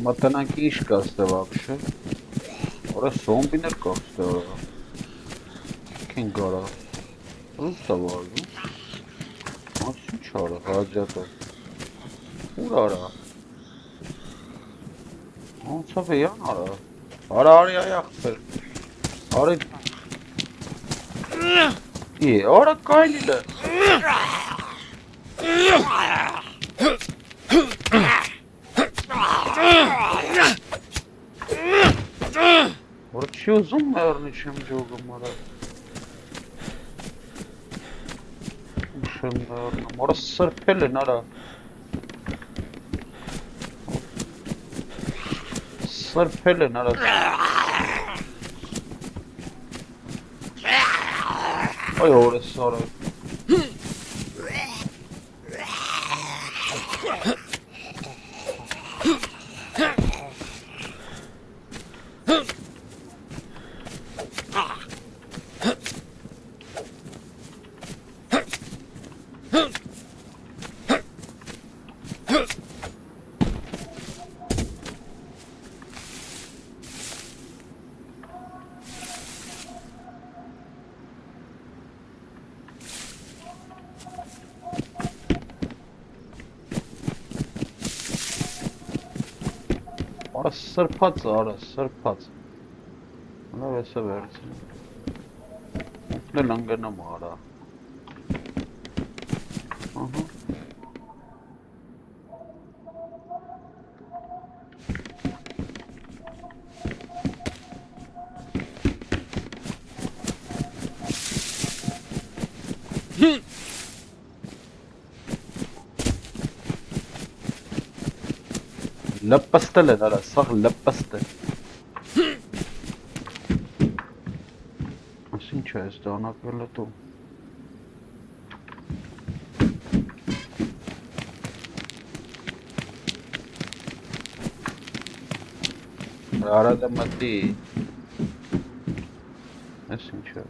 Матананки ишкасте вообще. Ора зомбинер касте. Кенгара. Русавар. Масин чара хаджата. Урара. Անցավ է յան արա։ Արա արի այախպեր։ Արի։ Արա կայլիլ է։ Որ չի ուզում մերնի չեմ ջոգում արա։ Չեմ մերնում, որը սրպել են արա։ Սրպել են արա։ Այ որ է սարը։ Արա սրպած արա, սրպած։ Նավ էսը վերցին։ Ուտնել անգնամ արա։ Ահա։ Լպստել են արա, սաղ լպստել։ Աս ինչ է ես դանակվել է դու։ Արա դա մտի։ Աս ինչ է։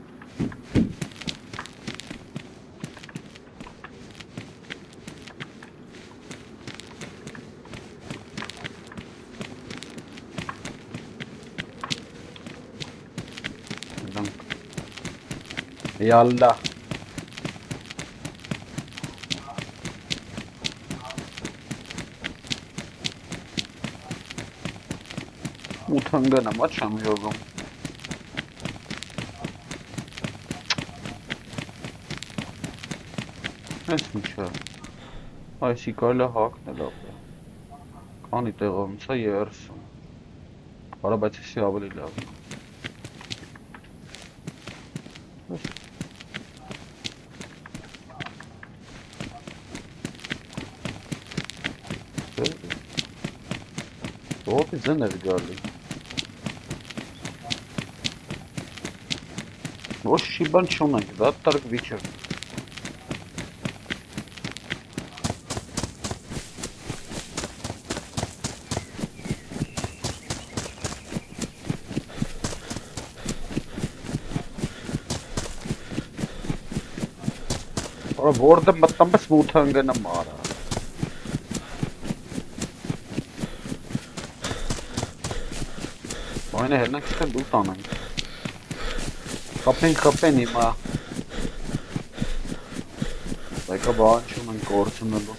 Yalla. Utanganım açamıyorum. Neyse çağır. Այսի կարելի է հակնել ապա։ Քանի տեղում սա 30։ Արա բայց էսի ավելի լավ։ Ո՞վ է ձեր գալի։ Ոչ շի բան չունենք, դա տարգ վիճակ։ Ora borda matamba smooth hangana mara. Oyna herna kısa dur tanım. Kapen ima. Like bağın şunun korçunu bu.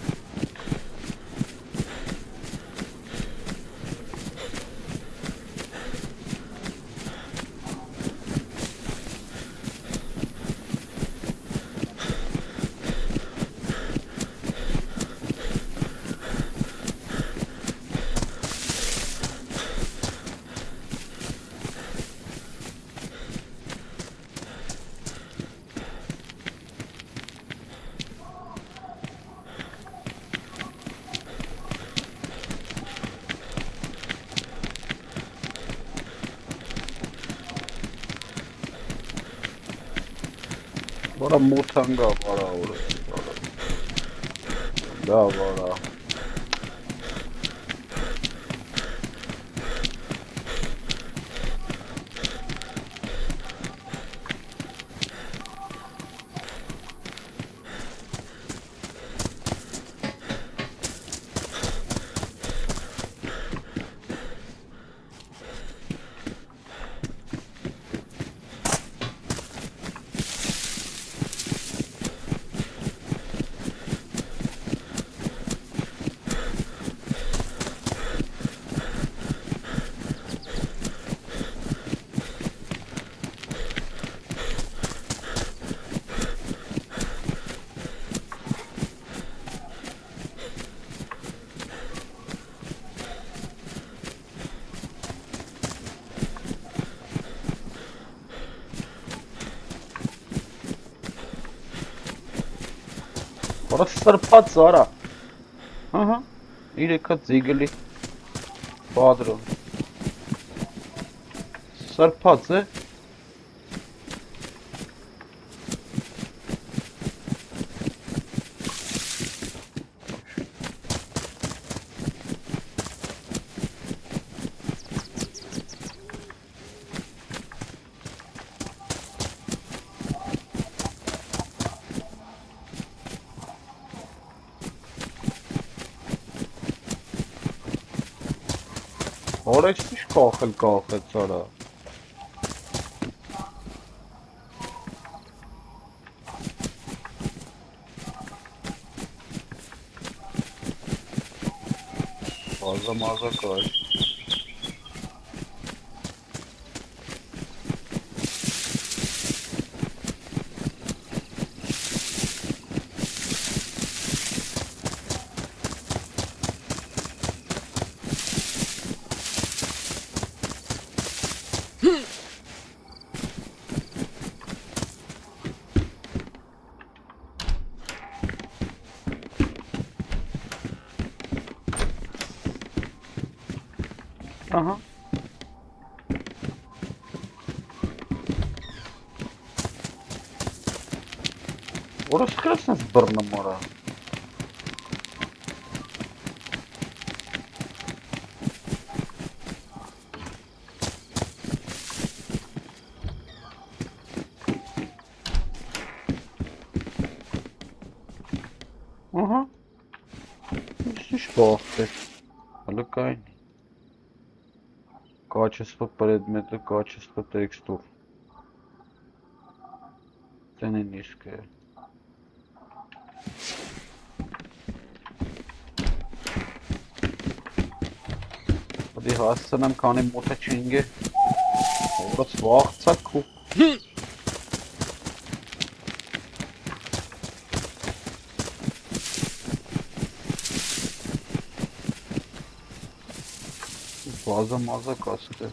Ora mutanga vara orası. Da vara. Orası sırpat zara. Aha. İrekat zigli. Padron. Sırpat. Orası kahıl sonra. Fazla mağaza koy. Aha. Orası krasna zbrna mora. Aha. Слышь, бахты. Алюкай. Качество предмета, качество текстур. Տենին իսկ է։ Դի հասցնեմ քանի մոթը չինգե։ Որից վաղցակ ու բազա մազա կասկ է։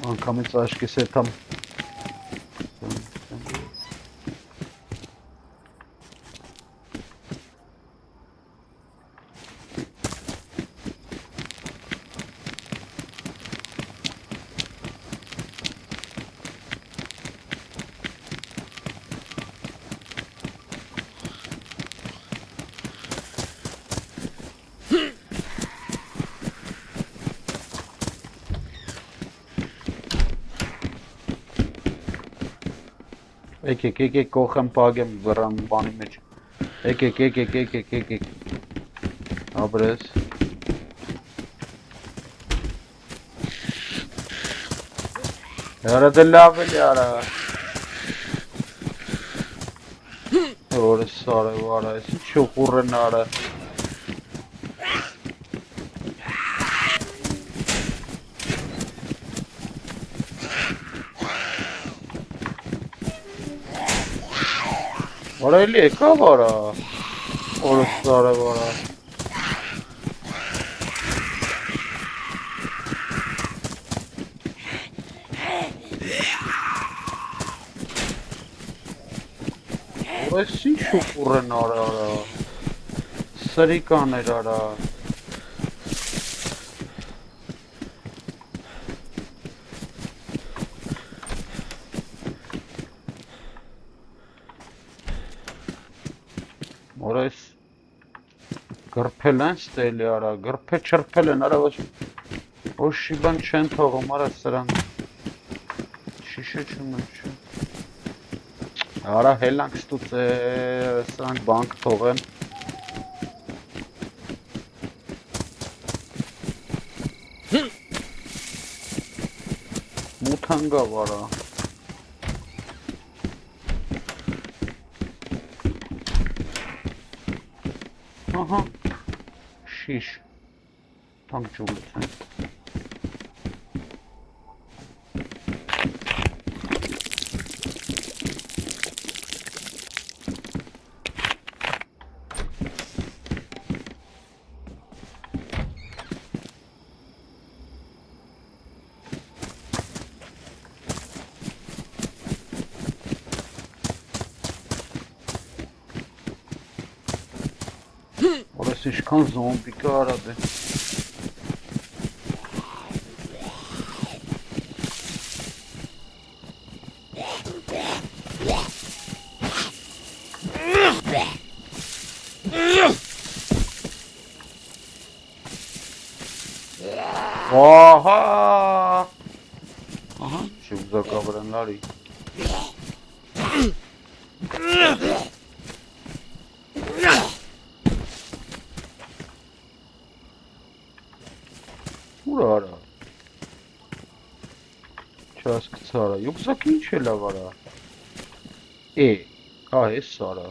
Անգամից աշկես էթամ Եկեք կողեմ պագեմ վրան բանի մեջ եկեք Աբրես Արա դե լավ էլի արա Որը սարը վարա ես ինչ ուղուռն արա Արա էլի եկավ արա Որը սարը վարա Այս ինչ ուղուռն արա Սրիկան էր արա Որ այս գրպել են ստելի արա գրպե չրպել են արա ոչ շիբան չեն թողում արա սրան շիշը չում եմ չում Արա հելանք ստուց է, սրանք բանք թողեն Մութանգավ արա Ահա, շիշ, թանք ճուլուց են Որս իշքան զոմբի կա արադ է Ահա Ահա, շուզակավր են լարի Ուր արա Չասկց արա, յուքսակ ինչ է լավ արա Հա ես արա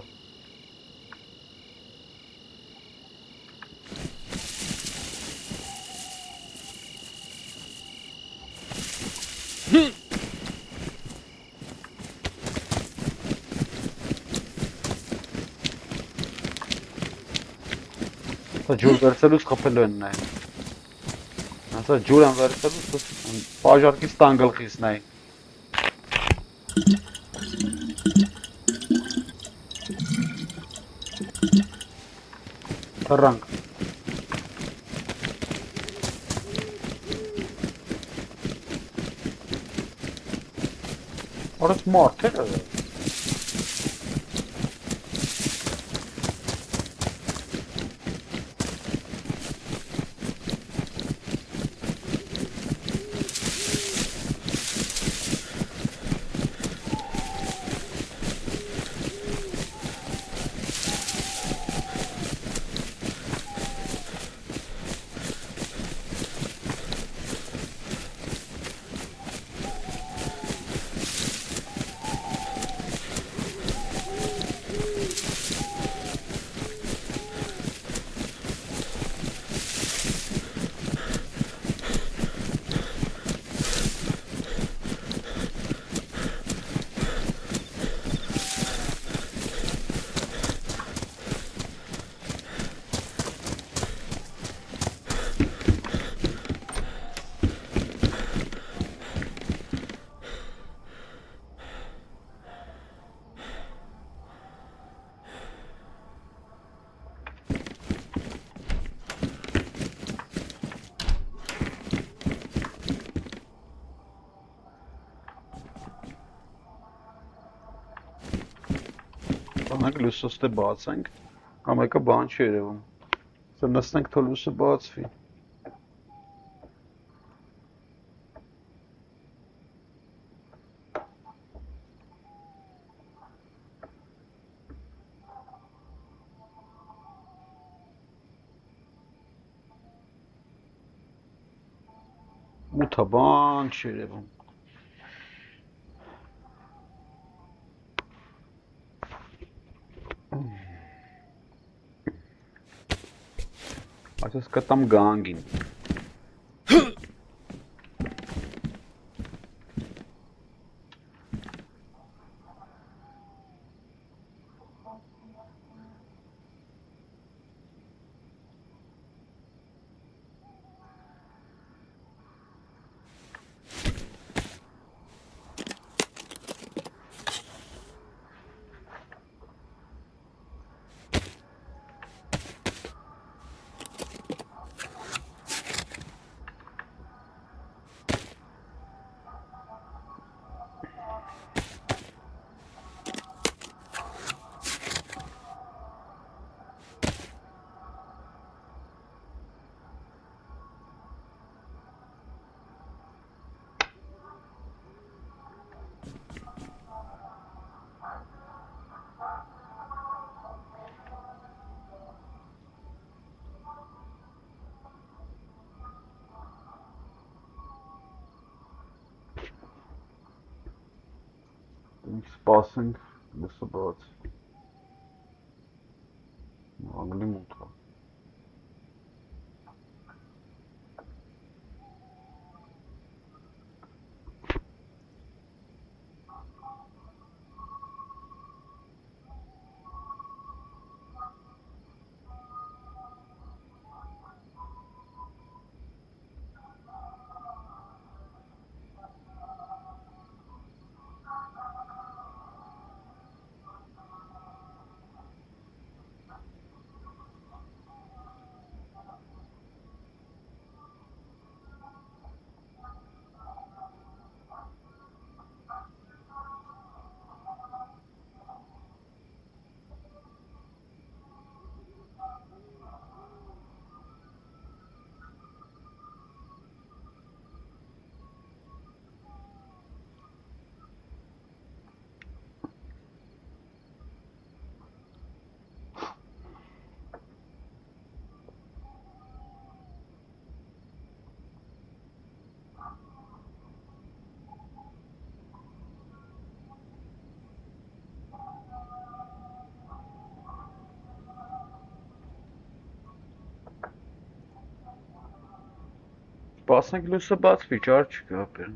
Ջուր վերցելուց խփելու են նայ Ասա ջուր են վերցելուց պաժարկից տան գլխից նայ Թռանք Որս մարդ է։ Անակ լուսոստը բացենք, կամ եկը բան չի երևում, սա նստենք թո լուսը բացվի։ Մութա բան չի երևում։ Այսպես կտամ գանգին։ Սպասենք լուսը բաց։ Անգլի մութա։ Սպասենք լուսը բացվի, ճար չկա ապեր։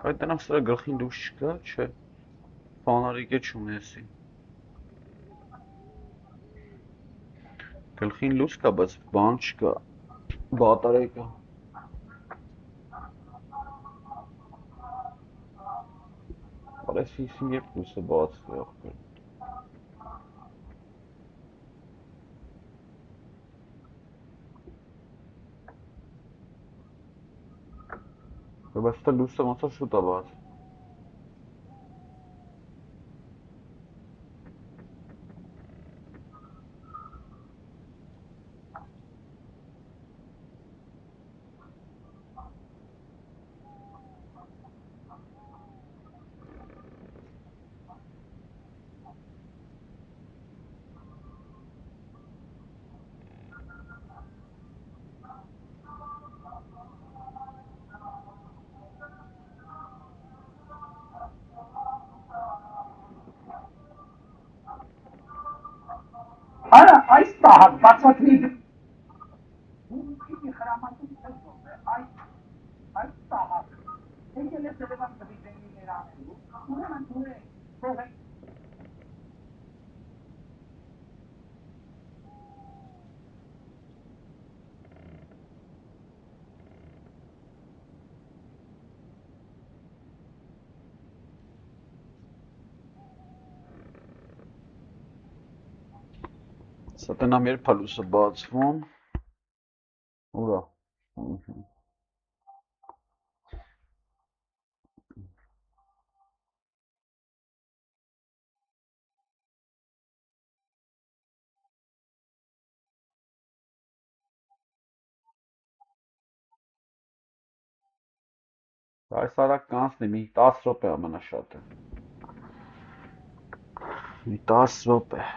Այդ տնակ սրա գլխին լույս չկա, չէ։ Ֆանարիկ է չունեսի։ Գլխին լույս կա, բայց բան չկա։ Բատարայկա։ Արես իսին երբ լույսը բացվի ապեր։ Բայց դա լույսը ոնց է շուտ է բաց։ Արա այս տահակ բացատրի Ուրուքի հրամատում չզով է, այս տահակ, եկել է սերևան դիվիզիոններ անելու, ուրեմն թողեք, Սա տնամ երբ հալուսը բացվում, ուրա, այս արակ կանցնի, մի 10 րոպե ամենաշատը, մի 10 րոպե,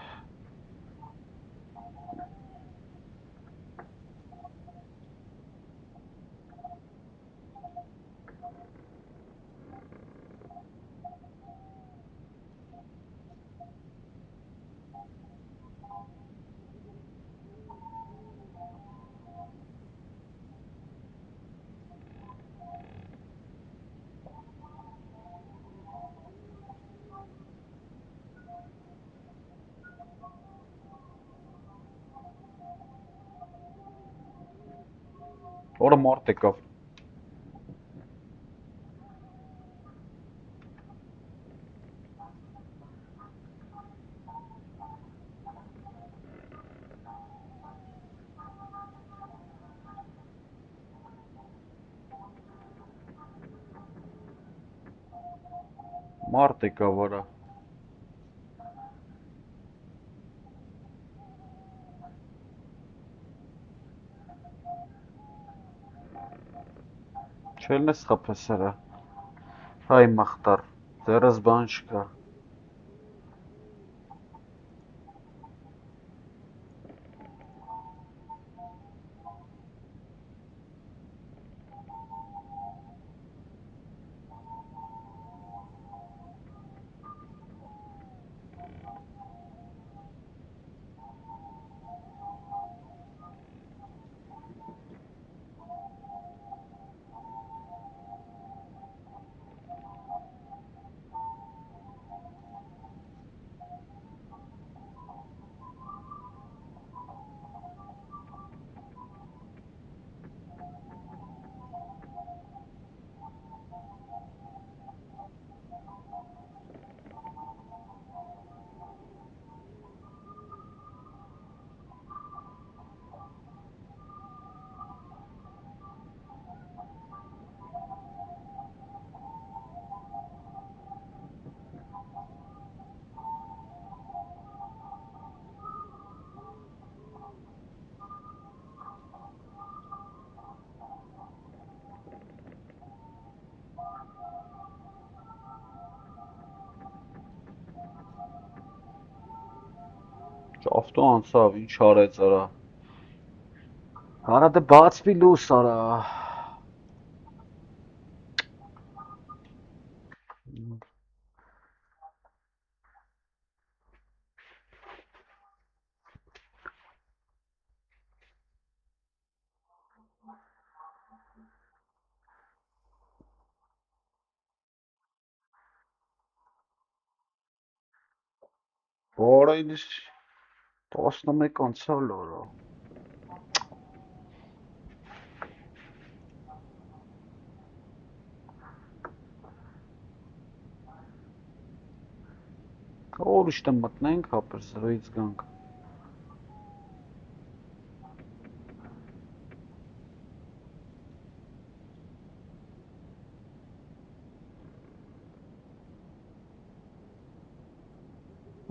օրը մարդ եկավ, մարդ եկավ արա, չելն ես խպես արա, հայ մախտար, ձերս բան չկա, Ճավտո անցավ, ինչ արեց արա, արա դե բացվի լուս արա, որը ինձ 11 անցավ լորա, որ իշտը մտնենք, հապեր սրոյից գանք,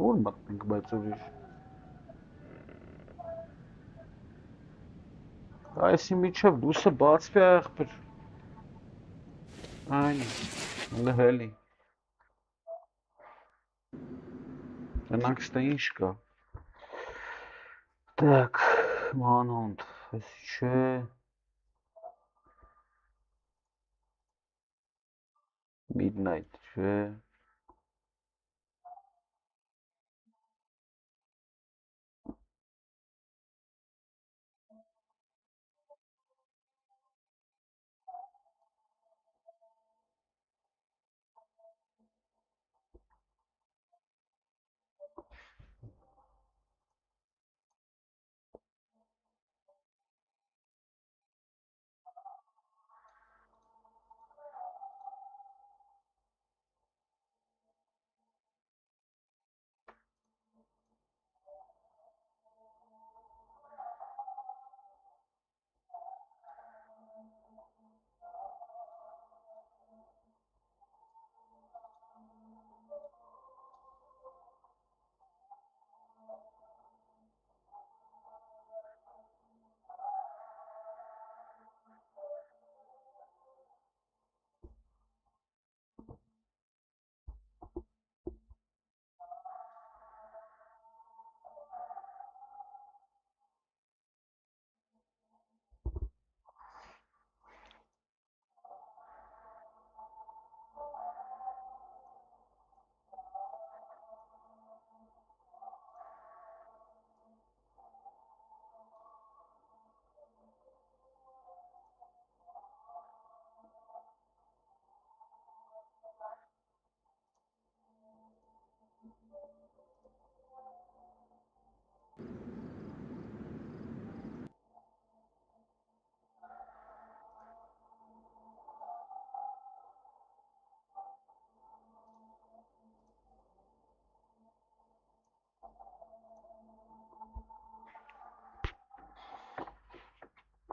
որ մտնենք, բայց ուրիշ, այսի միջև լուսը բացվի աղբեր, այն, լհելի, գնանք ստե ինչ կա, так, մանոնդ, այսի չէ, midnight չէ,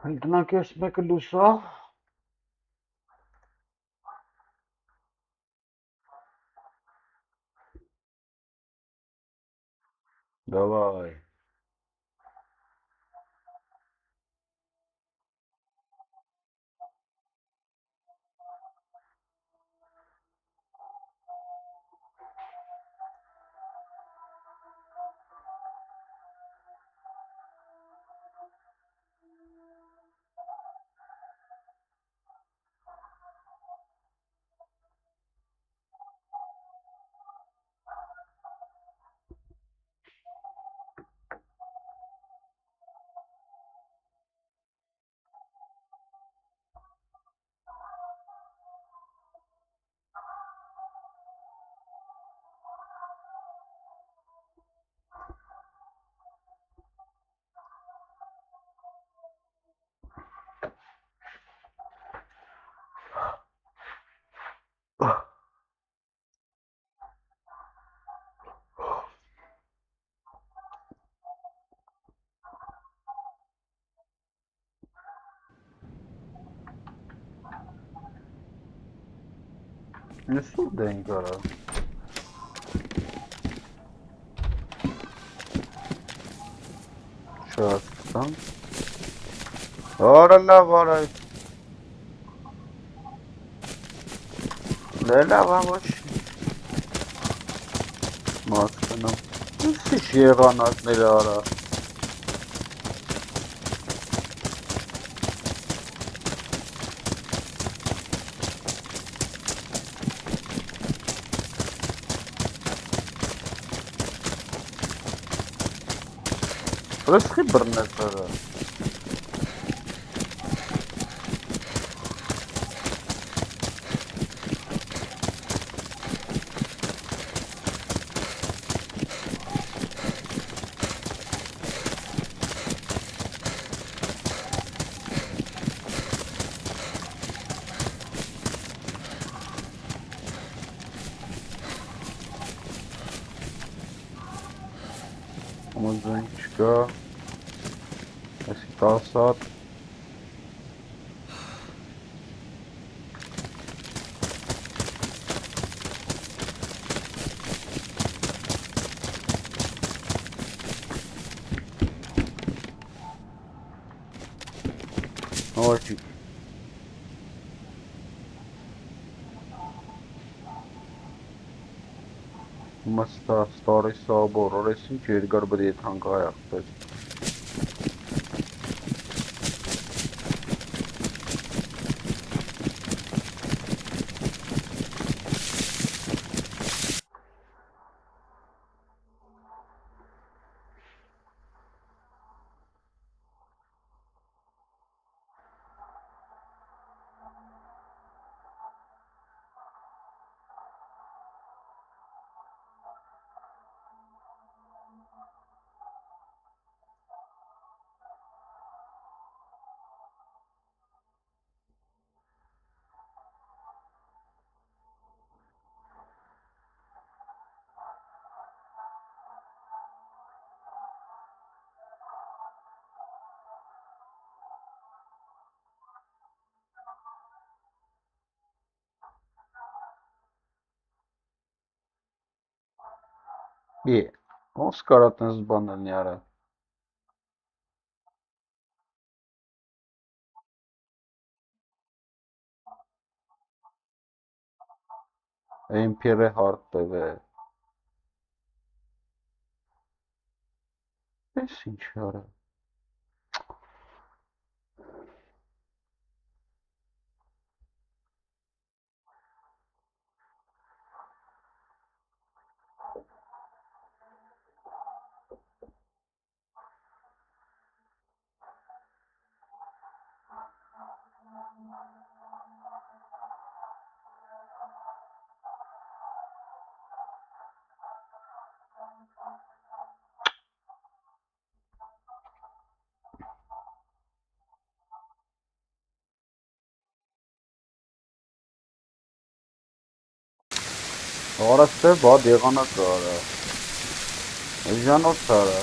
Գնանք ես մեկը լուսա։ Давай. Nesur denk ara. Şahsın. Orala var. Lela var. Maskanım. Nasıl şey kanat nere ara? Burası bırnakları. Muzunçka. Estasat. Очень. Masta story sabor orası çirgar badiye tanga ayakta. İyi. Oscar attınız bana ne ara? Empire Heart be. Nesin çare? Orası ba değana kara. Jano sara.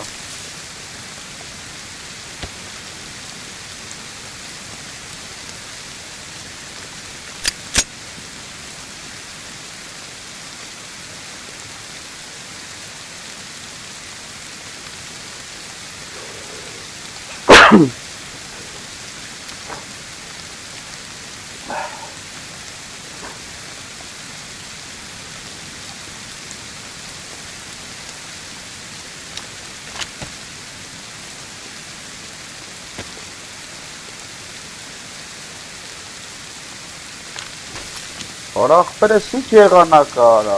Ախպերս ինչ եղանակ արա։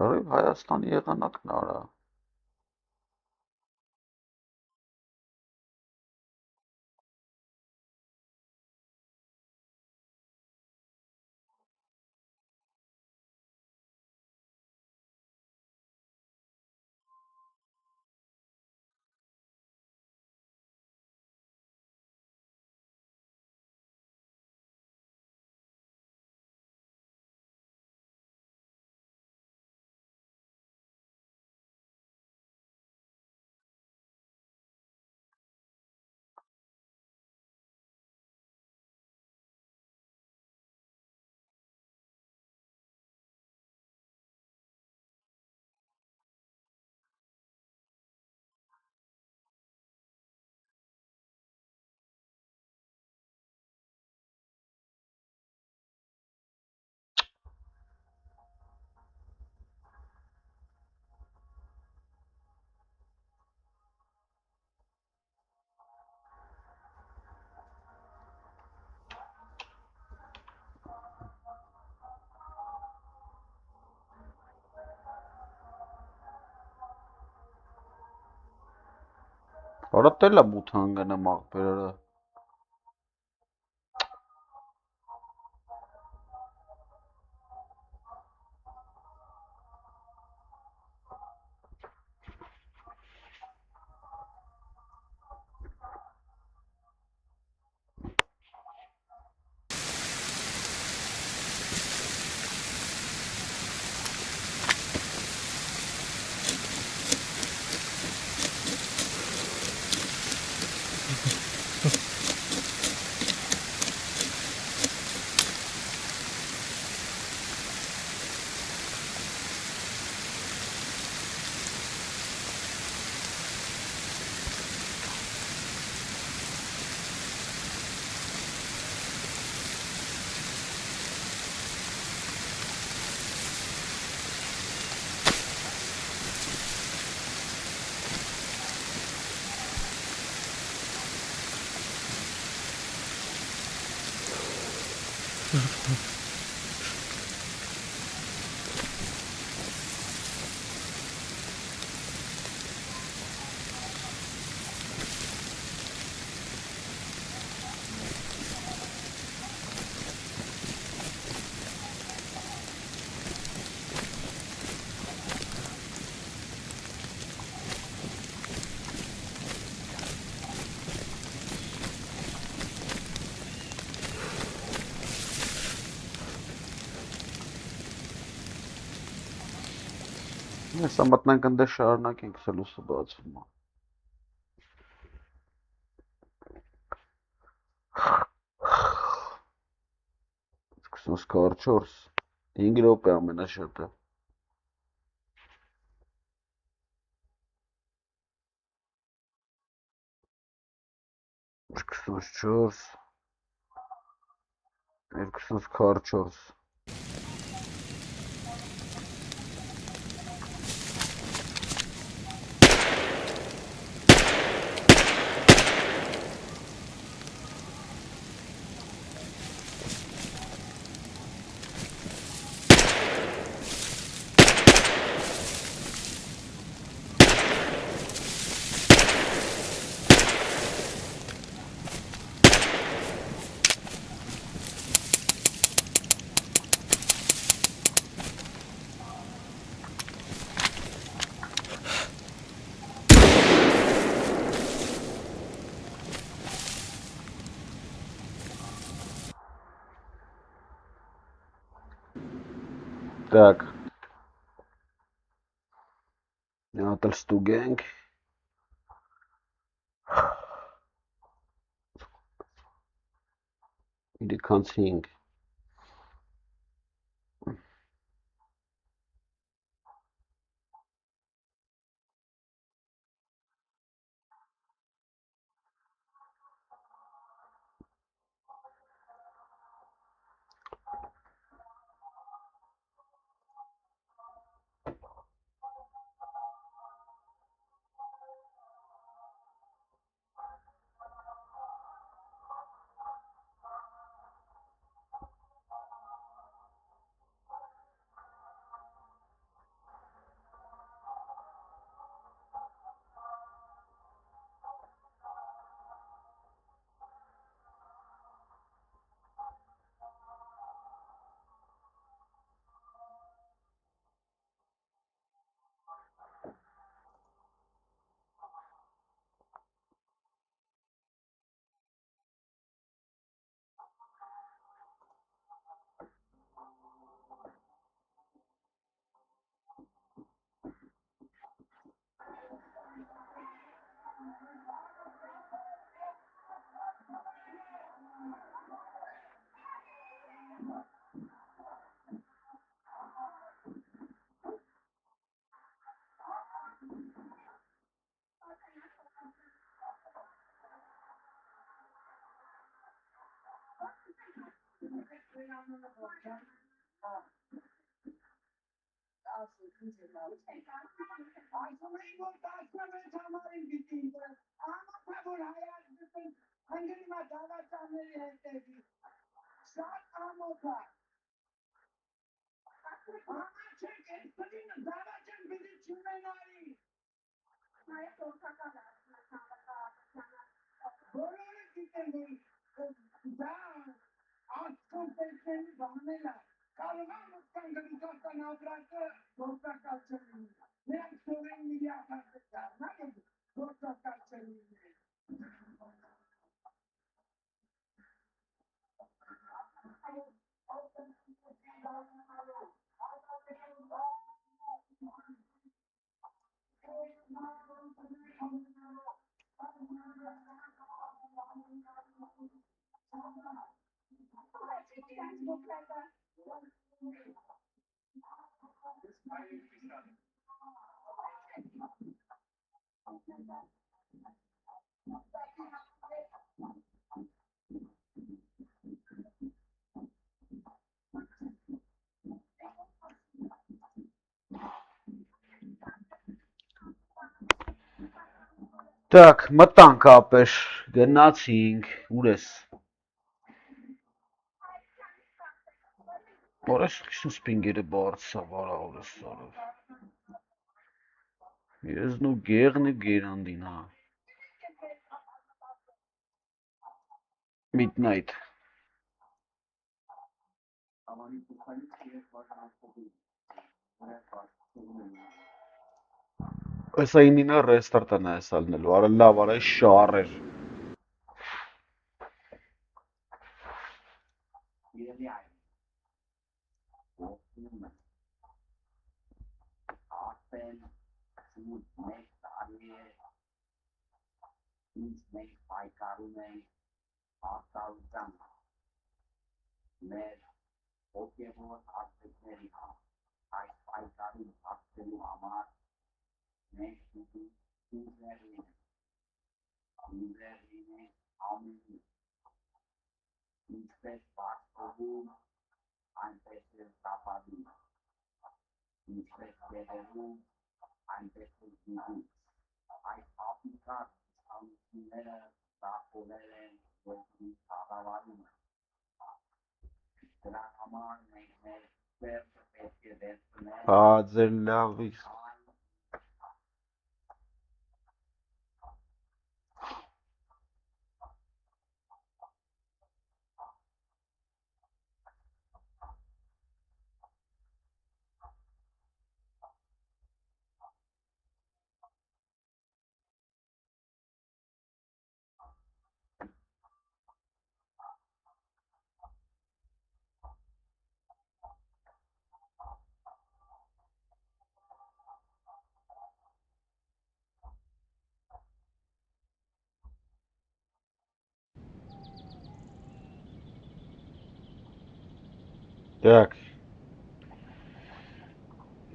Արիվ Հայաստանի եղանակն արա։ Արա տելա մութ հանգնեմ աղբերը։ Հեսա մտնենք ընդ շարունակենք սլուսը բացում է։ Սկսում 44, 5 րոպե ամենաշատը։ Սկսում 4, 44։ Так. Ատել ստուգենք։ Իրիքանց 5։ Так, մտանք ապեր, գնացինք, ուր ես։ Որես քիչ սպինգերը բարձա, վարավ ես սարով։ Ես նու գեղնի գերանդին, հա։ Midnight։ Ըսա ինինը ռեստարտան է սալնելու, արա լավ, արա շարեր։ Հա, ձեր լավ իսկ։ Так,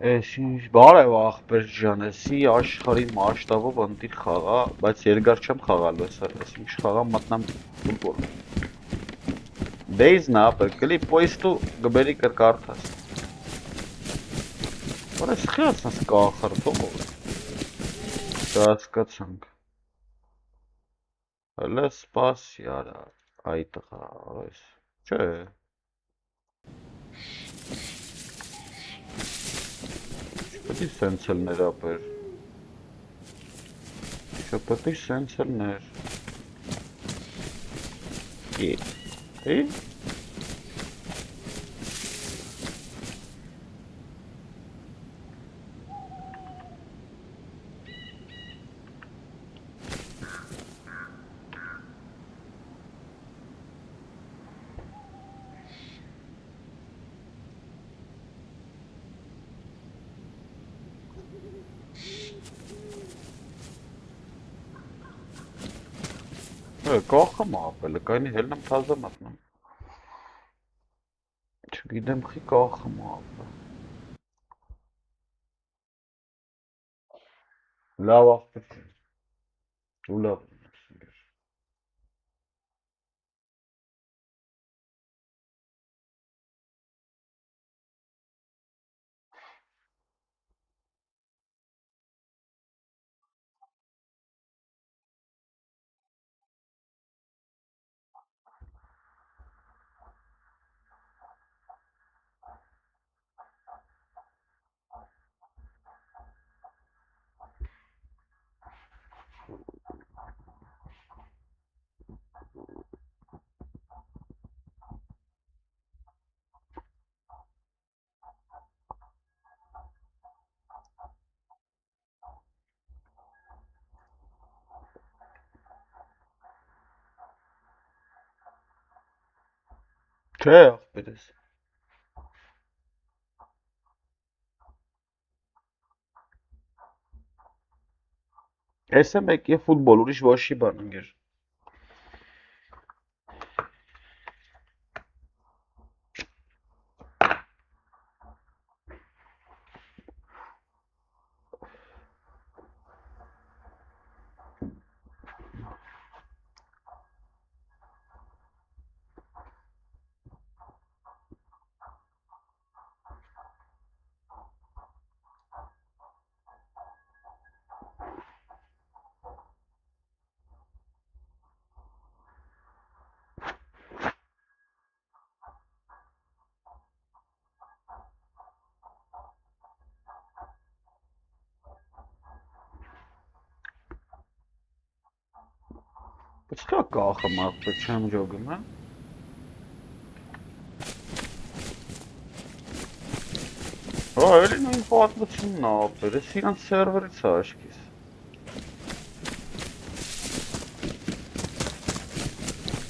ես ինչ բարև ախպեր ջան, էսի աշխարհի մասշտաբով ընտիր խաղա, բայց երկար չեմ խաղալու, ես ինչ խաղա մատնամ ֆուտբոլ։ Dayz-ն ապեր, կլի պոյստու գբերի կրկարթաս։ Որես խիացնս կախր թողով։ Չհասկացանք։ Հələ սպասի արա, այ տղա, արես, չէ։ Պետք է սենց ելներ ապեր։ Չպետք է սենց ելներ։ Է։ Կախում ապել, կայնի հելնեմ թազը մատնում։ Չգիտեմ խի կախում ապել։ Լավ աղպետ։ Ու լավ։ Չէ, ախպերս։ Էս է մեկ է ֆուտբոլ, ուրիշ ոչի բան ընկեր։ Почему կախը մաղբը չեմ ջոգում, հա։ Հա, էլի նույն պատմությունն է ապեր, ես իրանց սերվերից է աշկիս։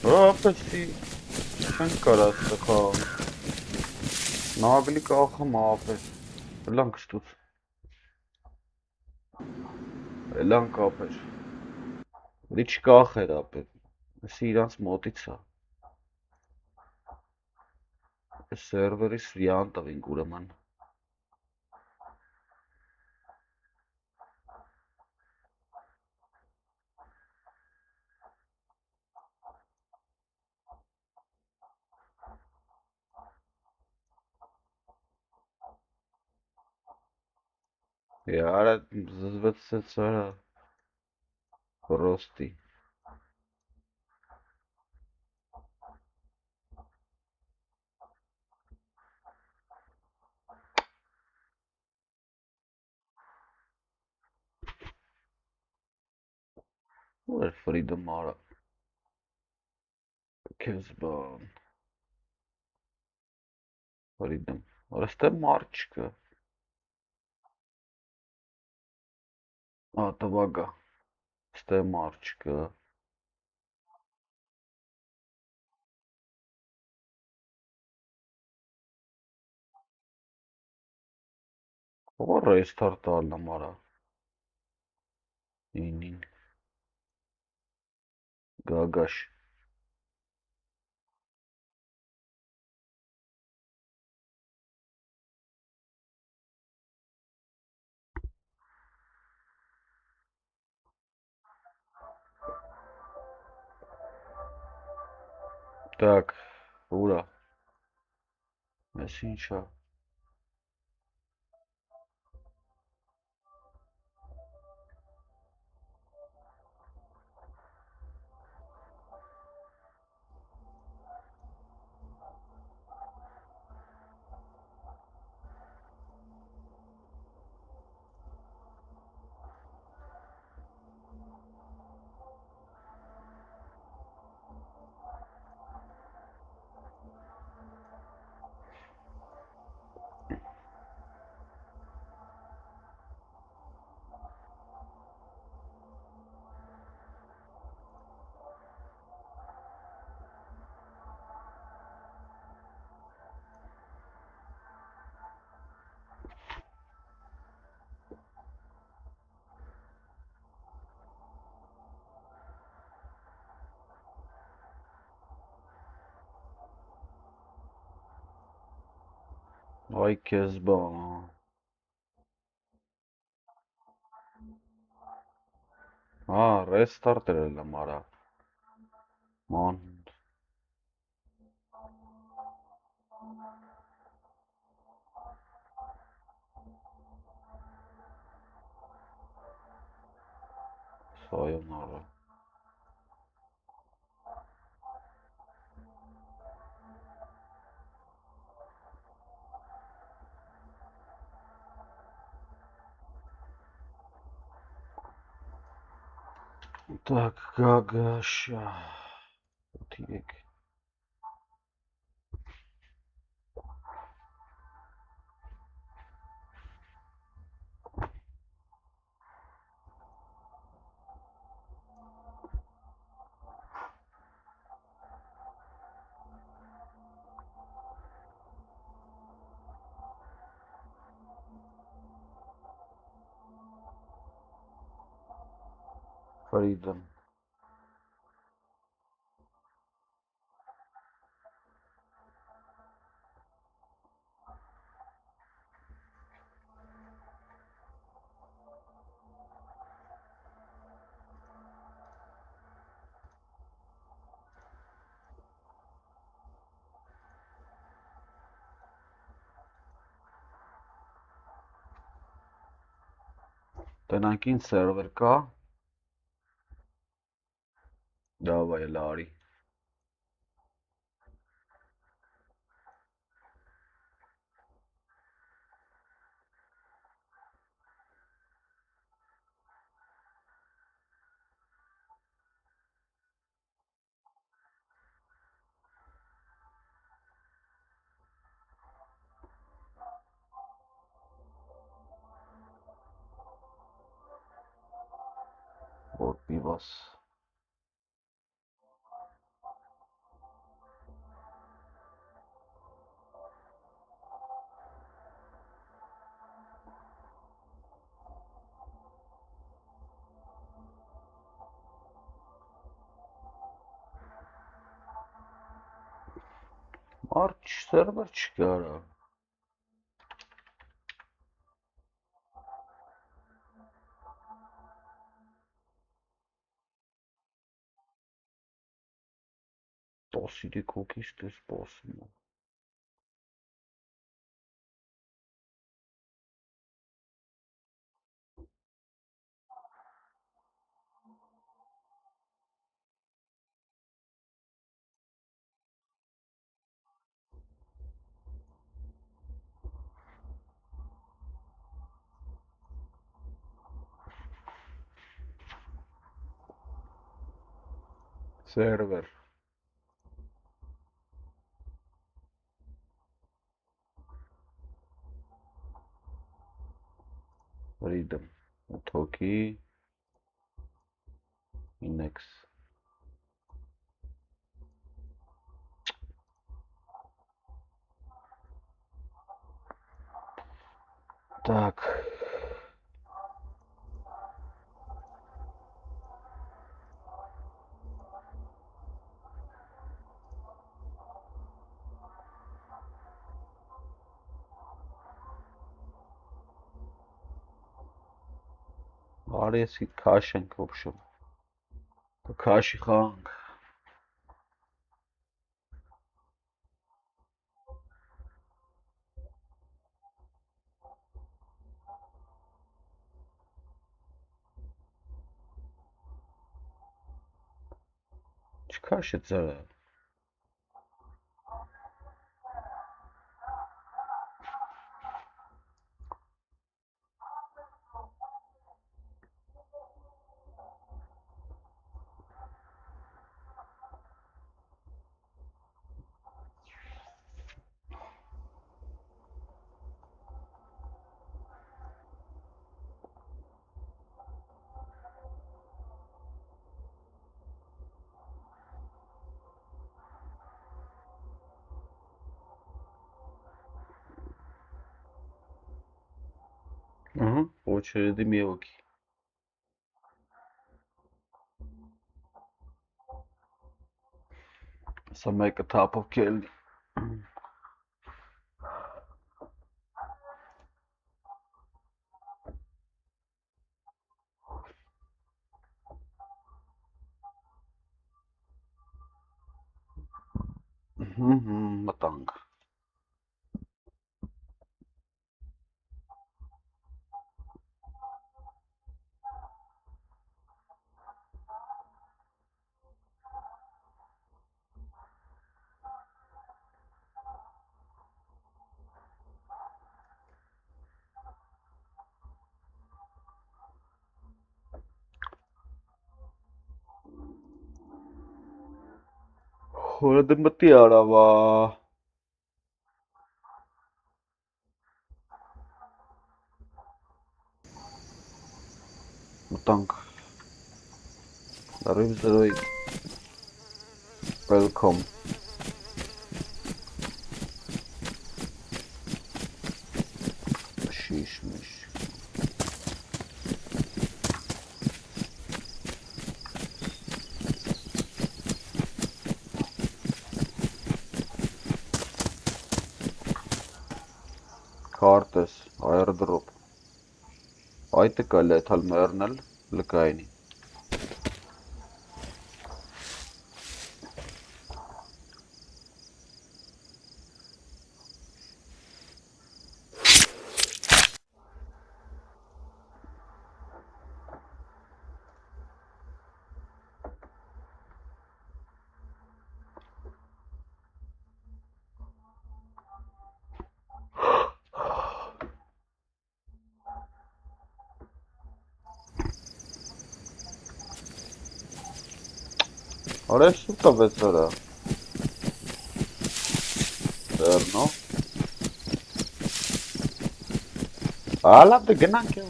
Հա, ապեսի չեն կարած տխաղ։ Նագլի կախը մաղբեր, էլան կստուց։ Էլան կապեր։ Լի չկախ էր ապեր, ես իրանց մոտից է։ Ես սերվերից յան տվինք ուրման։ Яра, զզվեցեց արա, պրոստի։ Ու էր ֆրիդմ արա, կեզ բան, ֆրիդմ, արա ստե մարդ չկա, տվագա, ստե մարդ չկա, ո ռեստարտ տալնամ արա, ինին, գագաշ, так, ուրա, ես ինչա, այ կեզ բան, ռեստարտ էր էլամ արա, ման, սայոն արա, так, գագաշա, ոտիրեք, Freedom. Տնանքին սերվեր կա։ Давай, Լարի։ Որ պիվաս։ Մարդ սերվեր չկարա։ Տոսիրի կոքից դες պոսում։ Սերվեր։ Freedom. Թոքի index. Так. Արեսի քաշ ենք ոբշում։ Քաշի խանք։ Չքաշ է ծրը։ По очереди мелкий. So make a top of kill. Matang. Orada mati araba. Matang. Arrivederci. Welcome. Şişmiş. Տես, airdrop։ Այդը կալ է թալ մեռնել լկայինի։ Արա շուտ տվեց արա։ Դեռնո։ Ալավ դե գնանք է։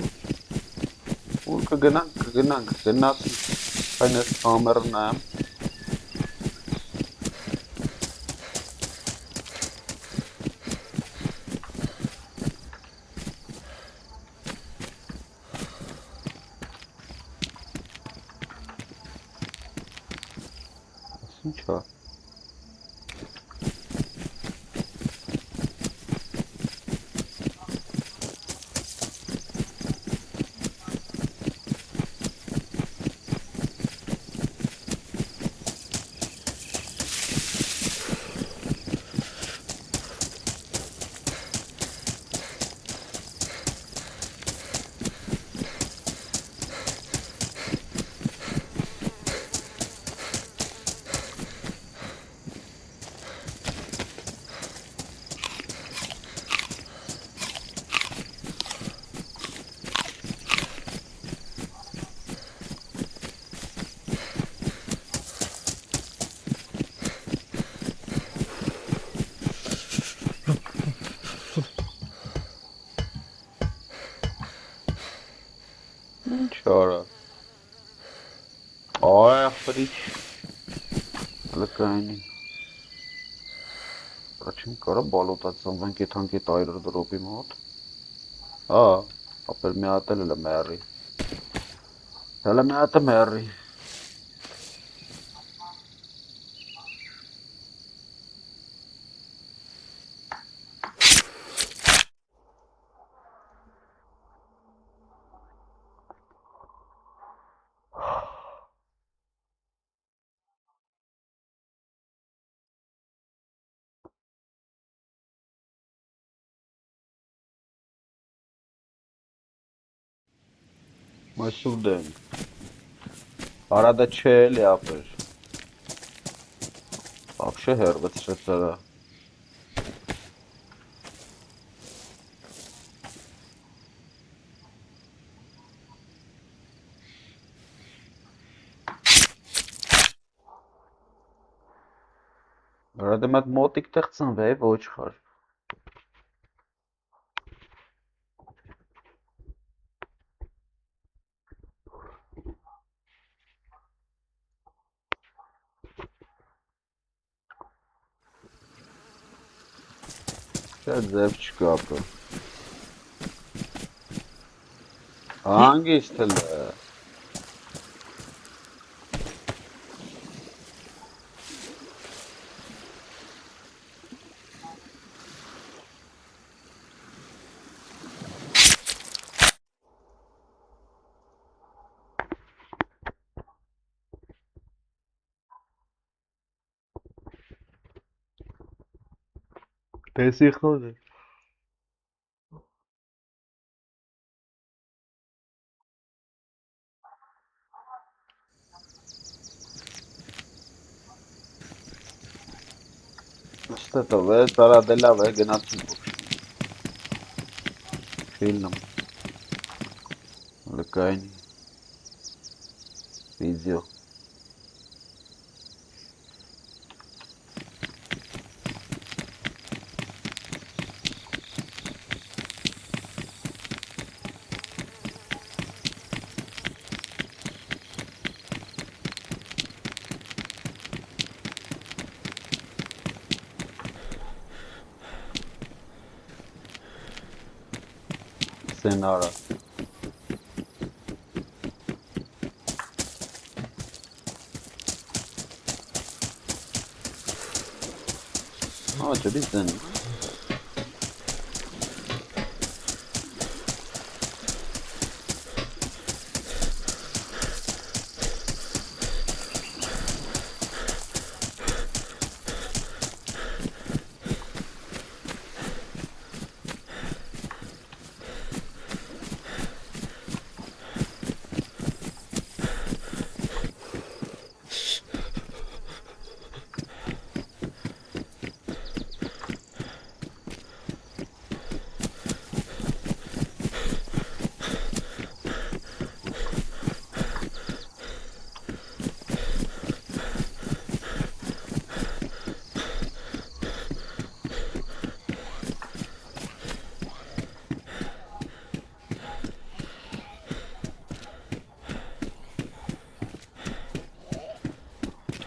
Ուր կգնանք, գնաս այն ես կամերն եմ։ Ինչ է։ Ինչ արա։ Այ ախպրիչ։ Լկայինի։ Առաջին կարա բալոտած անվենք էտ հանգետ airdrop-ի մոտ։ Հա, ապել մի հատ էլ է մեռի։ Հələ մի հատ է մեռի։ Այսուր դենք։ Արա դա չէ էլի ապեր։ Вообще հերվեցրեց արա։ Արա դե մատ մոտիկ տեղ ծնվե ոչ խար։ Շատ ձև չկա ապը։ Հանգիստ էլ է։ Տեսի խոզ է։ Ստետով է, տարա դե լավ է, գնացին ֆիլմ, լկայինի, վիդեո։ Սենարը։ Ա, ջրի զեն։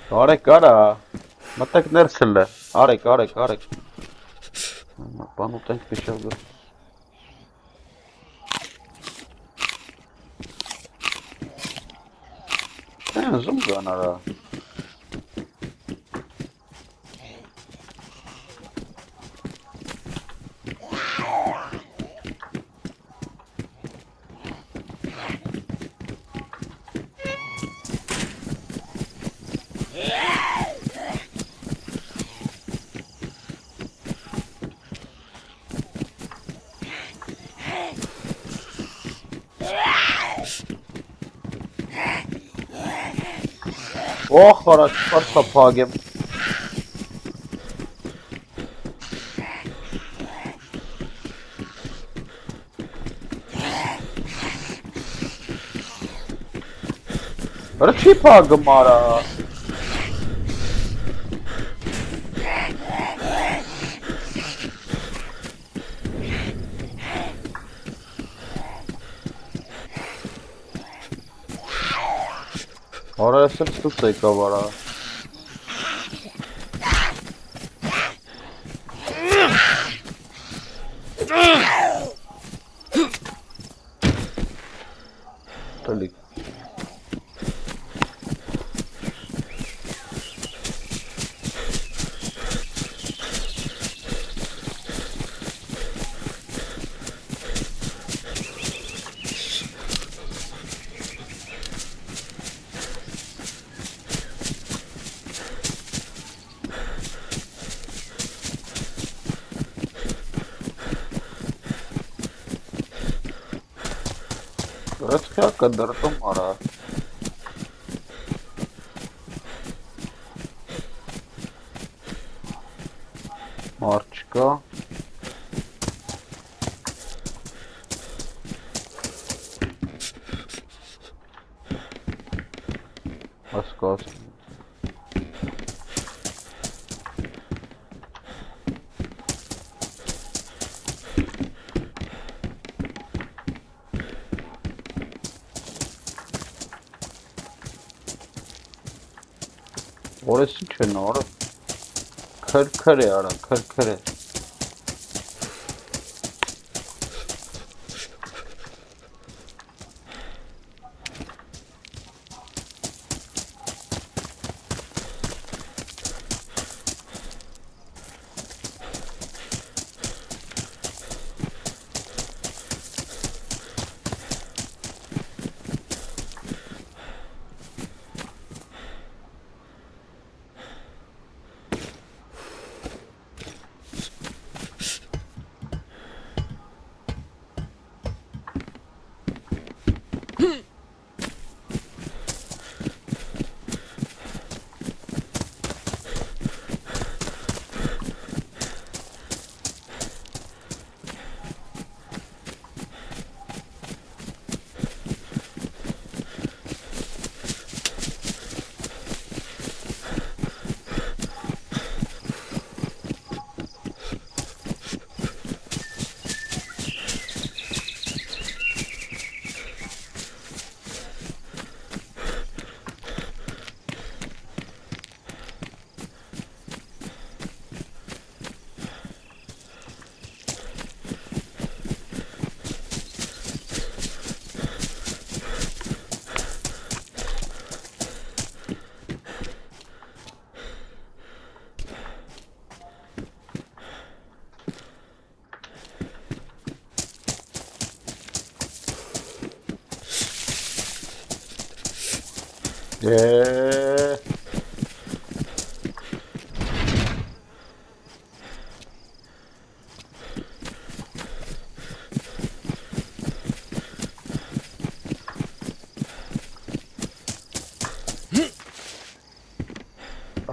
Arek ara. Մտեք ներսել է։ Արեք։ Բան ուտենք փիշավ գա։ Զում գան արա։ Oh, araç var pagem. Araç pagem ara. Oraya sırf tutsak var ha. Tabii. Рацка кадартом ара. Марчка. Аскас. Orası çöne orası. Kırkırı ara kırkırı.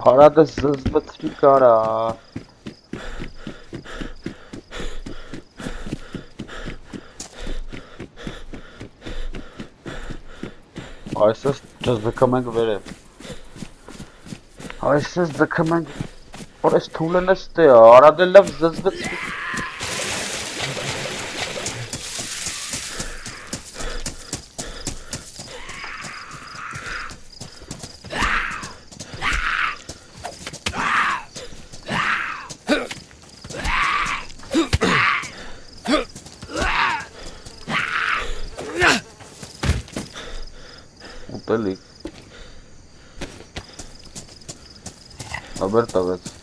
Arada zızbıtri kara. Այսպես ճզդկում ենք վերև։ Այսպես դկում ենք, որ այս թուլը նստե, արադելով զզվեցի։ ուտելիք։ Աբեր տվեց։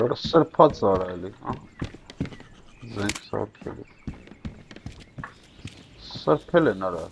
Որը սրբած արայելի, զենք սարքելի, սրբել են արա,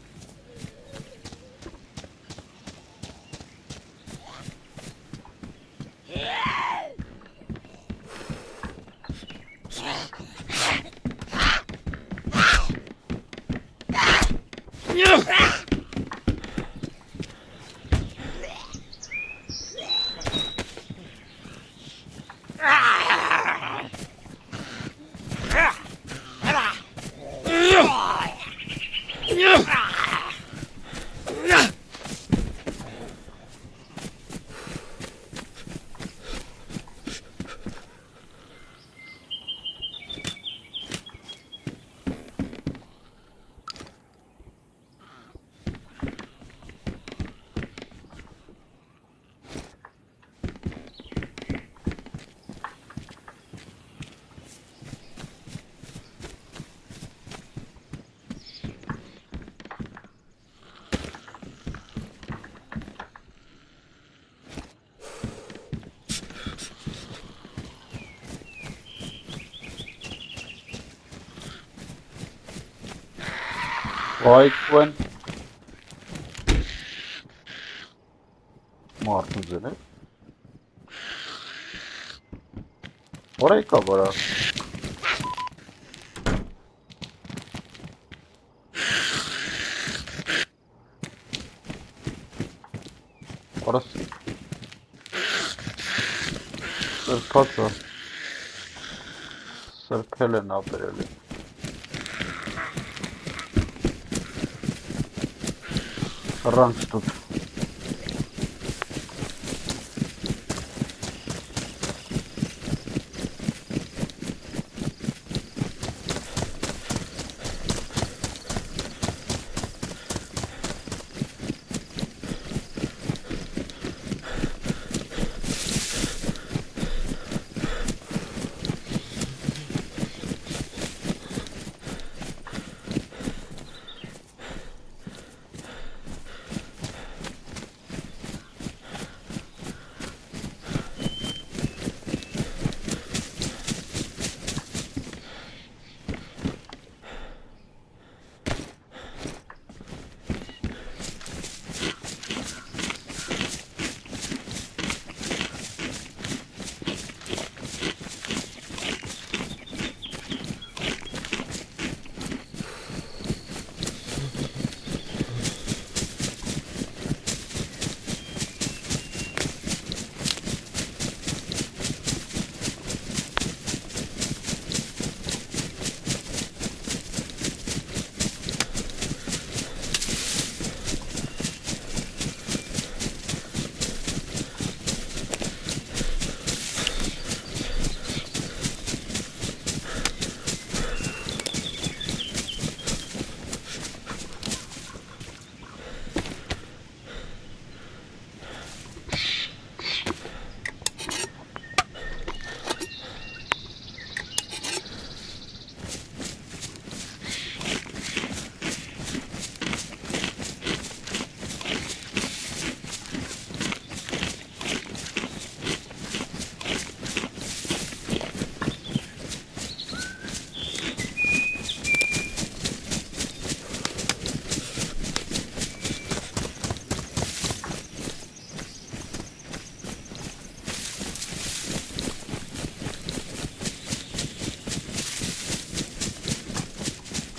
Վայքվեն մարդու ձեն է, որ եկա վրա, որս սրբած է, սրբել են ապերել է, Ranks tut.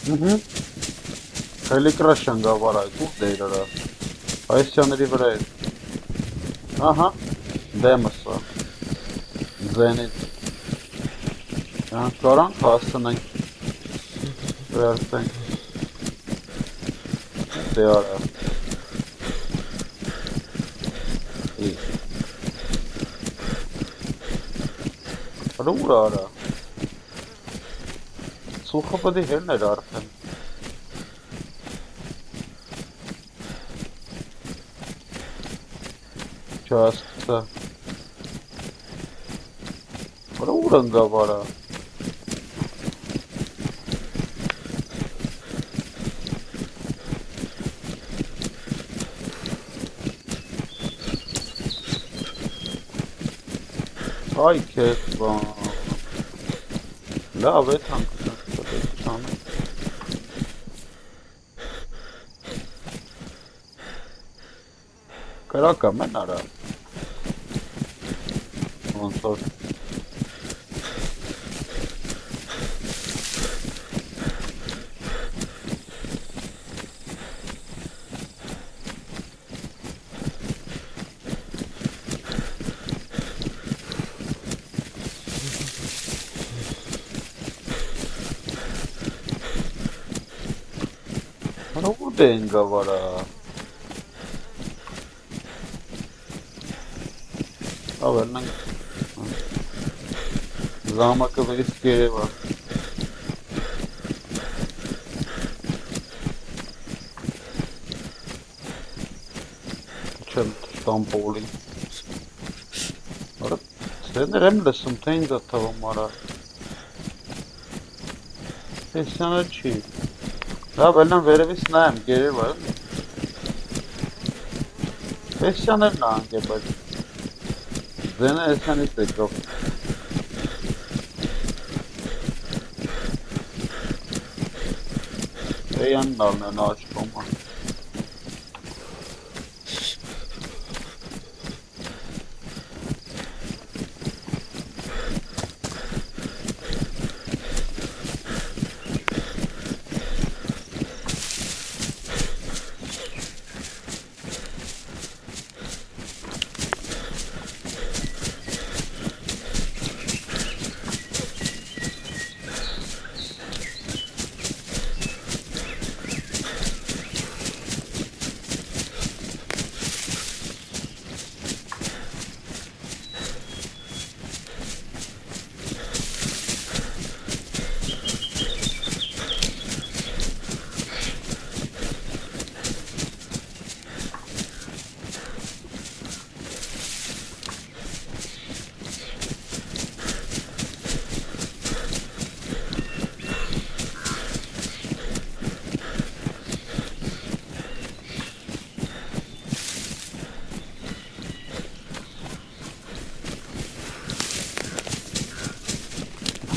Քայլի կրաշան գավար այդ ուր դեյրարա այսյաների վրա է ահա դեմսը զենից կարանք հասցնենք վերցենք դե արա ուր արա Սուխը պետք է հերներ արդեն Չաստը ուր ընգավարա Այ քեզ բան Լավ է թանք Կրակա մեն արա Ոնց որ Ուր են գավարա Ավելնանք Զամակը վերից կերևա Չեմ տամպոլի Արա Սերներ եմ լսում թե ինձ է թվում արա Հեսյանը չի Ավելնան վերևից նայեմ կերևա Հեսյաներ նանք է բայց Զենը հեսյանից եկով Էյան նալն են աչկոմը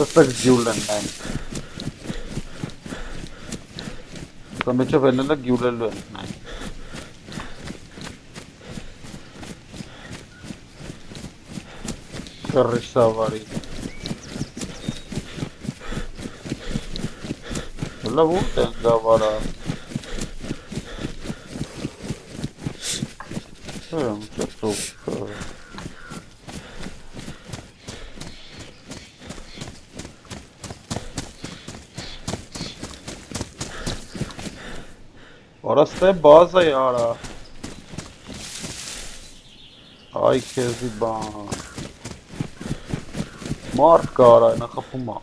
Stak gyulen nein. Kamecha venela gyulelu nein. Karrisavari. La vuta gavara. Çok Orası da bazı yara. Ay kezi ban. Mart kara na kapıma.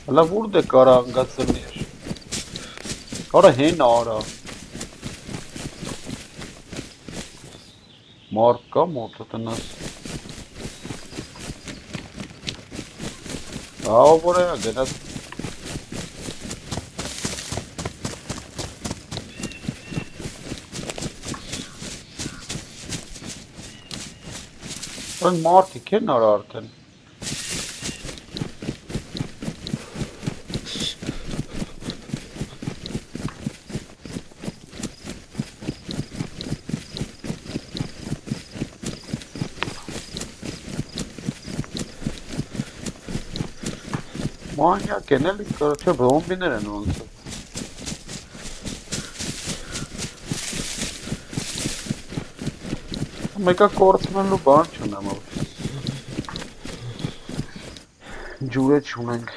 La vurdu karangasınır. Ora hen ora. Marka mototunuz. Aa buraya gene. Ben marka kenar artık. Manyak genellikle tabii 10.000 lira ne olsa. Mega kortman lu ban chuna mo. Jure chunang.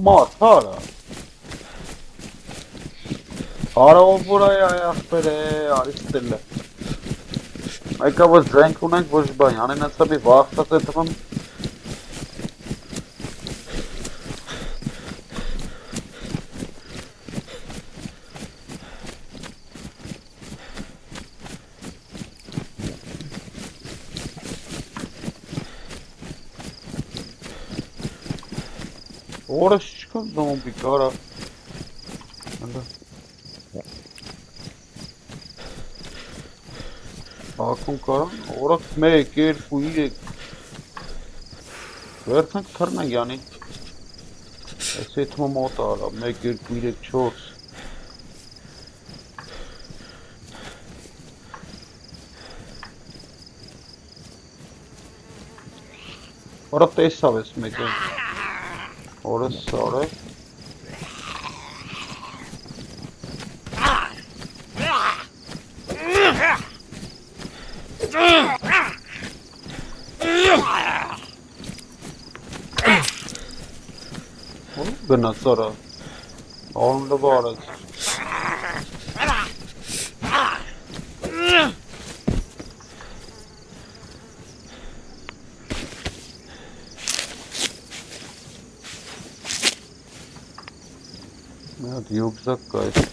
Mor, hala. Hala o buraya ayak bere, aristelle. Ayka bu zrenk unak boş ba, yani nasıl bir vakta tamam. Orası çıkan zombi kara. Akun kara. Orası meker kuyu. Versen karna yani. ऐसे तो मौत आ रहा मैं गिर पीले छोड़ और अब तेज सा इसमें क्या और सारे Gonna sort of on the borders. Yeah, the yubs are guys.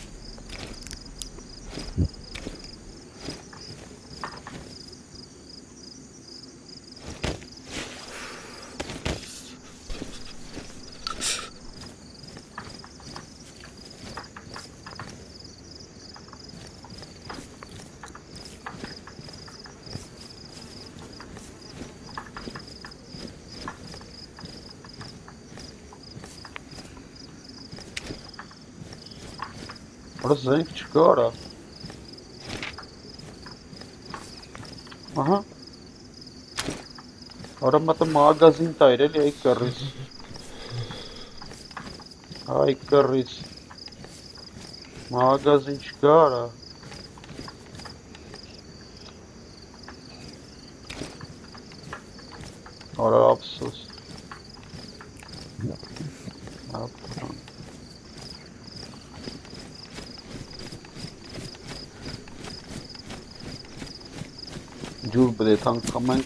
Orası renk çıkıyor ha. Aha. Aramadı magazin daireli ay kırız. Ay kırız. Magazin çıkar. Ara absız. Jur bade thang comment.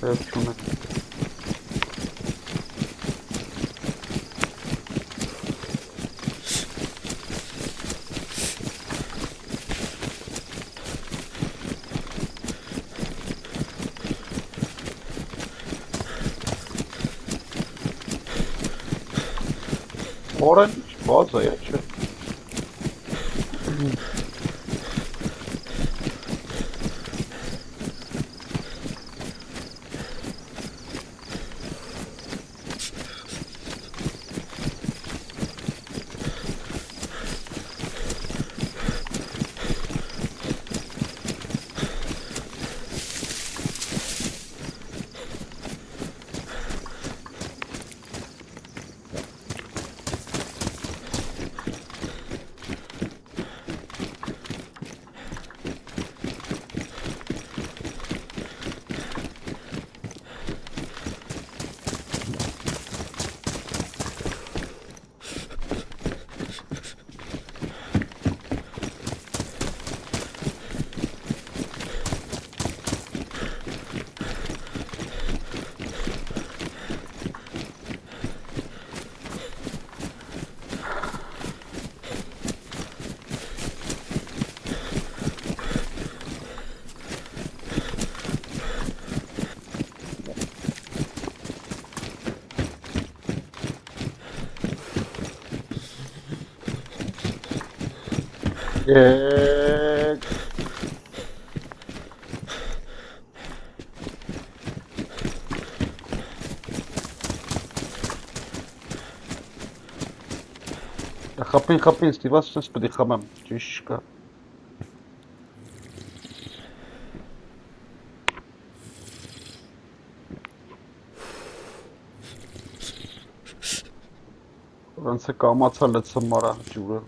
Şunu. Orange fazla ya. خپین استیواس نست بدی خمم چیشکا Ոնց է կամացա լցը մարա ջուրը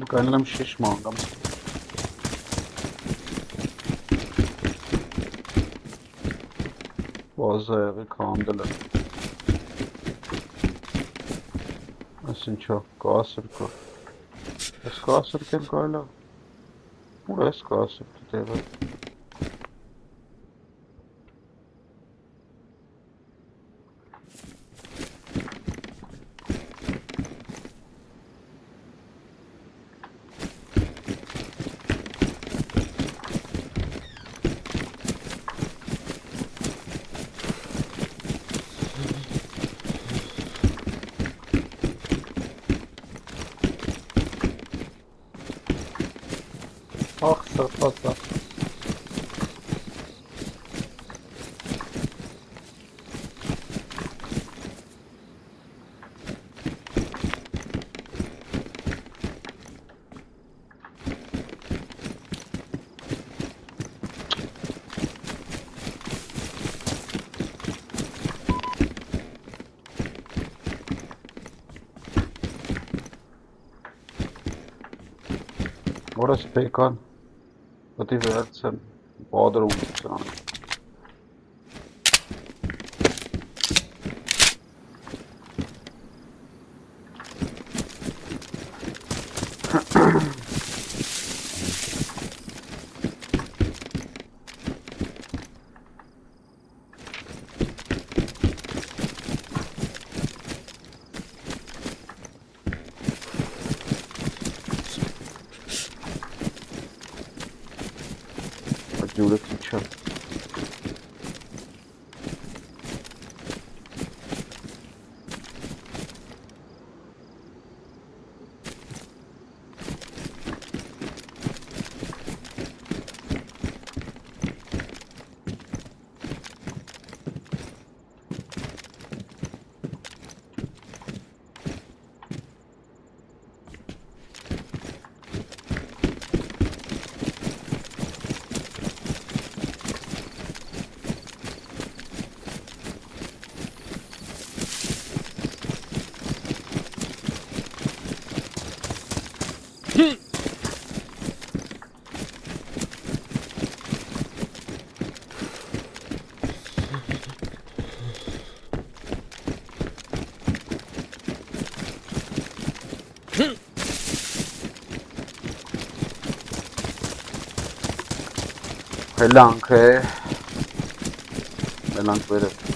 Կանել եմ շիշ մանգամ Բազայեղի կանդել է Այս ինչո, կասր կա Ես կասր կել կայլա Ուր ես կասր կտեղը Ախ, սրպացա Որս պեկան Պետի վերցեմ բադրում սրան Ջուրը քիչ է Helank է, helank վերև։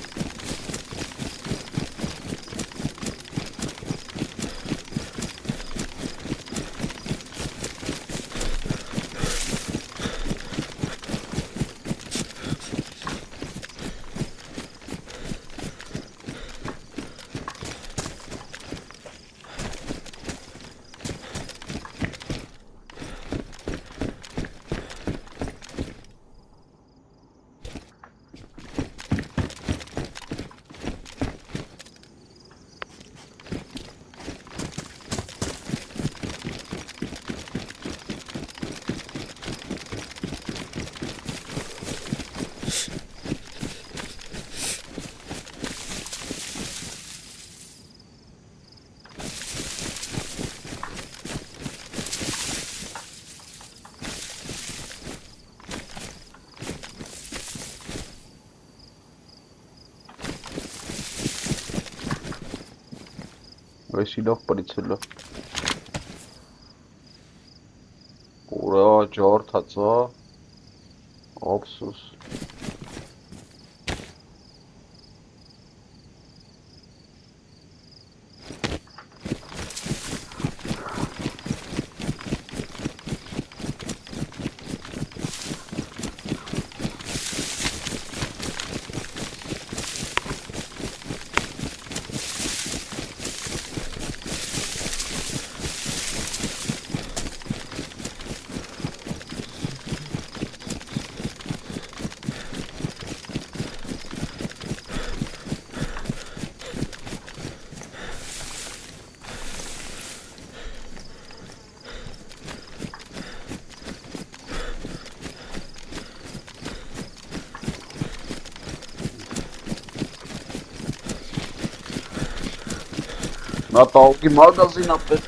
Vesilah полицейла. Ура, ջարդացա, ափսոս։ Na tauki magazin apet.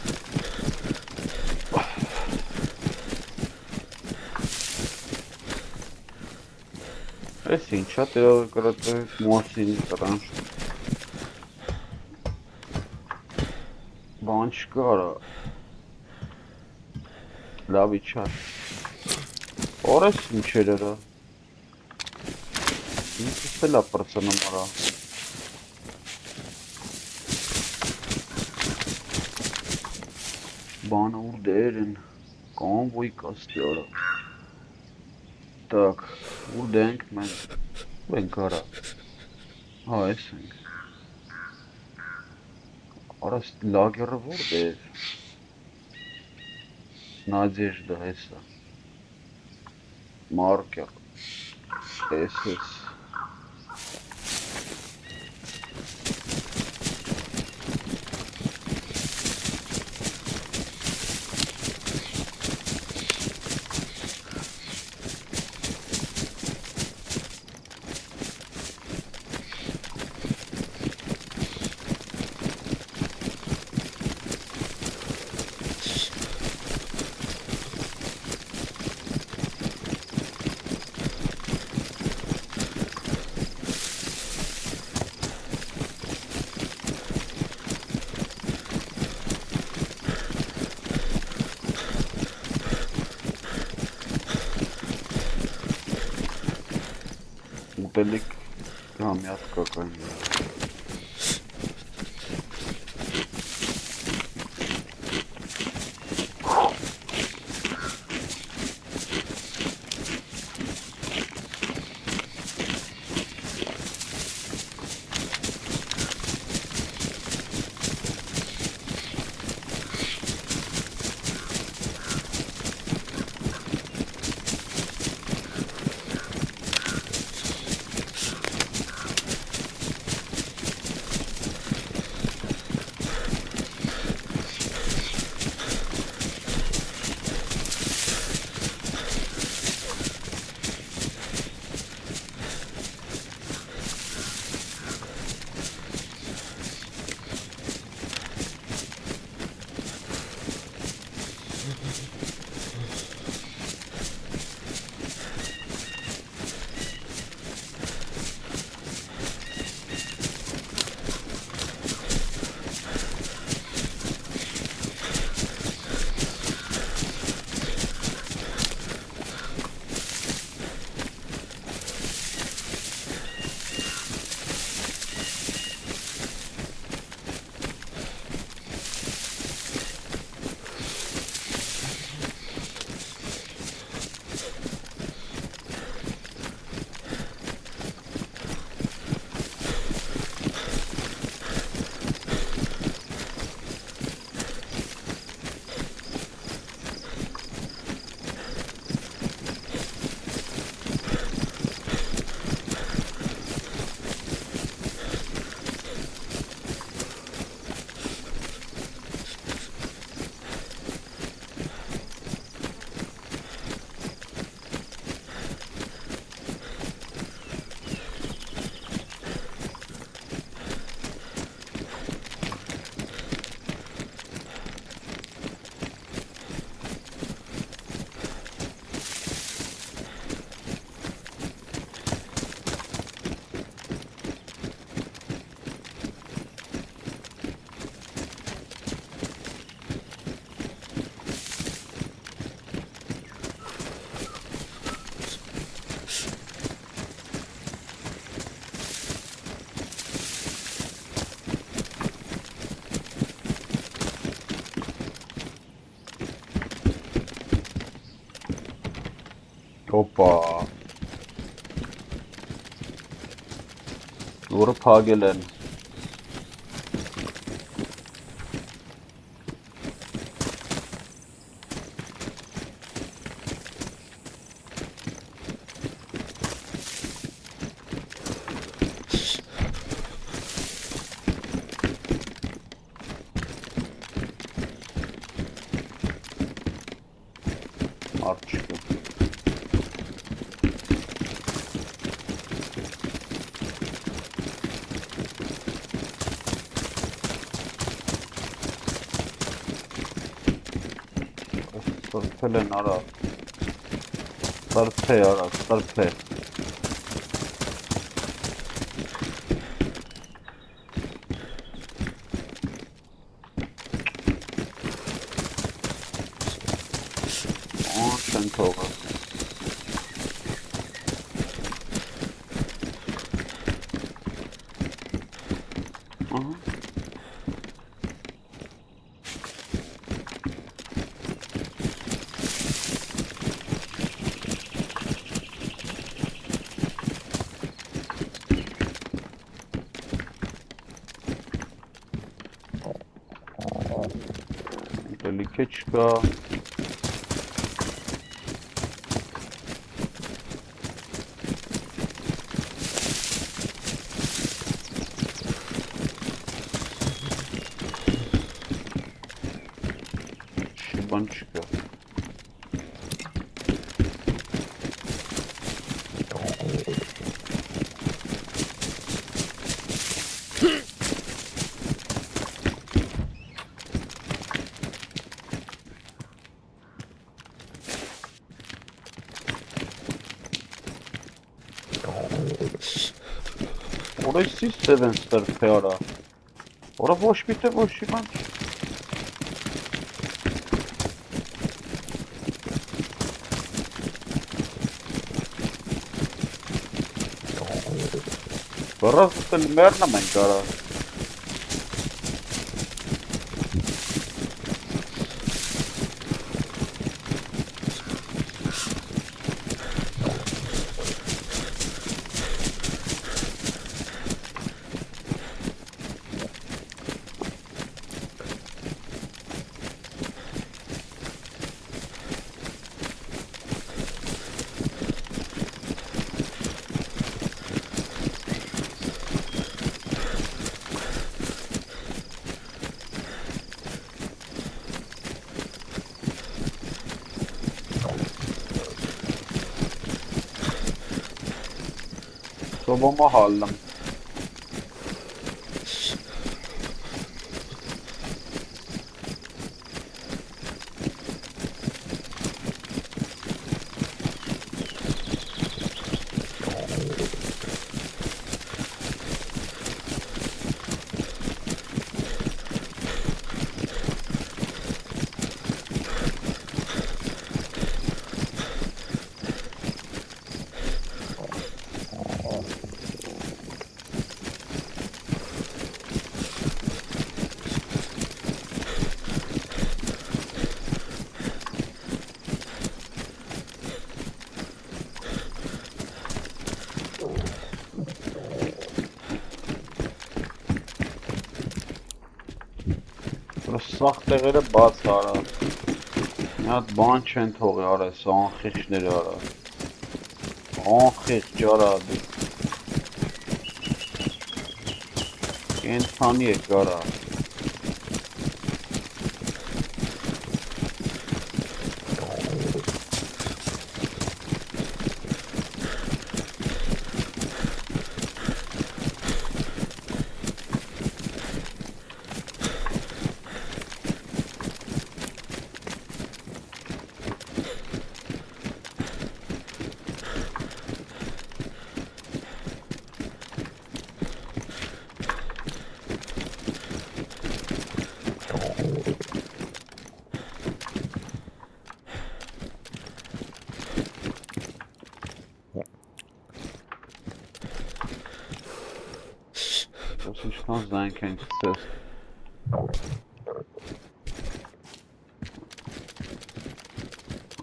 Esi ինչա տեղակայել մոսինի տրանշ։ Բան չկարա։ Լավ իջա։ Օրես ինչեր էրա։ Ինքս էլ ապրծնում արա։ Բանը ուր դերն կոնվոյ կաստիարա։ Так, ուր դենք մենք արա։ Հա, ես ենք։ Արա լագերը որ դեր։ Надежда հեսա։ Մարկեր։ SS Ուտելիք համյատ կակային։ Hoppa. Vurup ha gelen. Art çıkıyor. Sırpelen ara. Sırpe ara. Sırpe. Sen tova. Delikeczka. Şuradan çıkıyor. Orayı siz sevensler peyara. Ora boş bitti boş ben. Burası merna men kara. Sobama hallam. Saxta görə bac ara. Yad ban çent oğu ara, son xişləri ara. On xix cara bir. İnsaniye gara. Das ist noch sein, kein Success.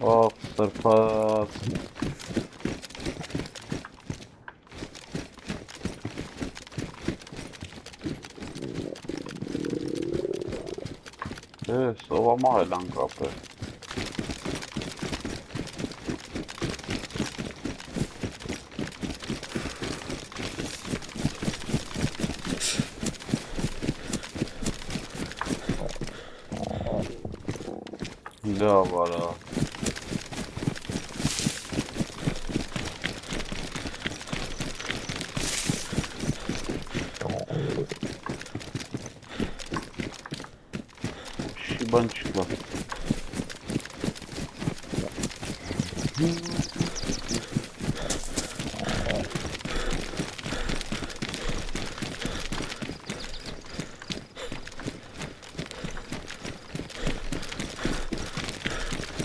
Oh, Sarpat. Սովամահ էլ անկապ է։ Լավ արա։ Բան չկա։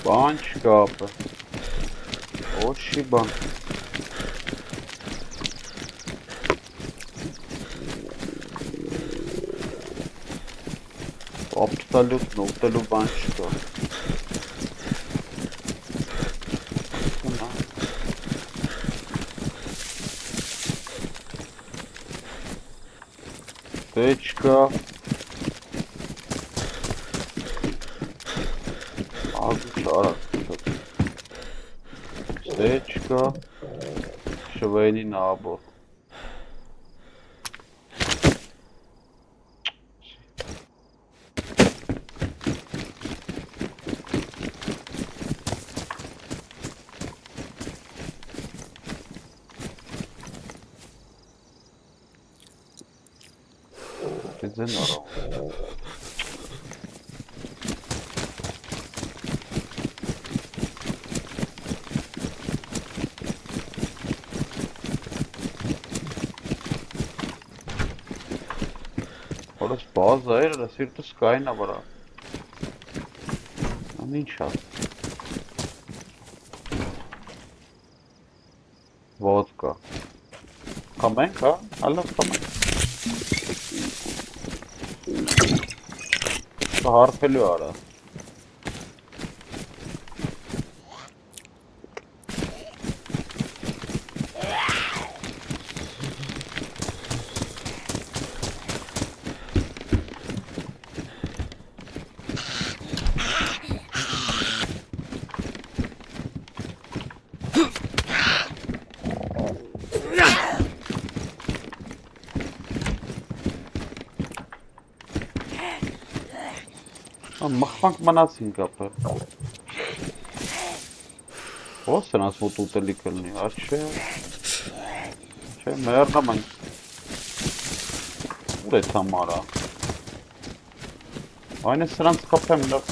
Բան չկա ապը։ Ոչի բան։ Абсолютно ուտելու բան չկա։ Դե չկա։ Ագուչ արակ։ Դե չկա։ Շվայնի նաբո։ Ձեն արա։ Որս բազա էր, սիրտս կայնա վրա։ Ան ինչ է։ Ոդկա։ Կամենք, հա? Ալավ կամենք։ Հարփելու արա։ Մխվանք մնացինք ապը։ Ո՞ս սրանց մոտ ուտելի կլնի, աչե։ Չէ, մերնամ ենք։ Ուր է թամարա։ Այն է սրանց կապեմ լավ։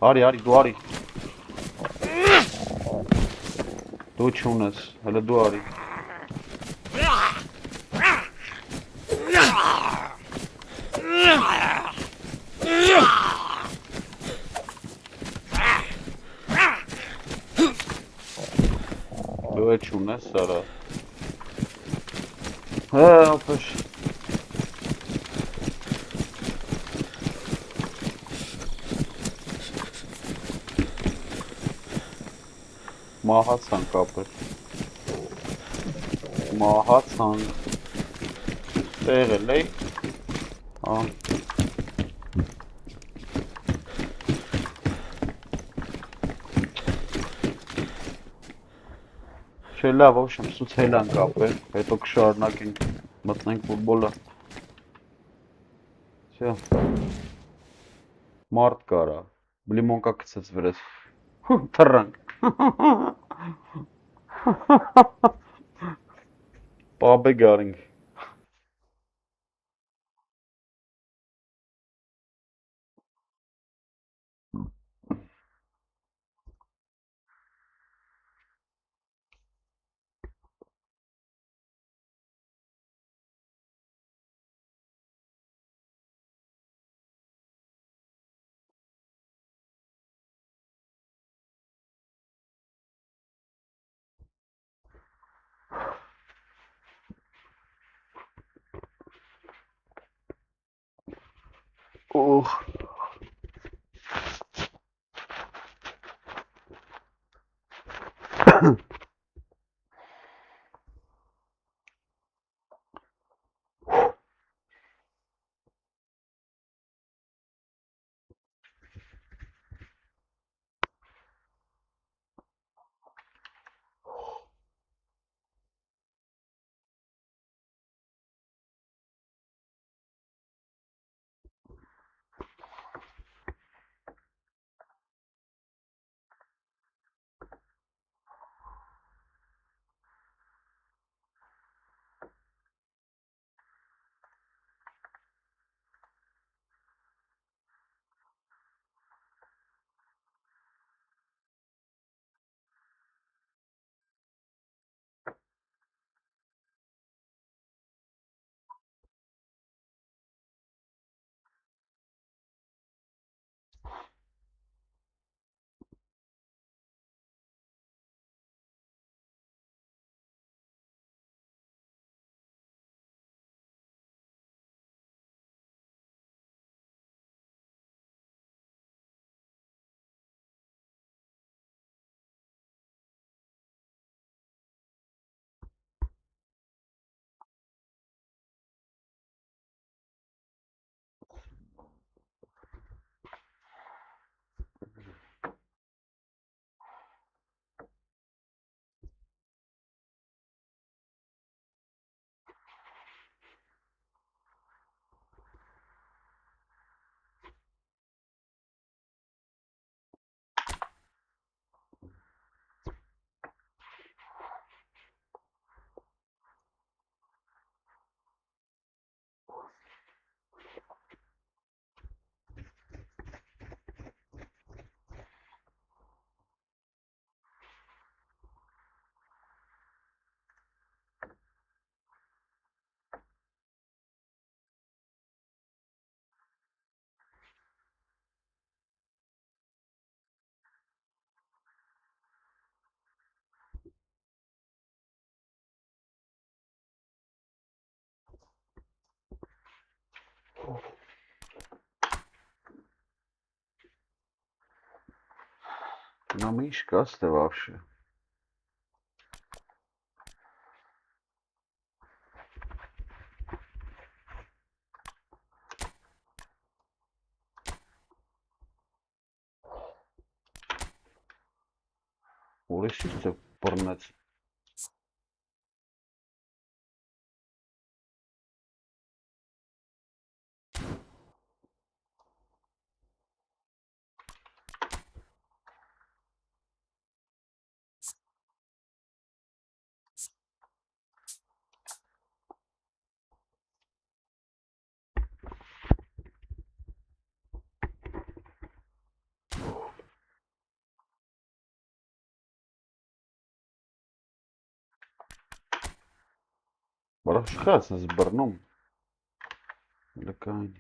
Արի, արի, դու արի։ Դու չունես, հələ դու արի։ Դու չունես, արա։ Հա, ապեշ։ Մահացանք ապեր։ Մահացանք։ Տեղել էի։ Չէ լավ, ոչ եմ սուցել անք ապեր, հետո կշարունակենք մտնենք ֆուտբոլը։ Չէ։ Մարդ կարա, լիմոնկա գցեց վրես։ Թռանք։ Պաբե գարինք։ Ох. На мышка ты вообще. Улышишься порнать. Барашка с барном. Alik-GAMING.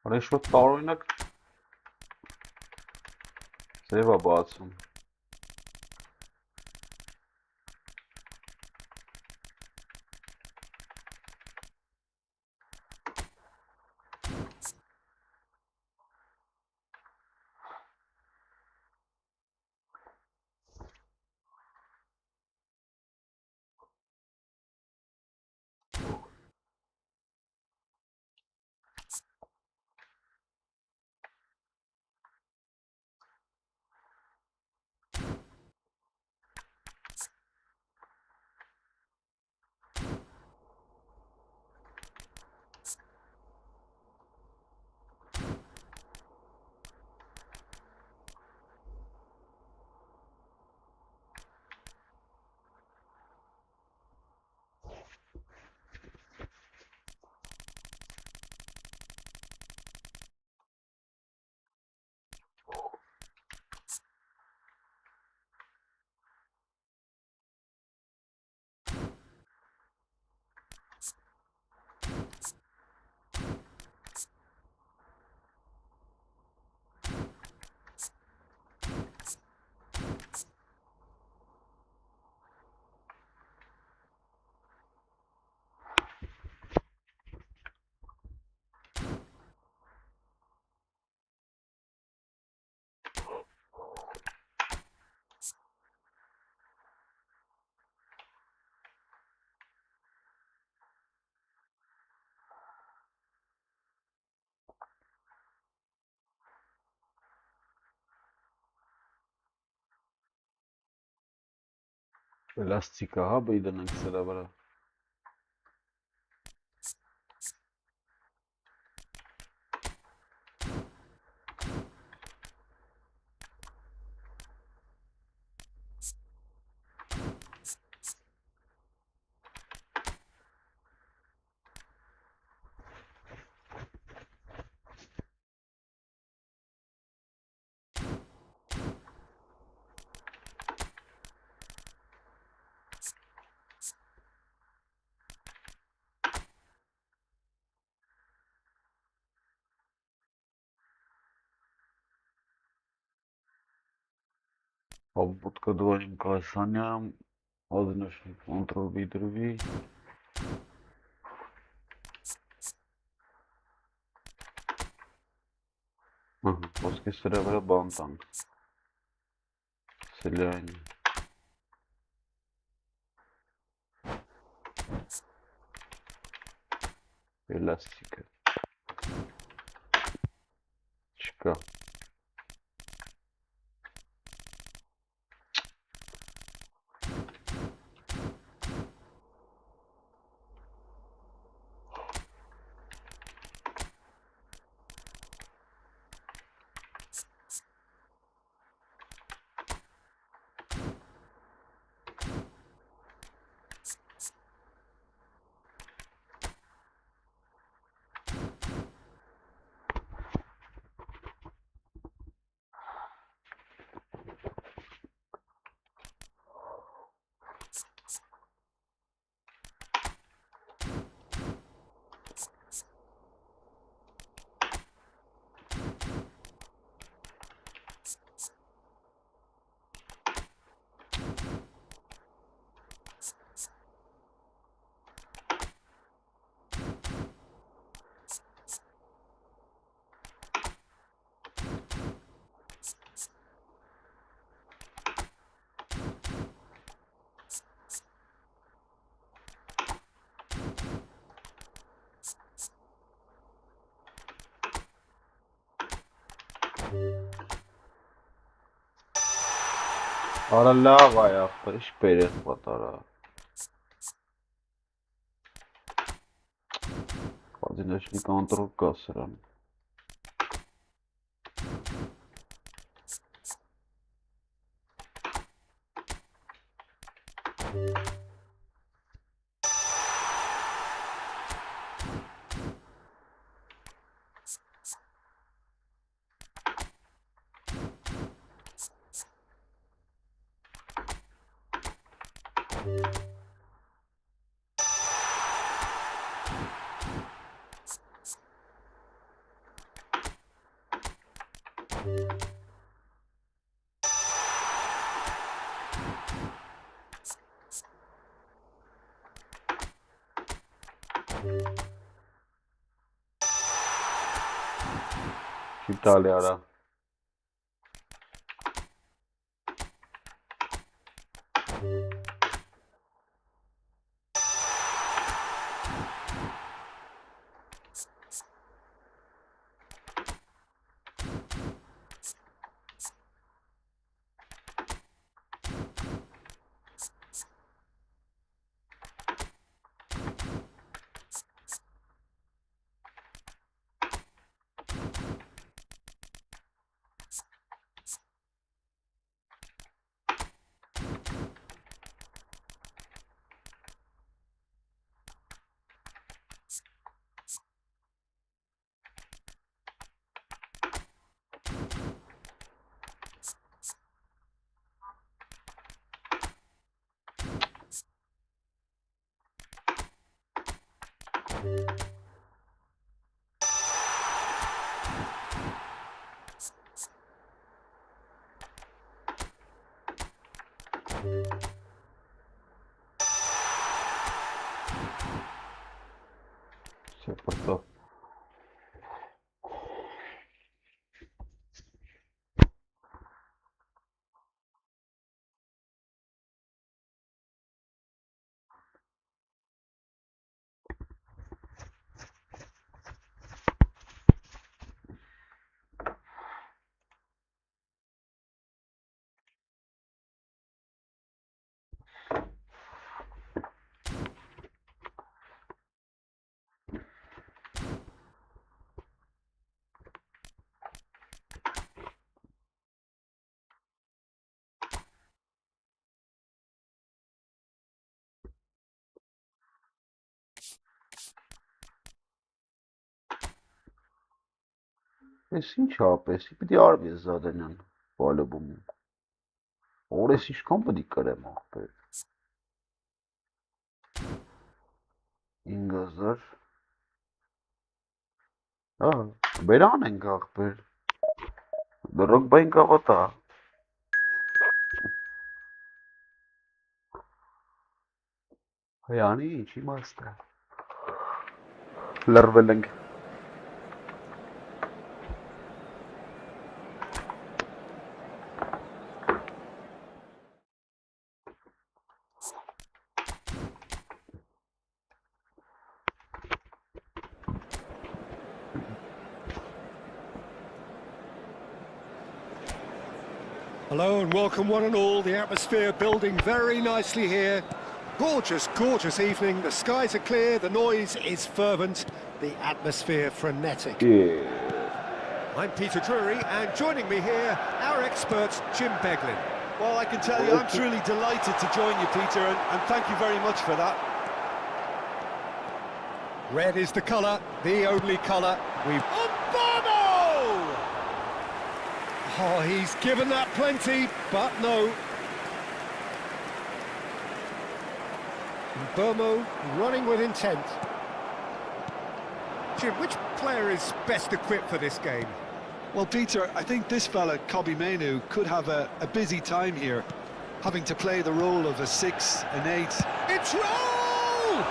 Решот տարօրինակ ձև է բացում։ Էլաստիկա, հա, բիդնենք սրա վրա։ Обводка двойным касанием, одиночный контрол бедрови. Ага, после серебра бантан. Селяне. Эластика. Чика. Արա լավ այ ախպեր, ինչ պերեխվատ արա։ Одиночный контрол կա սրան։ Չի տալի արա։ Все, портал. Էս ինչ է ապես, պիտի արվի ես Զադանյան, պալոբում։ Օրես իշքան պտի կրեմ աղբեր։ 5000 բերան ենք աղբեր։ Դրոք բայն կաղոտա։ Հայանի ինչ իմաստ է։ Լրվել ենք։ Hello and welcome one and all, the atmosphere building very nicely here. Gorgeous, gorgeous evening, the skies are clear, the noise is fervent, the atmosphere frenetic. Yeah. I'm Peter Drury and joining me here, our expert Jim Beglin. Well, I can tell you I'm truly delighted to join you, Peter, and thank you very much for that. Red is the colour, the only colour we've... Oh, he's given that plenty, but no. Burmo running with intent. Jim, which player is best equipped for this game? Well, Peter, I think this fella, Kobbie Mainoo, could have a busy time here, having to play the role of a 6, an 8. It's roll!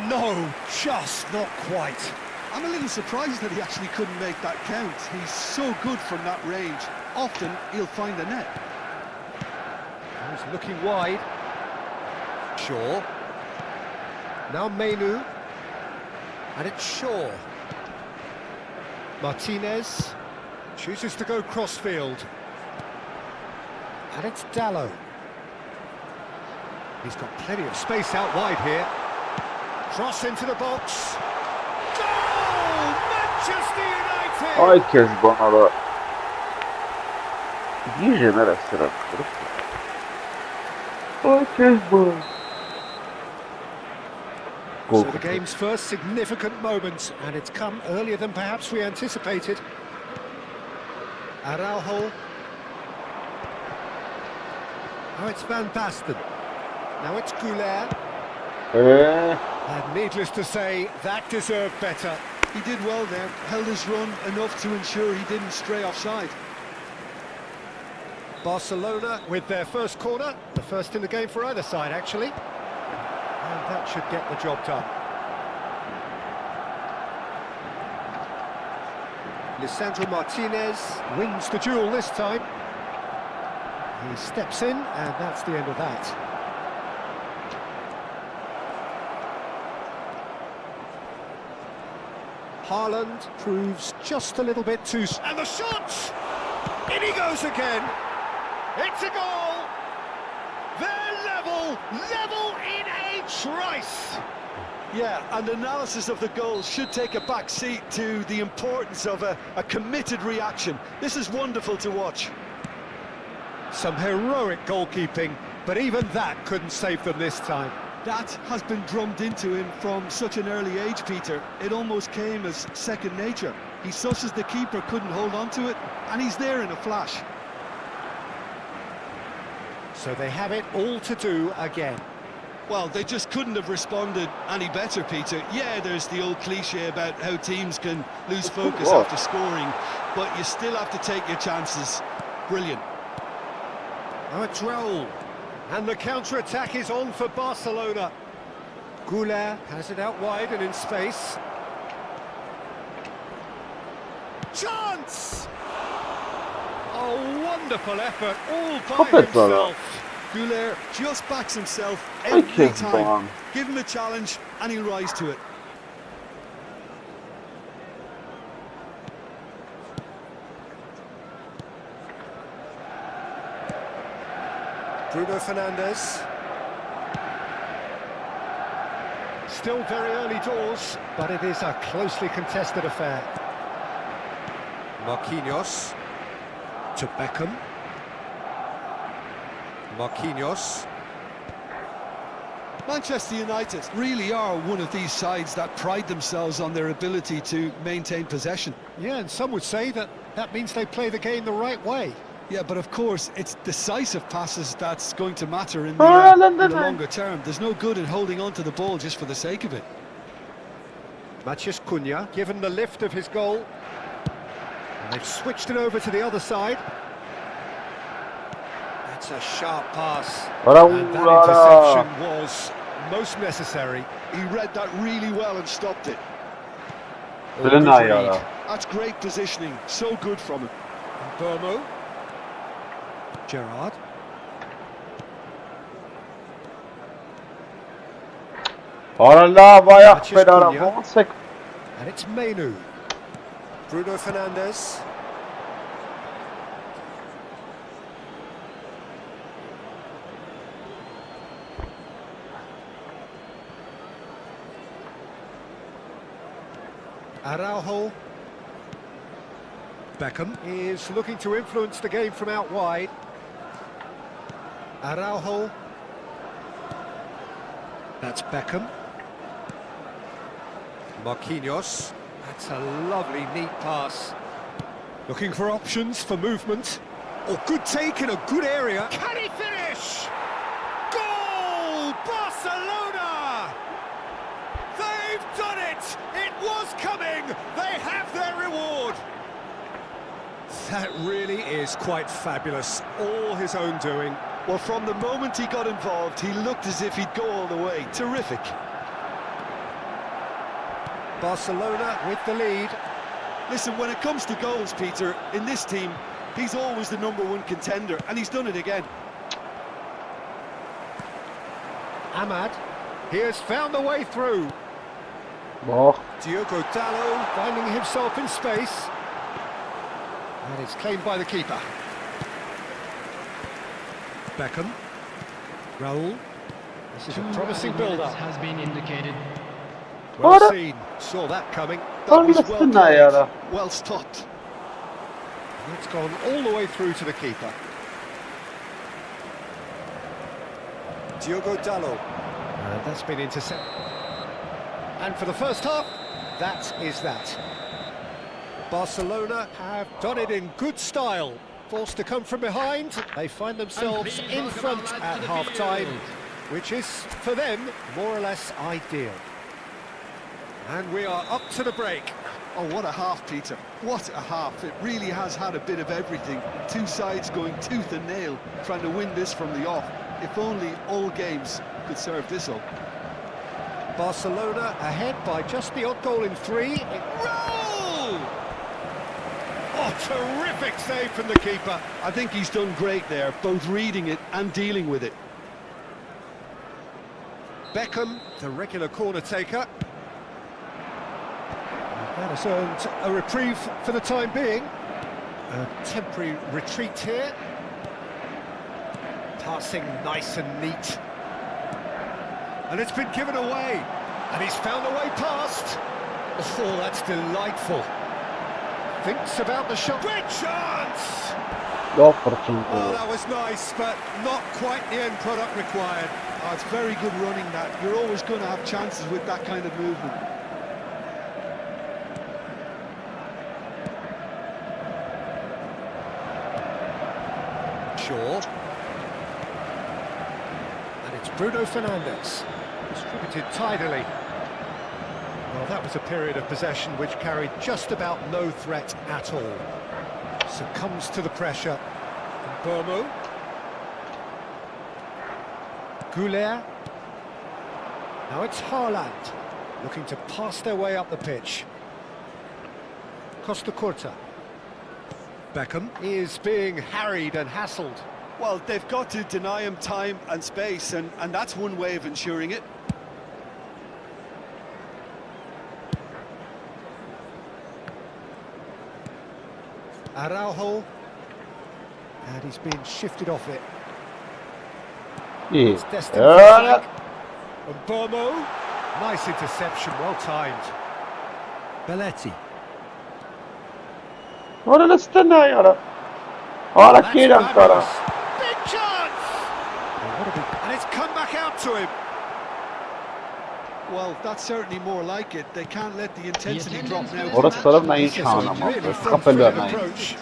No, just not quite. I'm a little surprised that he actually couldn't make that count. He's so good from that range. Often, he'll find the net. He's looking wide. Shaw. Now Mainoo. And it's Shaw. Martinez chooses to go crossfield. And it's Dallow. He's got plenty of space out wide here. Cross into the box. Manchester United! Ay kez bana da Giyeceğim sıra. Ay kez bana. So the game's first significant moment, and it's come earlier than perhaps we anticipated. Araujo. Now it's Van Basten. Now it's Goulet. And needless to say, that deserved better. He did well there, held his run enough to ensure he didn't stray offside. Barcelona with their first corner, the first in the game for either side actually. And that should get the job done. Lisandro Martinez wins the duel this time. He steps in, and that's the end of that. Haaland proves just a little bit too... And the shot! In he goes again! It's a goal! They're level in a trice! Yeah, and analysis of the goal should take a back seat to the importance of a committed reaction. This is wonderful to watch. Some heroic goalkeeping, but even that couldn't save them this time. That has been drummed into him from such an early age, Peter. It almost came as second nature. He susses the keeper couldn't hold on to it, and he's there in a flash. So they have it all to do again. Well, they just couldn't have responded any better, Peter. Yeah, there's the old cliche about how teams can lose focus after scoring, but you still have to take your chances. Brilliant. Now it's Raul. And the counter-attack is on for Barcelona. Goulet has it out wide and in space. Chance! A wonderful effort, all by himself. Goulet just backs himself every time. Give him a challenge and he'll rise to it. Bruno Fernandes. Still very early doors, but it is a closely contested affair. Marquinhos to Beckham. Marquinhos. Manchester United really are one of these sides that pride themselves on their ability to maintain possession. Yeah, and some would say that means they play the game the right way. Yeah, but of course, it's decisive passes that's going to matter in the longer term. There's no good in holding on to the ball just for the sake of it. Matheus Cunha, given the lift of his goal. And they've switched it over to the other side. That's a sharp pass. And that interception was most necessary. He read that really well and stopped it. Good read. That's great positioning. So good from him. Burmo. Gerrard. And it's Menu. Bruno Fernandes. Araujo. Beckham is looking to influence the game from out wide. Araujo. That's Beckham. Marquinhos. That's a lovely, neat pass. Looking for options for movement. Oh, good take in a good area. Can he finish? Goal! Barcelona! They've done it! It was coming! They have their reward! That really is quite fabulous. All his own doing. Well, from the moment he got involved, he looked as if he'd go all the way. Terrific. Barcelona with the lead. Listen, when it comes to goals, Peter, in this team, he's always the #1 contender, and he's done it again. Ahmad, he has found the way through. Oh. Diogo Dalot finding himself in space. And it's claimed by the keeper. Beckham. Raul. This is a promising build-up. Has been indicated. Well seen. Saw that coming. That was well played. Well stopped. And it's gone all the way through to the keeper. Diogo Dalot. And that's been intercepted. And for the first half, that is that. Barcelona have done it in good style. Forced to come from behind, they find themselves in front at half-time, which is, for them, more or less ideal. And we are up to the break. Oh, what a half, Peter. What a half. It really has had a bit of everything. Two sides going tooth and nail, trying to win this from the off. If only all games could serve this up. Barcelona ahead by just the odd goal in 3. Roll! Oh, terrific save from the keeper. I think he's done great there, both reading it and dealing with it. Beckham, the regular corner taker. That has earned a reprieve for the time being. A temporary retreat here. Passing nice and neat. And it's been given away. And he's found a way past. Oh, that's delightful. Thinks about the shot. Great chance! Oh, that was nice, but not quite the end product required. Oh, it's very good running that. You're always going to have chances with that kind of movement. Shaw. And it's Bruno Fernandes. Distributed tidily. Well, that was a period of possession which carried just about no threat at all. Succumbs to the pressure. Burmo. Goulet. Now it's Haaland, looking to pass their way up the pitch. Costa Curta. Beckham is being harried and hassled. Well, they've got to deny him time and space, and that's one way of ensuring it. Araujo. And he's been shifted off it. Yeah. It's destined for flag. And Burmo. Nice interception, well timed. Belletti. Ora nastana yara. Ora kiran kara. Big chance! And it's come back out to him. Well, that's certainly more like it. They can't let the intensity drop now. Orası taraf na This is a inşanı really ama. front-footed Kapılar na. approach.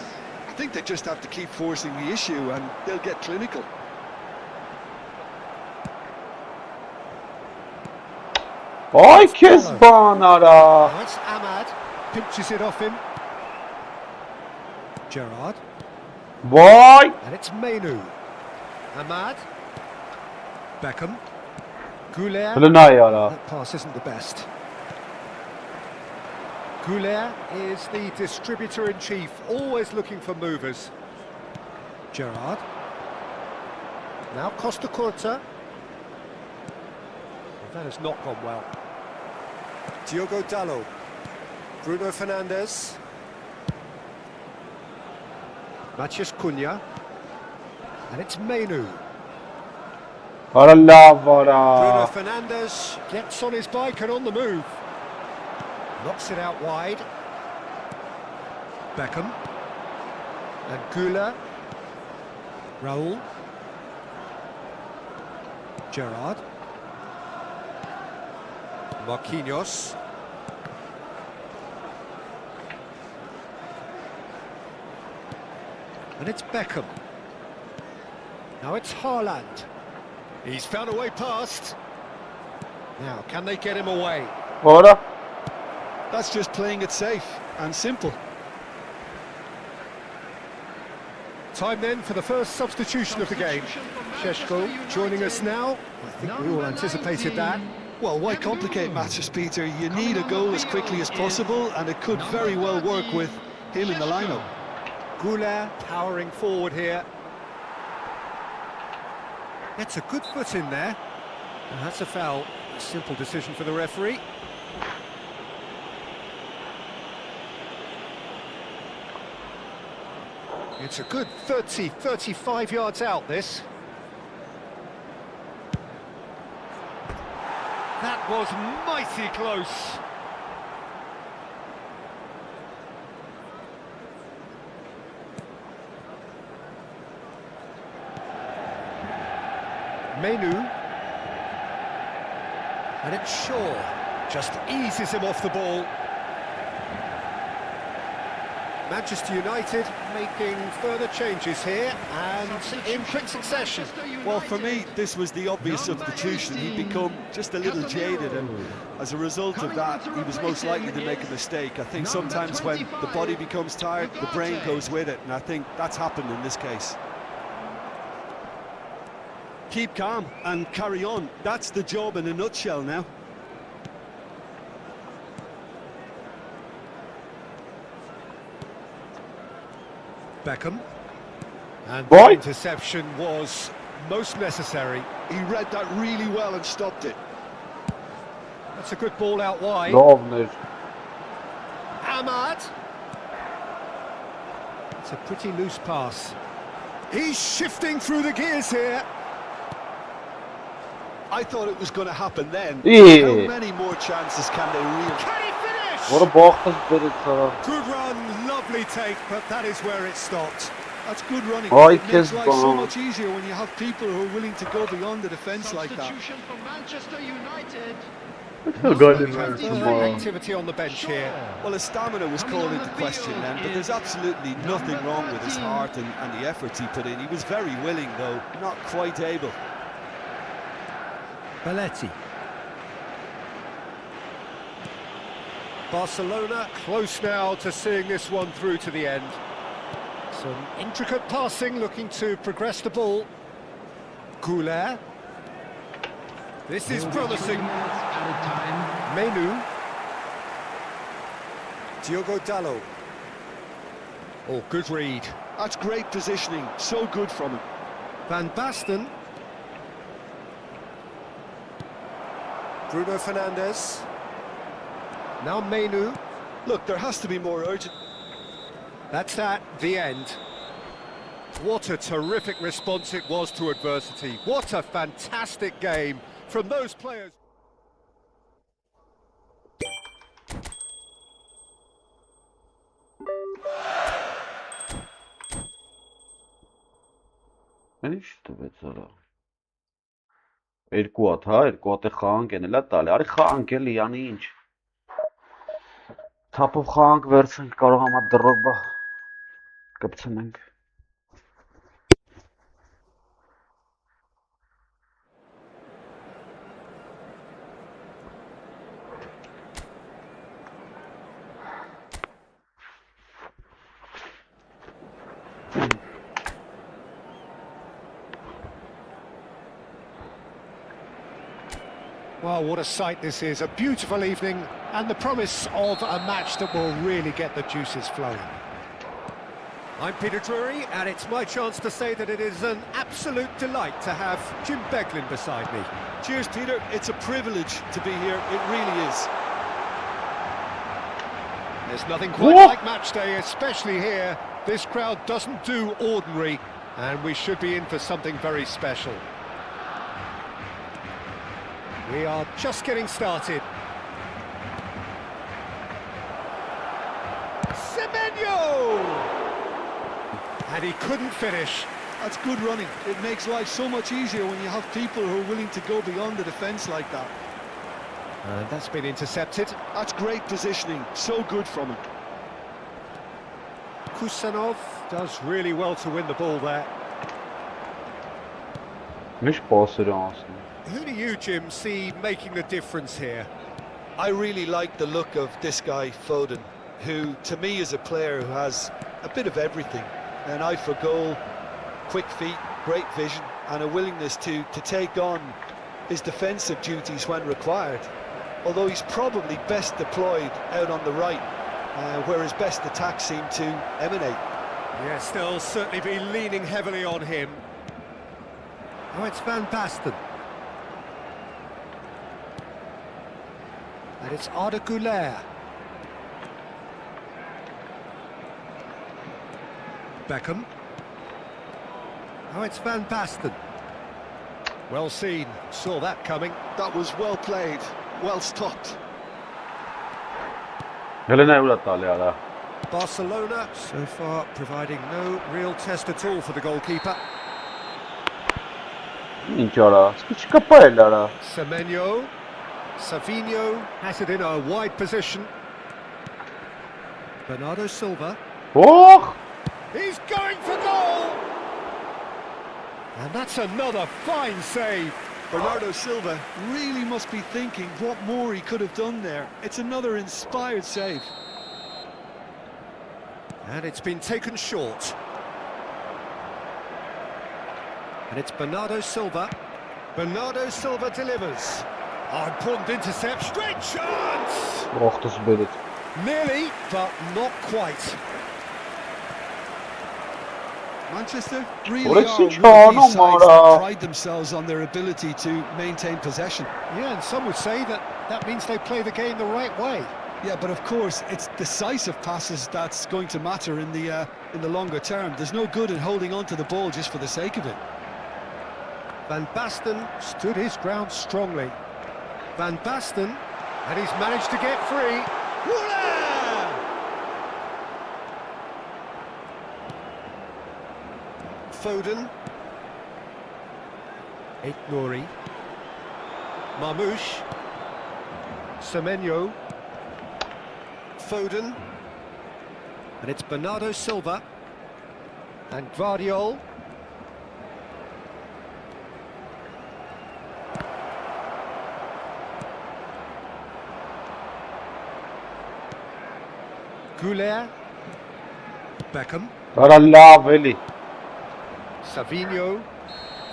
I think they just have to keep forcing the issue and they'll get clinical. Ay Kezbanara. That's Ahmad. Pinches it off him. Gerrard. Vay. And it's Mainu. Ahmad. Beckham. Goulet. Plına yara. That pass isn't the best. Goulet is the distributor-in-chief, always looking for movers. Gerrard. Now Costa Curta. That has not gone well. Diogo Dalot. Bruno Fernandes. Matheus Cunha. And it's Mainu. Allah Bruno vara. Fernandes gets on his bike and on the move. Knocks it out wide. Beckham. And Gula. Raul. Gerrard. Marquinhos. And it's Beckham. Now it's Haaland. He's found a way past. Now, can they get him away? Ora. That's just playing it safe and simple. Time then for the first substitution of the game. Šeško joining us now. I think we all anticipated that. Well, why complicate matters, Peter? You need a goal as quickly as possible, and it could very well work with him in the lineup. Goulet powering forward here. That's a good foot in there. And that's a foul. A simple decision for the referee. It's a good 30, 35 yards out, this. That was mighty close. Mainu. And it's Shaw. Just eases him off the ball. Manchester United making further changes here and in quick succession. Well, for me, this was the obvious substitution. He'd become just a little jaded, and as a result of that, he was most likely to make a mistake. I think sometimes when the body becomes tired, the brain goes with it, and I think that's happened in this case. Keep calm and carry on. That's the job in a nutshell now. Beckham. And Boy. the interception was most necessary. He read that really well and stopped it. That's a good ball out wide. Rovner. Ahmad. It's a pretty loose pass. He's shifting through the gears here. I thought it was going to happen then. Yeah. How many more chances can they really? Can he finish? Ora bakız beri taraf. Good run, lovely take, but that is where it stopped. That's good running. Ay, It makes life so Kezban. much easier when you have people who are willing to go beyond the defence like that. From Manchester United. Further activity on the bench here. Well, his stamina was called into question then, but there's absolutely nothing wrong with his heart and the efforts he put in. He was very willing, though, not quite able. Belletti. Barcelona close now to seeing this one through to the end. Some intricate passing, looking to progress the ball. Goulet. This is promising. Mainu. Diogo Dalot. Oh, good read. That's great positioning, so good from him. Van Basten. Bruno Fernandes. Now Mainu. Look, there has to be more urgent. That's at the end. What a terrific response it was to adversity. What a fantastic game from those players. Ben işte be zara. Երկու հատ, հա, երկու հատ է խաղանք են էլա տալի։ Արի խաղանք էլի, անի ինչ։ Թափով խաղանք վերցնենք, կարող ամա դրոգբա կպցնենք։ Well, what a sight this is. A beautiful evening and the promise of a match that will really get the juices flowing. I'm Peter Drury, and it's my chance to say that it is an absolute delight to have Jim Beglin beside me. Cheers, Peter. It's a privilege to be here. It really is. There's nothing quite like match day, especially here. This crowd doesn't do ordinary, and we should be in for something very special. We are just getting started. Semenyo! And he couldn't finish. That's good running. It makes life so much easier when you have people who are willing to go beyond the defence like that. And that's been intercepted. That's great positioning. So good from him. Kusanov does really well to win the ball there. Միշտ պասերը անցնում։ Who do you, Jim, see making the difference here? I really like the look of this guy, Foden, who to me is a player who has a bit of everything. An eye for goal, quick feet, great vision, and a willingness to take on his defensive duties when required. Although he's probably best deployed out on the right, where his best attacks seem to emanate. Yes, they'll certainly be leaning heavily on him. Oh, it's Van Basten. And it's Arda Güler. Beckham. Oh, it's Van Basten. Well seen, saw that coming. That was well played, well stopped. Հելենա ուրա տալի արա։ Barcelona so far providing no real test at all for the goalkeeper. Ինչ արա, չկպել արա։ Semenyo. Savinho has it in a wide position. Bernardo Silva. Օխ! He's going for goal! And that's another fine save. Bernardo Silva really must be thinking what more he could have done there. It's another inspired save. And it's been taken short. And it's Bernardo Silva. Bernardo Silva delivers. Oh, important intercept. Straight chance! Օխ, դες բերեց։ Nearly, but not quite. Manchester really What are a one of these Cristiano, sides that Mara. pride themselves on their ability to maintain possession. Yeah, and some would say that that means they play the game the right way. Yeah, but of course it's decisive passes that's going to matter in the longer term. There's no good in holding on to the ball just for the sake of it. Van Basten stood his ground strongly. Van Basten, and he's managed to get free. Woola! Foden. Aït-Nouri. Marmouche. Semenyo. Foden. And it's Bernardo Silva. And Gvardiol. Güler. Beckham. Արա լավ էլի։ Savinho.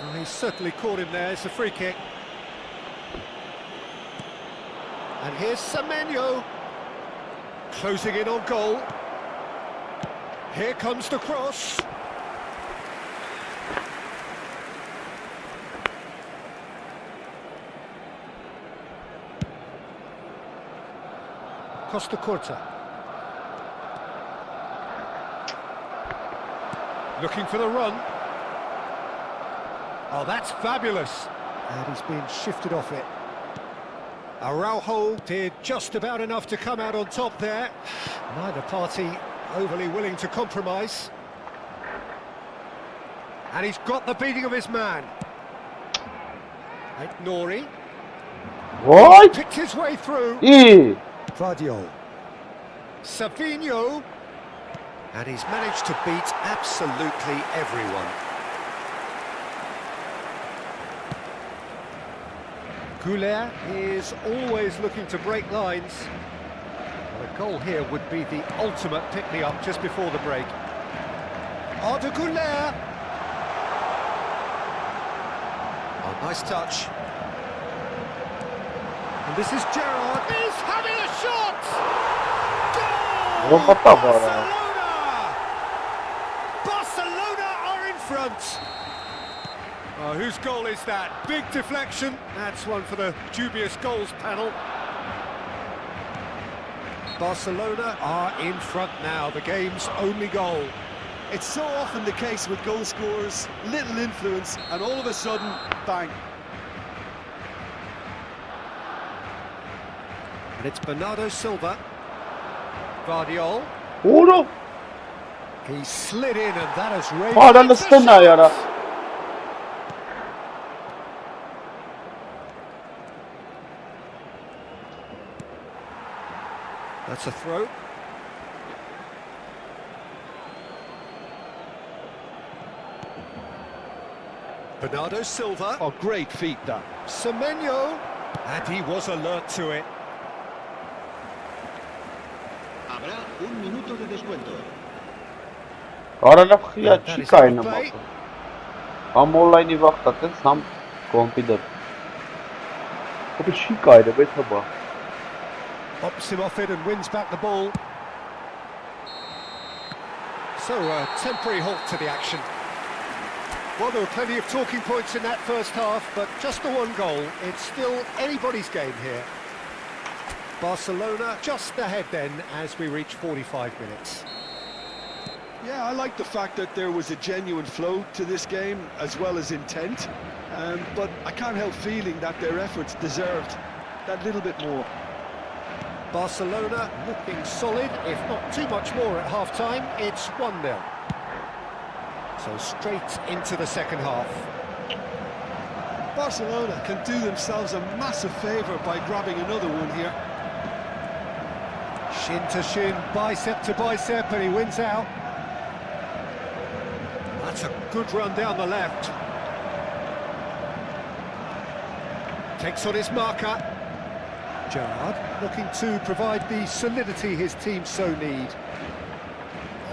Oh, he's certainly caught him there. It's a free kick. And here's Semenyo. Closing in on goal. Here comes the cross. Costa Curta. Looking for the run. Oh, that's fabulous. And he's been shifted off it. Araujo did just about enough to come out on top there. Neither party overly willing to compromise. And he's got the beating of his man. Nori What? picked his way through. İyi. Vardiol. Savinho. And he's managed to beat absolutely everyone. Goulet is always looking to break lines. A goal here would be the ultimate pick-me-up just before the break. Arda Goulet. Oh, nice touch. And this is Gerrard. He's having a shot! Goal! What the fuck? Barcelona are in front. Oh, whose goal is that? Big deflection. That's one for the dubious goals panel. Barcelona are in front now, the game's only goal. It's so often the case with goal scorers, little influence, and all of a sudden, bang. And it's Bernardo Silva. Vardiol. Oğlum. He slid in and that has raised... Hala nasıl ne yara? That's a throw. Bernardo Silva. Oh, great feat, that. Semenyo. And he was alert to it. Habrá un minuto de descuento. Կարանա խիա չի կայնա մակը։ Համ օնլայնի վաղտատենց, համ կոմպիդեր։ Հոբի չի կայրը, բեթա բա։ Pops him off it and wins back the ball. So a temporary halt to the action. Well, there were plenty of talking points in that first half, but just the one goal. It's still anybody's game here. Barcelona just ahead then as we reach 45 minutes. Yeah, I like the fact that there was a genuine flow to this game, as well as intent. But I can't help feeling that their efforts deserved that little bit more. Barcelona looking solid, if not too much more at half-time. It's 1-0. So straight into the second half. Barcelona can do themselves a massive favour by grabbing another one here. Shin to shin, bicep to bicep, and he wins out. That's a good run down the left. Takes on his marker. Gerrard looking to provide the solidity his team so need.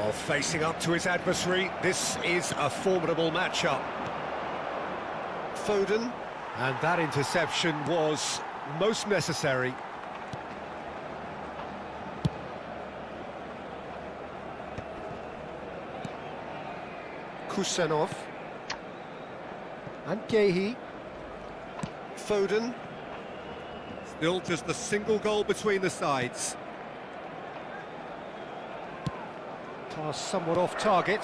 Oh, facing up to his adversary, this is a formidable matchup. Foden, and that interception was most necessary. Kusanov. And Gehi. Foden. Still just a single goal between the sides. Pass somewhat off target.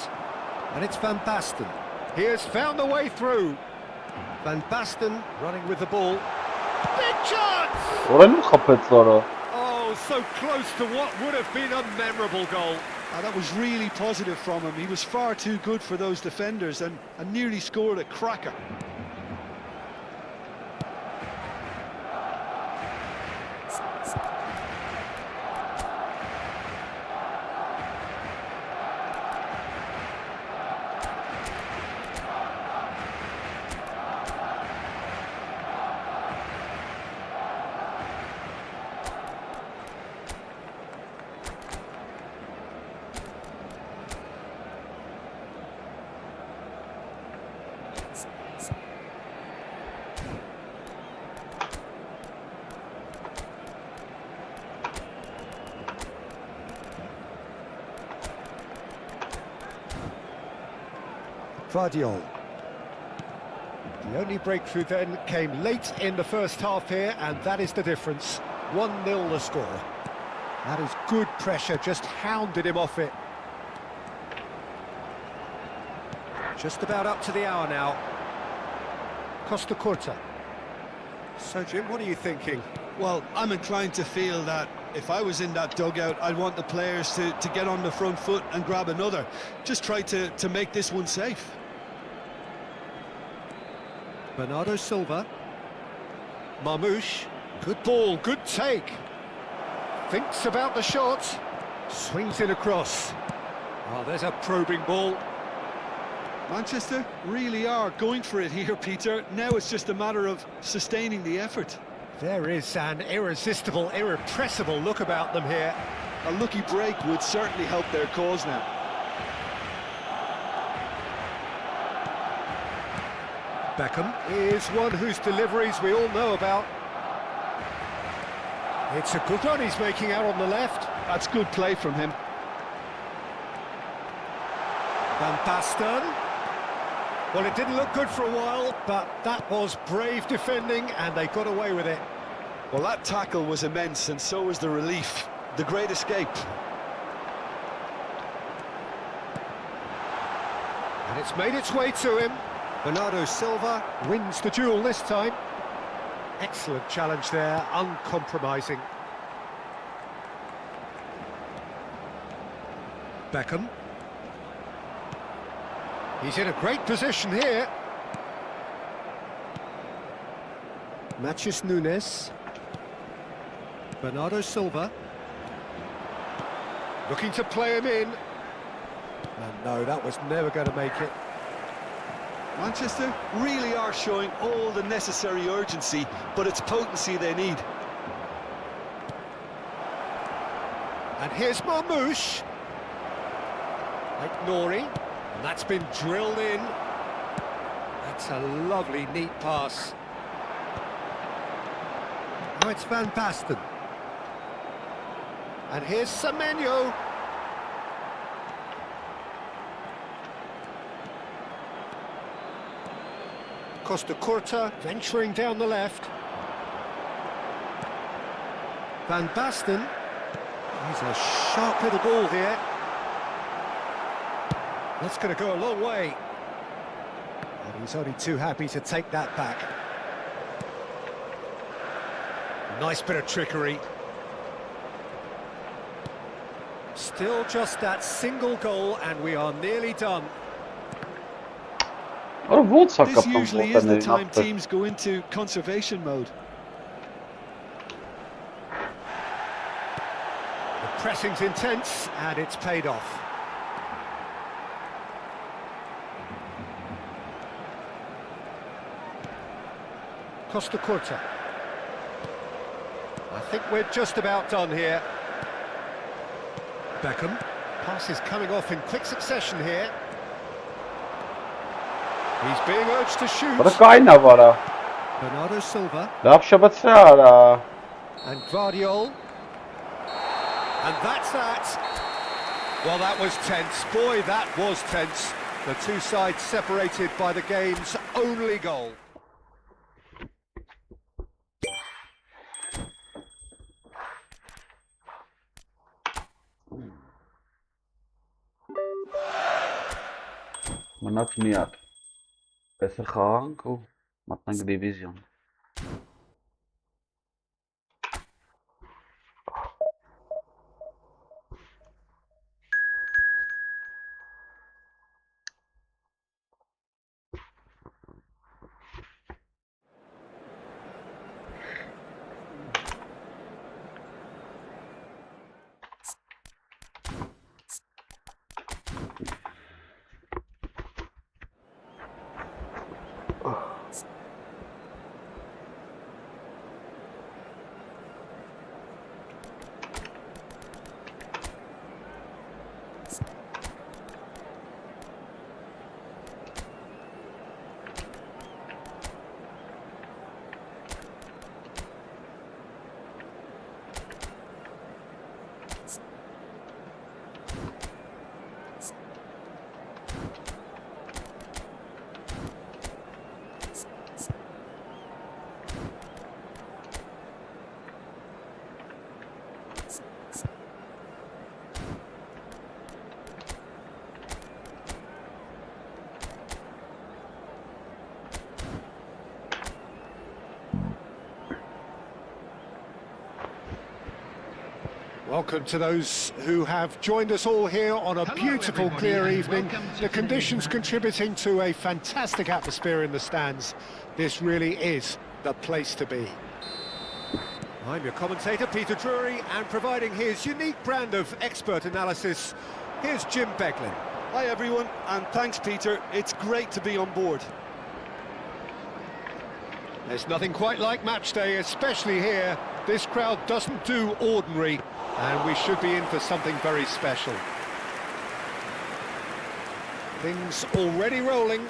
And it's Van Basten. He has found a way through. Van Basten running with the ball. Big chance! Oranı mı kapattılar? Oh, so close to what would have been a memorable goal. That was really positive from him. He was far too good for those defenders and nearly scored a cracker. Vardiol. The only breakthrough then came late in the first half here, and that is the difference. 1-0 the score. That is good pressure, just hounded him off it. Just about up to the hour now. Costa Curta. So, Jim, what are you thinking? Well, I'm inclined to feel that if I was in that dugout, I'd want the players to get on the front foot and grab another. Just try to make this one safe. Bernardo Silva. Marmouche, good ball, good take. Thinks about the shot, swings it across. Oh, there's a probing ball. Manchester really are going for it here, Peter. Now it's just a matter of sustaining the effort. There is an irresistible, irrepressible look about them here. A lucky break would certainly help their cause now. Beckham is one whose deliveries we all know about. It's a good run he's making out on the left. That's good play from him. Van Basten. Well, it didn't look good for a while, but that was brave defending, and they got away with it. Well, that tackle was immense, and so was the relief. The great escape. And it's made its way to him. Bernardo Silva wins the duel this time. Excellent challenge there, uncompromising. Beckham. He's in a great position here. Matheus Nunes. Bernardo Silva. Looking to play him in. And no, that was never going to make it. Manchester really are showing all the necessary urgency, but it's potency they need. And here's Marmouche. Nori, and that's been drilled in. That's a lovely, neat pass. Now it's Van Basten. And here's Semenyo. Costa Curta venturing down the left. Van Basten. He's a sharp little ball here. That's going to go a long way. And he's only too happy to take that back. Nice bit of trickery. Still just that single goal, and we are nearly done. This usually is the time teams go into conservation mode. The pressing's intense, and it's paid off. Costa Curta. I think we're just about done here. Beckham. Pass is coming off in quick succession here. He's being urged to shoot. Bernardo Silva. And Guardiol. And that's that. Well, that was tense. Boy, that was tense. The two sides separated by the game's only goal. Մնաց մի հատ։ Այսը խաղանք ու մատնենք դիվիզիոն։ Welcome to those who have joined us all here on a beautiful, clear evening. The conditions contributing to a fantastic atmosphere in the stands. This really is the place to be. I'm your commentator, Peter Drury, and providing his unique brand of expert analysis, here's Jim Beglin. Hi everyone, and thanks Peter, it's great to be on board. There's nothing quite like match day, especially here. This crowd doesn't do ordinary, and we should be in for something very special. Things already rolling.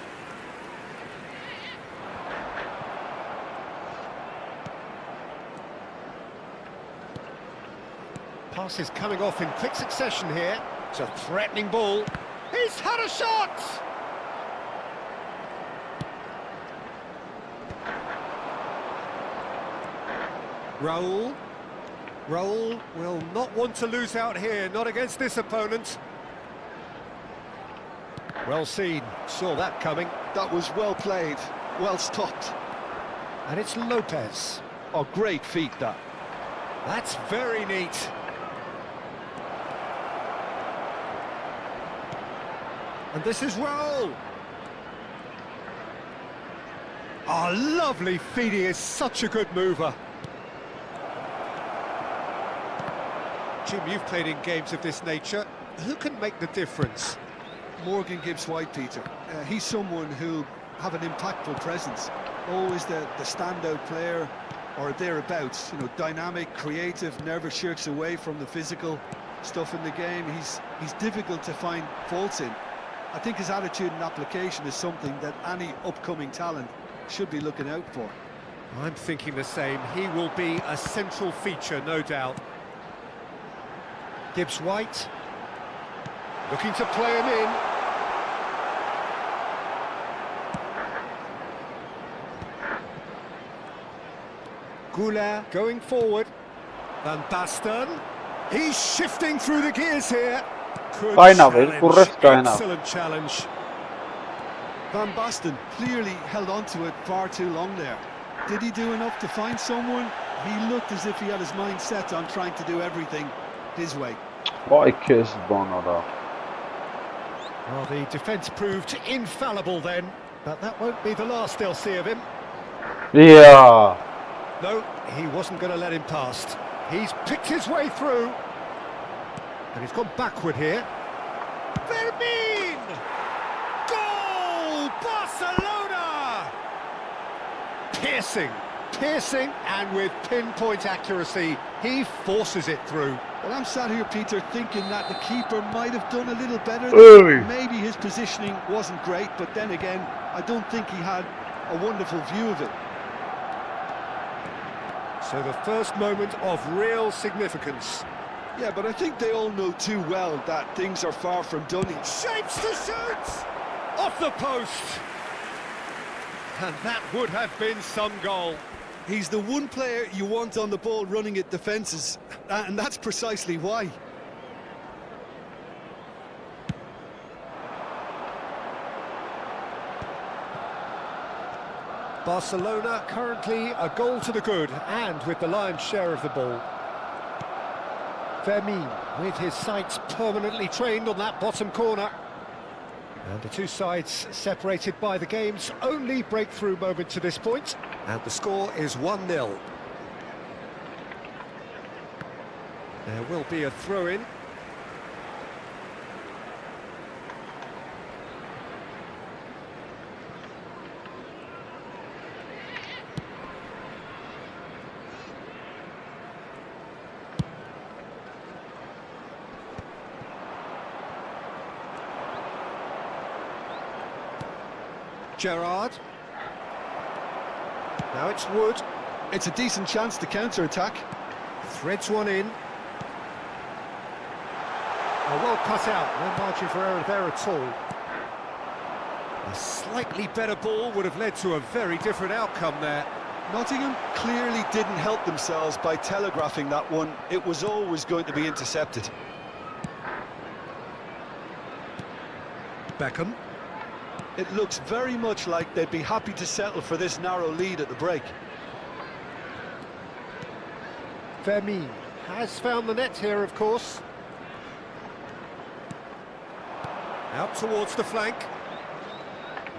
Passes coming off in quick succession here. It's a threatening ball. He's had a shot! Raul will not want to lose out here, not against this opponent. Well seen, saw that coming. That was well played, well stopped. And it's Lopez. Oh, great feat that. That's very neat. And this is Raul. Oh, lovely feet, he is such a good mover. Jim, you've played in games of this nature. Who can make the difference? Morgan Gibbs-White, Peter. He's someone who'll have an impactful presence. Always the standout player or thereabouts. You know, dynamic, creative, never shirks away from the physical stuff in the game. He's difficult to find faults in. I think his attitude and application is something that any upcoming talent should be looking out for. I'm thinking the same. He will be a central feature, no doubt. Gibbs-White looking to play him in. Goulart going forward. Van Basten. He's shifting through the gears here. Good challenge. Excellent challenge. Van Basten clearly held on to it far too long there. Did he do enough to find someone? He looked as if he had his mind set on trying to do everything his way. Vay kes bana. Well, the defence proved infallible then, but that won't be the last they'll see of him. Yeah. No, he wasn't going to let him past. He's picked his way through. And he's gone backward here. Fermin! Goal! Barcelona! Piercing, and with pinpoint accuracy, he forces it through. Well, I'm sat here, Peter, thinking that the keeper might have done a little better. Maybe his positioning wasn't great, but then again, I don't think he had a wonderful view of it. So the first moment of real significance. Yeah, but I think they all know too well that things are far from done. He Shapes to shoot! Off the post! And that would have been some goal. He's the one player you want on the ball running at defences, and that's precisely why. Barcelona currently a goal to the good, and with the lion's share of the ball. Fermin with his sights permanently trained on that bottom corner. And the two sides separated by the game's only breakthrough moment to this point. And the score is 1-0. There will be a throw-in. Gerrard. Now it's Wood. It's a decent chance to counter-attack. Threads one in. Oh, well cut out. No margin for error there at all. A slightly better ball would have led to a very different outcome there. Nottingham clearly didn't help themselves by telegraphing that one. It was always going to be intercepted. Beckham. It looks very much like they'd be happy to settle for this narrow lead at the break. Fermin has found the net here, of course. Out towards the flank.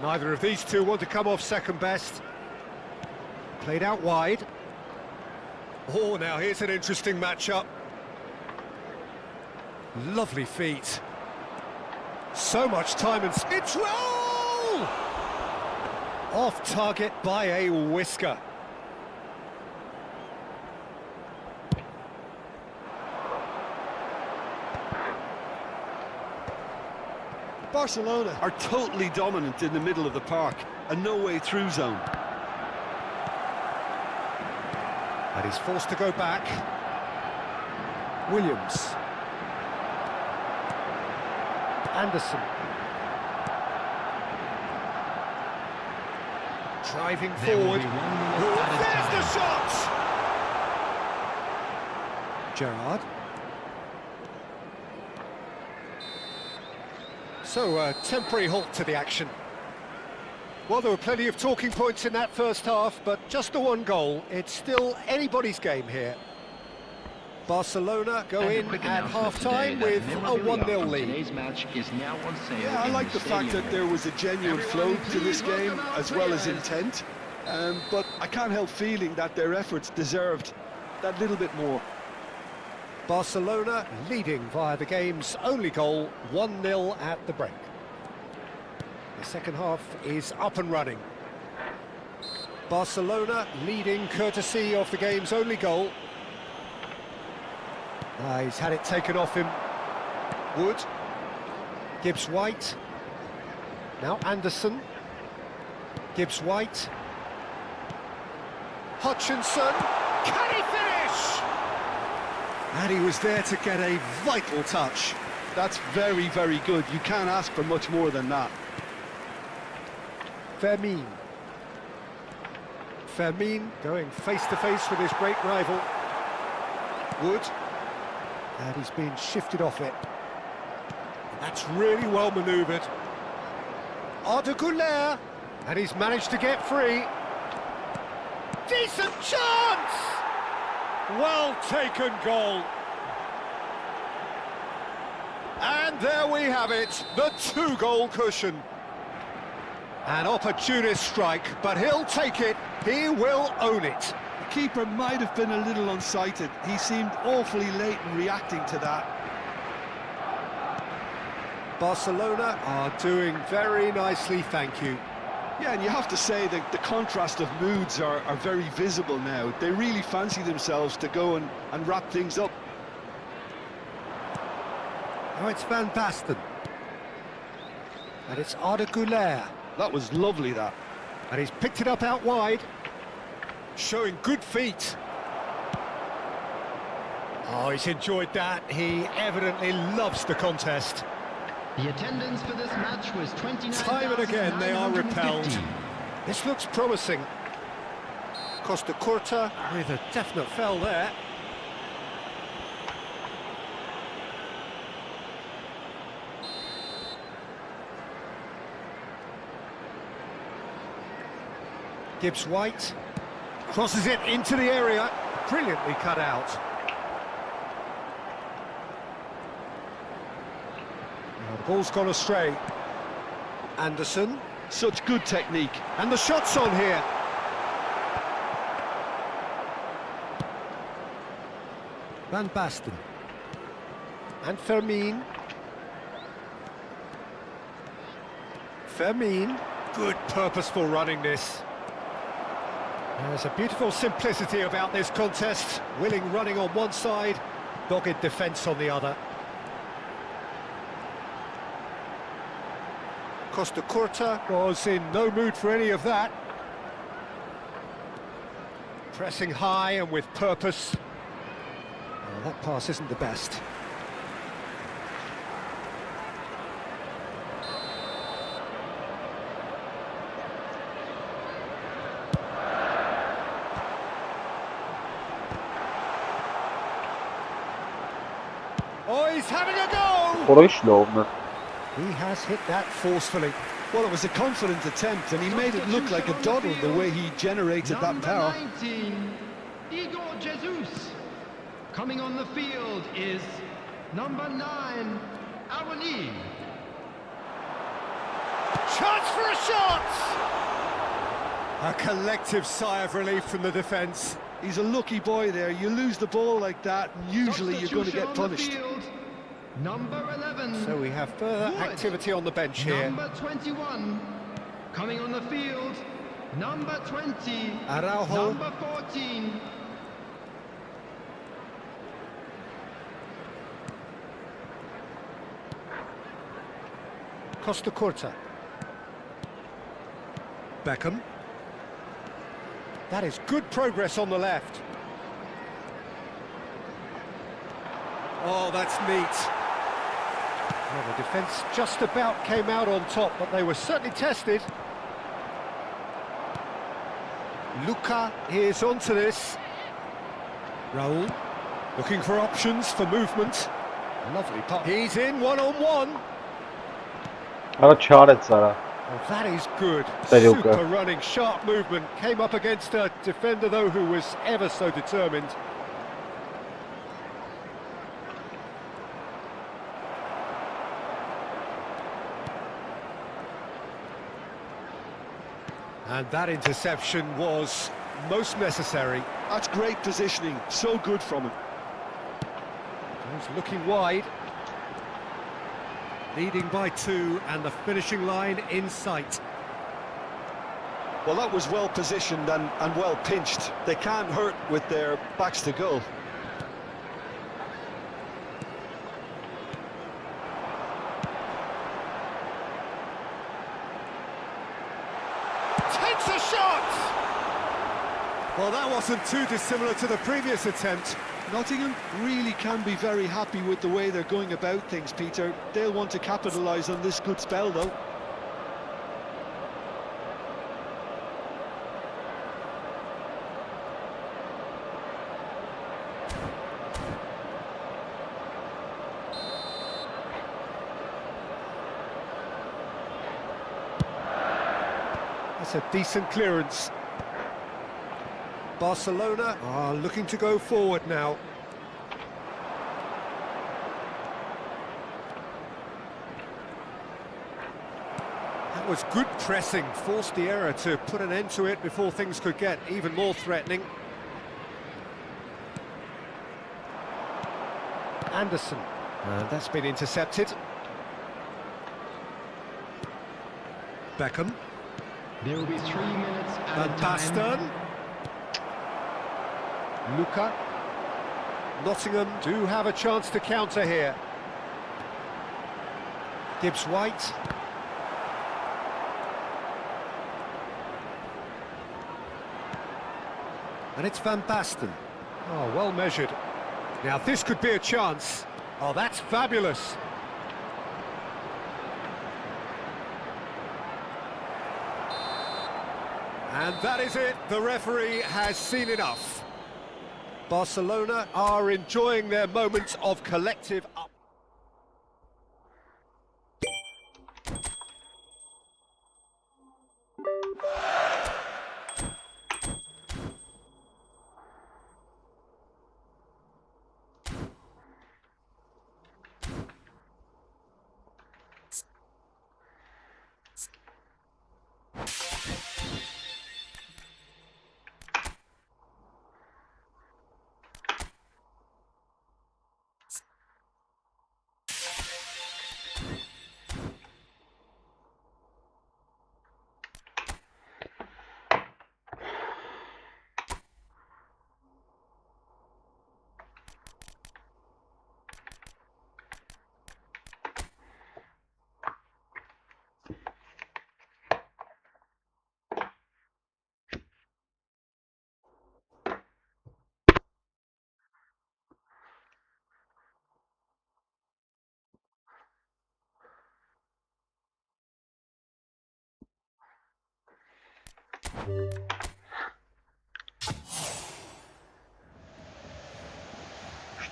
Neither of these two want to come off second best. Played out wide. Oh, now here's an interesting matchup. Lovely feet. So much time and it's roll! Off target by a whisker. Barcelona are totally dominant in the middle of the park, a no-way through zone. And he's forced to go back. Williams. Anderson. Driving forward. There's the shot! Gerrard. So, a temporary halt to the action. Well, there were plenty of talking points in that first half, but just the one goal. It's still anybody's game here. Barcelona go in at half-time with a 1-0 lead. Today's match is now on sale. Yeah, I like the fact that there was a genuine flow to this game, as well as intent. But I can't help feeling that their efforts deserved that little bit more. Barcelona leading via the game's only goal, 1-0 at the break. The second half is up and running. Barcelona leading courtesy of the game's only goal. He's had it taken off him. Wood. Gibbs-White. Now Anderson. Gibbs-White. Hutchinson. Can he finish? And he was there to get a vital touch. That's very, very good. You can't ask for much more than that. Fermin. Fermin going face-to-face with his great rival. Wood. And he's been shifted off it. That's really well manoeuvred. Arda Güler. And he's managed to get free. Decent chance! Well taken goal. And there we have it, the 2-goal cushion. An opportunist strike, but he'll take it. He will own it. The keeper might have been a little unsighted. He seemed awfully late in reacting to that. Barcelona are doing very nicely, thank you. Yeah, and you have to say that the contrast of moods are very visible now. They really fancy themselves to go and wrap things up. Now it's Van Basten. And it's Arda Güler. That was lovely, that. And he's picked it up out wide. Showing good feet. Oh, he's enjoyed that. He evidently loves the contest. The attendance for this match was 29,950. Time and again they are repelled. This looks promising. Costa Curta with a definite foul there. Gibbs-White crosses it into the area. Brilliantly cut out. Now the ball's gone astray. Anderson. Such good technique. And the shot's on here. Van Basten. And Fermin. Fermin. Good purposeful running this. There's a beautiful simplicity about this contest. Willing running on one side, dogged defence on the other. Costa Curta was in no mood for any of that. Pressing high and with purpose. Well, that pass isn't the best. Oh, he's having a go! He has hit that forcefully. Well, it was a confident attempt, and he made it look like a doddle the way he generated that power. Number 19, Igor Jesus. Coming on the field is number 9, Awani. Chance for a shot! A collective sigh of relief from the defence. He's a lucky boy there. You lose the ball like that, and usually you're going to get punished. Number 11. So we have further Wood. activity on the bench here. Number 21. Coming on the field. Number 20. Araujo. Number 14. Costa Curta. Beckham. That is good progress on the left. Oh, that's neat. Well, the defence just about came out on top, but they were certainly tested. Luka is onto this. Raul looking for options for movement. Lovely pop. He's in one-on-one. Արա չարեց արա։ Oh, that is good. There you go. Super running, sharp movement. Came up against a defender, though, who was ever so determined. And that interception was most necessary. That's great positioning. So good from him. He's looking wide. Leading by 2 and the finishing line in sight. Well, that was well positioned and well pinched. They can't hurt with their backs to goal. Takes a shot! Well, that wasn't too dissimilar to the previous attempt. Nottingham really can be very happy with the way they're going about things, Peter. They'll want to capitalise on this good spell, though. That's a decent clearance. Barcelona are looking to go forward now. That was good pressing, forced the error to put an end to it before things could get even more threatening. Anderson, that's been intercepted. Beckham. There will be 3 minutes at a Van time. Basten. Luka. Nottingham do have a chance to counter here. Gibbs-White. And it's Van Basten. Oh, well measured. Now this could be a chance. Oh, that's fabulous. And that is it. The referee has seen enough. Barcelona are enjoying their moments of collective up.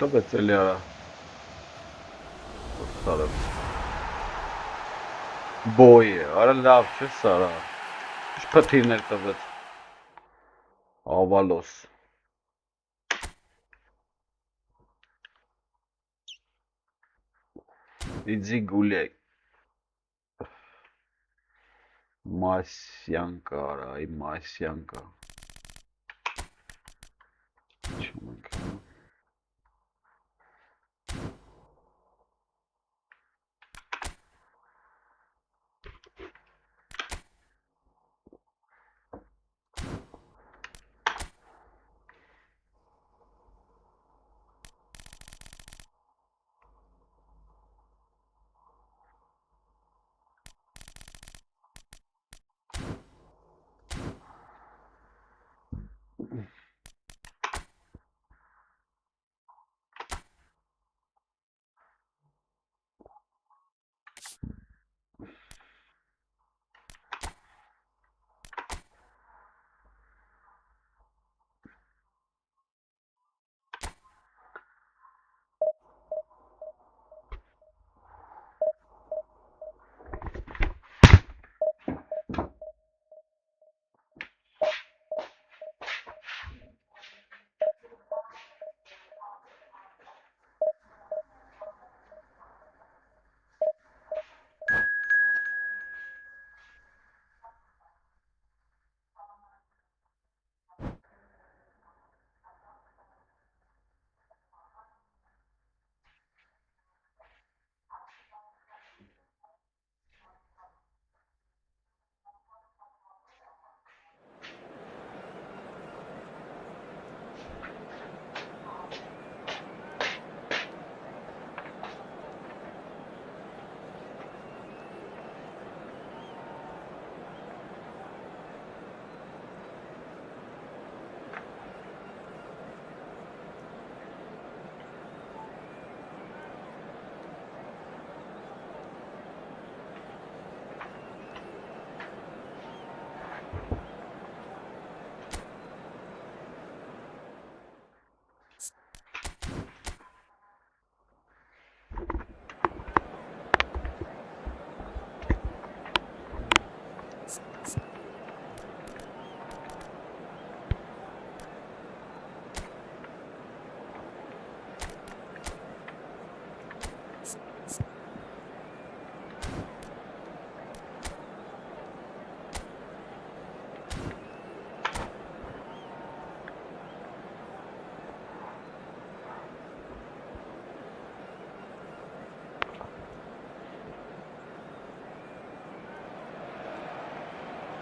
Что бецеля? Boy, ara լավ չէ սարա։ Շփթիրներ տվեց։ Ավալոս։ Իդի գուլե։ Մասյանկա, արա, այ մասյանկա։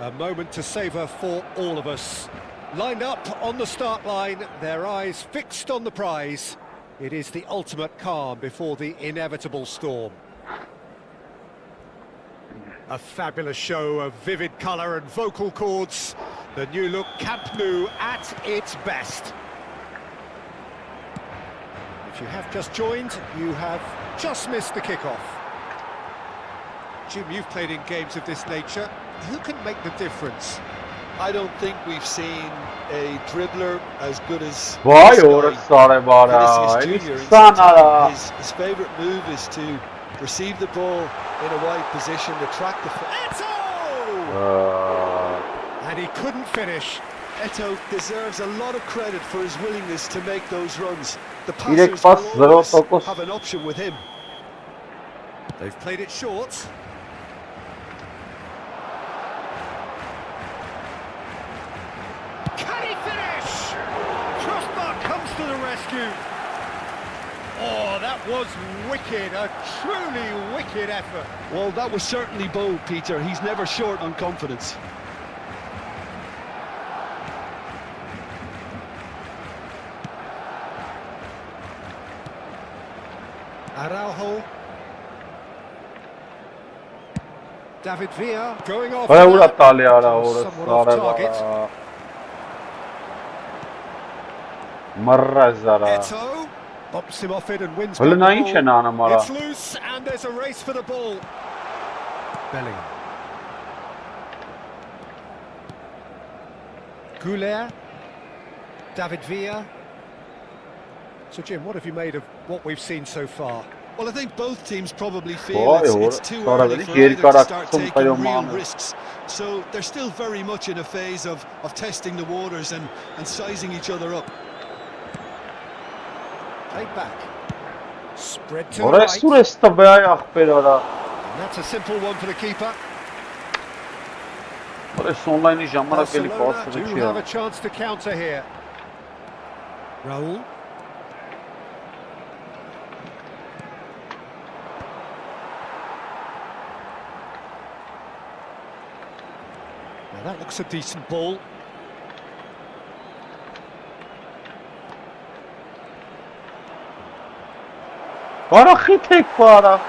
A moment to savour for all of us. Lined up on the start line, their eyes fixed on the prize. It is the ultimate calm before the inevitable storm. A fabulous show of vivid colour and vocal cords. The new look Camp Nou at its best. If you have just joined, you have just missed the kickoff. Jim, you've played in games of this nature. Who can make the difference? I don't think we've seen a dribbler as good as Vay this guy, orası var bana. Vinicius Junior. Sana. His favourite move is to receive the ball in a wide position, attract the... And he couldn't finish. Eto deserves a lot of credit for his willingness to make those runs. The Direkt passers pas, will always 0-9. have an option with him. They've played it short. Can he finish? Crossbar comes to the rescue. Oh, that was wicked, a truly wicked effort. Well, that was certainly bold, Peter. He's never short on confidence. Araujo. David Villa going off. Vay uğrattı ya Somewhat off orası target. var. Marrazara. Eto bumps him off it and wins Öyle back the nain ball. çenana mara. It's loose and there's a race for the ball. Bellingham. Goulet. David Villa. So Jim, what have you made of what we've seen so far? Well, I think both teams probably feel Vay it's orası too sonra early beni for geri either to karak start tutayım taking real Mahmut. risks. So they're still very much in a phase of testing the waters and sizing each other up. Played back. Spread to the Orası right. suresta be ayak belara. And that's a simple one for the keeper. Orası online jamara gelip Barcelona bastı do geçiyor. have a chance to counter here. Raul. Now that looks a decent ball. Barakı tek para. Well,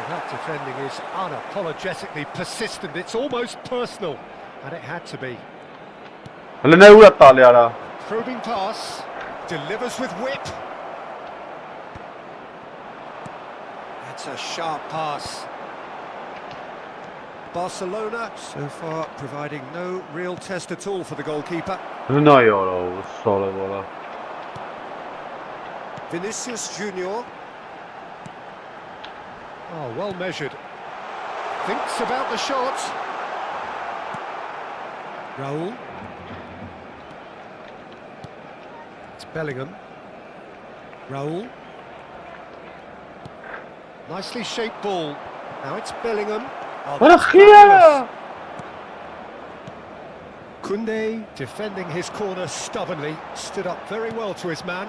that defending is unapologetically persistent. It's almost personal, and it had to be. Öyle ne uğrattı ya. Probing pass, delivers with whip. That's a sharp pass. Barcelona so far providing no real test at all for the goalkeeper. Ne ya o sola bola. Vinicius Junior. Oh, well measured. Thinks about the shot. Raul. It's Bellingham. Raul. Nicely shaped ball. Now it's Bellingham. Oh, that's Barakı ya. fabulous. Koundé defending his corner stubbornly. Stood up very well to his man.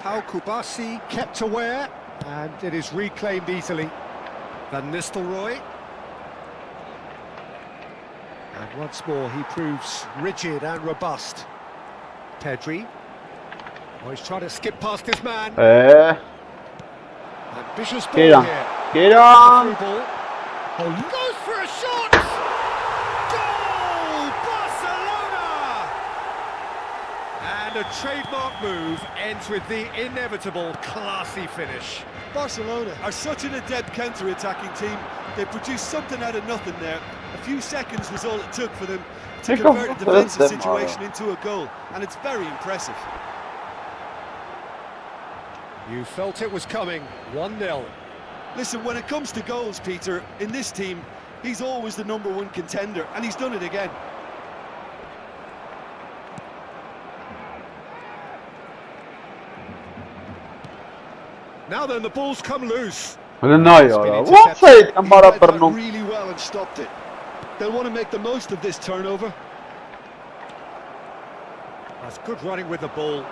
Pau Kubasi kept aware, and it is reclaimed easily. Van Nistelrooy. And once more he proves rigid and robust. Pedri. Oh, he's trying to skip past his man. Ambitious ball Get on. here. Get on. Through ball. Oh, goes for a shot! Goal! Barcelona! And a trademark move ends with the inevitable classy finish. Barcelona are such an adept counter-attacking team. They produced something out of nothing there. A few seconds was all it took for them to Pick up convert a the defensive them, situation into a goal, and it's very impressive. You felt it was coming. 1-0. Listen, when it comes to goals, Peter, in this team, he's always the #1 contender, and he's done it again. Now then, the ball's come loose. Öyle ne ya. What's it? He Mara read that pernum. really well and stopped it. They'll want to make the most of this turnover. That's good running with the ball.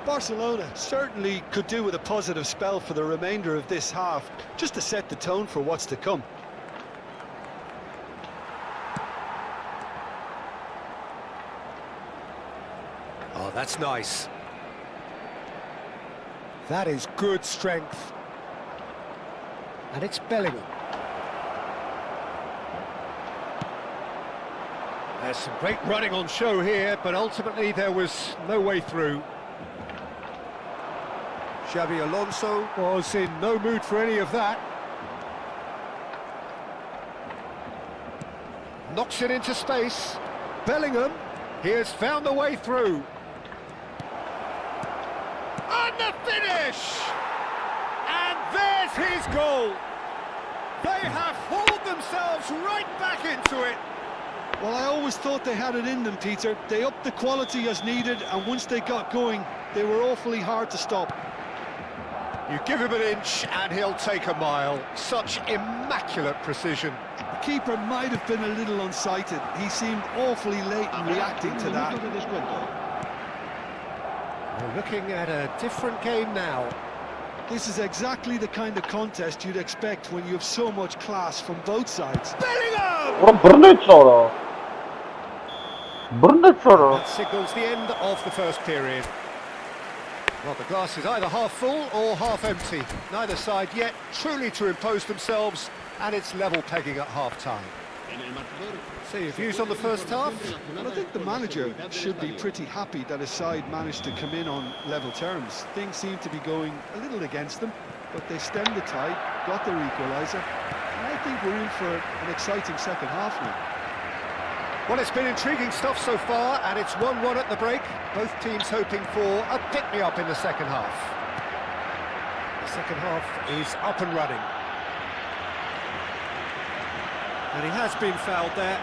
Barcelona certainly could do with a positive spell for the remainder of this half, just to set the tone for what's to come. Oh, that's nice. That is good strength. And it's Bellingham. There's some great running on show here, but ultimately there was no way through. Xabi Alonso was in no mood for any of that. Knocks it into space. Bellingham, he has found the way through. And the finish! And there's his goal! They have hauled themselves right back into it. Well, I always thought they had it in them, Peter. They upped the quality as needed, and once they got going, they were awfully hard to stop. You give him an inch and he'll take a mile. Such immaculate precision. The keeper might have been a little unsighted. He seemed awfully late in reacting to that. We're looking at a different game now. This is exactly the kind of contest you'd expect when you have so much class from both sides. Bellingham! That signals the end of the first period. Well, the glass is either half full or half empty. Neither side yet truly to impose themselves, and it's level pegging at half-time. So your views on the first half? Well, I think the manager should be pretty happy that his side managed to come in on level terms. Things seem to be going a little against them, but they stemmed the tide, got their equaliser, and I think we're in for an exciting second half now. Well, it's been intriguing stuff so far, and it's 1-1 at the break. Both teams hoping for a pick-me-up in the second half. The second half is up and running. And he has been fouled there.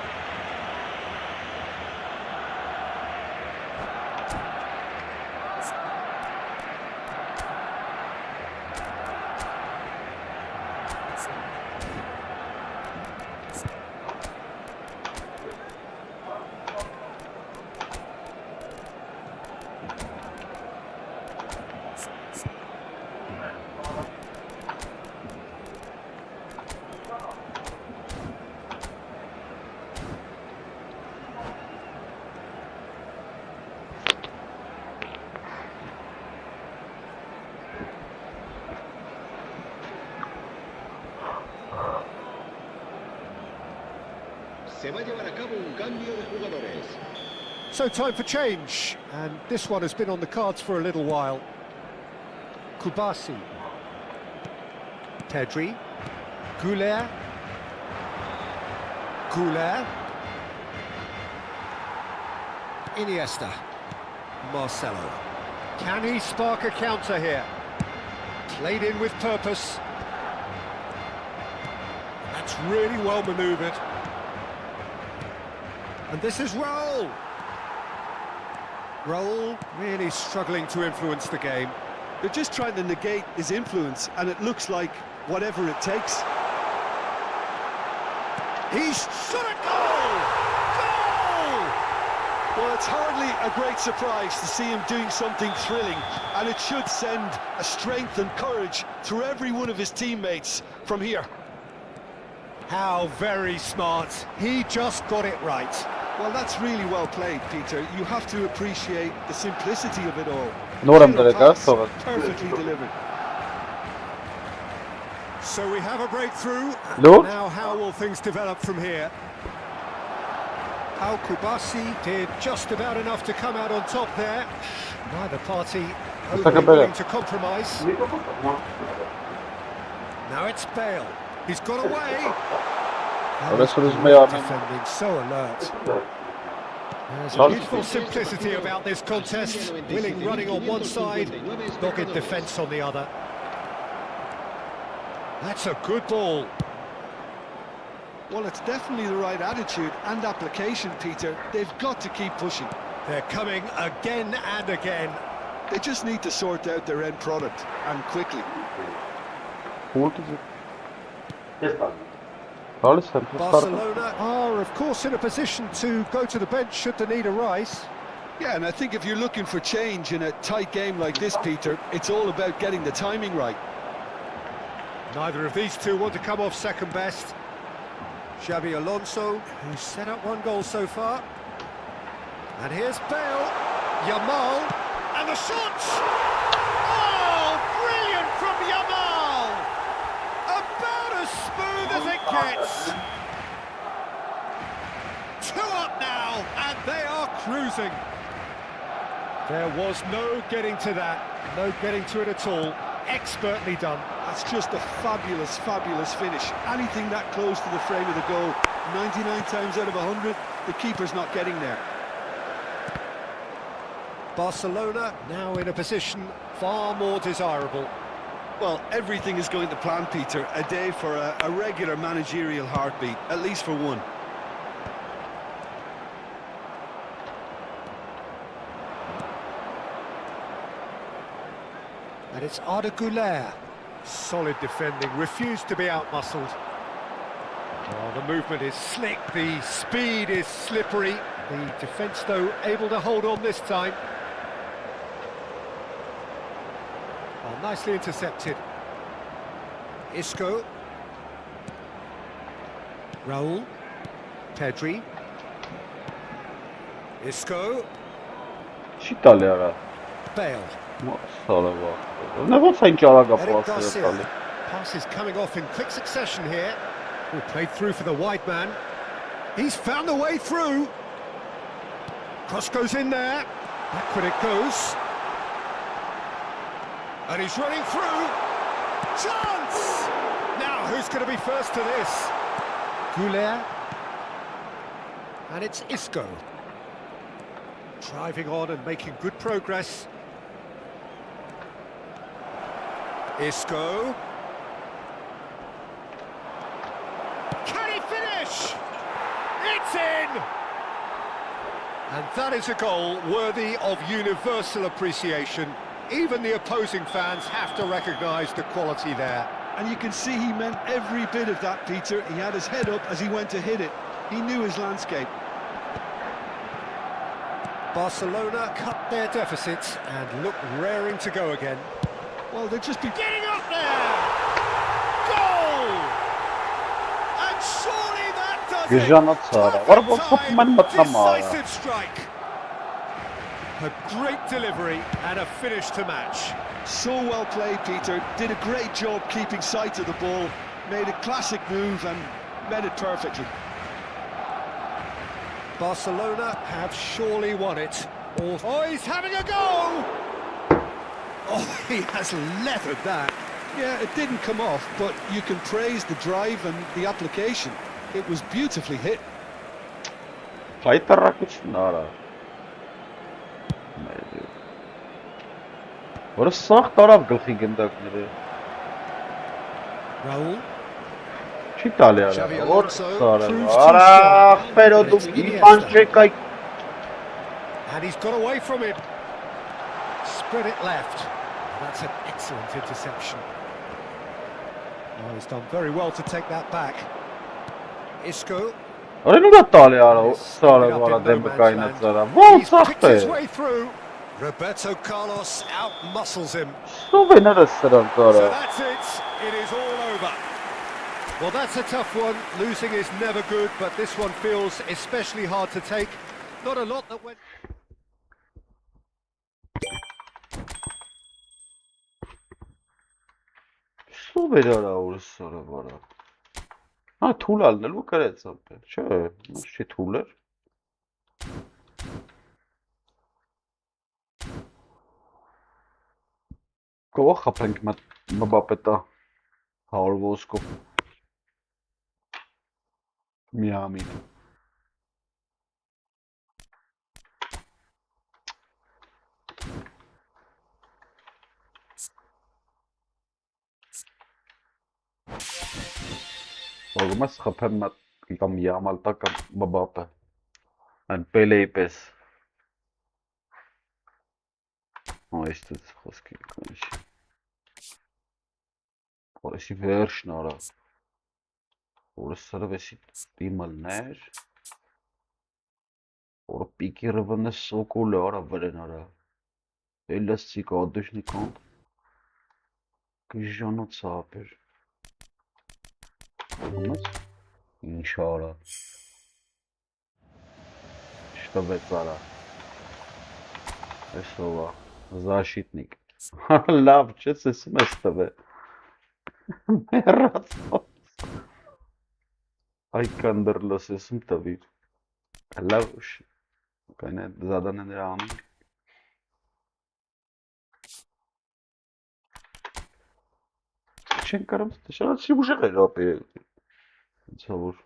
So time for change, and this one has been on the cards for a little while. Kubasi, Pedri, Goulet, Iniesta, Marcelo. Can he spark a counter here? Played in with purpose. That's really well manoeuvred. And this is Raul. Raul really struggling to influence the game. They're just trying to negate his influence, and it looks like whatever it takes. He's shot a goal! Goal! Well, it's hardly a great surprise to see him doing something thrilling, and it should send a strength and courage through every one of his teammates from here. How very smart. He just got it right. Well, that's really well played, Peter. You have to appreciate the simplicity of it all. Perfectly delivered. So we have a breakthrough. Now how will things develop from here? Al Kubasi did just about enough to come out on top there. Neither party overly willing to compromise. Now it's Bale. He's got away. Defending so alert. There's a beautiful simplicity about this contest. Willing running on one side, dogged defence on the other. That's a good ball. Well, it's definitely the right attitude and application, Peter. They've got to keep pushing. They're coming again and again. They just need to sort out their end product, and quickly. Barcelona are, of course, in a position to go to the bench should the need arise. Yeah, and I think if you're looking for change in a tight game like this, Peter, it's all about getting the timing right. Neither of these two want to come off second best. Xabi Alonso, who's set up one goal so far. And here's Bale, Yamal, and the shot! Oh, brilliant from Yamal! About as smooth as it gets. 2 up now, and they are cruising. There was no getting to that, no getting to it at all. Expertly done. That's just a fabulous, fabulous finish. Anything that close to the frame of the goal, 99 times out of 100, the keeper's not getting there. Barcelona now in a position far more desirable. Well, everything is going to plan, Peter. A day for a regular managerial heartbeat, at least for one. And it's Arda Güler. Solid defending, refused to be outmuscled. Oh, the movement is slick, the speed is slippery. The defence, though, able to hold on this time. Oh, nicely intercepted. Isco. Raul. Pedri. Isco. Italia. Bale. Eric Garcia. Passes coming off in quick succession here. Oh, played through for the wide man. He's found the way through. Cross goes in there. Backward it goes. And he's running through. Chance! Now, who's going to be first to this? Güler. And it's Isco. Driving on and making good progress. Isco. Can he finish? It's in! And that is a goal worthy of universal appreciation. Even the opposing fans have to recognise the quality there. And you can see he meant every bit of that, Peter. He had his head up as he went to hit it. He knew his landscape. Barcelona cut their deficits and look raring to go again. Well, they'll just be Getting up there! Goal! And surely that does it! Decisive strike. A great delivery and a finish to match. so well played, Peter. Did a great job keeping sight of the ball. Made a classic move and met it perfectly. Barcelona have surely won it. Oh, he's having a go! Oh, he has leathered that. Yeah, it didn't come off, but you can praise the drive and the application. It was beautifully hit. What a soft taraf gılxı gündəkləri. Raul. Italia. Xabi What Alonso taraf? proves too Ara, strong. pero And do it's Iniesta. Manchekay. And he's got away from him. Spread it left. That's an excellent interception. Oh, he's done very well to take that back. Isco. Ora nu Italia, sara vara dembe kaynatlara. Vol He's picked his saxte. way through. Roberto Carlos out-muscles him. Su bine restoran So sara. that's it. It is all over. Well, that's a tough one. Losing is never good, but this one feels especially hard to take. Not a lot that went... Su bine ara ursara vara. Ha, tul alnelu karetsa. Չէ, չի tul էր. Կողը խփենք Մբապետա 100 ոսկով Միամի Ողմաս խփեմ կամ Յամալտա կամ Մբապե Այն Պելեի պես Այստեղ խոսքի կանչ Որսի վերջն արա Որս սրվեսի դիմալներ Ora pique revende socule, ora verenara. Elastic odышный конт. Կժանոց ապեր։ Ոնց։ Ինչ արա։ Что бեցара։ Էսովա։ Защитник։ Լավ, չես ասում ես տվե։ Մեռած։ Այ կանդրլս ասում տվիր։ Լավ, կանե զադաները անում։ Չեն կարում շատ ուժեղ էր ապի ցավոր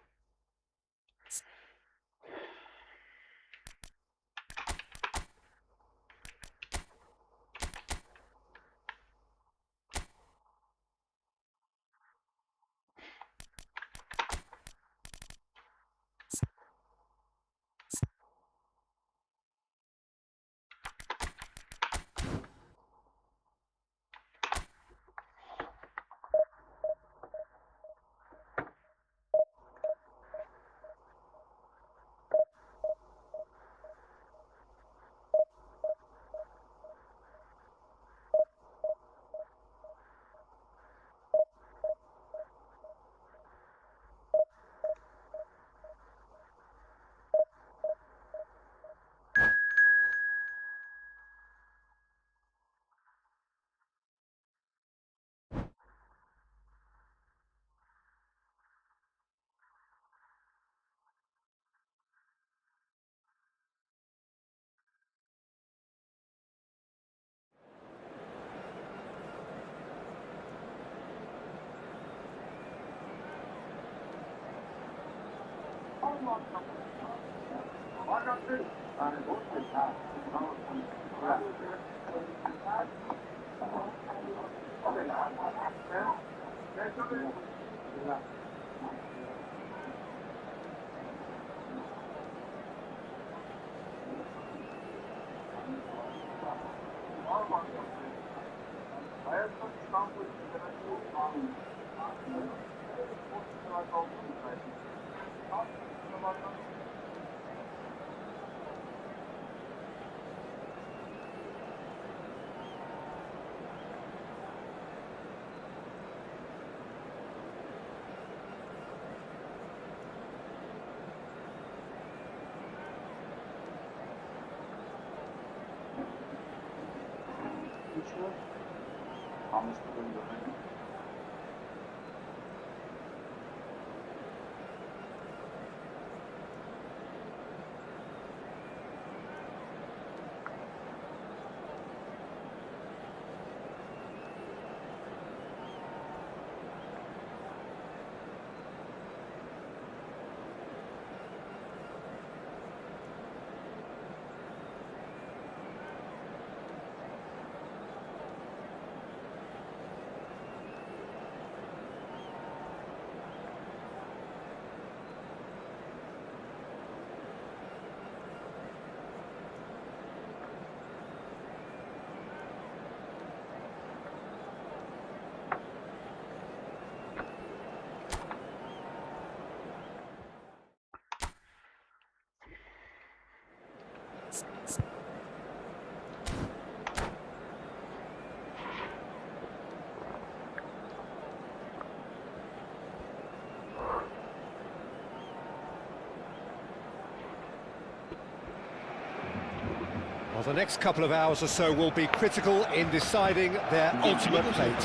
Well, the next couple of hours or so will be critical in deciding their ultimate fate.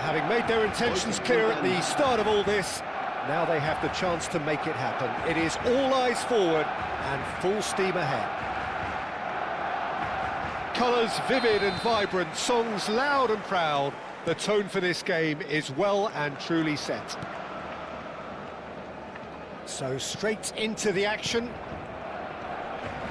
Having made their intentions clear at the start of all this, now they have the chance to make it happen. It is all eyes forward and full steam ahead. Colours vivid and vibrant, songs loud and proud. The tone for this game is well and truly set. So straight into the action.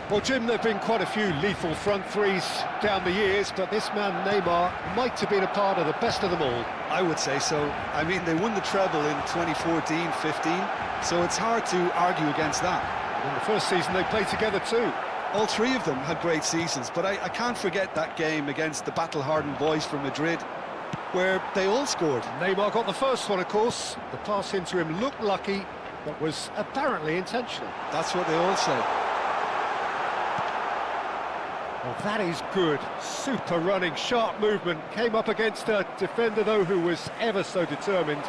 Well, Jim, there have been quite a few lethal front threes down the years, but this man, Neymar, might have been a part of the best of them all. I would say so. I mean, they won the treble in 2014-15, so it's hard to argue against that. In the first season, they played together too. All three of them had great seasons, but I can't forget that game against the battle-hardened boys from Madrid, where they all scored. Neymar got the first one, of course. The pass into him looked lucky, but was apparently intentional. That's what they all say. Well, that is good. Super running, sharp movement. Came up against a defender, though, who was ever so determined.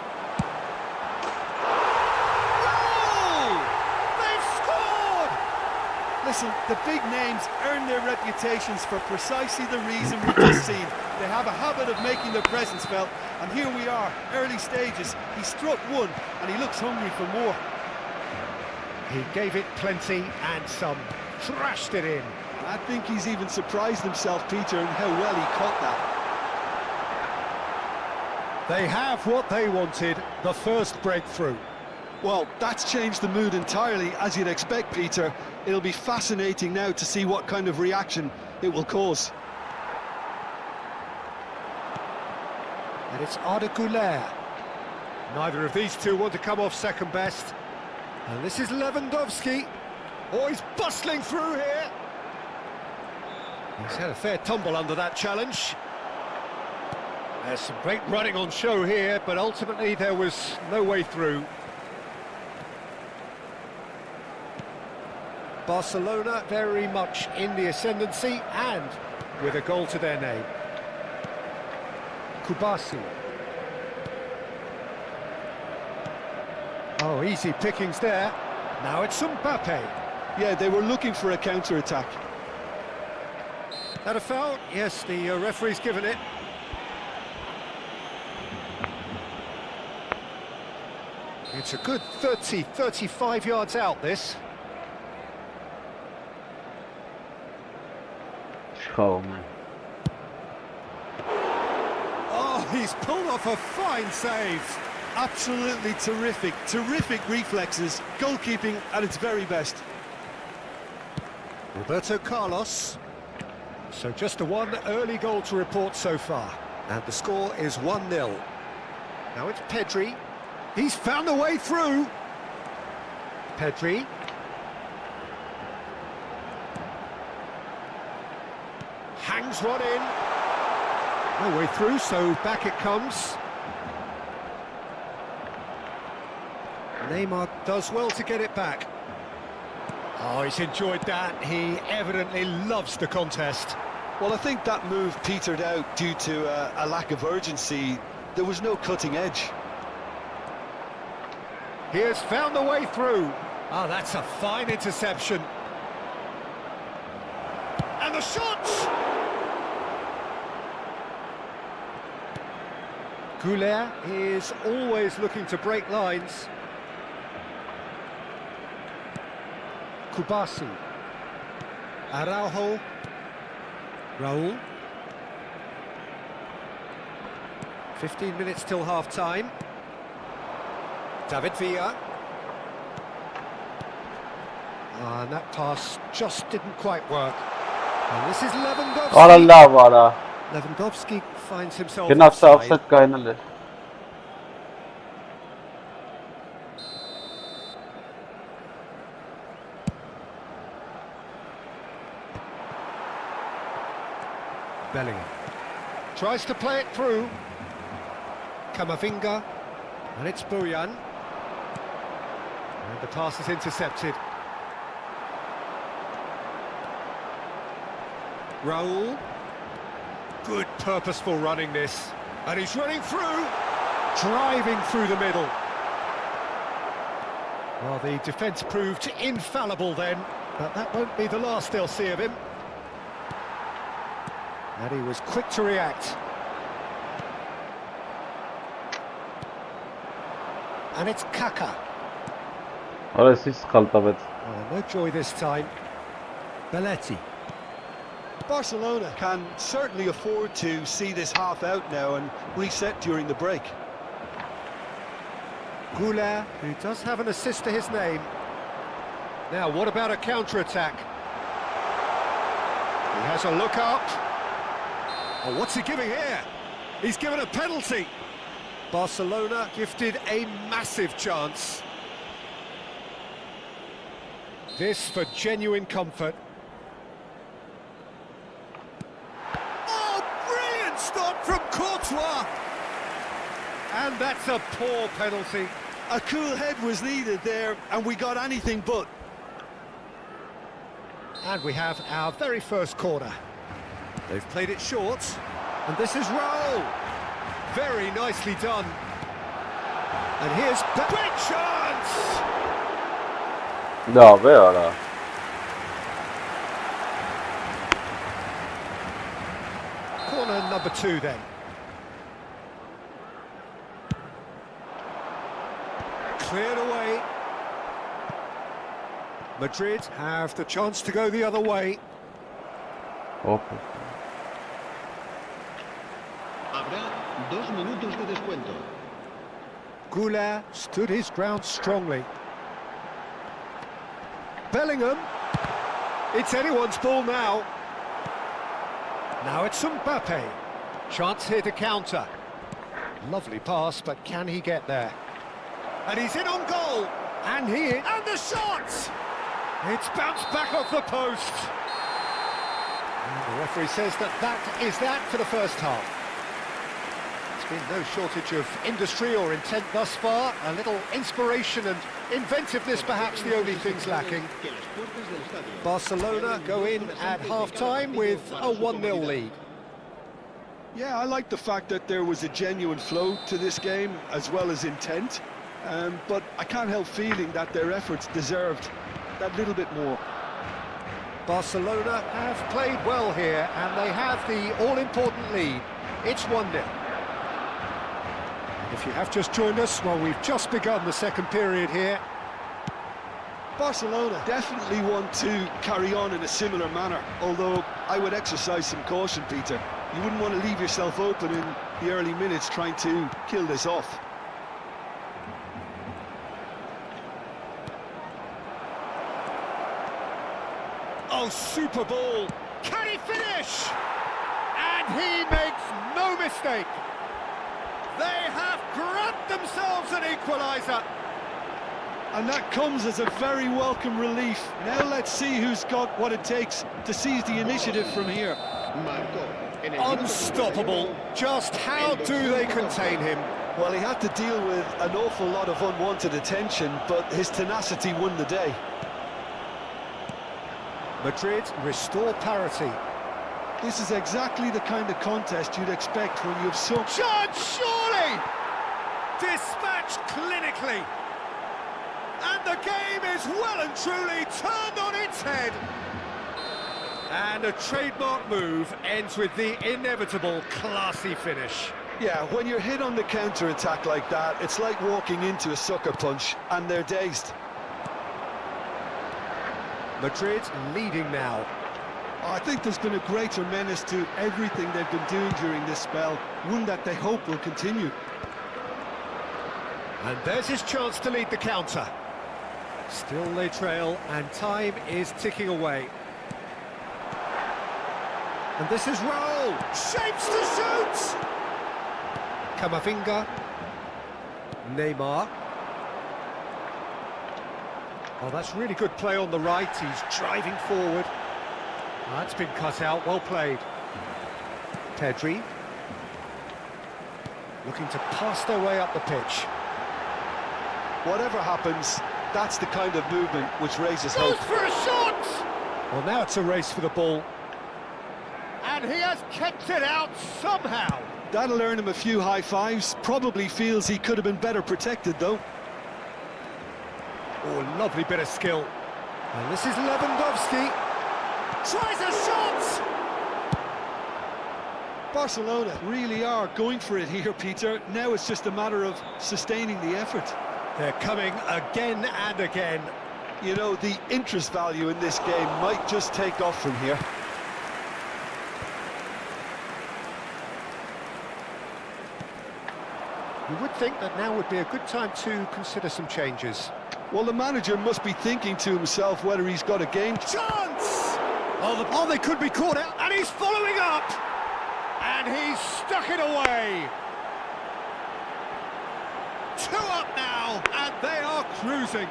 Goal! They've scored! Listen, the big names earn their reputations for precisely the reason we've just seen. They have a habit of making their presence felt, and here we are, early stages. He struck one, and he looks hungry for more. He gave it plenty and some. Thrashed it in. I think he's even surprised himself, Peter, in how well he caught that. They have what they wanted, the first breakthrough. Well, that's changed the mood entirely, as you'd expect, Peter. It'll be fascinating now to see what kind of reaction it will cause. And it's Arda Güler. Neither of these two want to come off second best. And this is Lewandowski. Oh, he's bustling through here. He's had a fair tumble under that challenge. There's some great running on show here, but ultimately there was no way through. Barcelona very much in the ascendancy and with a goal to their name. Kubasi. Oh, easy pickings there. Now it's Mbappe. Yeah, they were looking for a counter-attack. That a foul? Yes, the referee's given it. It's a good 30, 35 yards out, this. Oh, man. Oh, he's pulled off a fine save. Absolutely terrific, terrific reflexes, goalkeeping at its very best. Roberto Carlos. So just the one early goal to report so far. And the score is 1-0. Now it's Pedri. He's found a way through. Pedri. Hangs one in. No way through, so back it comes. Neymar does well to get it back. Oh, he's enjoyed that. He evidently loves the contest. Well, I think that move petered out due to a lack of urgency. There was no cutting edge. He has found a way through. Oh, that's a fine interception. And the shot! Güler is always looking to break lines. Kubasi. Araujo. Raul. 15 minutes till half-time. David Villa. And that pass just didn't quite work. And this is Lewandowski. Allah vara. Lewandowski finds himself Genafsa offside. offset kaynale. Bellingham tries to play it through. Camavinga, and it's Bojan. And the pass is intercepted. Raul. Good purposeful running this. And he's running through. Driving through the middle. Well, the defence proved infallible then, but that won't be the last they'll see of him. And he was quick to react. And it's Kaka. Orası skaltavet. Oh, no joy this time. Belletti. Barcelona can certainly afford to see this half out now and reset during the break. Güler, who does have an assist to his name. Now, what about a counter-attack? He has a look up. Oh, what's he giving here? He's given a penalty. Barcelona gifted a massive chance. This for genuine comfort. Oh, brilliant stop from Courtois! And that's a poor penalty. A cool head was needed there, and we got anything but. And we have our very first corner. They've played it short, and this is Raul. Very nicely done. And here's big chance! Լավ է արա։ Corner number 2 then. Cleared away. Madrid have the chance to go the other way. Opa. Habrá 2 minutos de descuento. Goulart stood his ground strongly. Bellingham. It's anyone's ball now. Now it's Mbappe. Chance here to counter. Lovely pass, but can he get there? And he's in on goal. And and the shot! It's bounced back off the post. And the referee says that is that for the first half. There's been no shortage of industry or intent thus far. A little inspiration and inventiveness, perhaps the only things lacking. Barcelona go in at half-time with a 1-0 lead. Yeah, I like the fact that there was a genuine flow to this game as well as intent. But I can't help feeling that their efforts deserved that little bit more. Barcelona have played well here, and they have the all-important lead. It's 1-0. If you have just joined us, well, we've just begun the second period here. Barcelona definitely want to carry on in a similar manner, although I would exercise some caution, Peter. You wouldn't want to leave yourself open in the early minutes trying to kill this off. Oh, super ball! Can he finish? And he makes no mistake. They have grabbed themselves an equaliser. And that comes as a very welcome relief. Now let's see who's got what it takes to seize the initiative from here. Unstoppable. Just how do they contain him? Well, he had to deal with an awful lot of unwanted attention, but his tenacity won the day. Madrid restore parity. This is exactly the kind of contest you'd expect when you have some... Chance, surely! Dispatched clinically. And the game is well and truly turned on its head. And a trademark move ends with the inevitable classy finish. Yeah, when you're hit on the counter-attack like that, it's like walking into a sucker punch, and they're dazed. Madrid leading now. I think there's been a greater menace to everything they've been doing during this spell, one that they hope will continue. And there's his chance to lead the counter. Still they trail, and time is ticking away. And this is Raul. Shapes to shoot! Camavinga. Neymar. Oh, that's really good play on the right. He's driving forward. That's been cut out. Well played. Pedri. Looking to pass their way up the pitch. Whatever happens, that's the kind of movement which raises Goes hope. for a shot! Well, now it's a race for the ball. And he has kept it out somehow. That'll earn him a few high fives. Probably feels he could have been better protected, though. Oh, lovely bit of skill. And this is Lewandowski. Tries a shot! Barcelona really are going for it here, Peter. Now it's just a matter of sustaining the effort. They're coming again and again. You know, the interest value in this game might just take off from here. You would think that now would be a good time to consider some changes. Well, the manager must be thinking to himself whether he's got a game Chance! Oh, they could be caught out, and he's following up! And he's stuck it away! 2 up now, and they are cruising.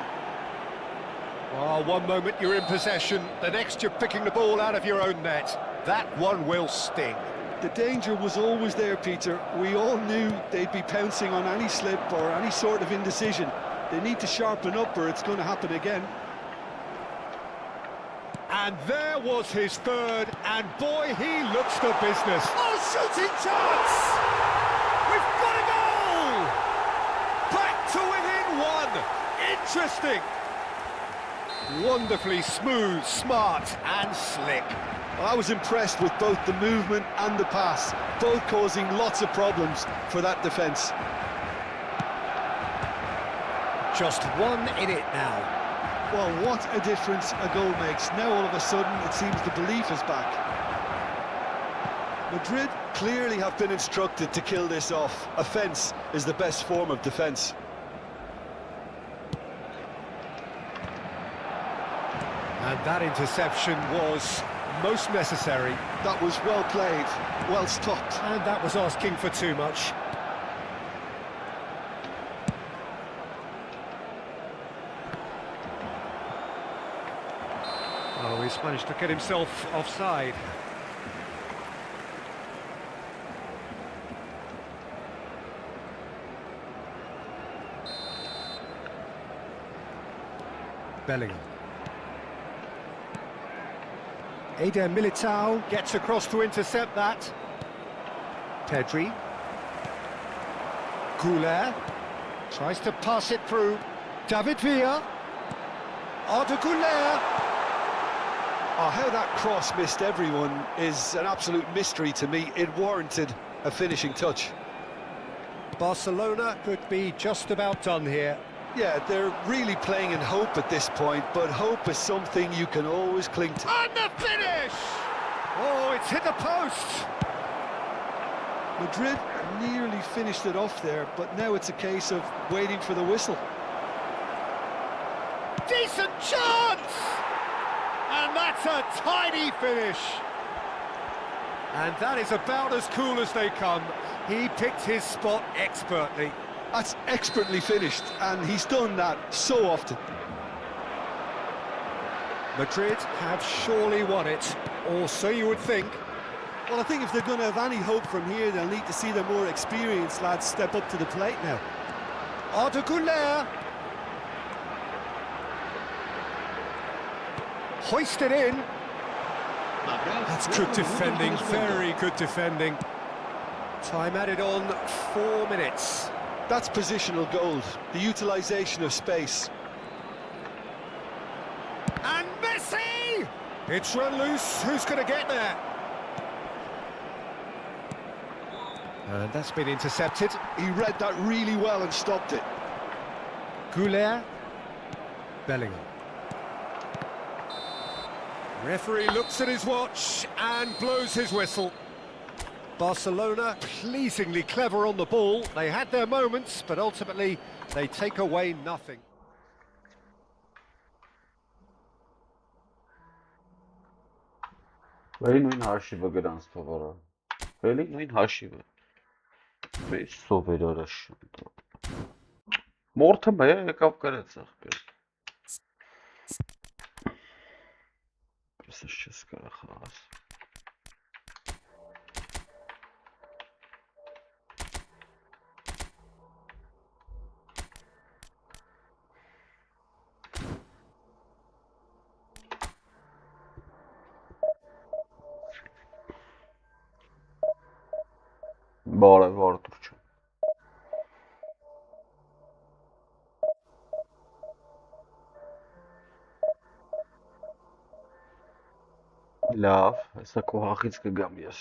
Oh, one moment you're in possession, the next you're picking the ball out of your own net. That one will sting. The danger was always there, Peter. We all knew they'd be pouncing on any slip or any sort of indecision. They need to sharpen up or it's going to happen again. And there was his third, and boy, he looks the business. Oh, shooting chance! We've got a goal! Back to within one. Interesting. Wonderfully smooth, smart, and slick. Well, I was impressed with both the movement and the pass, both causing lots of problems for that defence. Just one in it now. Well, what a difference a goal makes. Now all of a sudden it seems the belief is back. Madrid clearly have been instructed to kill this off. Offence is the best form of defence. And that interception was most necessary. That was well played, well stopped. And that was asking for too much. Oh, he's managed to get himself offside. Bellingham. Eder Militao gets across to intercept that. Pedri. Goulet tries to pass it through. David Villa. Arda Goulet. Oh, how that cross missed everyone is an absolute mystery to me. It warranted a finishing touch. Barcelona could be just about done here. Yeah, they're really playing in hope at this point, but hope is something you can always cling to. And the finish! Oh, it's hit the post! Madrid nearly finished it off there, but now it's a case of waiting for the whistle. Decent chance! And that's a tidy finish. And that is about as cool as they come. He picked his spot expertly. That's expertly finished, and he's done that so often. Madrid have surely won it, or so you would think. Well, I think if they're going to have any hope from here, they'll need to see the more experienced lads step up to the plate now. Arda Güler. Hoisted in. That's good defending, very good defending. Time added on 4 minutes. That's positional gold, the utilisation of space. And Messi! It's run loose, who's going to get there? And that's been intercepted. He read that really well and stopped it. Goulet. Bellingham. Referee looks at his watch and blows his whistle. Barcelona pleasingly clever on the ball. They had their moments, but ultimately they take away nothing. Վերի նույն հաշիվը գրանց թողորա։ Վերի նույն հաշիվը։ Մեծ սովերարը շուտ։ Մորթը մե եկավ գրեց ախպեր։ Պեսս չես կարա խաղաս։ Բարև Արտուր ջան։ Լավ, հեսա քո հախից կգամ ես։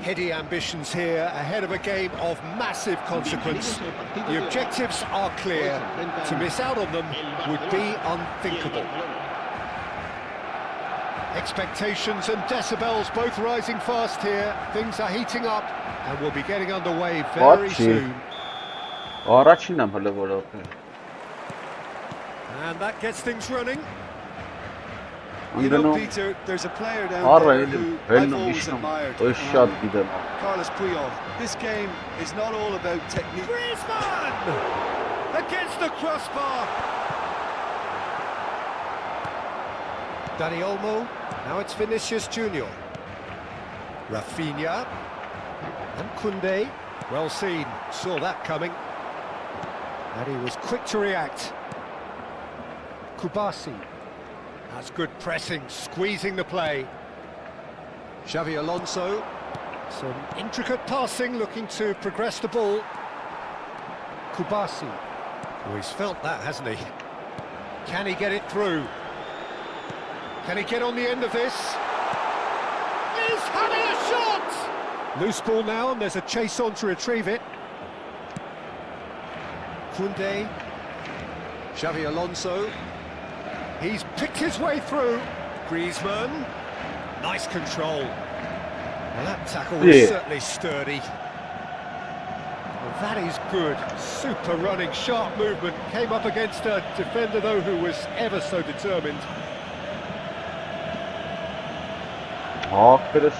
Heady ambitions here, ahead of a game of massive consequence. The objectives are clear. To miss out on them would be unthinkable. Expectations and decibels both rising fast here. Things are heating up and we'll be getting underway very soon. And that gets things running. You know, Peter, there's a player down there who I've always admired. Carlos Puyol. This game is not all about technique. Griezmann! Against the crossbar. Dani Olmo. Now it's Vinicius Junior. Rafinha. And Koundé. Well seen. Saw that coming. And he was quick to react. Kubasi. That's good pressing, squeezing the play. Xavi Alonso. Some intricate passing, looking to progress the ball. Kubasi. Oh, he's felt that, hasn't he? Can he get it through? Can he get on the end of this? He's having a shot! Loose ball now, and there's a chase on to retrieve it. Koundé. Xavi Alonso. He's picked his way through. Griezmann. Nice control. Well, that tackle was certainly sturdy. Well, that is good. Super running, sharp movement. Came up against a defender, though, who was ever so determined. Aferin.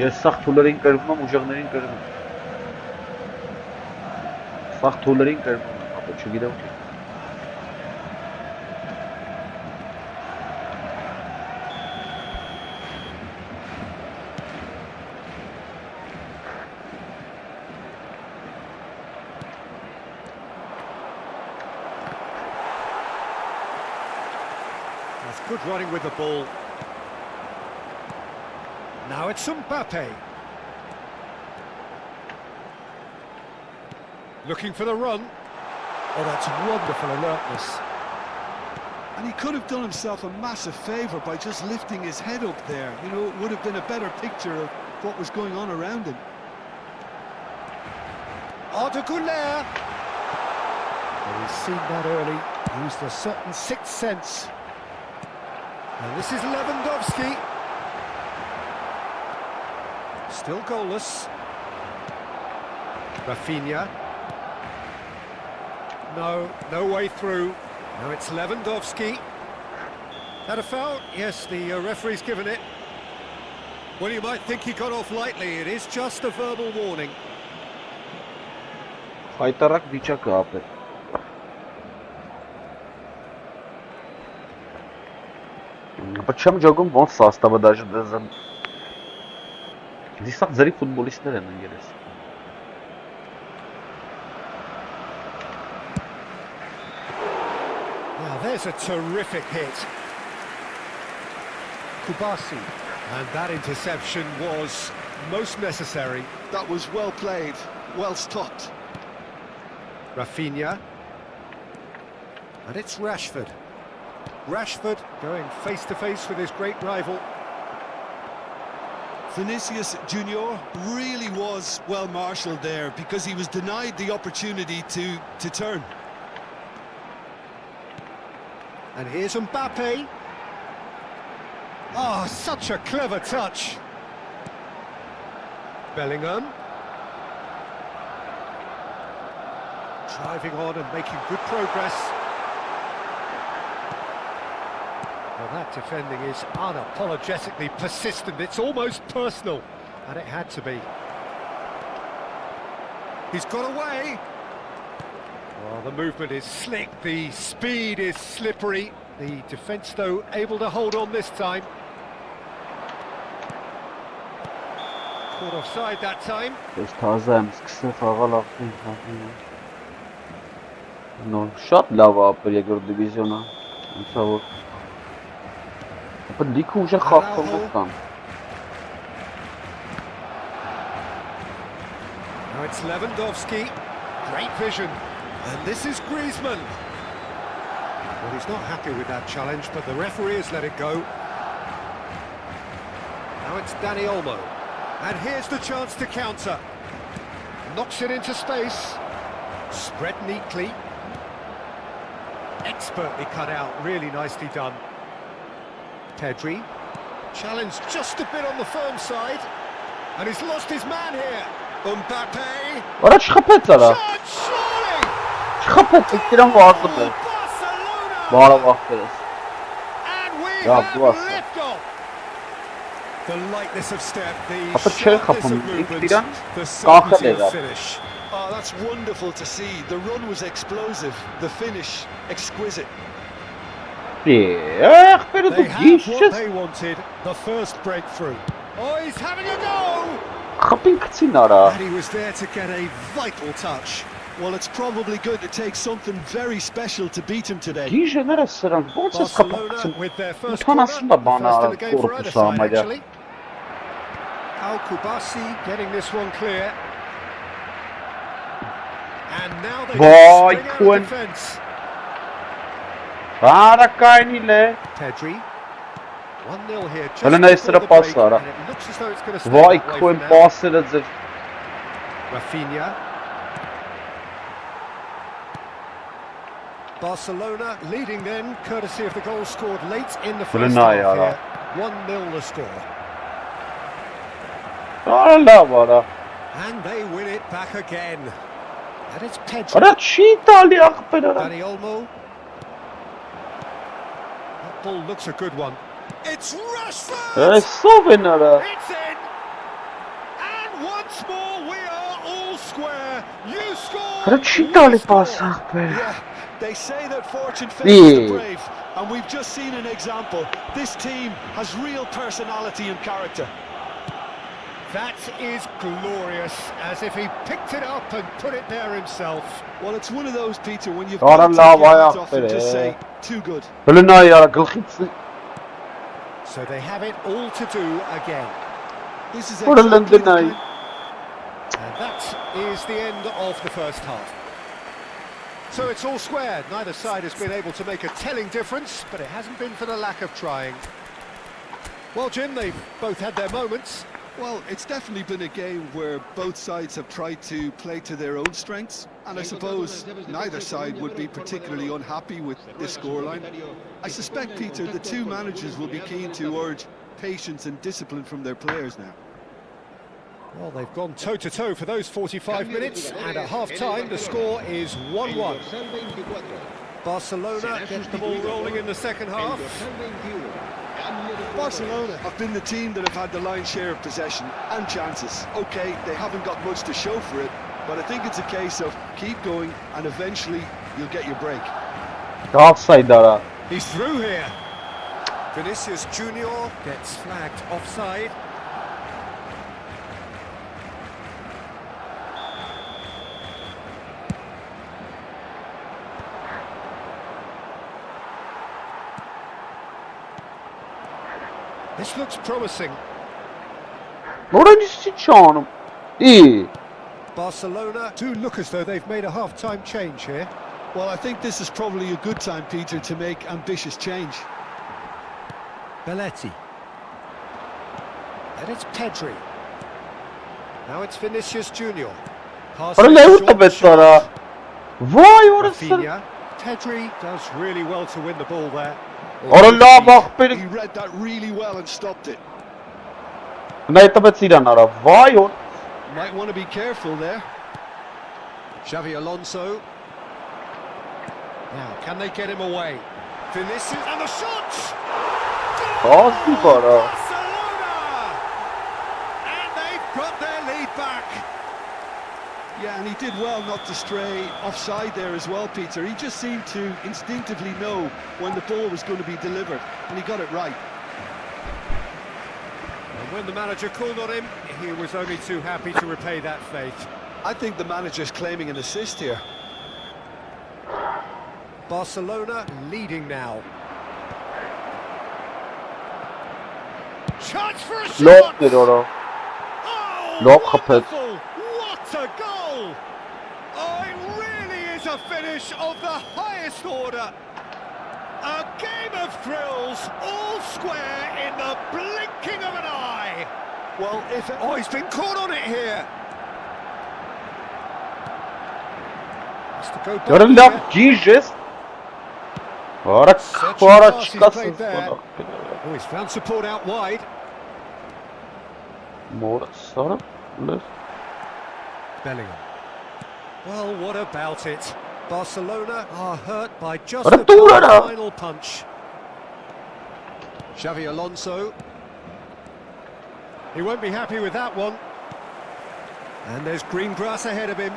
Ես սաղ թուլերին կրվում եմ, ուժեղներին կրվում եմ։ Սաղ թուլերին կրվում եմ, ապո չգիտեմ թե։ That's good running with the ball. Now it's Mbappe. Looking for the run. Oh, that's wonderful alertness. And he could have done himself a massive favour by just lifting his head up there. You know, it would have been a better picture of what was going on around him. Arda Güler. Well, we've seen that early. Used a certain sixth sense. And this is Lewandowski. Still goalless. Rafinha. No way through. Now it's Lewandowski. Had a foul? Yes, the referee's given it. Well, you might think he got off lightly. It is just a verbal warning. Հայտարակ վիճակը ապեր։ Почему жогում ոնց սաստավը даже դեզան։ Դիսակ ձերի ֆուտբոլիստներ են ընկերես։ Now there's a terrific hit. Kubasi. And that interception was most necessary. That was well played, well stopped. Rafinha. And it's Rashford. Rashford going face-to-face with his great rival. Vinicius Junior really was well marshalled there because he was denied the opportunity to turn. And here's Mbappe. Oh, such a clever touch. Bellingham. Driving on and making good progress. Well, that defending is unapologetically persistent. It's almost personal. And it had to be. He's got away. Well, the movement is slick, the speed is slippery. The defence, though, able to hold on this time. Caught offside that time. Ես թազա եմ սկսել խաղալ ախտին։ Նո, շատ լավ է ապեր երկրորդ դիվիզիոնը։ Ոնցա որ ապա լիքը ուժը խաղթողներ կան։ Now it's Lewandowski. Great vision. And this is Griezmann. Well, he's not happy with that challenge, but the referee has let it go. Now it's Dani Olmo. And here's the chance to counter. Knocks it into space. Spread neatly. Expertly cut out, really nicely done. Pedri. Challenged just a bit on the firm side. And he's lost his man here. Mbappe. Արա չխփեց արա։ Shot, surely! Չխփեց, դրան վարտում է։ Barcelona! Բարով ախտերս։ And we Yeah, have bless. liftoff. The lightness of step, the Ապա չէր sharpness խփում, of movement, իրան the կախել certainty էր։ of finish. Oh, that's wonderful to see. The run was explosive, the finish exquisite. Ախպերը They դու have գիշ what չես։ they wanted, the first breakthrough. Oh, he's having a go! Խփին գցին արա։ And he was there to get a vital touch. Well, it's probably going to take something very special to beat him today. Գիշերները սրանք ո՞նց ես Barcelona խփացին։ with their first Ութան corner, ասում the է բանա first in the game for either կորպուսը side, համարյա։ actually. Al-Kubasi getting this one clear. And now they Boy, spring out Quinn. of defence. Բարակայնիլ է։ Pedri. 1-0 here. Just Հələ before նայ սրա the պասը break, արա։ and it looks as though it's going to stay Վայ that way քույն for now. պասերը ձեր։ Rafinha. Barcelona leading then, courtesy of the goal scored late in the first Brunei, half yeah. here. 1-0 the score. Արա լավ արա։ And they win it back again. And it's Pedri. Արա չի տալի ախպեր արա։ Dani Olmo. That ball looks a good one. It's Rashford! Այսով են արա։ It's in! And once more we are all square. You score! Արա չի we տալի score. պաս ախպեր։ Yeah, they say that fortune favors the brave, and we've just seen an example. This team has real personality and character. That is glorious, as if he picked it up and put it there himself. Well, it's one of those, Peter, when you've Ora got to lá, take your vai hands à off and just frente. say, too good. Հələ նայ արա գլխից So they have it all to do again. This is Ora exactly the London kind- And that is the end of the first half. So it's all square. Neither side has been able to make a telling difference, but it hasn't been for the lack of trying. Well, Jim, they've both had their moments. Well, it's definitely been a game where both sides have tried to play to their own strengths, and I suppose neither side would be particularly unhappy with this scoreline. I suspect, Peter, the two managers will be keen to urge patience and discipline from their players now. Well, they've gone toe-to-toe for those 45 minutes, and at half-time the score is 1-1. Barcelona get the ball rolling in the second half. Barcelona have been the team that have had the lion's share of possession and chances. Okay, they haven't got much to show for it, but I think it's a case of keep going and eventually you'll get your break. Offside արա։ He's through here. Vinicius Junior gets flagged offside. This looks promising. Որոնց չի չանում։ Ի։ Barcelona do look as though they've made a half-time change here. Well, I think this is probably a good time, Peter, to make ambitious change. Belletti. And it's Pedri. Now it's Vinicius Junior. Արա լավ տվեց արա։ Վայ որը սր։ Rafinha. Pedri does really well to win the ball there. Արա լավ ախպեր։ He read that really well and stopped it. Նայ տվեց իրան արա։ Վայ որ։ Might want to be careful there. Xavi Alonso. Now, can they get him away? Vinicius and the shot! Ասի բարա։ Barcelona! And they've got their lead back. Yeah, and he did well not to stray offside there as well, Peter. He just seemed to instinctively know when the ball was going to be delivered, and he got it right. And when the manager called on him, he was only too happy to repay that faith. I think the manager's claiming an assist here. Barcelona leading now. Chance for a shot! Lob dedi ora. Oh, Lob kapet. wonderful! What a goal! Oh, it really is a finish of the highest order. A game of thrills, all square in the blinking of an eye. Well, Oh, he's been caught on it here. Has to go back Görün here. laf Jesus. Ora Searching ora pass he's çıkasın. played there. Oh, he's found support out wide. Mor sarı. Bellingham. Well, what about it? Barcelona are hurt by just What a the tool, final punch. Xavi Alonso. He won't be happy with that one. And there's green grass ahead of him.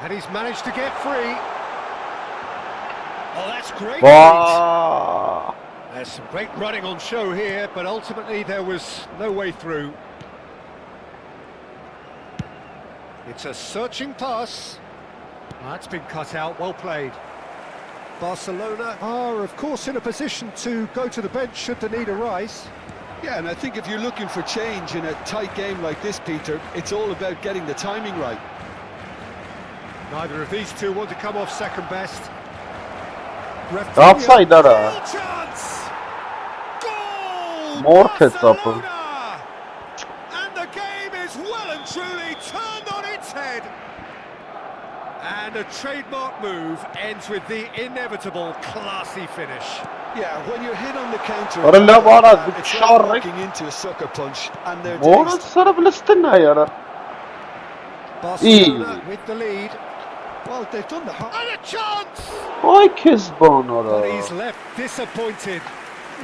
And he's managed to get free. Oh, that's great. Vaa. There's some great running on show here, but ultimately there was no way through. It's a searching pass. That's been cut out, well played. Barcelona are, of course, in a position to go to the bench should the need arise. yeah, and I think if you're looking for change in a tight game like this, Peter, it's all about getting the timing right. Neither of these two want to come off second best. Offside ara. Goal chance! Goal! More hits up. Barcelona! And the game is well and truly turned on its head. And a trademark move ends with the inevitable classy finish. Yeah, when you're hit on the counter, Ora la vara, it's şarrı. like walking into a sucker punch, and they're Mor dazed. sarı bilestin yara. Barcelona with the lead. Well, they've done the hard. And a chance! Ay Kezban But ora. he's left disappointed.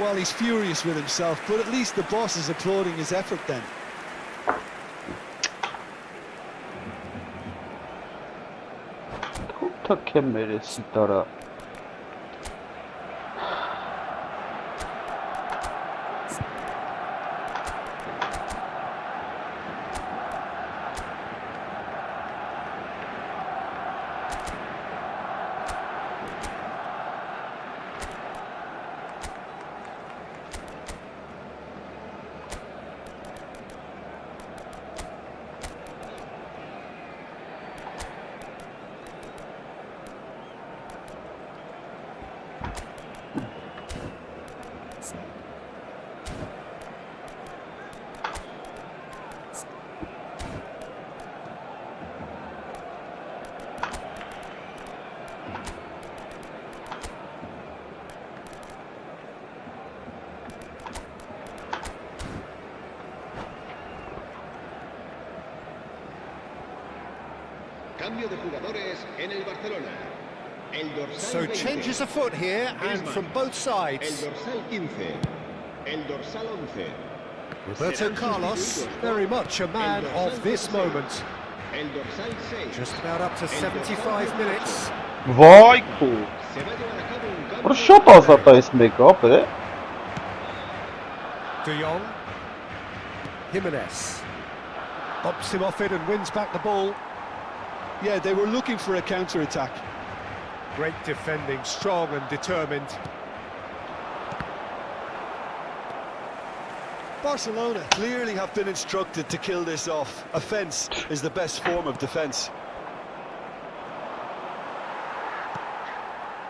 Well, he's furious with himself, but at least the boss is applauding his effort then. Ta kemeri sitara. Cambio de jugadores en el Barcelona. El dorsal So 20, changes afoot here and Griezmann. from both El sides. dorsal 15. El dorsal 11. Roberto Serán Carlos, sustituidos very por much a el man dorsal of this 16, moment. El dorsal 6. Just about up to El dorsal 75 18. minutes. Vay ku. Se va a llevar a cabo un cambio. Ora şapa zata ismek abi. De Jong. Jimenez. Bumps him off it and wins back the ball. Yeah, they were looking for a counter-attack. Great defending, strong and determined. Barcelona clearly have been instructed to kill this off. Offence is the best form of defence.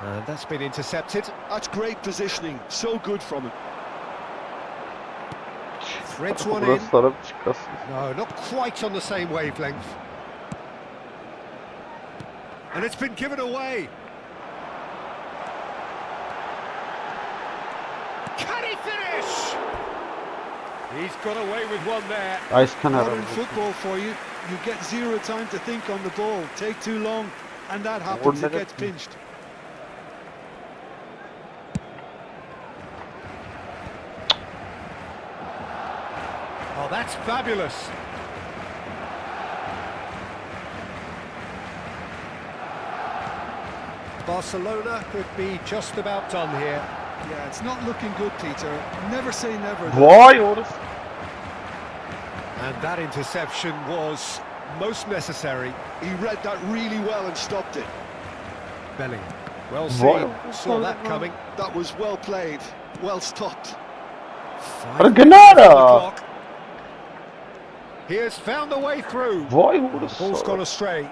And that's been intercepted. That's great positioning, so good from him. Threads one in. Burası sarıp çıkasın. No, not quite on the same wavelength. And it's been given away. Can he finish? He's got away with one there. Ice kenarı. Modern football for you. You get zero time to think on the ball. Take too long, and that happens. It Orada- gets pinched. Oh, that's fabulous. Barcelona could be just about done here. Yeah, it's not looking good, Peter. Never say never. Vay orası. And that interception was most necessary. He read that really well and stopped it. Belling. Well Vay. seen. Saw that coming. That was well played, well stopped. 5 minutes Granada. on the clock. He has found the way through. Vay Ball's orası. gone astray.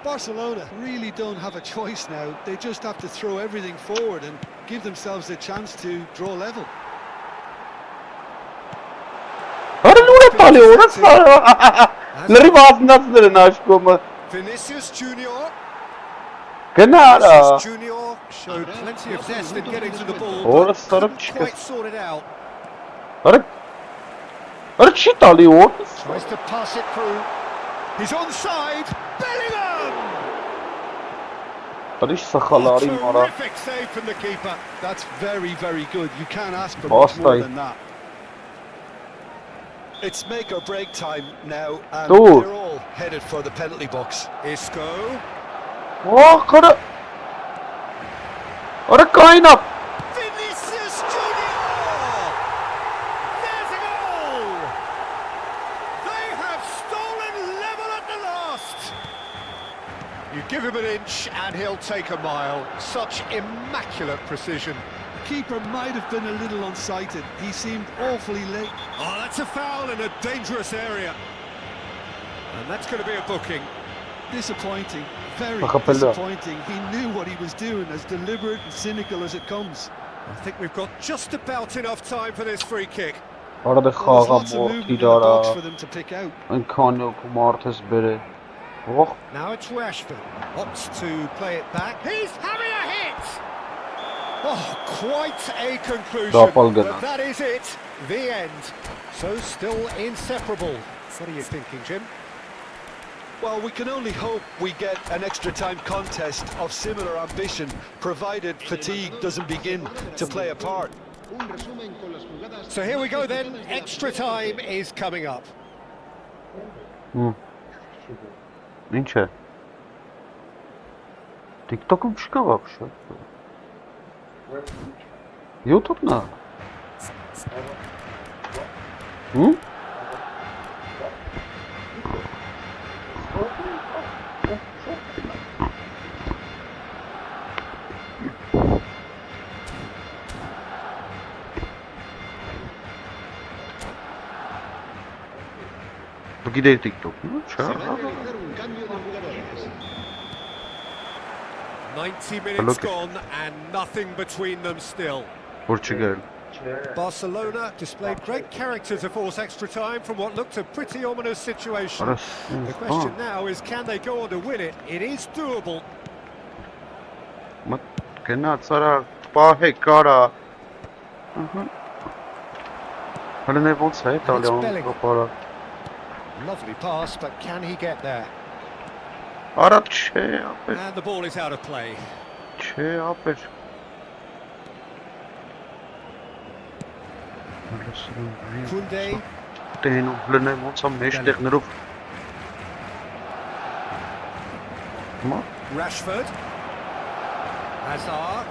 Barcelona really don't have a choice now. They just have to throw everything forward and give themselves a chance to draw level. Hadi lure tali orası. Leri bazı aşkım. Vinicius Junior. Granada. Vinicius Junior showed plenty of zest in getting to the ball, Orası but sarıp couldn't çıkıyor. quite sort it out. Hadi çit tali orası. Tries to pass it through. He's onside. Bellingham! Hadi iş sakaları mara. Terrific save from the keeper. That's very, very good. You can't ask for much more Offside. than that. It's make or break time now, and Dude. they're all headed for the penalty box. Isco. Oh kara. Hadi kaynat. Vinicius Junior! There's a goal! They have stolen level at the last! You give him an inch and he'll take a mile. Such immaculate precision. Keeper might have been a little unsighted. He seemed awfully late. Oh, that's a foul in a dangerous area. And that's going to be a booking. Disappointing, very Acapella. disappointing. He knew what he was doing, as deliberate and cynical as it comes. I think we've got just about enough time for this free kick. Arada There's xağa lots of mor movement in the box for idara. them to pick out. İmkanı yok martez beri. Oh. Now it's Rashford. Opts to play it back. He's having a hit! Oh, quite a conclusion. Doppelganger. But that is it. The end. So still inseparable. What are you thinking, Jim? Well, we can only hope we get an extra time contest of similar ambition, provided fatigue doesn't begin to play a part. Un resumen con las jugadas. So here we go then. Extra time is coming up. İnç e? TikTok'um çıka bak şu. YouTube ne? Hı? Bu gider TikTok mu? Se va a Çağır. realizar un cambio de jugadores. 90 minutes gone and nothing between them still. Portugal. Barcelona displayed great character to force extra time from what looked a pretty ominous situation. Arası. The question now is, can they go on to win it? It is doable. Mat kena tsara pahe kara. Hadi ne bol say İtalyan para. Lovely pass, but can he get there? Arat şey yapır. And the ball is out of play. Şey yapır. Koundé. Tenu lene ոնց am mesh տեղներով. Մա Rashford. Hazard.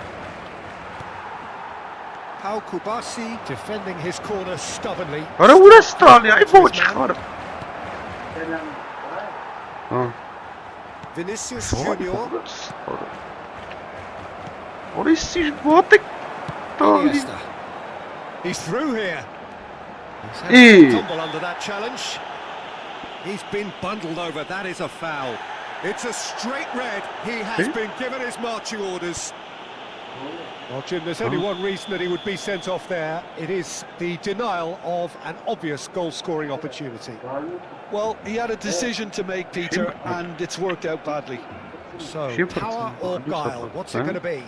Pau Kubasi defending his corner stubbornly. Արա ուր է ստալի, այ ոչ խար։ Հա։ Vinicius Junior. Որի սիր ոտը տալի։ Iniesta. He's through here. He's had Hey. a tumble under that challenge. He's been bundled over. That is a foul. It's a straight red. He has Hey. been given his marching orders. Well, Jim, there's only one reason that he would be sent off there. It is the denial of an obvious goal-scoring opportunity. Well, he had a decision to make, Peter, and it's worked out badly. So, Super. power or guile? What's it going to be?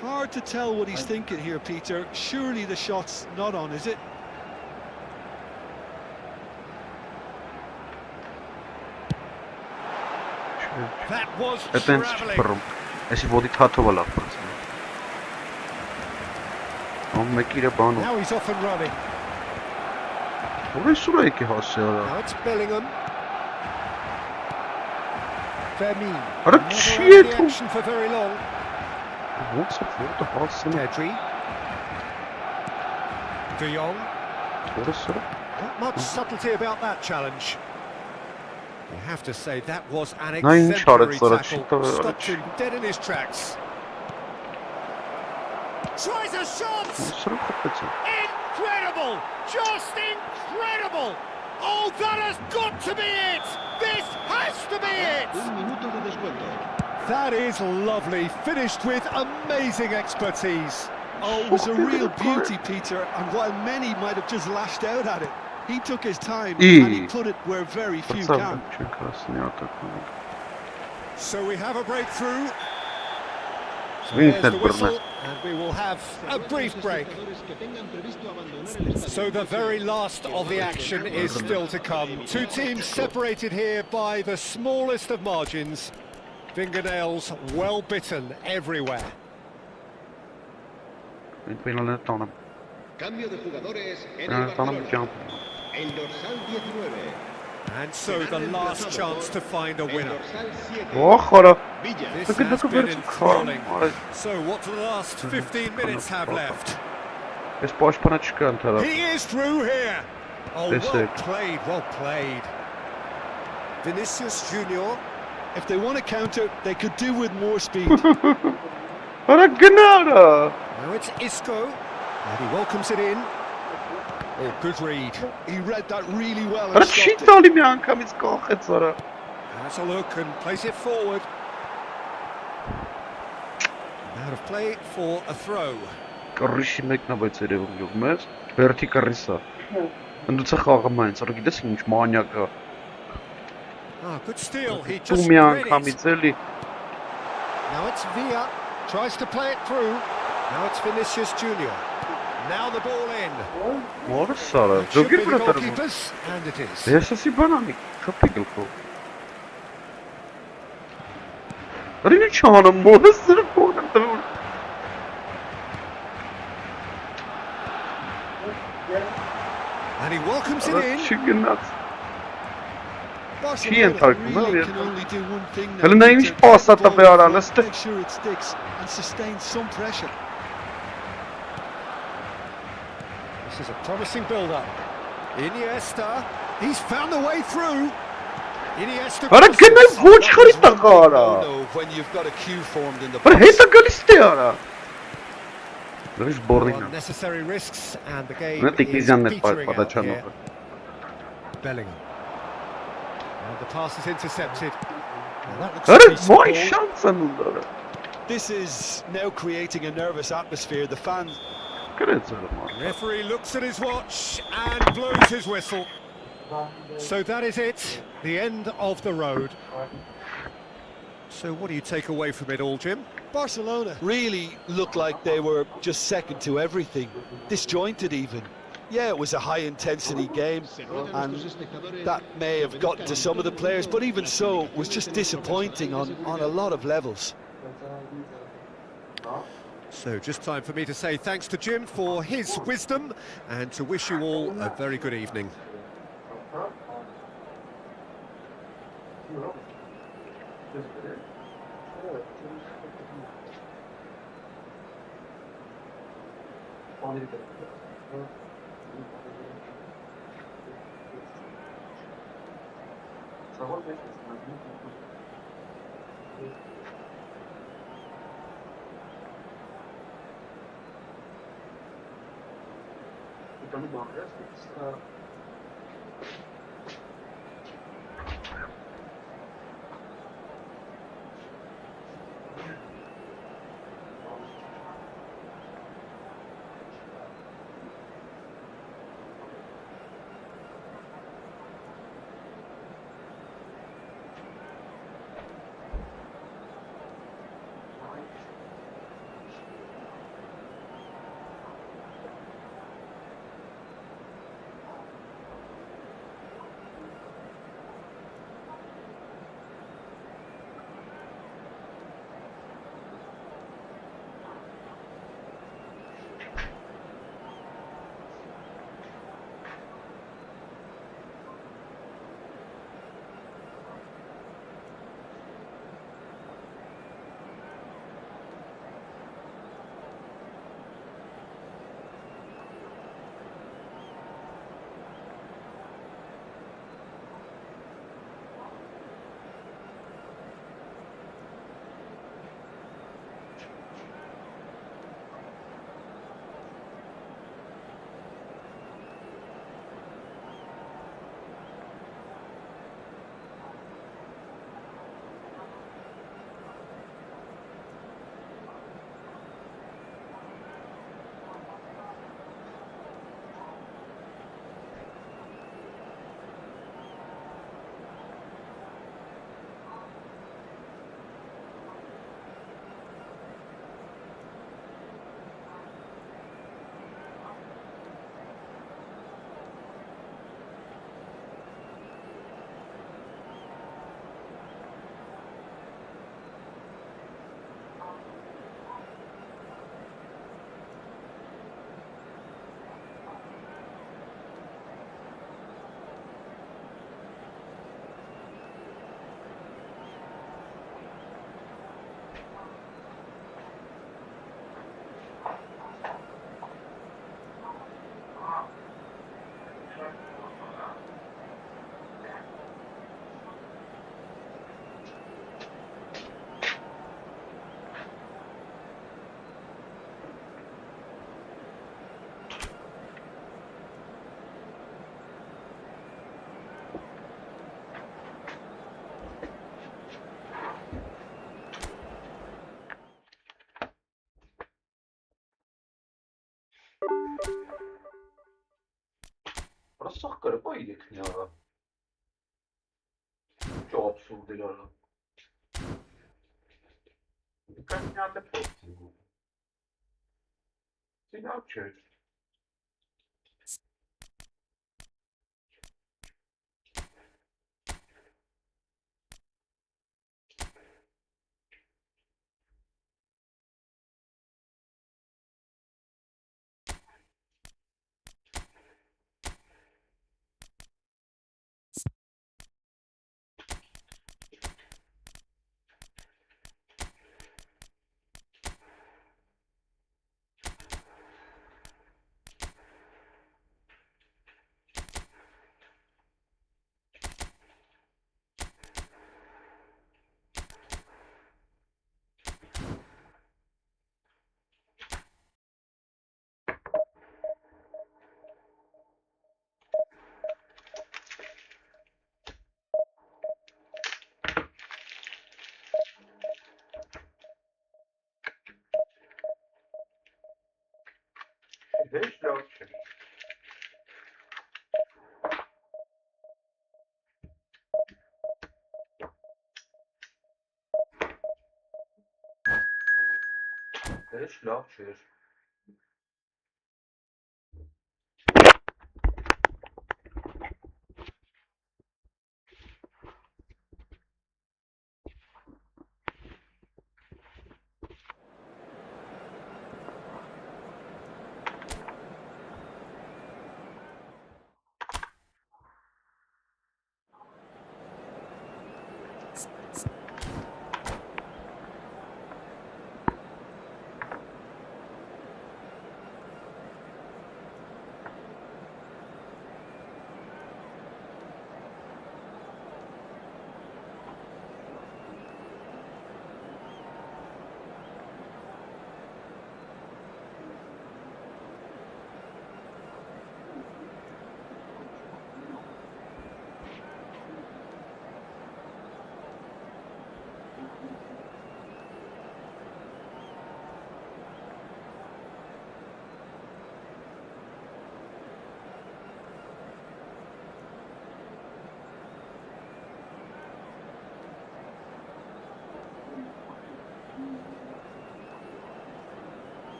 Hard to tell what he's thinking here, Peter. Surely the shot's not on, is it? That was Etens travelling. çipırım. Esi vodi թաթով լավ բացում։ Ամ մեկի է բանու։ Now he's off and running. Որի սուրա եկի հասի արա։ Now it's Bellingham. Vermeer. What a Never out of shit. the action for very long. What's up with the horse? Pedri. De Jong. What is it? Not much subtlety about that challenge. You have to say that was an Nine exemplary shots, tackle. Stopped him dead in his tracks. Tries a shot! Incredible! Just incredible! Oh, that has got to be it! This has to be it! Un minuto de descuento. That is lovely, finished with amazing expertise. Oh, it was a real beauty, Peter, and while many might have just lashed out at it, he took his time and he put it where very few can. So we have a breakthrough. There's There's the whistle, and we will have a brief break. So the very last of the action is still to come. Two teams separated here by the smallest of margins. Fingernails well bitten everywhere. Cambio de jugadores en el Barcelona. El dorsal 19. And so the last chance to find a El winner. dorsal 7. Oh, Villa. This has been enthralling. So what do the last 15 minutes have left? He is through here. Oh, well played, well played. Vinicius Junior. If they want to counter, they could do with more speed. Now it's Isco. And he welcomes it in. Oh, good read. He read that really well and stopped it. Has a look and plays it forward. Out of play for a throw. Ah, good steal. He just read it. Now it's Villa. Tries to play it through. Now it's Vinicius Junior. Now the ball in. Should be the goalkeepers, and it is. And he welcomes it in. Barcelona really can only do one thing now. Hele neymiş Peter, pas get the hatta ball be ara, in let's front, make sure it sticks and sustain some pressure. This is a promising build-up. Iniesta. He's found the way through. Iniesta. Ara crosses. gene voç That was xarita one big qara. no-no when you've got a queue formed in the Ara box. heta galiste ara. Lësh No boring. unnecessary risks, and the game Ne tek is izjan net petering out pataçan. here. Bellingham. And the pass is intercepted. Now that looks Ara to be some vay ball. şansan onlara. This is now creating a nervous atmosphere. The fans Referee looks at his watch and blows his whistle. So that is it, the end of the road. So what do you take away from it all, Jim? Barcelona really looked like they were just second to everything, disjointed even. Yeah, it was a high-intensity game, and that may have gotten to some of the players, but even so, it was just disappointing on a lot of levels. So just time for me to say thanks to Jim for his wisdom and to wish you all a very good evening. Просто кырпа идек не ара. Çok absürdler ara. Birkaç tane posting bu. Sen ne yapıyorsun? Weź locie. Weź locie.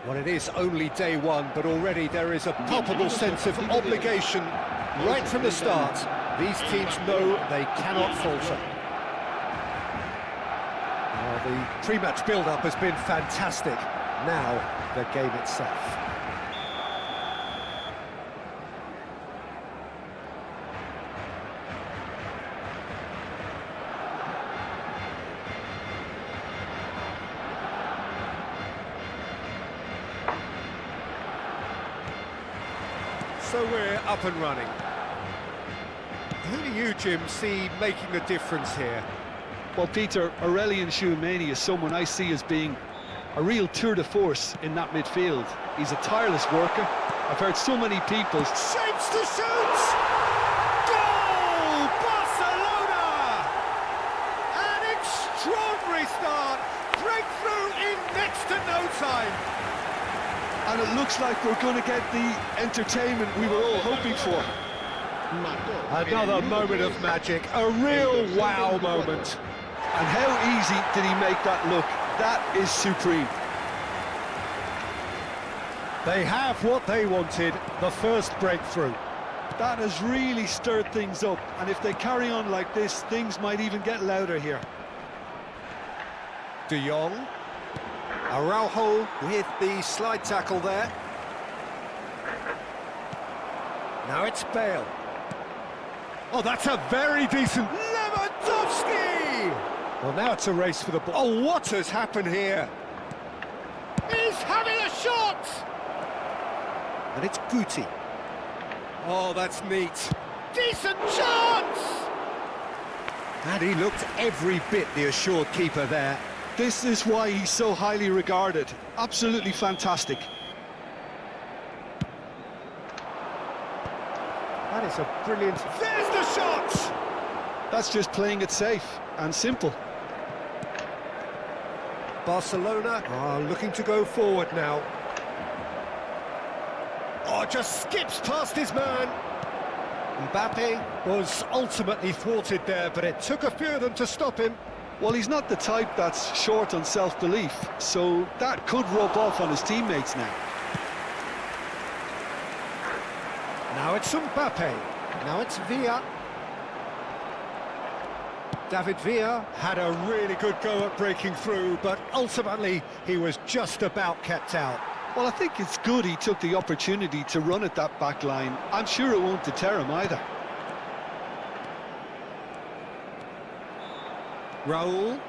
Well, it is only day one, but already there is a palpable sense of obligation right from the start. These teams know they cannot falter. Well, the pre-match build-up has been fantastic. Now, the game itself. So we're up and running. Who do you, Jim, see making the difference here? Well, Peter, Aurelien Tchouameni is someone I see as being a real tour de force in that midfield. He's a tireless worker. I've heard so many people... Shapes to shoot! Goal! Barcelona! An extraordinary start. Breakthrough in next to no time. And it looks like we're going to get the entertainment we were all hoping for. Another moment of magic, a real wow moment. And how easy did he make that look? That is supreme. They have what they wanted, the first breakthrough. That has really stirred things up, and if they carry on like this, things might even get louder here. De Jong. Araujo with the slide tackle there. Now it's Bale. Oh, that's a very decent... Lewandowski! Well, now it's a race for the ball. Oh, what has happened here? He's having a shot! And it's Guti. Oh, that's neat. Decent chance! And he looked every bit the assured keeper there. This is why he's so highly regarded. Absolutely fantastic. That is a brilliant... There's the shot! That's just playing it safe and simple. Barcelona are looking to go forward now. Oh, just skips past his man. Mbappe was ultimately thwarted there, but it took a few of them to stop him. Well, he's not the type that's short on self-belief, so that could rub off on his teammates now. Now it's Mbappe. Now it's Villa. David Villa had a really good go at breaking through, but ultimately he was just about kept out. Well, I think it's good he took the opportunity to run at that back line. I'm sure it won't deter him either. Raul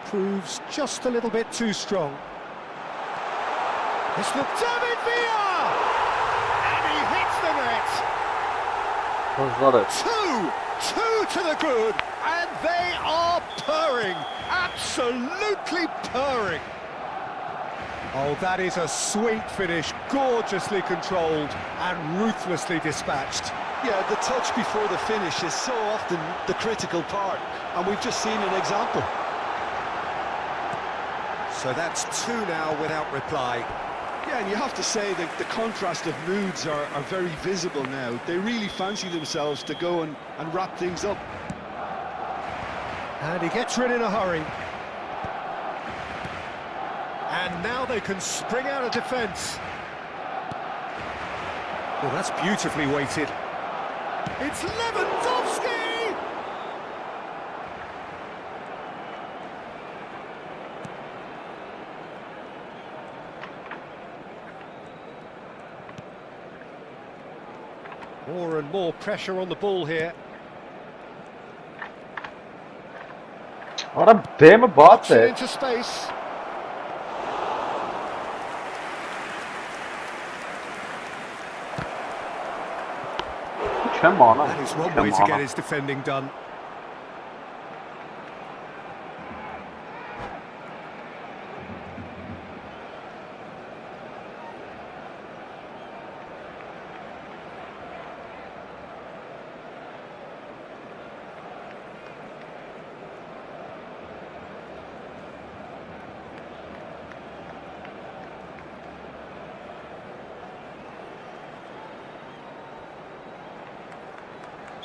proves just a little bit too strong. This looks David Villa! And he hits the net! Was not it? Two to the good, and they are purring, absolutely purring. Oh, that is a sweet finish, gorgeously controlled and ruthlessly dispatched. Yeah, the touch before the finish is so often the critical part, and we've just seen an example. So that's two now without reply. Yeah, and you have to say that the contrast of moods are very visible now. They really fancy themselves to go and wrap things up. And he gets rid in a hurry. And now they can spring out of defence. Well, that's beautifully weighted. It's Lewandowski! More and more pressure on the ball here. What a damn about it. Into space. Come on. That is one way to get his defending done.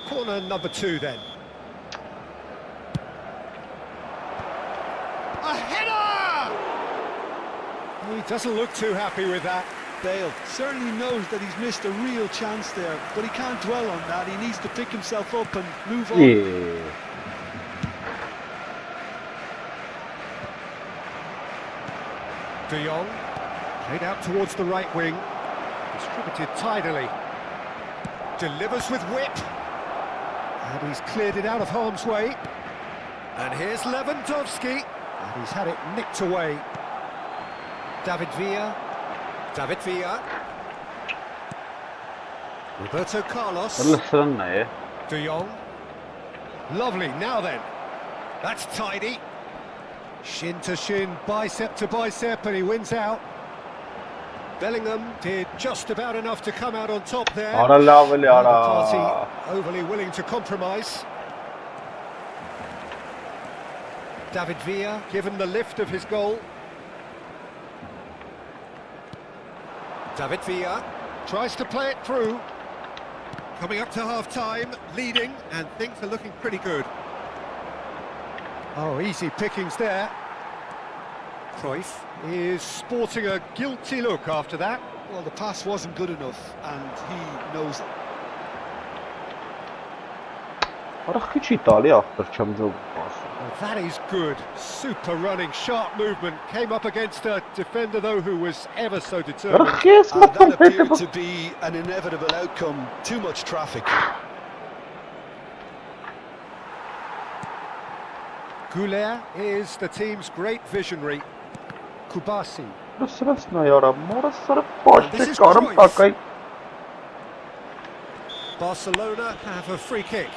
Corner number 2 then. A header! He doesn't look too happy with that. Bale certainly knows that he's missed a real chance there, but he can't dwell on that. He needs to pick himself up and move on. Yeah. De Jong, played out towards the right wing, distributed tidily, delivers with whip. And he's cleared it out of harm's way. And here's Lewandowski. And he's had it nicked away. David Villa. Roberto Carlos. De Jong. Lovely, now then. That's tidy. Shin to shin, bicep to bicep, and he wins out. Bellingham did just about enough to come out on top there. Neither party overly willing to compromise. David Villa given the lift of his goal. David Villa tries to play it through. Coming up to half-time, leading, and things are looking pretty good. Oh, easy pickings there. Cruyff is sporting a guilty look after that. Well, the pass wasn't good enough, and he knows it. Well, that is good. Super running, sharp movement. Came up against a defender, though, who was ever so determined. That appeared to be an inevitable outcome. Too much traffic. Goulet is the team's great visionary. Kubasi. This is Cruyff. Barcelona have a free kick.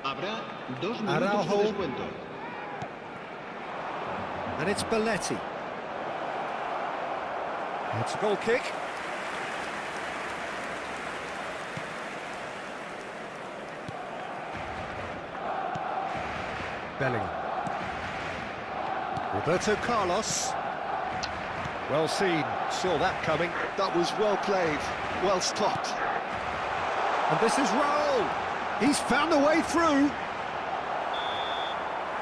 Habrá 2 minutos de Araujo. descuento. And it's Belletti. It's a goal kick. Bellingham. Roberto Carlos. Well seen, saw that coming. That was well played, well stopped. And this is Raul. He's found a way through.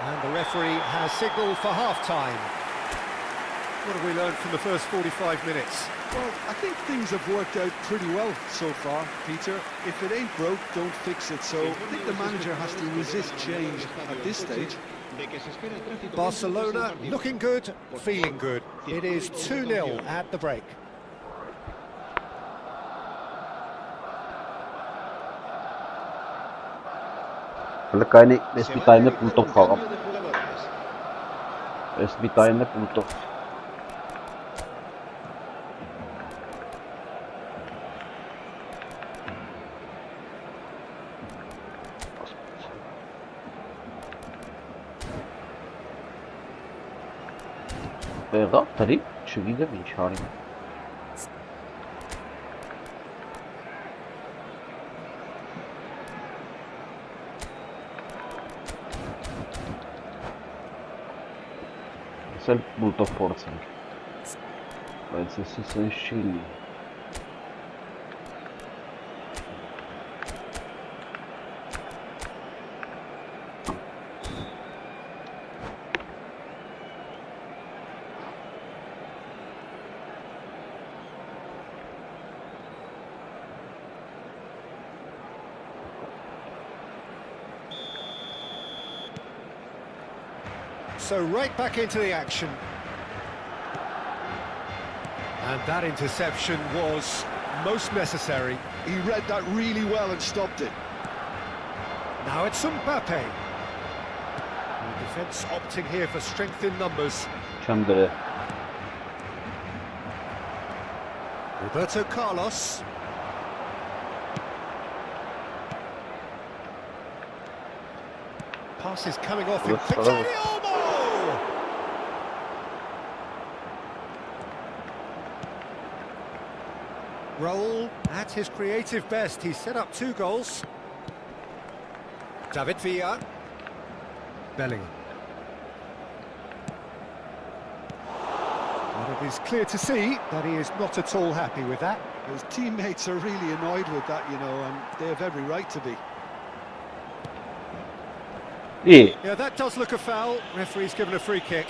And the referee has signalled for half-time. What have we learned from the first 45 minutes? Well, I think things have worked out pretty well so far, Peter. If it ain't broke, don't fix it. So I think the manager has to resist change at this stage. Barcelona looking good, feeling good. It is 2-0 at the break. Լկայնի էսպիտայինը պուլտով խաղամ։ Էսպիտայինը պուլտով։ Եղա, տրի, չգիտեմ ինչ արիմ։ Սել պուլտով փորձենք, բայց ես սենց չի լինի։ So right back into the action. And that interception was most necessary. He read that really well and stopped it. Now it's Mbappe. The defence opting here for strength in numbers. Չեմ դրե։ Roberto Carlos. Pass is coming off in Olmo! Raul at his creative best. He set up 2 goals. David Villa. Bellingham. And it is clear to see that he is not at all happy with that. His teammates are really annoyed with that, you know, and they have every right to be. Yeah, that does look a foul. Referee's given a free kick.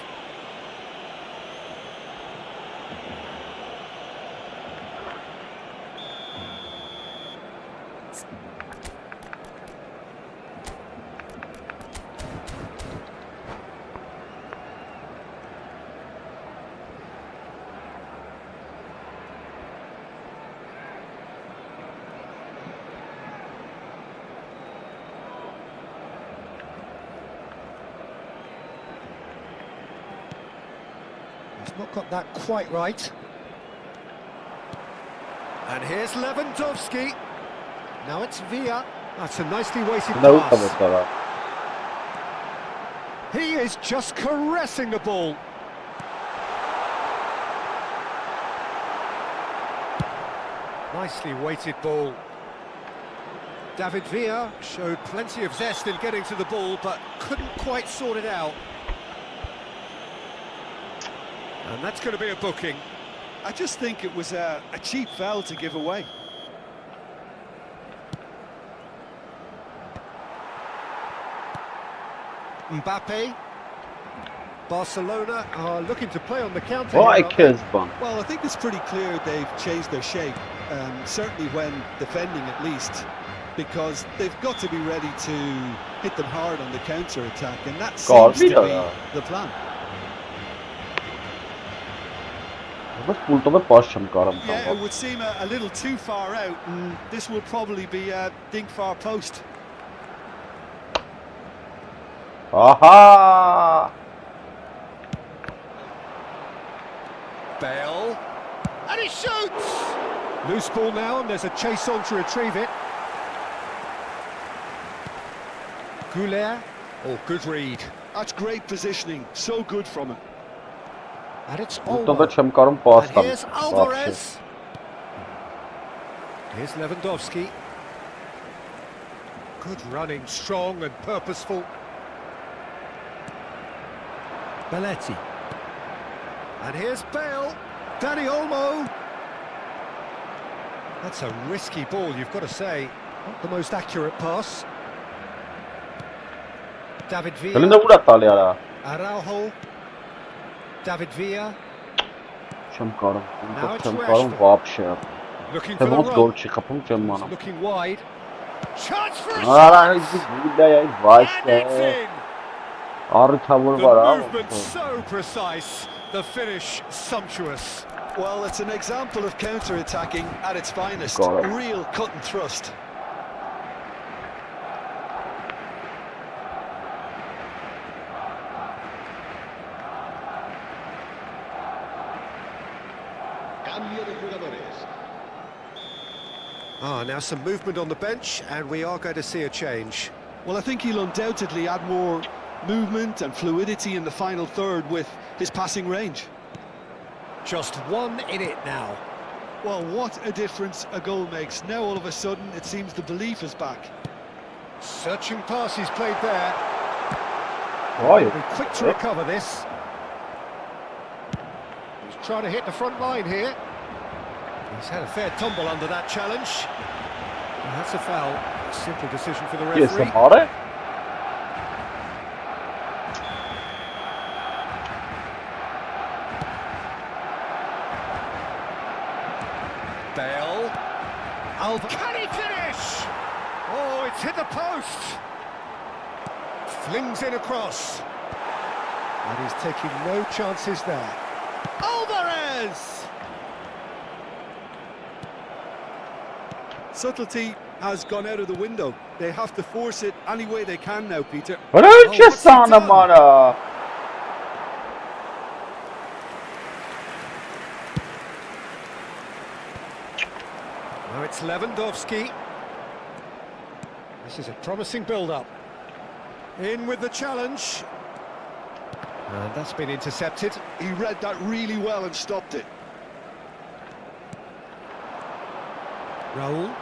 He's not got that quite right. And here's Lewandowski. Now it's Villa. That's a nicely weighted pass. He is just caressing the ball. Nicely weighted ball. David Villa showed plenty of zest in getting to the ball, but couldn't quite sort it out. And that's going to be a booking. I just think it was a cheap foul to give away. Mbappe. Barcelona are looking to play on the counter. Well, I think it's pretty clear they've changed their shape, certainly when defending at least, because they've got to be ready to hit them hard on the counter-attack, and that seems to be the plan. Yeah, it would seem a little too far out, and this will probably be a dink far post. Aha! Bale, and he shoots! Loose ball now, and there's a chase on to retrieve it. Goulet, good read. That's great positioning, so good from him. And it's Որտեղ Olmo. չեմ կարող And պաստամ։ here's Alvarez. Here's Lewandowski. Good running, strong and purposeful. Belletti. And here's Bale. Danny Olmo. That's a risky ball, you've got to say. Not the most accurate pass. David Գլինը Villa. ուր է տալի արա։ Araujo. David Villa. Չեմ կարող, Now it's չեմ կարող Rashford. вообще։ Looking Թե for the ոնց run. գոլ չի խփում չեմ անում։ Looking wide. Chance for a Արա, shot. իսկ վիդեա է վայս And it's է։ in. Առթավոր The վրա։ movement so precise, the finish sumptuous. Well, it's an example of counter-attacking at its finest. Got it. Real cut and thrust. Cambio de jugadores. Now some movement on the bench, and we are going to see a change. Well, I think he'll undoubtedly add more movement and fluidity in the final third with his passing range. Just one in it now. Well, what a difference a goal makes. Now all of a sudden it seems the belief is back. Searching pass he's played there. Ոյ։ Be quick to recover this. He's trying to hit the front line here. He's had a fair tumble under that challenge. And that's a foul. A simple decision for the Ես referee. եմ արը։ Bale. Can he finish? Oh, it's hit the post. Flings in across. And he's taking no chances there. Alvarez! Subtlety has gone out of the window. They have to force it any way they can now, Peter. Վրա ինչ է what's he սանը done? մարա։ Now it's Lewandowski. This is a promising build-up. In with the challenge. And that's been intercepted. He read that really well and stopped it. Raul.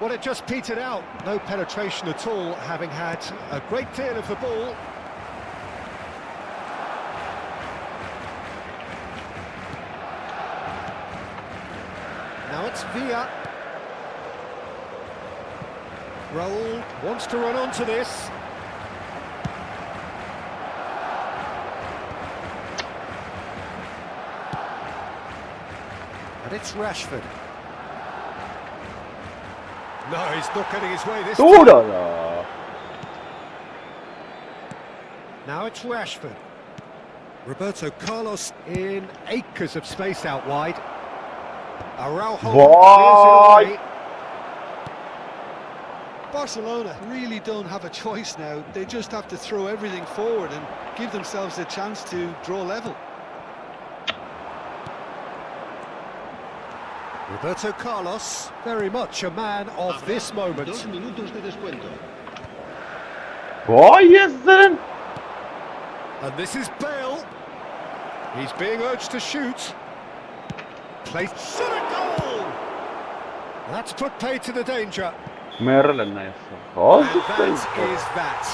Well, it just petered out. No penetration at all, having had a great deal of the ball. Now it's Villa. Raul wants to run onto this. And it's Rashford. No, he's not getting his way this time. Դուր արա։ Now it's Rashford. Roberto Carlos in acres of space out wide. Araujo Why? clears it away. Barcelona really don't have a choice now. They just have to throw everything forward and give themselves a chance to draw level. Roberto Carlos, very much a man of this moment. 2 minutos de descuento. Ոյ ես ձեն։ And this is Bale. He's being urged to shoot. Placed shot a goal. That's put pay to the danger. Մերել են այս։ And that is that.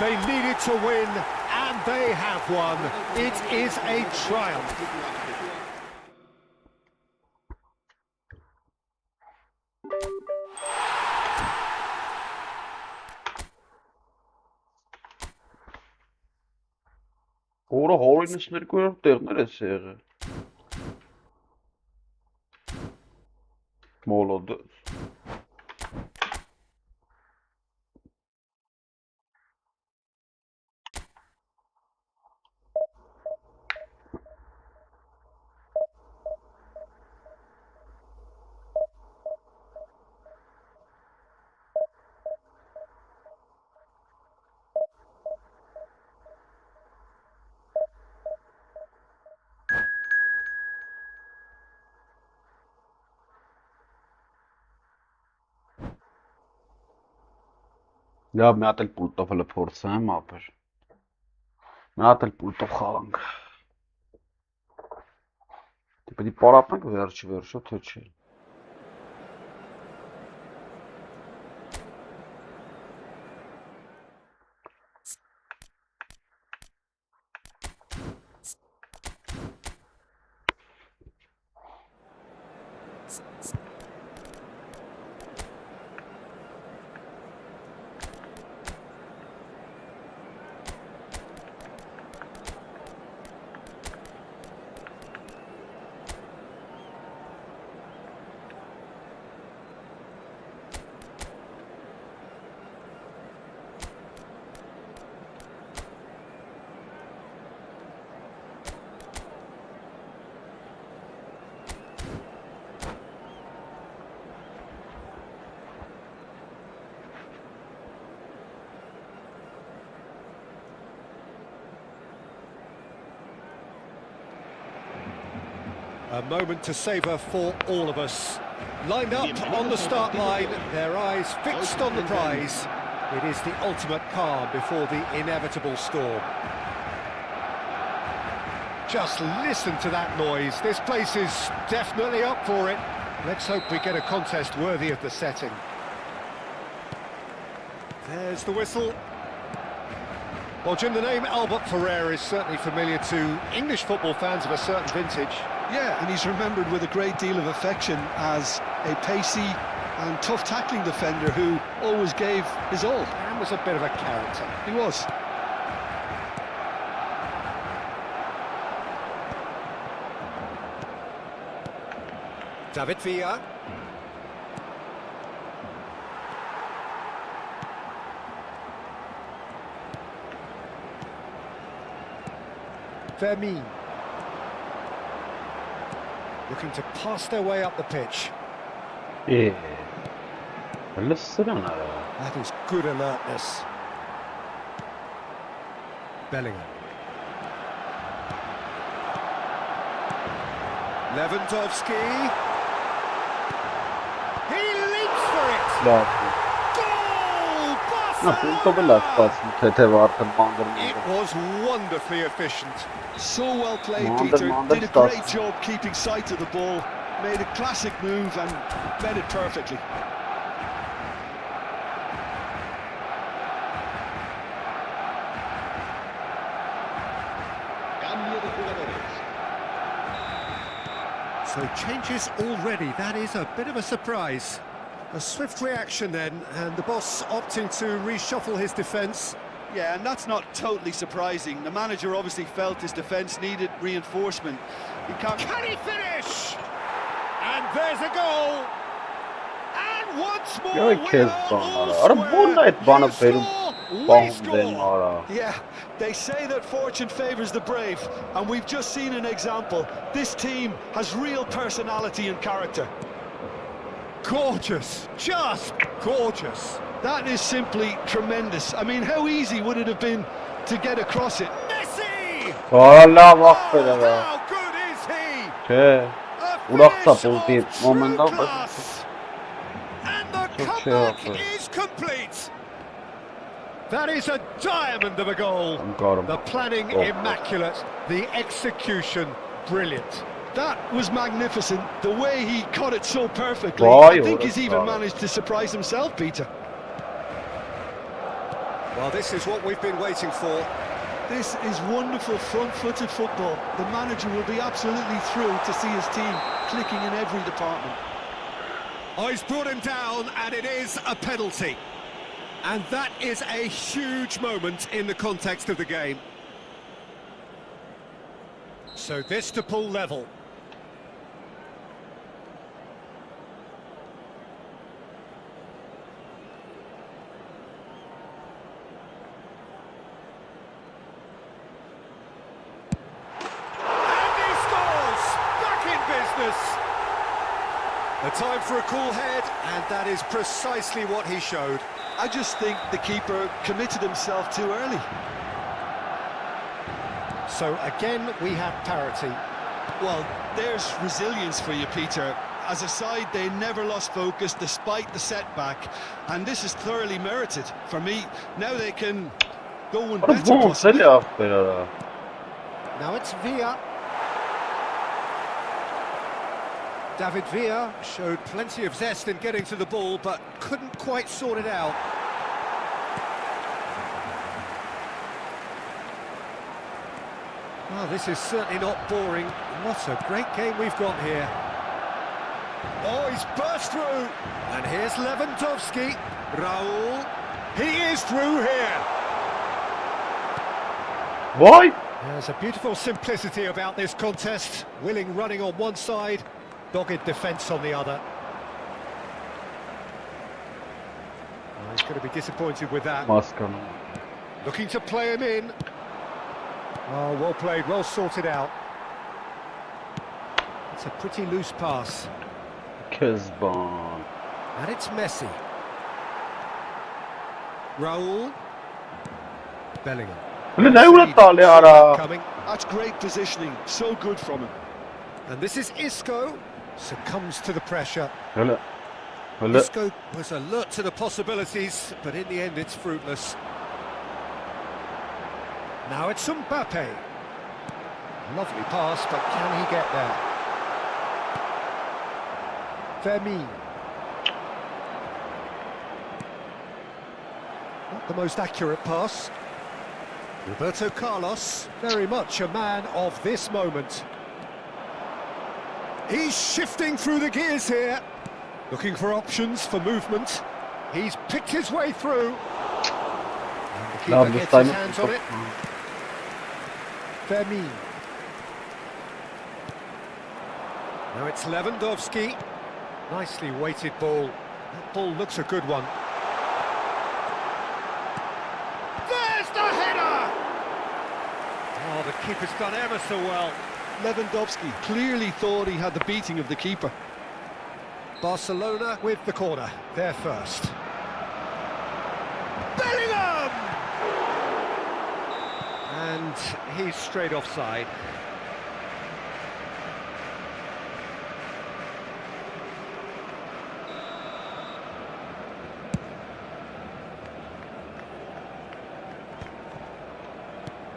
They needed to win, and they have won. It is a triumph. Օրը 192-րդ տեղներ է եղել։ Մոլոդոս։ Լավ, մի հատ էլ պուլտով հələ փորձեմ ապեր։ Մի հատ էլ պուլտով խաղանք։ Դե պետք է պարապենք վերջը, թե չէ։ A moment to savour for all of us. Lined up on the start line, their eyes fixed on the prize. It is the ultimate calm before the inevitable storm. Just listen to that noise. This place is definitely up for it. Let's hope we get a contest worthy of the setting. There's the whistle. Well, Jim, the name Albert Ferrer is certainly familiar to English football fans of a certain vintage. Yeah, and he's remembered with a great deal of affection as a pacey and tough tackling defender who always gave his all. And was a bit of a character. He was. David Villa. Fermin. Looking to pass their way up the pitch. Yeah. Listen on that. That is good alertness. Bellingham. Lewandowski. He leaps for it. Love. Goal! It was wonderfully efficient. So well played, Peter. Did a great job keeping sight of the ball. Made a classic move and read it perfectly. Cambio de jugadores. So changes already. That is a bit of a surprise. A swift reaction then, and the boss opting to reshuffle his defence. Yeah, and that's not totally surprising. The manager obviously felt his defence needed reinforcement. He can't... Can he finish? And there's a goal. And once more, we score. Yeah, they say that fortune favours the brave, and we've just seen an example. This team has real personality and character. Gorgeous, just gorgeous. That is simply tremendous. I mean, how easy would it have been to get across it? Messi! How good is he? And the comeback is complete. That is a diamond of a goal. The planning immaculate, the execution brilliant. That was magnificent. The way he cut it so perfectly. I think he's even managed to surprise himself, Peter. Well, this is what we've been waiting for. This is wonderful front-footed football. The manager will be absolutely thrilled to see his team clicking in every department. Oh, he's brought him down, and it is a penalty. And that is a huge moment in the context of the game. So this to pull level. A time for a cool head, and that is precisely what he showed. I just think the keeper committed himself too early. So again, we have parity. Well, there's resilience for you, Peter. As a side, they never lost focus despite the setback, and this is thoroughly merited. For me, now they can go one What a better. ball, Possibly. Celia, aferin. Now it's Villa. David Villa showed plenty of zest in getting to the ball, but couldn't quite sort it out. Well, this is certainly not boring. What a great game we've got here. Oh, he's burst through. And here's Lewandowski. Raul. He is through here. Vay! There's a beautiful simplicity about this contest. Willing running on one side, dogged defence on the other. Oh, he's going to be disappointed with that. Maskana. Looking to play him in. Oh, well played, well sorted out. It's a pretty loose pass. Kezban. And it's Messi. Raul. Bellingham. Ulan ne ulan tali ara. Coming. That's great positioning. So good from him. And this is Isco. Succumbs to the pressure. Öyle. Öyle. Isco was alert to the possibilities, but in the end it's fruitless. Now it's Mbappe. Lovely pass, but can he get there? Fermin. Not the most accurate pass. Roberto Carlos, very much a man of this moment. He's shifting through the gears here, looking for options for movement. He's picked his way through. And the keeper gets his hands on it. Fermin. Now it's Lewandowski. Nicely weighted ball. That ball looks a good one. There's the header! Oh, the keeper's done ever so well. Lewandowski clearly thought he had the beating of the keeper. Barcelona with the corner. They're first. Bellingham! And he's straight offside.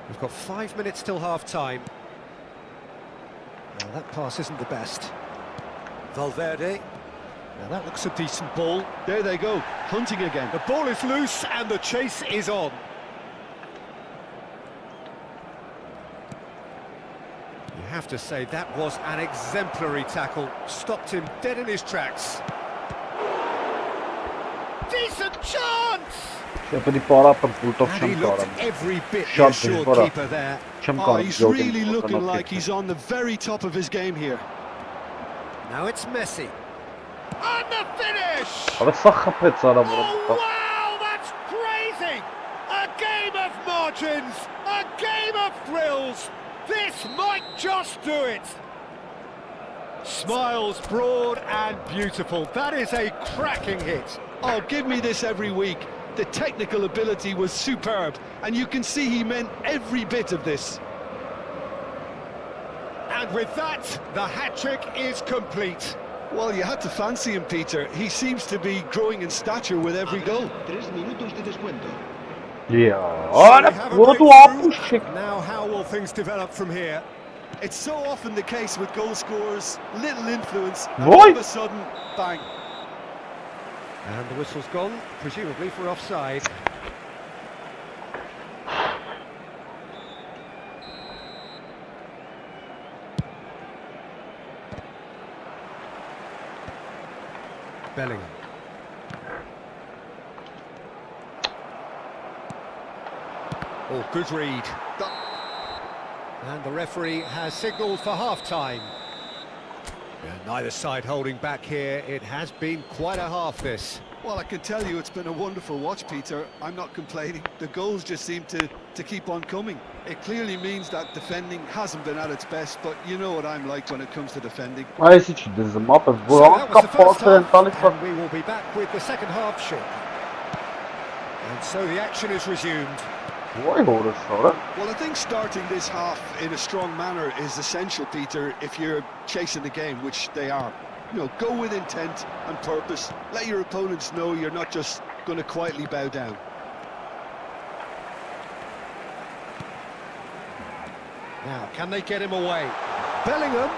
We've got 5 minutes till half-time. Now that pass isn't the best. Valverde. Now that looks a decent ball. There they go, hunting again. The ball is loose and the chase is on. You have to say that was an exemplary tackle. Stopped him dead in his tracks. Decent chance! Shepard para për bultov And he çem looked para. every bit the Shot assured para. keeper there. Çem Oh, para. he's really looking like he's on the very top of his game here. Now it's Messi. And the finish! Ara sa xapet ara Oh, vurdu. wow, that's crazy! A game of margins, a game of thrills. This might just do it. Smiles broad and beautiful. That is a cracking hit. Oh, give me this every week. The technical ability was superb, and you can see he meant every bit of this. And with that, the hat-trick is complete. Well, you had to fancy him, Peter. He seems to be growing in stature with every goal. 3 minutos de descuento. Ya. So Ara we have a vurdu breakthrough. apışık. Now how will things develop from here? It's so often the case with goal scorers, little influence, and Boy. all of a sudden, bang. And the whistle's gone, presumably for offside. Bellingham. Oh, good read. And the referee has signalled for half-time. Neither side holding back here. It has been quite a half, this. Well, I can tell you it's been a wonderful watch, Peter. I'm not complaining. The goals just seem to keep on coming. It clearly means that defending hasn't been at its best, but you know what I'm like when it comes to defending. Ai si që dizëm apë So vuran that ka was the first pasër e në half, tali sa. and we will be back with the second half shortly. And so the action is resumed. Vaj horës, ora. Well, I think starting this half in a strong manner is essential, Peter, if you're chasing the game, which they are. You know, go with intent and purpose. Let your opponents know you're not just going to quietly bow down. Now, can they get him away? Bellingham.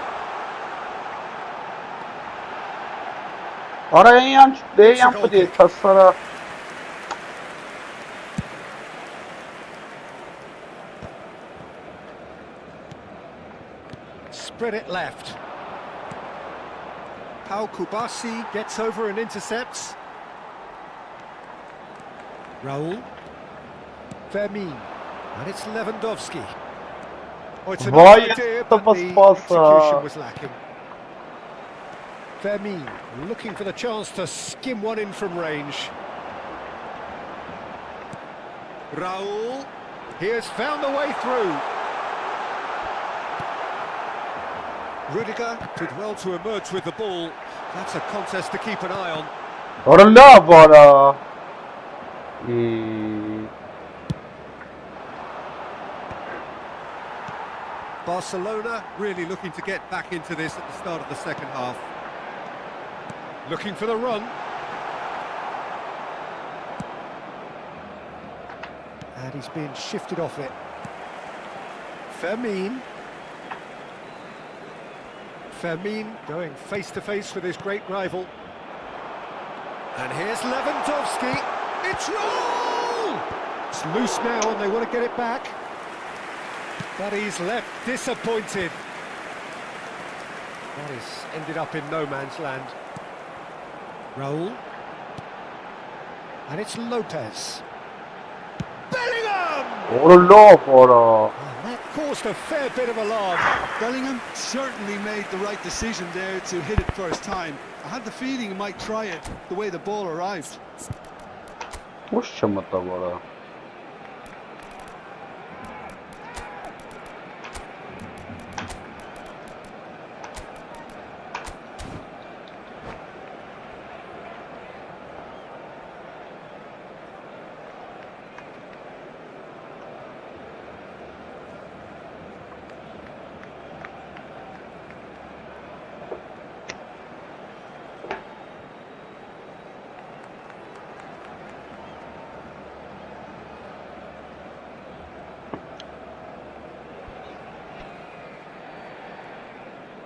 Araya yan pwede tasara. Spread it left. Pau Kubasi gets over and intercepts. Raul. Fermin. And it's Lewandowski. Oh, it's a nice idea, but the execution was lacking. Fermin looking for the chance to skim one in from range. Raul. He has found the way through. Rudiger did well to emerge with the ball. That's a contest to keep an eye on. Orada bara. Barcelona really looking to get back into this at the start of the second half. Looking for the run. And he's being shifted off it. Fermin. Fermin going face-to-face with his great rival. And here's Lewandowski. It's Raul! It's loose now and they want to get it back. But he's left disappointed. That is ended up in no man's land. Raul. And it's Lopez. Bellingham! Orada. That caused a fair bit of alarm. Bellingham certainly made the right decision there to hit it first time. I had the feeling he might try it the way the ball arrived. What's bara?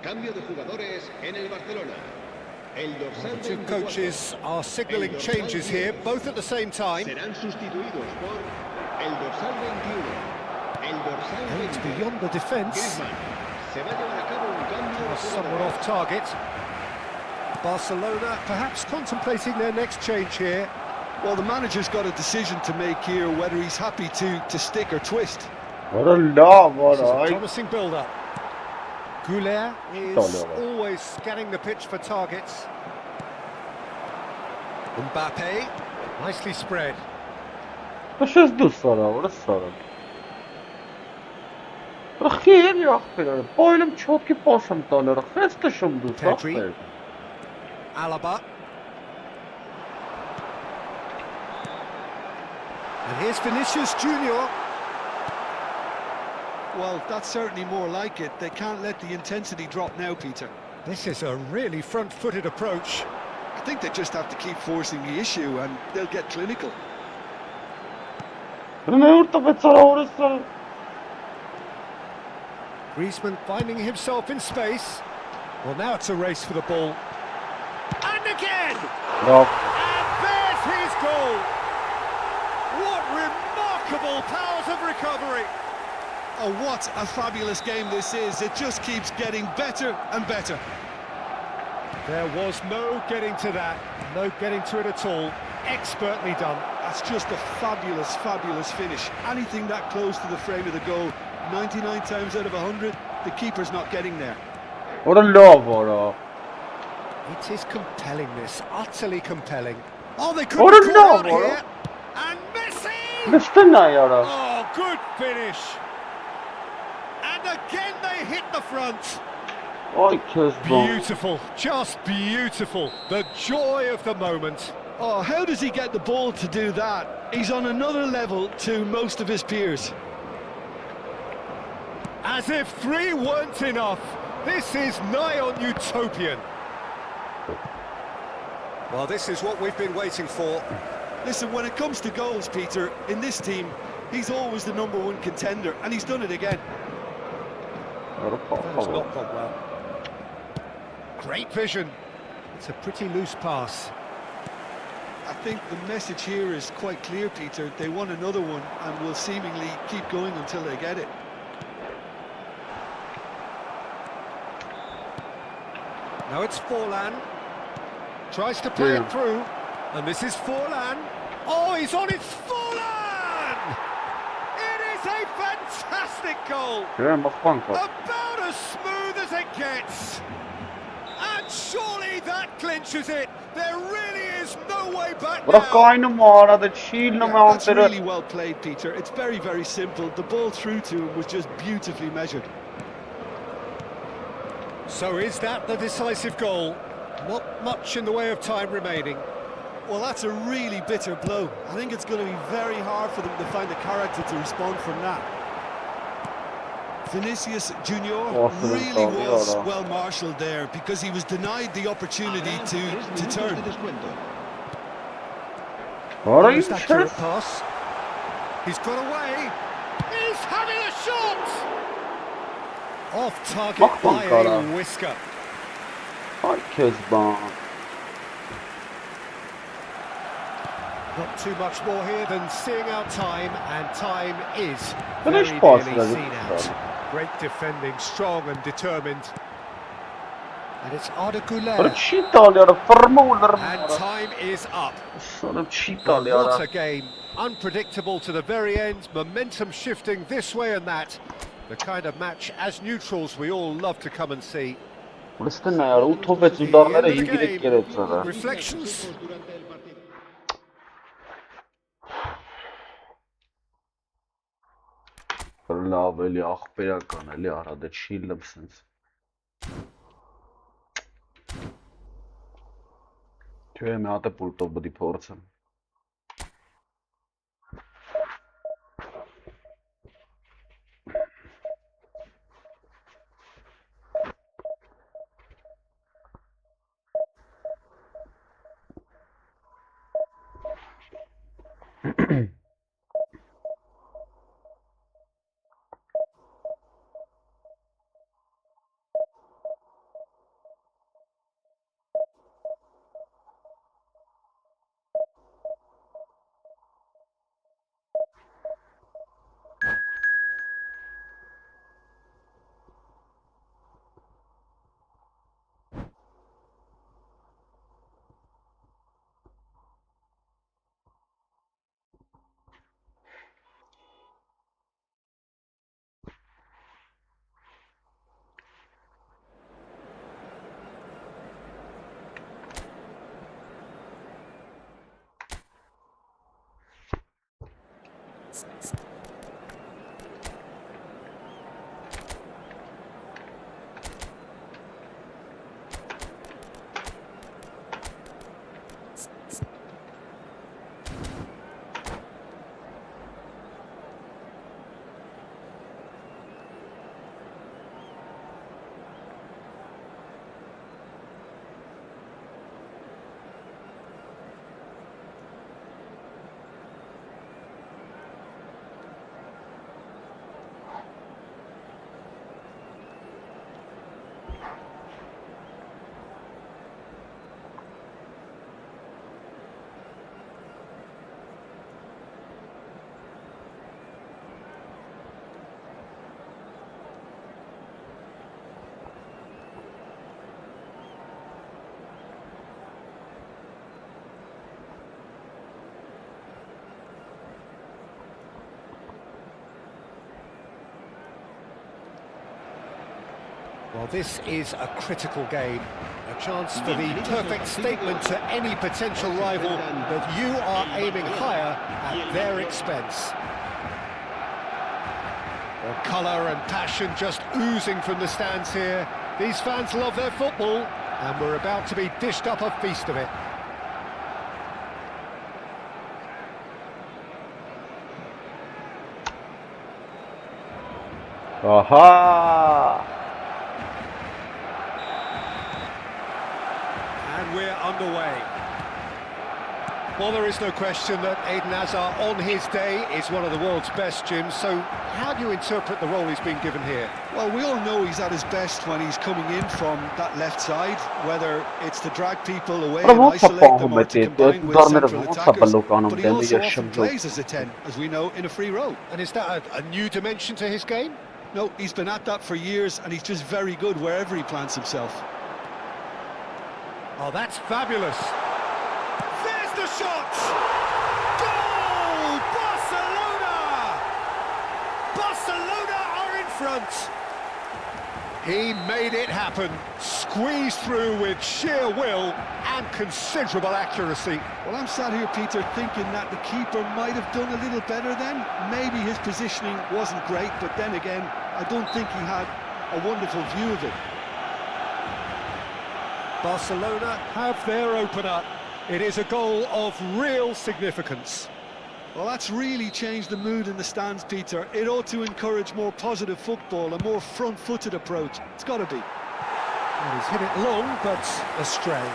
Cambio de jugadores en el Barcelona. El dorsal The two 24. coaches are signalling changes here, both at the same time. Serán sustituidos por el dorsal 21. El dorsal And it's 20. beyond the defence. Griezmann. Se va a llevar a cabo un cambio de Someone jugadores. off target. Barcelona perhaps contemplating their next change here. Well, the manager's got a decision to make here, whether he's happy to stick or twist. Orada This is a bara. promising build-up. Goulet is Standalone. always scanning the pitch for targets. Mbappe, nicely spread. What's دوست دارم درست دارم. خیلی آخه پایلم چوب که پاسم داره خستشم دوست Pedri. آخه. Alaba. And here's Vinicius Junior. Well, that's certainly more like it. They can't let the intensity drop now, Peter. This is a really front-footed approach. I think they just have to keep forcing the issue and they'll get clinical. Griezmann finding himself in space. Well, now it's a race for the ball. And again! No. And there's his goal! What remarkable powers of recovery! Oh, what a fabulous game this is. It just keeps getting better and better. There was no getting to that, no getting to it at all. Expertly done. That's just a fabulous, fabulous finish. Anything that close to the frame of the goal, 99 times out of 100, the keeper's not getting there. Orada bara. It is compelling, this, utterly compelling. Oh, they couldn't have caught out Here. here. And Messi! Mr. Nayara. Oh, good finish. And again they hit the front. Ay Kezban. Beautiful, just beautiful. The joy of the moment. Oh, how does he get the ball to do that? He's on another level to most of his peers. As if three weren't enough. This is nigh on utopian. Well, this is what we've been waiting for. Listen, when it comes to goals, Peter, in this team, he's always the #1 contender, and he's done it again. That's not gone well. Great vision. It's a pretty loose pass. I think the message here is quite clear, Peter. They want another one and will seemingly keep going until they get it. Now it's Forlan. Tries to play it through. And this is Forlan. Oh, he's on it, Forlan! It is a fantastic goal. About as smooth as it gets. And surely that clinches it. There really is no way back now. That's really well played, Peter. It's very, very simple. The ball through to him was just beautifully measured. So is that the decisive goal? Not much in the way of time remaining. Well, that's a really bitter blow. I think it's going to be very hard for them to find the character to respond from that. Vinicius Junior really was well marshalled there because he was denied the opportunity to turn. Almost accurate pass. He's got away. He's having a shot! Off target by a whisker. Not too much more here than seeing out time, and time is very nearly seen out. Great defending, strong and determined. And it's Arda Güler. And time is up. What a game. Unpredictable to the very end, momentum shifting this way and that. The kind of match, as neutrals, we all love to come and see. Reflections? Լավ էլի աղբերական էլի Արադը չի լվսենց Չէ մի հատ է պուլտով բդի փորձեմ Well, this is a critical game, a chance for the perfect statement to any potential rival that you are aiming higher at their expense. Well, colour and passion just oozing from the stands here. These fans love their football, and we're about to be dished up a feast of it. Aha! And we're underway. Well, there is no question that Eden Hazard, on his day, is one of the world's best, Jim. So how do you interpret the role he's been given here? Well, we all know he's at his best when he's coming in from that left side, whether it's to drag people away and isolate them or to combine with central attackers. But he also often plays as a 10, as we know, in a free role. And is that a new dimension to his game? No, he's been at that for years, and he's just very good wherever he plants himself. Oh, that's fabulous. There's the shot! Goal! Barcelona! Barcelona are in front. He made it happen. Squeezed through with sheer will and considerable accuracy. Well, I'm sat here, Peter, thinking that the keeper might have done a little better then. Maybe his positioning wasn't great, but then again, I don't think he had a wonderful view of it. Barcelona have their opener. It is a goal of real significance. Well, that's really changed the mood in the stands, Peter. It ought to encourage more positive football, a more front-footed approach. It's got to be. And he's hit it long, but astray.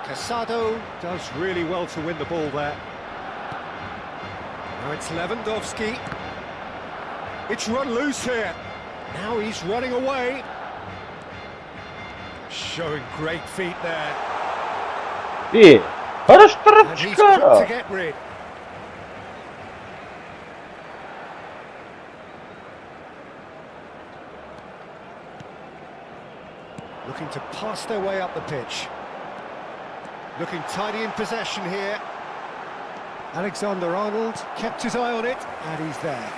Casado does really well to win the ball there. Now it's Lewandowski. It's run loose here. Now he's running away. Showing great feet there. And he's got to get rid. Looking to pass their way up the pitch. Looking tidy in possession here. Alexander-Arnold kept his eye on it, and he's there.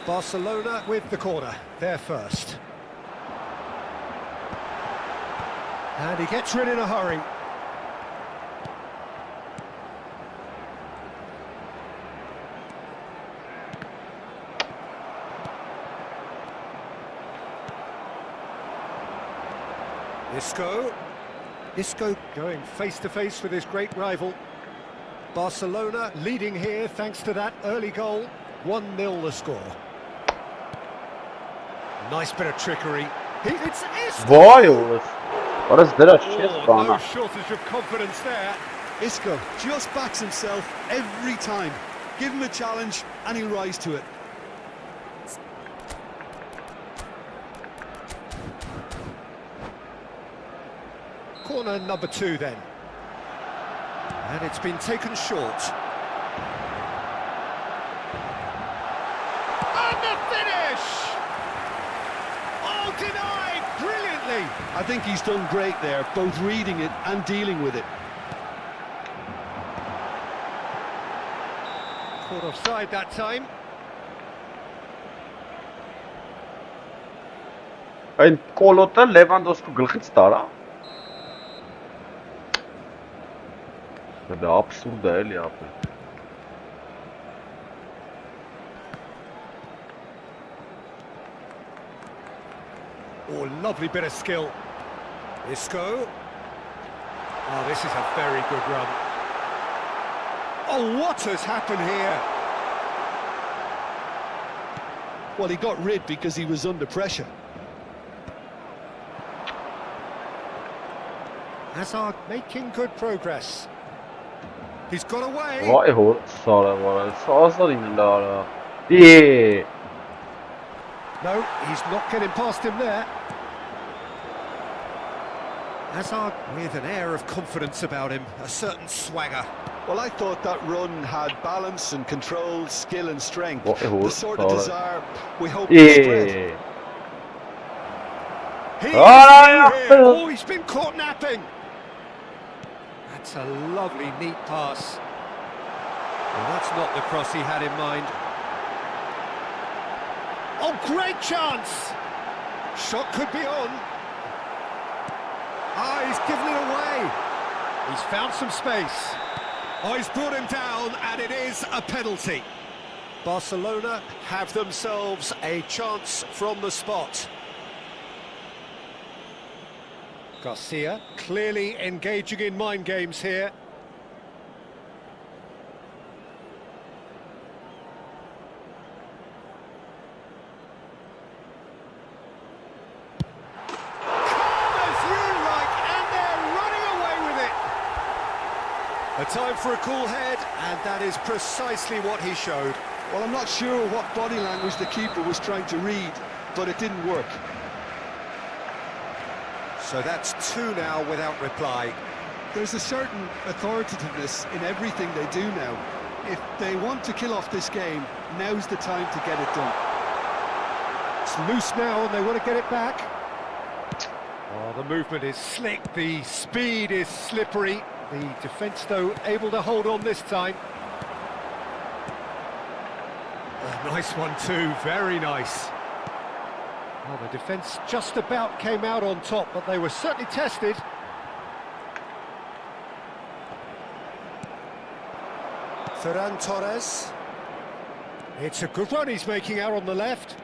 Barcelona with the corner, they're first. And he gets rid in a hurry. Isco going face-to-face with his great rival. Barcelona leading here thanks to that early goal. 1-0 the score. Nice bit of trickery. It's Isco! What is that? No shortage of confidence there. Isco just backs himself every time. Give him a challenge and he'll rise to it. Corner number 2 then. And it's been taken short. And the finish! Oh, denied brilliantly! I think he's done great there, both reading it and dealing with it. Caught offside that time. Այն կոլոտը Լևանդովսկու գլխից տարա։ Դա абսուրդ է էլի ապա։ Oh, lovely bit of skill. Isco. Oh, this is a very good run. Oh, what has happened here? Well, he got rid because he was under pressure. Hazard making good progress. He's got away. Vay hor sara var. Sağ inanlar. Yeah. No, he's not getting past him there. Hazard with an air of confidence about him, a certain swagger. Well, I thought that run had balance and control, skill and strength. The sort of desire we hope to spread. Oh, he's been caught napping. That's a lovely, neat pass. Well, that's not the cross he had in mind. Oh, great chance! Shot could be on. Ah, he's given it away. He's found some space. Oh, he's brought him down, and it is a penalty. Barcelona have themselves a chance from the spot. Garcia clearly engaging in mind games here. time for a cool head, and that is precisely what he showed. Well, I'm not sure what body language the keeper was trying to read, but it didn't work. So that's 2 now without reply. There's a certain authoritativeness in everything they do now. If they want to kill off this game, now's the time to get it done. It's loose now and they want to get it back. Oh, the movement is slick, the speed is slippery. The defence, though, able to hold on this time. Oh, nice one too, very nice. Well, the defence just about came out on top, but they were certainly tested. Ferran Torres. It's a good run he's making out on the left.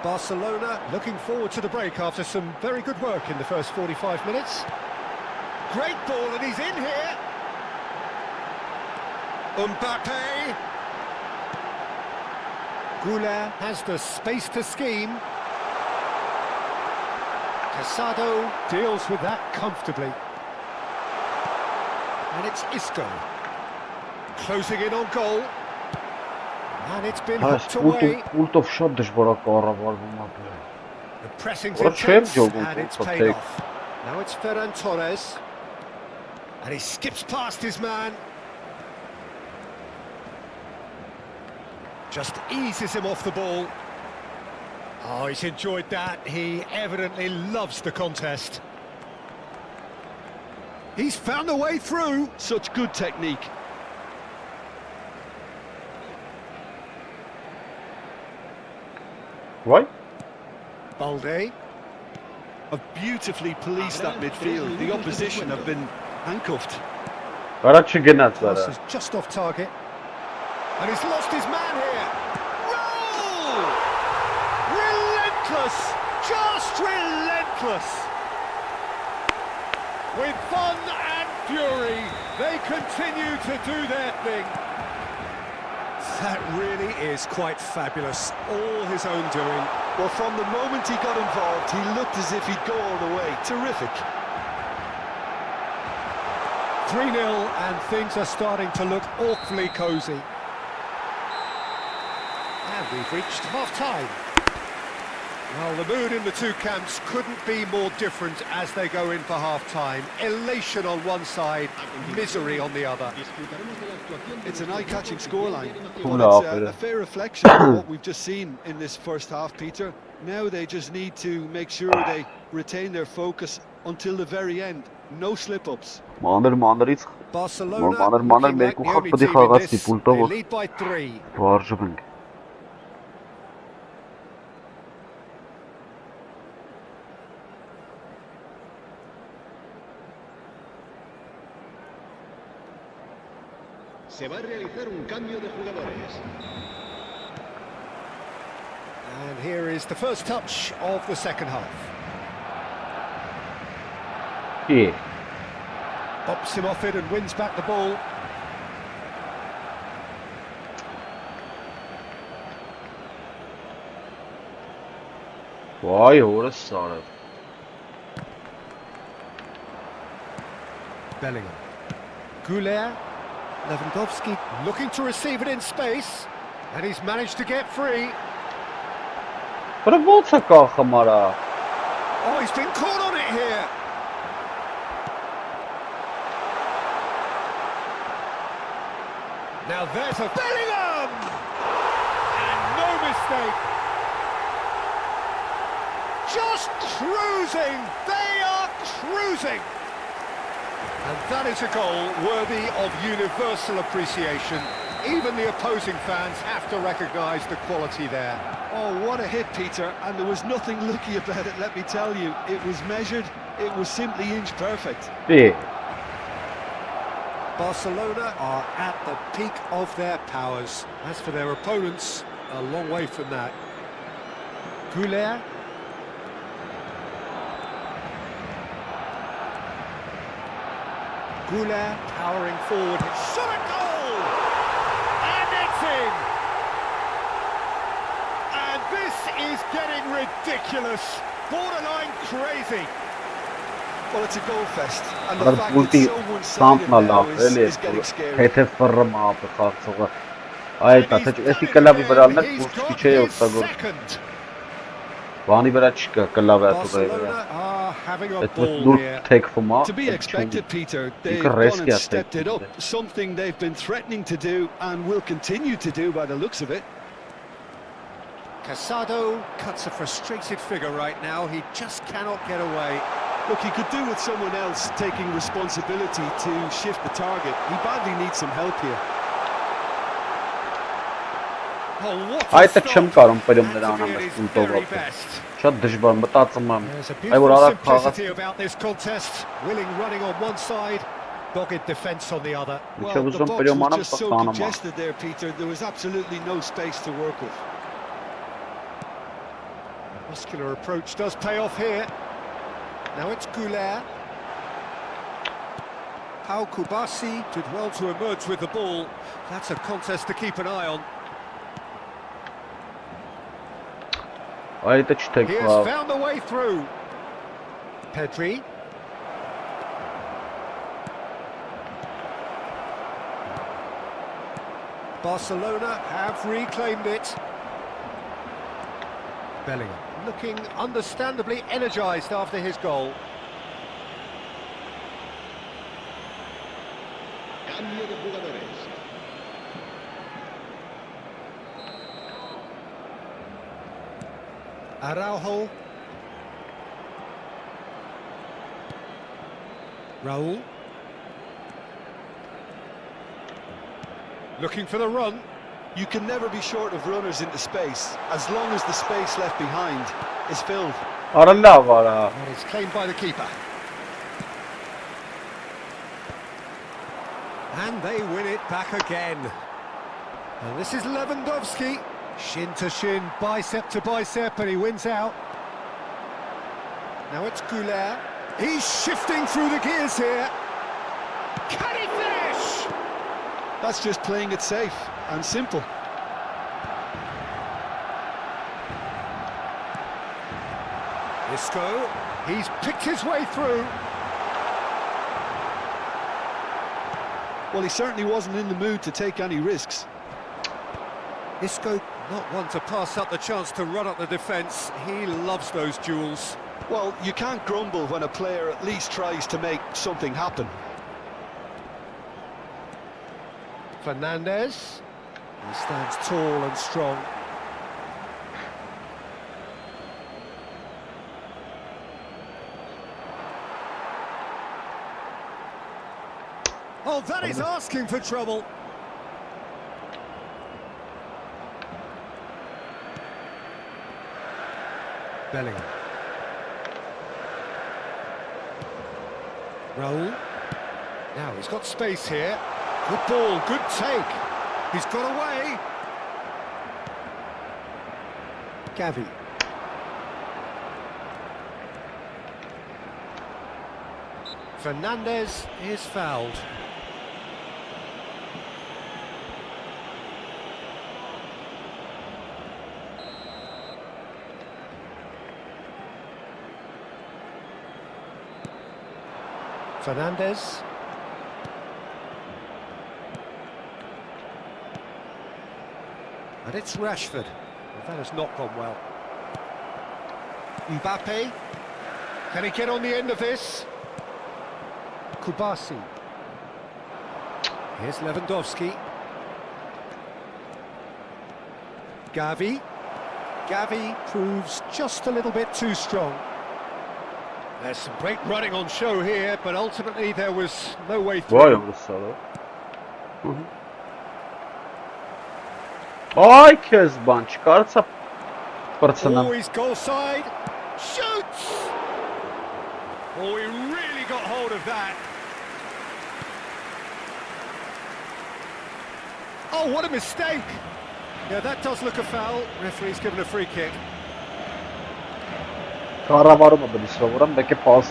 Barcelona looking forward to the break after some very good work in the first 45 minutes. Great ball and he's in here. Mbappe. Goulet has the space to scheme. Casado deals with that comfortably. And it's Isco. Closing in on goal. And it's been hooked away. Ult of shot դժվարակառավարվում է։ The pressing's What a shame, intense, Joe, and it's for paid take. off. Now it's Ferran Torres. And he skips past his man. Just eases him off the ball. Oh, he's enjoyed that. He evidently loves the contest. He's found a way through. Such good technique. Why? Balde. Have beautifully policed that midfield. The opposition have been handcuffed. Առաջ չգնաց Pass արա։ is just off target. And he's lost his man here. Roll! Relentless! Just relentless! With fun and fury, they continue to do their thing. That really is quite fabulous. All his own doing. Well, from the moment he got involved, he looked as if he'd go all the way. Terrific. 3-0 and things are starting to look awfully cosy. And we've reached half-time. Well, the mood in the two camps couldn't be more different as they go in for half-time. Elation on one side, misery on the other. It's an eye-catching scoreline, Cool but off, it's yeah. a fair reflection of what we've just seen in this first half, Peter. Now they just need to make sure they retain their focus until the very end. No slip-ups. Մանրից Barcelona մանր looking like մեկու the խաղ only պետք է team in խաղացի this. պուլտով They որ lead by 3. վարժվենք։ Se va a realizar un cambio de jugadores. And here is the first touch of the second half. Ի։ Bops him off it and wins back the ball. Վայ, օրս սարը։ Bellingham. Goulet. Lewandowski looking to receive it in space. And he's managed to get free. Բրա ո՞նց է կախում արա։ Oh, he's been caught on it here. Now there's a Bellingham! And no mistake. Just cruising. They are cruising. And that is a goal worthy of universal appreciation. Even the opposing fans have to recognise the quality there. Oh, what a hit, Peter, and there was nothing lucky about it, let me tell you. It was measured, it was simply inch perfect. Ի։ Barcelona are at the peak of their powers. As for their opponents, a long way from that. Goulet. Goulet powering forward. Shot a goal! And it's in! And this is getting ridiculous. Borderline crazy. Well, it's a goal fest, and the Ar fact bulti it's so one-sided sampla now la is getting scary. Hete fırma abi kalksa. Ay And he's taç done esti it kalabi again. beraber He's bulti got şey his yoksa gol. second. Vani bera çıka kalabi atu gayra. Barcelona are having a Et ball lut here. tek fuma. To be expected, Peter. They've can gone risk and it, stepped it up. technically. Something they've been threatening to do and will continue to do by the looks of it. Casado cuts a frustrated figure right now. He just cannot get away. Look, he could do with someone else taking responsibility to shift the target. He badly needs some help here. Oh, what Ay a ta stop. çım karım And payım to neden be at anamız his bulto very vakti. best. Şad dışbar mı tatsımam. There's a Ay beautiful vur arak pagat. simplicity about this contest. Willing running on one side, dogged defence on the other. Well, Ülke the uzun box payım was anam just so tanıma. congested there, Peter. There was absolutely no space to work with. Muscular approach does pay off here. Now it's Goulet. Pau Kubasi did well to emerge with the ball. That's a contest to keep an eye on. Ay ta çi He tek has var. found the way through. Pedri. Barcelona have reclaimed it. Bellingham looking understandably energised after his goal. Cambio de jugadores. Araujo. Raul. Looking for the run. You can never be short of runners into space, as long as the space left behind is filled. Aralla var ha. And it's claimed by the keeper. And they win it back again. And this is Lewandowski. Shin to shin, bicep to bicep, and he wins out. Now it's Goulet. He's shifting through the gears here. Can he finish? That's just playing it safe and simple. Isco, he's picked his way through. Well, he certainly wasn't in the mood to take any risks. Isco, not one to pass up the chance to run up the defence. He loves those duels. Well, you can't grumble when a player at least tries to make something happen. Fernandez, he stands tall and strong. Oh, that is asking for trouble. Bellingham. Raul. Now he's got space here. Good ball, good take. He's got away. Gavi. Fernandez is fouled. Fernandez. And it's Rashford. Well, that has not gone well. Mbappe. Can he get on the end of this? Kubasi. Here's Lewandowski. Gavi. Gavi proves just a little bit too strong. There's some great running on show here, but ultimately there was no way through. Vay burası da. Ay Kezban çıkarsa fırtına. Oh, he's goal side. Shoots! Oh, he really got hold of that. Oh, what a mistake! Yeah, that does look a foul. Referee's given a free kick. Kara var mı bir sıra vuran belki pas.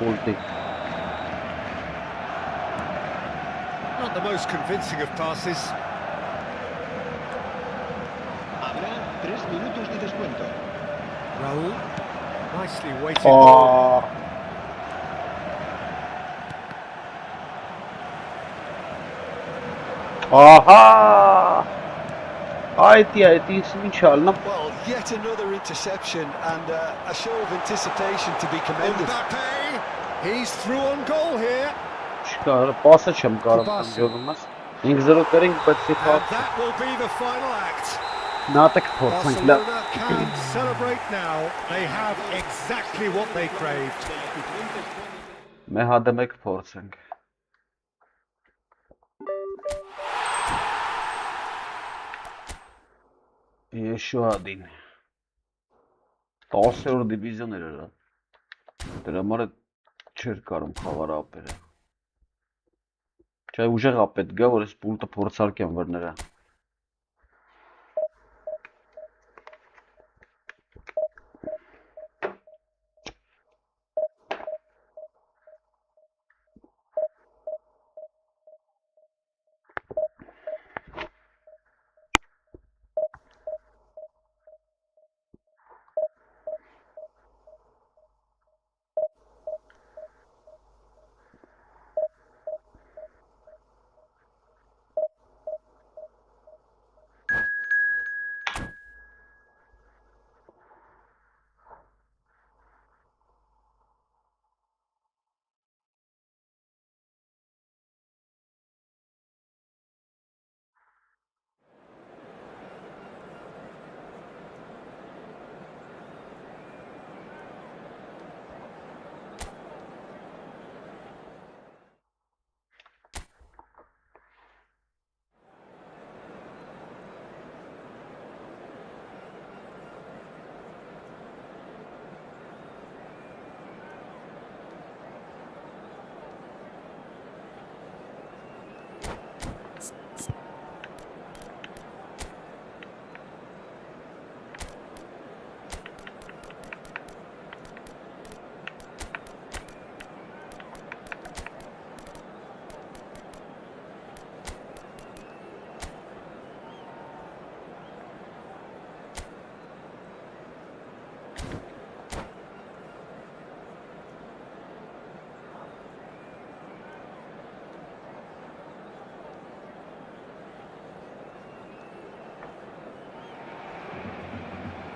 Ulti. Not the most convincing of passes. Habrá 3 minutos de descuento. Raul, nicely weighted ball. Ահա։ Այդ ինչ ալնա։ Well, yet another interception and a show of anticipation to be commended. Mbappe, he's through on goal here. Չկար, պասը չեմ կարող ջոդումս։ 5-0 կրենք, բայց And սիփա that will be the final act. նատակ փորձենք լավ։ Barcelona can celebrate now. They have exactly what they craved. Մե հադը մեկ փորձենք։ Եշուադին 10-րդ դիվիզիոն էր რა։ Դրա համար չէր կարում խաղարը ապերը։ Չէ ուժեղա պետք գա որ այս պուլտը փորձարկեմ վր նրա։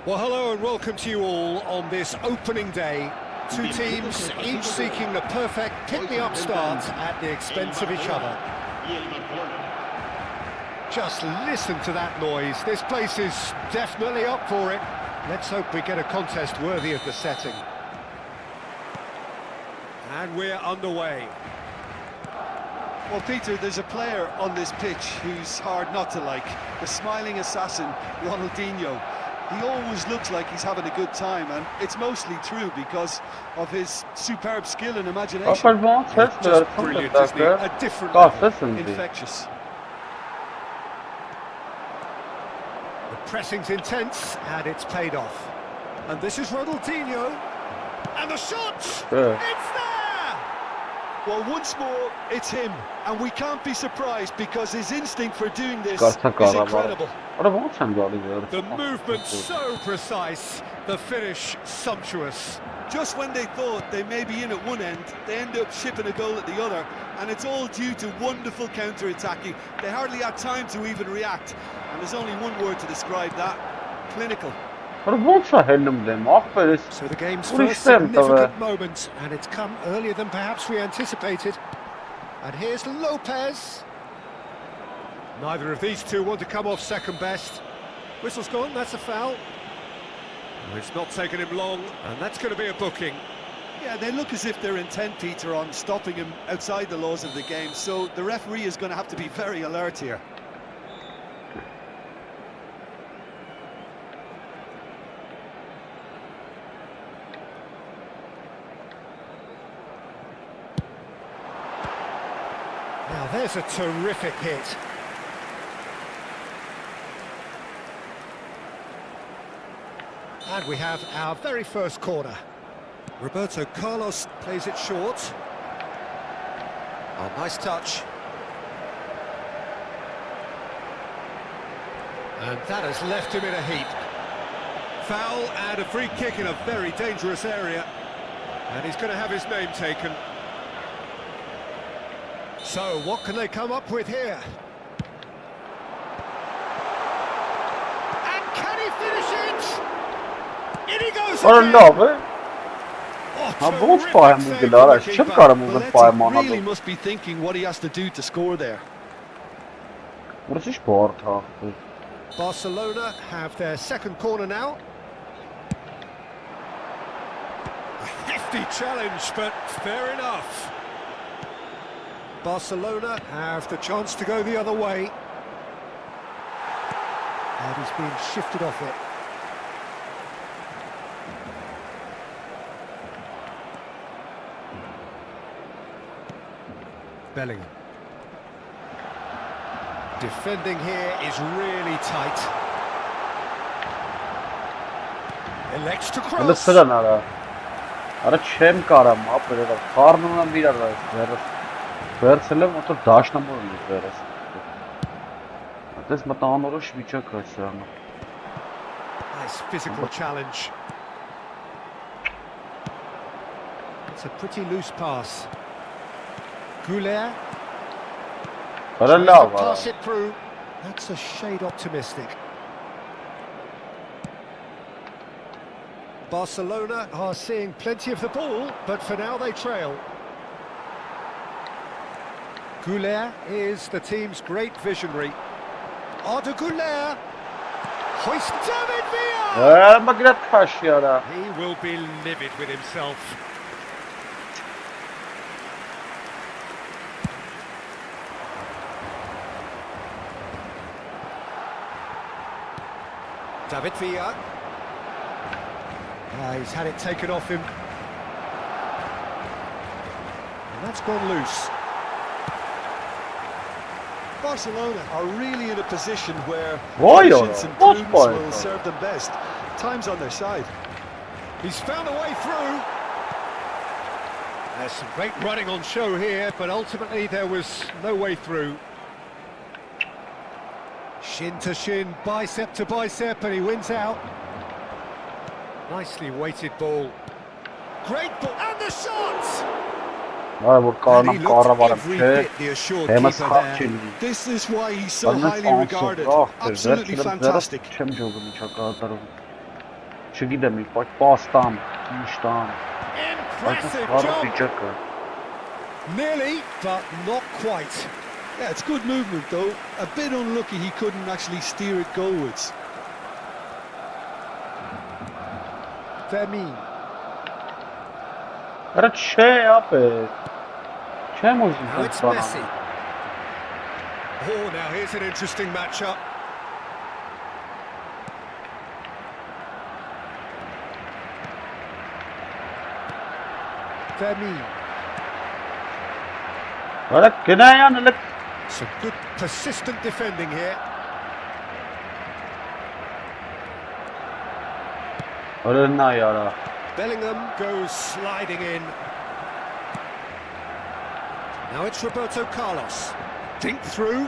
Well, hello and welcome to you all on this opening day. Two teams, each seeking the perfect pick-me-up start at the expense of each other. Just listen to that noise. This place is definitely up for it. Let's hope we get a contest worthy of the setting. And we're underway. Well, Peter, there's a player on this pitch who's hard not to like. The smiling assassin, Ronaldinho. He always looks like he's having a good time, and it's mostly true because of his superb skill and imagination. Just brilliant, isn't he? A different level. Infectious. The pressing's intense, and it's paid off. And this is Ronaldinho. And the shot! It's there! Well, once more, it's him, and we can't be surprised because his instinct for doing this is incredible. The movement so precise, the finish sumptuous. Just when they thought they may be in at one end, they end up shipping a goal at the other, and it's all due to wonderful counter-attacking. They hardly had time to even react, and there's only one word to describe that: clinical. So the game's first significant moment, and it's come earlier than perhaps we anticipated. And here's Lopez. Neither of these two want to come off second best. Whistle's gone, that's a foul. It's not taken him long, and that's going to be a booking. Yeah, they look as if they're intent, Peter, on stopping him outside the laws of the game, so the referee is going to have to be very alert here. Now there's a terrific hit. And we have our very first corner. Roberto Carlos plays it short. Oh, nice touch. And that has left him in a heap. Foul and a free kick in a very dangerous area. And he's going to have his name taken. So, what can they come up with here? finish it. In he goes Ora again. love, eh? Oh, Ha ոնց terrific պահեմ save ուգել, from արա, the չեմ keeper. կարամ ուղղել Belletti պայմանալու։ really must be thinking what he has to do to score there. Ուրիշ ինչ բարդ հա։ Barcelona have their second corner now. A hefty challenge, but fair enough. Barcelona have the chance to go the other way. And he's been shifted off it. Bellingham. Defending here is really tight. Elects to Հələ cross. սրան արա։ Արա չեմ կարամ ապրել, խառնում եմ իրար վերս։ Վերցել եմ ոտը դաշնամոր ունի վերս։ Այդպես մտանորոշ վիճակ է սրանը։ Nice physical challenge. It's a pretty loose pass. Goulet. Արա Tries to լավ արա։ pass it through. That's a shade optimistic. Barcelona are seeing plenty of the ball, but for now they trail. Goulet is the team's great visionary. Arda Goulet. Hoist David Villa. Մագրատ քաշի արա։ He will be livid with himself. David Villa. He's had it taken off him. And that's gone loose. Barcelona are really in a position where Why, patience and what's prudence going will on? serve them best. Time's on their side. He's found a way through. There's some great running on show here, but ultimately there was no way through. Shin to shin, bicep to bicep, and he wins out. Nicely weighted ball. Great ball, and the shot! Արա որ And կարողանամ he looked կառավարեմ, every չէ։ bit the assured Հեմս keeper խաղ there. չի լինի։ This is why he's so Աննես highly regarded. Absolutely fantastic. Չեմ ջոգում ինչա կատարում։ Չգիտեմ, իբր պաստամ, ճիշտամ։ Բայց Impressive խառը job! վիճակը։ Nearly, but not quite. Yeah, it's good movement though. A bit unlucky he couldn't actually steer it goalwards. Vermin. Արա չէ, ապե։ Չեմ ուզում Now it's Messi. Oh, now here's an interesting matchup. Vermin. Արա գնայան էլ Some good persistent defending here. Արա նայ արա։ Bellingham goes sliding in. Now it's Roberto Carlos. Dink through.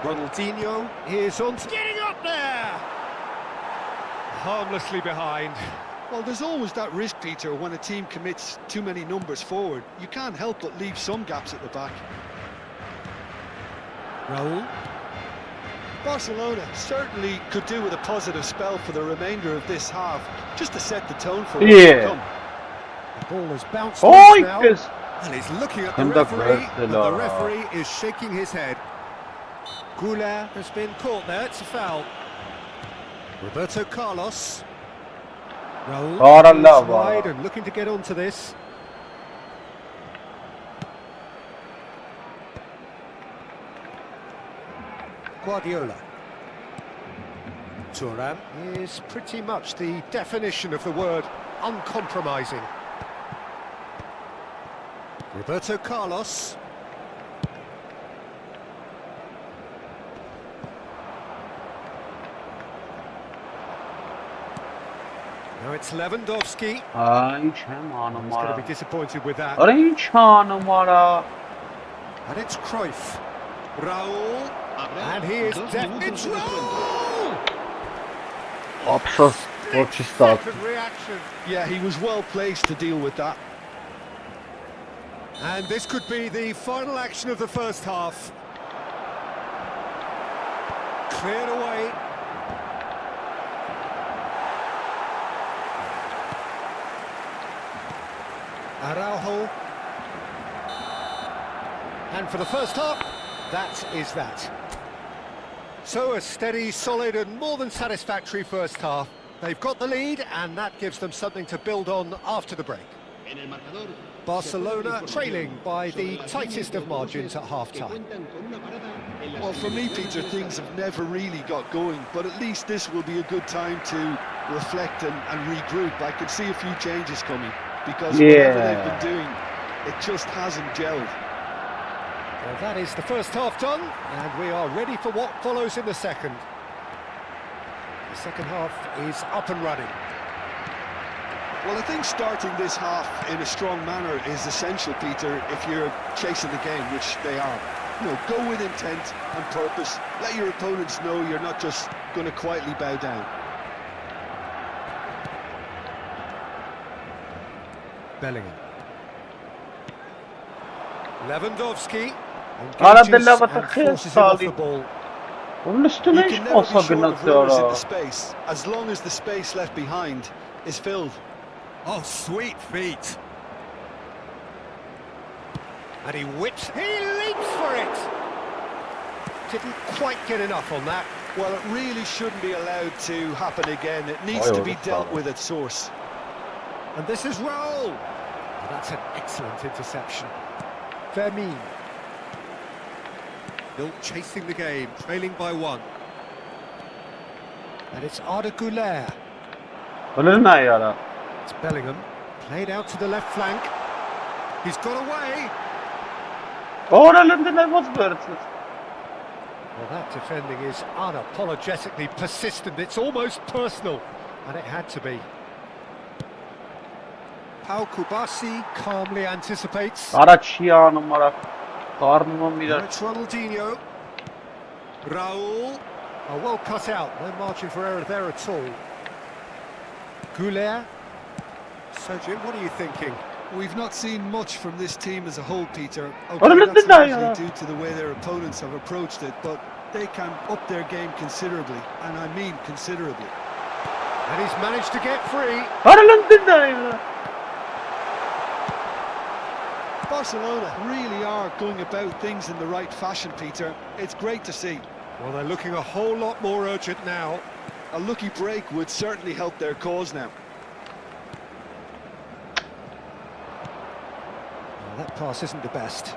Ronaldinho is on. Getting up there! Harmlessly behind. Well, there's always that risk, Peter, when a team commits too many numbers forward. You can't help but leave some gaps at the back. Raul. Barcelona certainly could do with a positive spell for the remainder of this half, just to set the tone for what's Yeah. to come. The ball has bounced Oi, loose now. kes. And he's looking at the And the referee, and the Barcelona. referee is shaking his head. Goulet has been caught there, it's a foul. Roberto Carlos. Raul Ora goes lava. wide and looking to get onto this. Guardiola. Thuram is pretty much the definition of the word uncompromising. Roberto Carlos. Now it's Lewandowski. Այ չեմ անում He's going արա։ to be disappointed with that. Արա ինչ անում արա։ And it's Cruyff. Raul. And he is dead. It's Raul! Ափսոս, որ չի ստացվում։ Second reaction. Yeah, he was well placed to deal with that. And this could be the final action of the first half. Cleared away. Araujo. And for the first half, that is that. So a steady, solid and more than satisfactory first half. They've got the lead and that gives them something to build on after the break. Barcelona trailing by the tightest of margins at half-time. Well, for me, Peter, things have never really got going, but at least this will be a good time to reflect and regroup. I can see a few changes coming, because whatever they've been doing, it just hasn't gelled. Well, that is the first half done, and we are ready for what follows in the second. The second half is up and running. Well, I think starting this half in a strong manner is essential, Peter, if you're chasing the game, which they are. You know, go with intent and purpose. Let your opponents know you're not just going to quietly bow down. Bellingham. Lewandowski. Arada and forces him off the ball. Onun üstüne You hiç can never be olsa short of gınatıyor runners in ha. the space, as long as the space left behind is filled. Oh, sweet feet. And he whips, he leaps for it! Didn't quite get enough on that. Well, it really shouldn't be allowed to happen again. It needs to be dealt with at source. And this is Raul. Oh, that's an excellent interception. Vermin. Still chasing the game, trailing by 1. And it's Arda Güler. Bunun ne yara? It's Bellingham, played out to the left flank. He's got away. Oralarında ne vazgeçti? Well, that defending is unapologetically persistent. It's almost personal, and it had to be. Pau Kubasi calmly anticipates. Araç ya numara. Karnıma mirar. It's Ronaldinho. Raul. Oh, well cut out. No margin for error there at all. Güler. So, Jim, what are you thinking? We've not seen much from this team as a whole, Peter. What Okay, did that's they do? largely due to the way their opponents have approached it, but they can up their game considerably, and I mean considerably. And he's managed to get free. Aralarında ne yara? Barcelona really are going about things in the right fashion, Peter. It's great to see. Well, they're looking a whole lot more urgent now. A lucky break would certainly help their cause now. Well, that pass isn't the best.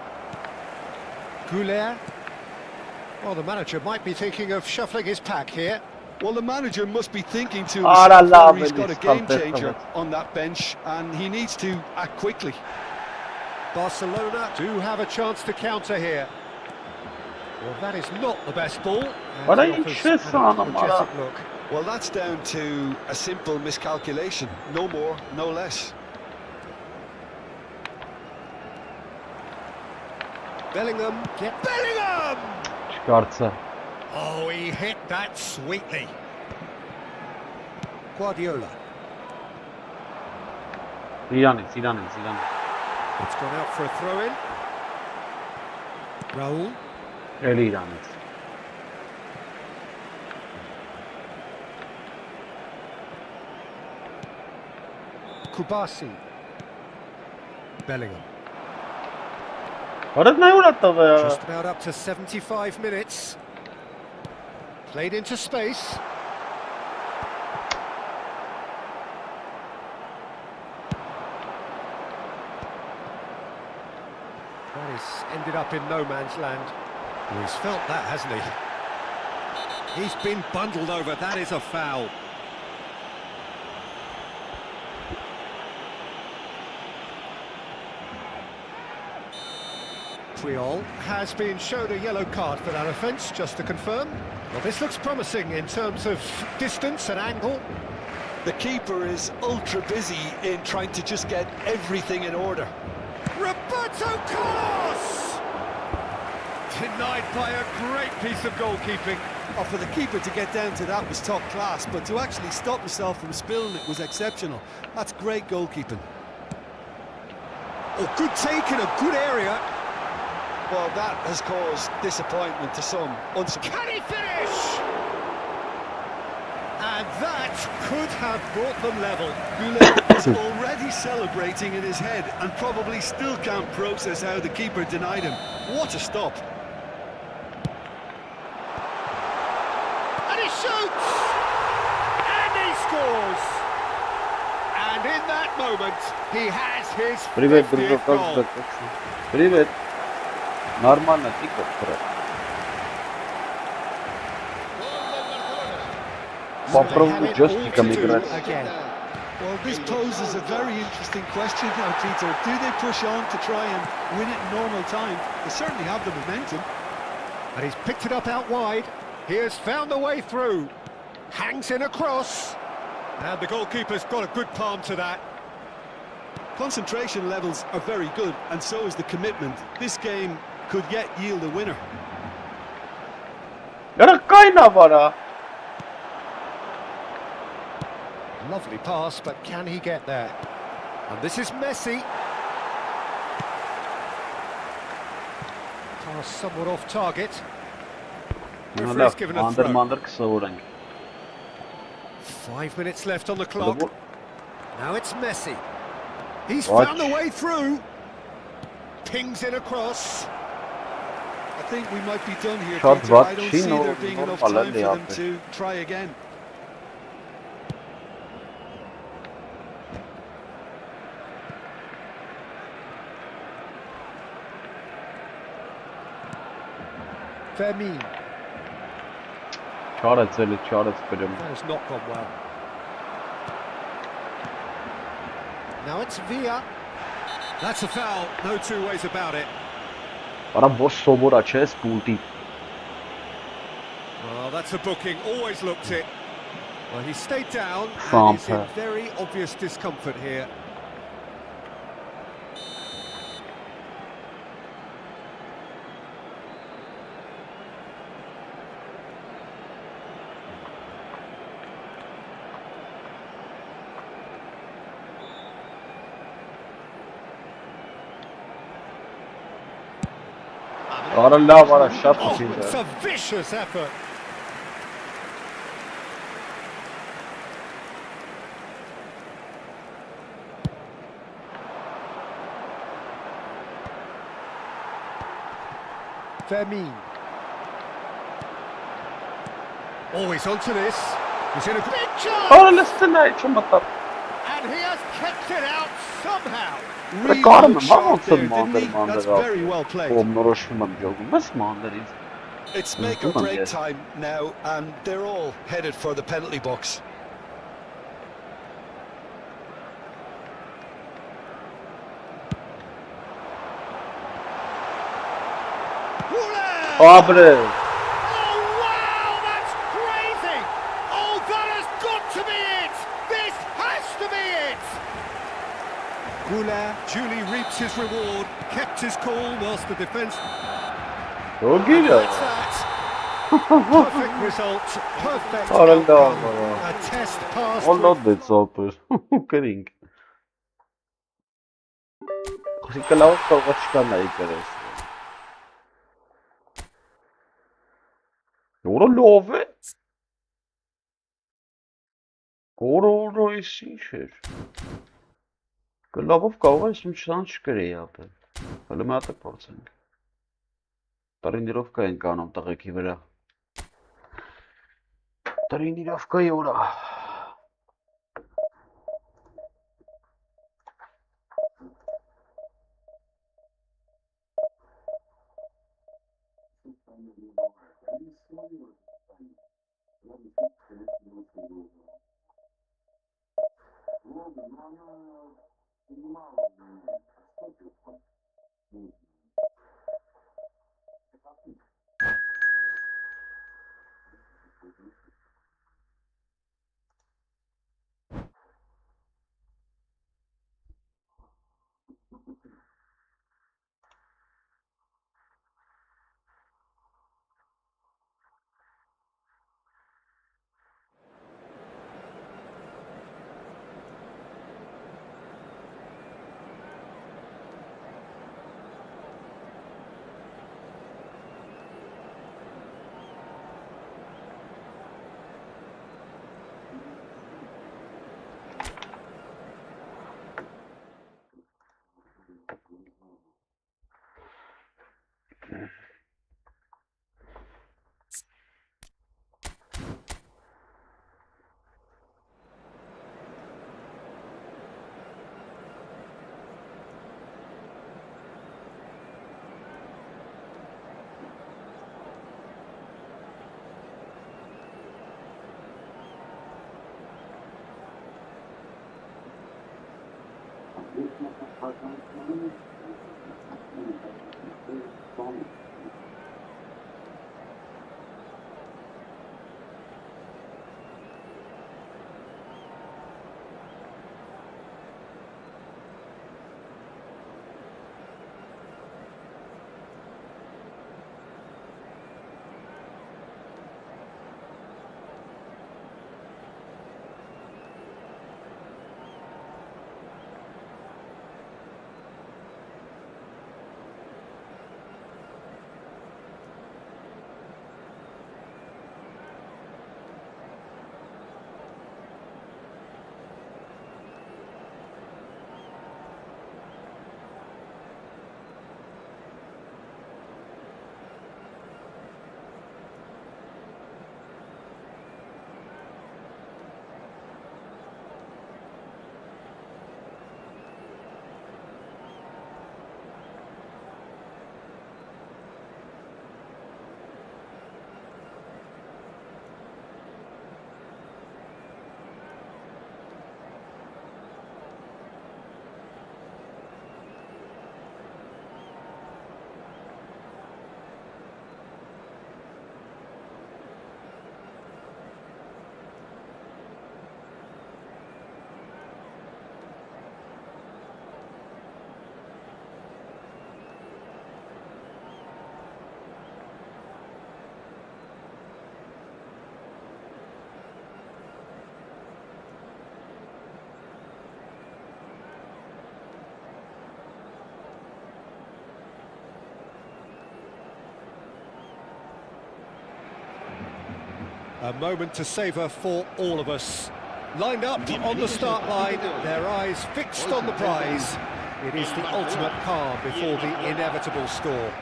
Güler. Well, the manager might be thinking of shuffling his pack here. Well, the manager must be thinking to Ara himself whether he's got a love game this changer contest. on that bench, and he needs to act quickly. Barcelona do have a chance to counter here. Well, that is not the best ball. And What he are you offers chasing an on, Amara? apologetic look. Well, that's down to a simple miscalculation. No more, no less. Bellingham, Bellingham! Çıkartsa. Oh, he hit that sweetly. Guardiola. Zidane. It's gone out for a throw-in. Raul. Eli ilan et. Kubasi. Bellingham. Arada ne uğrattı be ya? Just about up to 75 minutes. Played into space. That is ended up in no man's land. Well, he's felt that, hasn't he? He's been bundled over. That is a foul. Triol has been shown a yellow card for that offence, just to confirm. Well, this looks promising in terms of distance and angle. The keeper is ultra busy in trying to just get everything in order. Roberto Carlos! Denied by a great piece of goalkeeping. Oh, for the keeper to get down to that was top class, but to actually stop himself from spilling it was exceptional. That's great goalkeeping. Oh, good take in a good area. Well, that has caused disappointment to some. Can he finish? And that could have brought them level. Güler He's already celebrating in his head and probably still can't process how the keeper denied him. What a stop. And he shoots! And he scores! And in that moment, he has his Привет, 50th друг, goal. Привет. Нормально, ты как, брат? Попробуй джойстиком играть. Well, this poses a very interesting question now, Tito. Do they push on to try and win it in normal time? They certainly have the momentum. And he's picked it up out wide. He has found the way through. Hangs in a cross. And the goalkeeper's got a good palm to that. Concentration levels are very good, and so is the commitment. This game could yet yield a winner. Lovely pass, but can he get there? And this is Messi. Pass somewhat off target. Referee's given a throw. 5 minutes left on the clock. Now it's Messi. He's found the way through. Pings in across. I think we might be done here, Shot Peter. I don't see Vacchino there being enough time for them Valente. to try again. Fermin. Charles, Charles, That has not gone well. Now it's Villa. That's a foul, no two ways about it. Արա ոչ սովորա չէ սպուլտի։ Well, that's a booking, always looked it. Well, he stayed down and he's in very obvious discomfort here. Արա լավ, արա շատ Oh, ուշին it's դա։ a vicious effort. Fermin. Oh, he's onto this. He's in a big chance. Արա լստն այ չմտա։ And he has kept it out somehow. Really Կարում good եմ, shot ոնց there, եմ didn't he? մանդր That's մանդր։ very well played. Կողմնորոշվում եմ ջոգում, ես մանդրից։ It's make or break time now, and they're all headed for the penalty box. Աբրե։ Oh, wow, that's crazy! Oh, that has got to be it! This has to be it! Goulart duly reaps his reward, kept his cool whilst the defence... Ոգիրա։ That's that! Perfect result, perfect Արա լավ, outcome. արա։ A test passed Ոլոտ with... է ծոպր։ Կրինք։ Խոսիկը լավ կողոչկան է իկրես։ Որը լով է։ Որը էս ինչ էր։ Կլավով կարող է ինչ շան չկրեի ապել։ Հələ մի հատ է փորձենք։ Տրենիրովկա են կանում տղեկի վրա։ Տրենիրովկայի օրա։ A moment to savour for all of us. Lined up on the start line, their eyes fixed on the prize. It is the ultimate calm before the inevitable score.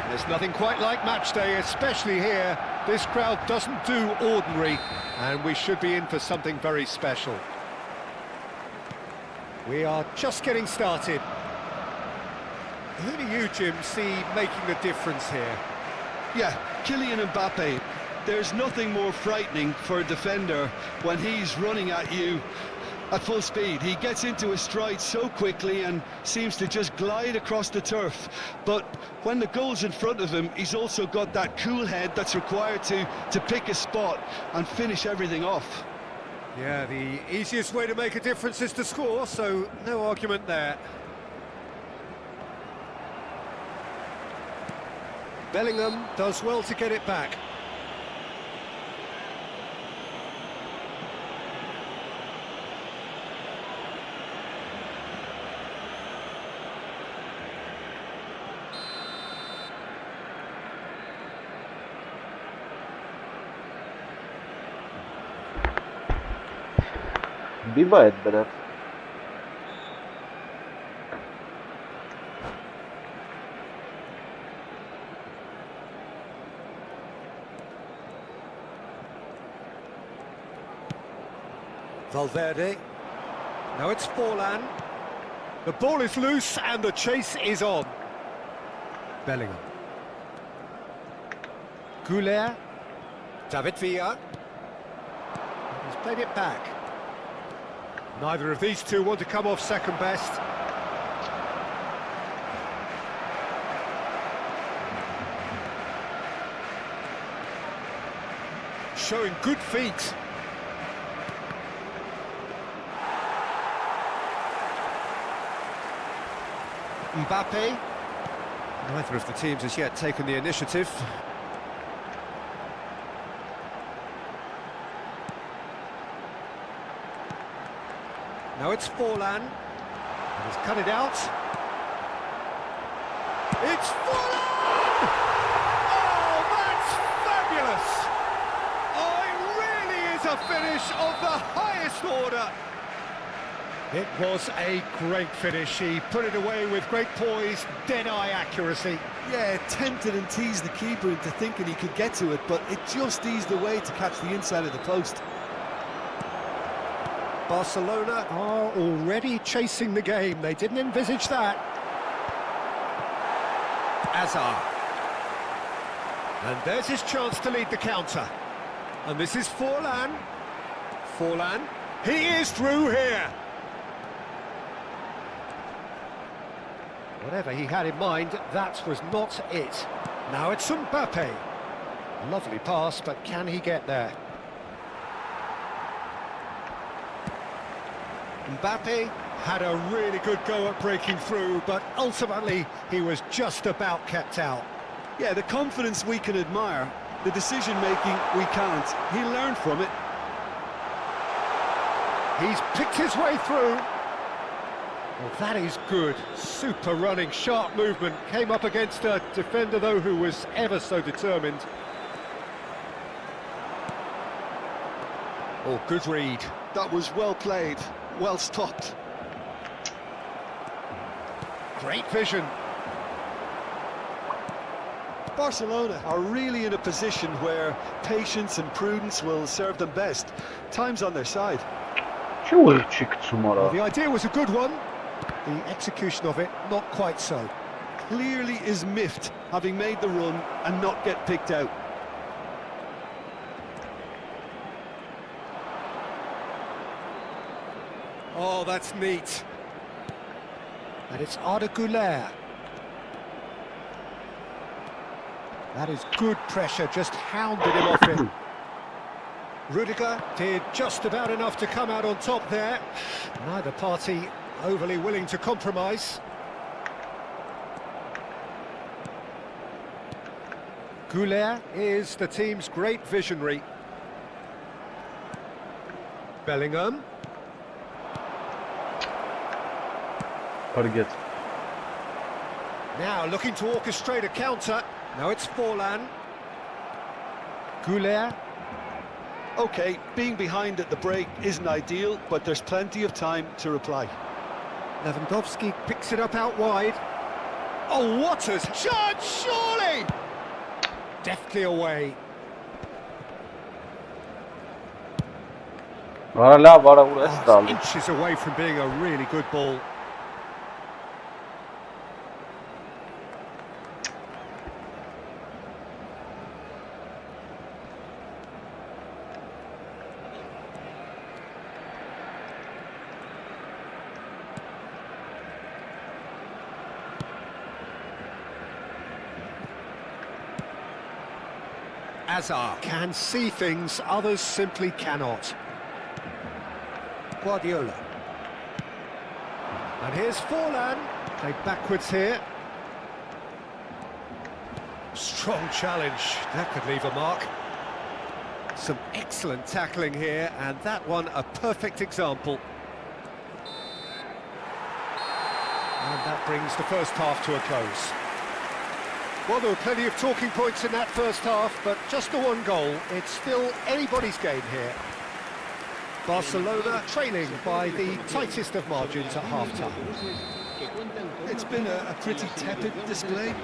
There's nothing quite like match day, especially here. This crowd doesn't do ordinary, and we should be in for something very special. We are just getting started. Who do you, Jim, see making the difference here? Yeah, Kylian Mbappe. There's nothing more frightening for a defender when he's running at you at full speed. He gets into a stride so quickly and seems to just glide across the turf. But when the goal's in front of him, he's also got that cool head that's required to pick a spot and finish everything off. Yeah, the easiest way to make a difference is to score, so no argument there. Bellingham does well to get it back. Бывает, брат. Valverde. Now it's Forlan. The ball is loose and the chase is on. Bellingham. Goulet. David Villa. He's played it back. Neither of these two want to come off second best. Showing good feet. Mbappe. Neither of the teams has yet taken the initiative. Now it's Forlan. He's cut it out. It's Forlan! Oh, that's fabulous! Oh, it really is a finish of the highest order. It was a great finish. He put it away with great poise, dead-eye accuracy. Yeah, tempted and teased the keeper into thinking he could get to it, but it just eased away to catch the inside of the post. Barcelona are already chasing the game. They didn't envisage that. Hazard. And there's his chance to lead the counter. And this is Forlan. Forlan. He is through here. Whatever he had in mind, that was not it. Now it's Mbappe. Lovely pass, but can he get there? Mbappe had a really good go at breaking through, but ultimately he was just about kept out. Yeah, the confidence we can admire, the decision-making we can't. He learned from it. He's picked his way through. Well, that is good. Super running, sharp movement. Came up against a defender, though, who was ever so determined. Oh, good read. That was well played, well stopped. Great vision. Barcelona are really in a position where patience and prudence will serve them best. Time's on their side. Well, the idea was a good one. The execution of it, not quite so. Clearly is miffed, having made the run and not get picked out. Oh, that's neat. And it's Arda Güler. That is good pressure, just hounded him off it. Rudiger did just about enough to come out on top there. Neither party overly willing to compromise. Güler is the team's great visionary. Bellingham. Forget. Now looking to orchestrate a counter. Now it's Forlan. Güler. Okay, being behind at the break isn't ideal, but there's plenty of time to reply. Lewandowski picks it up out wide. Oh, what a shot, surely! Deftly away. Oh, it's inches away from being a really good ball. Hazard can see things others simply cannot. Guardiola. And here's Forlan. Played backwards here. Strong challenge. That could leave a mark. Some excellent tackling here, and that one a perfect example. And that brings the first half to a close. Well, there were plenty of talking points in that first half, but just the one goal. It's still anybody's game here. Barcelona trailing by the tightest of margins at half-time. It's been a pretty tepid display.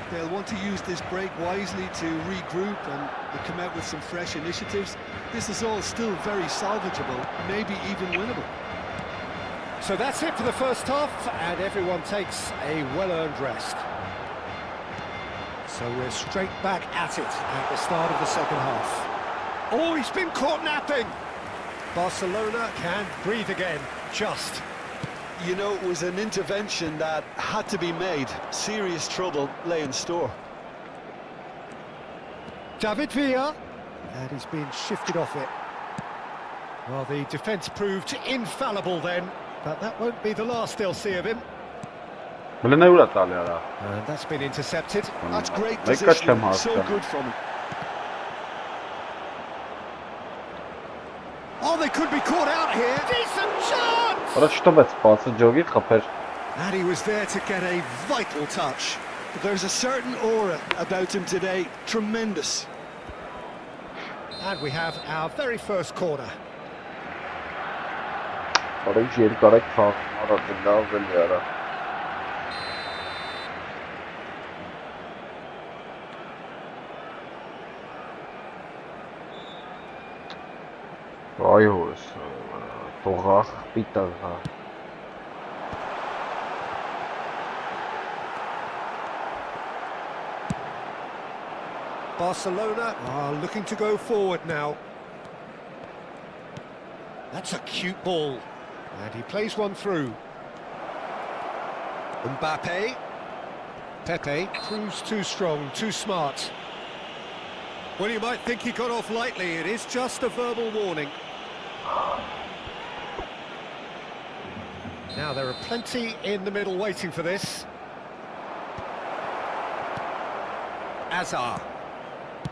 They'll want to use this break wisely to regroup and come out with some fresh initiatives. This is all still very salvageable, maybe even winnable. So that's it for the first half, and everyone takes a well-earned rest. So we're straight back at it at the start of the second half. Oh, he's been caught napping! Barcelona can breathe again, just. You know, it was an intervention that had to be made. Serious trouble lay in store. David Villa, and he's been shifted off it. Well, the defence proved infallible then, but that won't be the last they'll see of him. And that's been intercepted. That's great positioning, so good from him. Oh, they could be caught out here. Decent chance! And he was there to get a vital touch. But there's a certain aura about him today. Tremendous. And we have our very first corner. Barcelona are looking to go forward now. That's a cute ball. And he plays one through. Mbappe. Pepe proves too strong, too smart. Well, you might think he got off lightly. It is just a verbal warning. Now, there are plenty in the middle waiting for this. Hazard.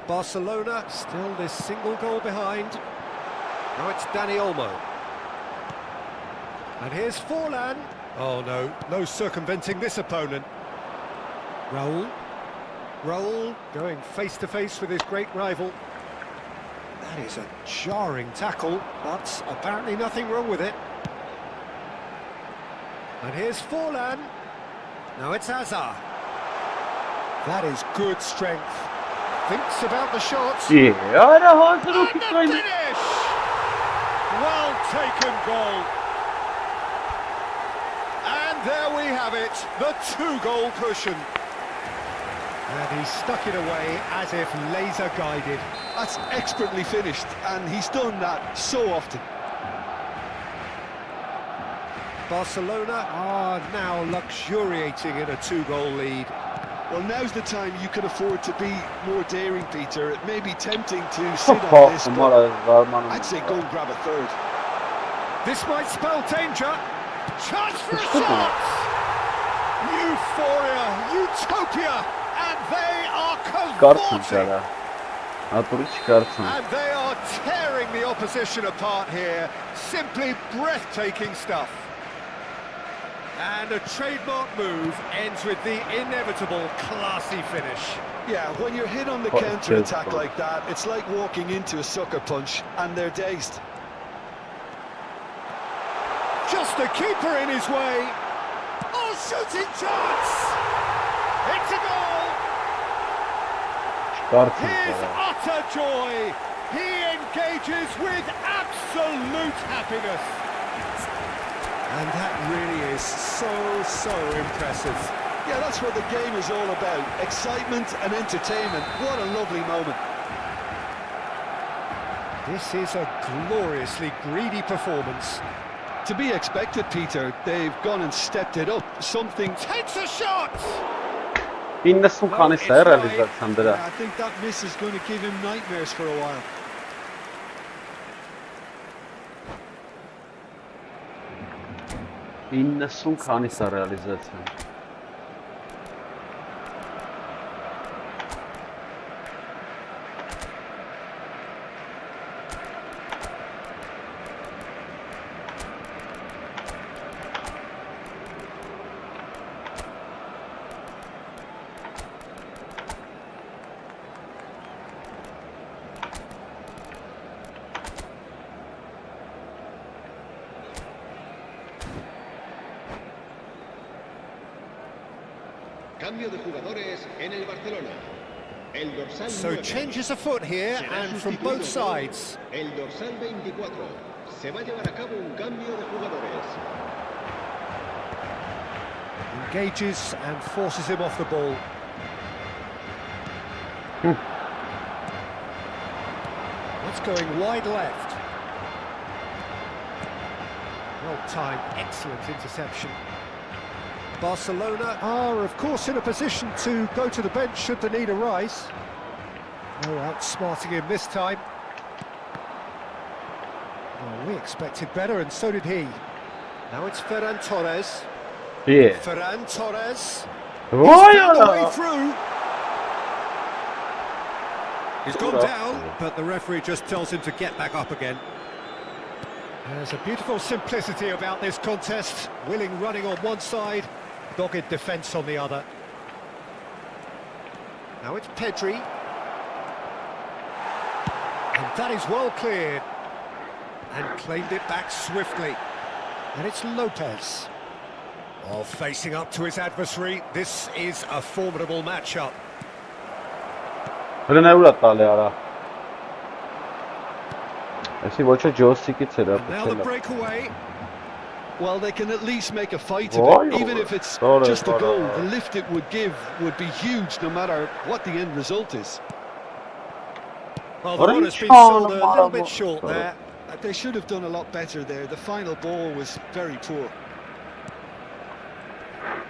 Barcelona still this single goal behind. Now it's Dani Olmo. And here's Forlan. Oh no, no circumventing this opponent. Raul going face to face with his great rival. That is a jarring tackle, but apparently nothing wrong with it. And here's Forlan. Now it's Hazard. That is good strength. Thinks about the shots. Yeah, And the finish! Well taken goal. And there we have it, the 2-goal cushion. And he stuck it away as if laser guided. That's expertly finished, and he's done that so often. Barcelona are now luxuriating in a 2-goal lead. Well, now's the time you can afford to be more daring, Peter. It may be tempting to sit on this, but I'd say go and grab a third. This might spell danger. Chance for a shot! Euphoria, utopia, and they are cavorting. And they are tearing the opposition apart here. Simply breathtaking stuff. And a trademark move ends with the inevitable classy finish. Yeah, when you're hit on the counter-attack like that, it's like walking into a sucker punch, and they're dazed. Just the keeper in his way. Oh, shooting chance! It's a goal! His utter joy! He engages with absolute happiness. And that really is so impressive. Yeah, that's what the game is all about. Excitement and entertainment. What a lovely moment. This is a gloriously greedy performance. To be expected, Peter. They've gone and stepped it up. Something takes a shot! I think that miss is going to give him nightmares for a while. Իննսուն քանիս է ռեալիզացիան։ Cambio de jugadores en el Barcelona. El dorsal So 9. changes afoot here and from both sides. El dorsal 24. Se va a llevar a cabo un cambio de jugadores. Engages and forces him off the ball. That's going wide left. Well timed, excellent interception. Barcelona are, of course, in a position to go to the bench should the need arise. No outsmarting him this time. Well, we expected better, and so did he. Now it's Ferran Torres. Yeah. Ferran Torres. He's found the way through. He's gone down, but the referee just tells him to get back up again. There's a beautiful simplicity about this contest. Willing running on one side, dogged defence on the other. Now it's Pedri. And that is well cleared. And claimed it back swiftly. And it's Lopez. Oh, facing up to his adversary, this is a formidable matchup. Now the breakaway. Well, they can at least make a fight of it, even if it's just a goal. The lift it would give would be huge, no matter what the end result is. Well, the one has been sold a little bit short there. They should have done a lot better there. The final ball was very poor.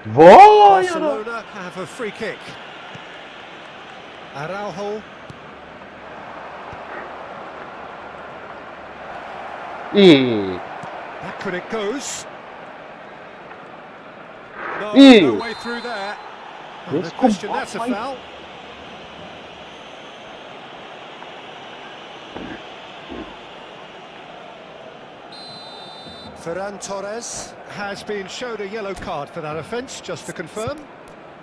Vay ana. Barcelona have a free kick. Araujo. İyi. Back when it goes. No, İyi. no way through there. Yes, No question, come that's a on. foul. Ferran Torres has been shown a yellow card for that offence, just to confirm.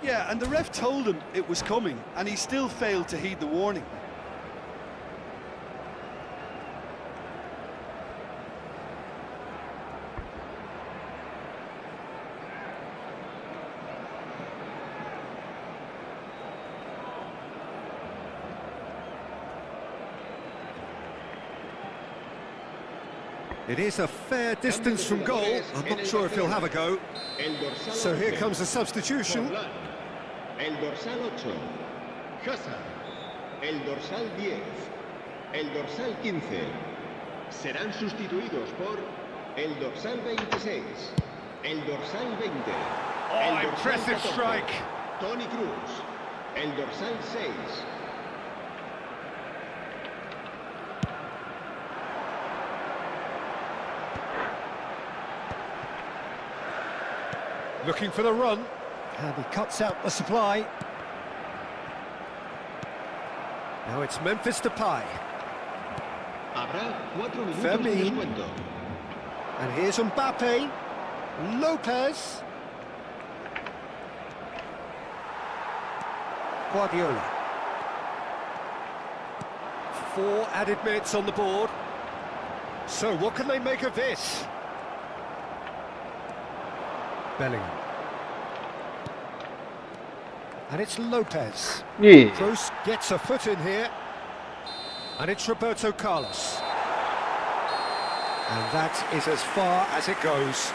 Yeah, and the ref told him it was coming, and he still failed to heed the warning. It is a fair distance from goal. I'm not sure if he'll have a go. So here comes the substitution. El dorsal 8. Hazard. El dorsal 10. El dorsal 15. Serán sustituidos por el dorsal 26. El dorsal 20. Oh, el dorsal impressive 14, strike. Toni Kroos. El dorsal 6. Looking for the run. And he cuts out the supply. Now it's Memphis Depay. Habrá 4 minutos de Fermín. descuento. And here's Mbappe. Lopez. Guardiola. 4 added minutes on the board. So what can they make of this? Bellingham. And it's Lopez. İyi. Kroos gets a foot in here. And it's Roberto Carlos. And that is as far as it goes.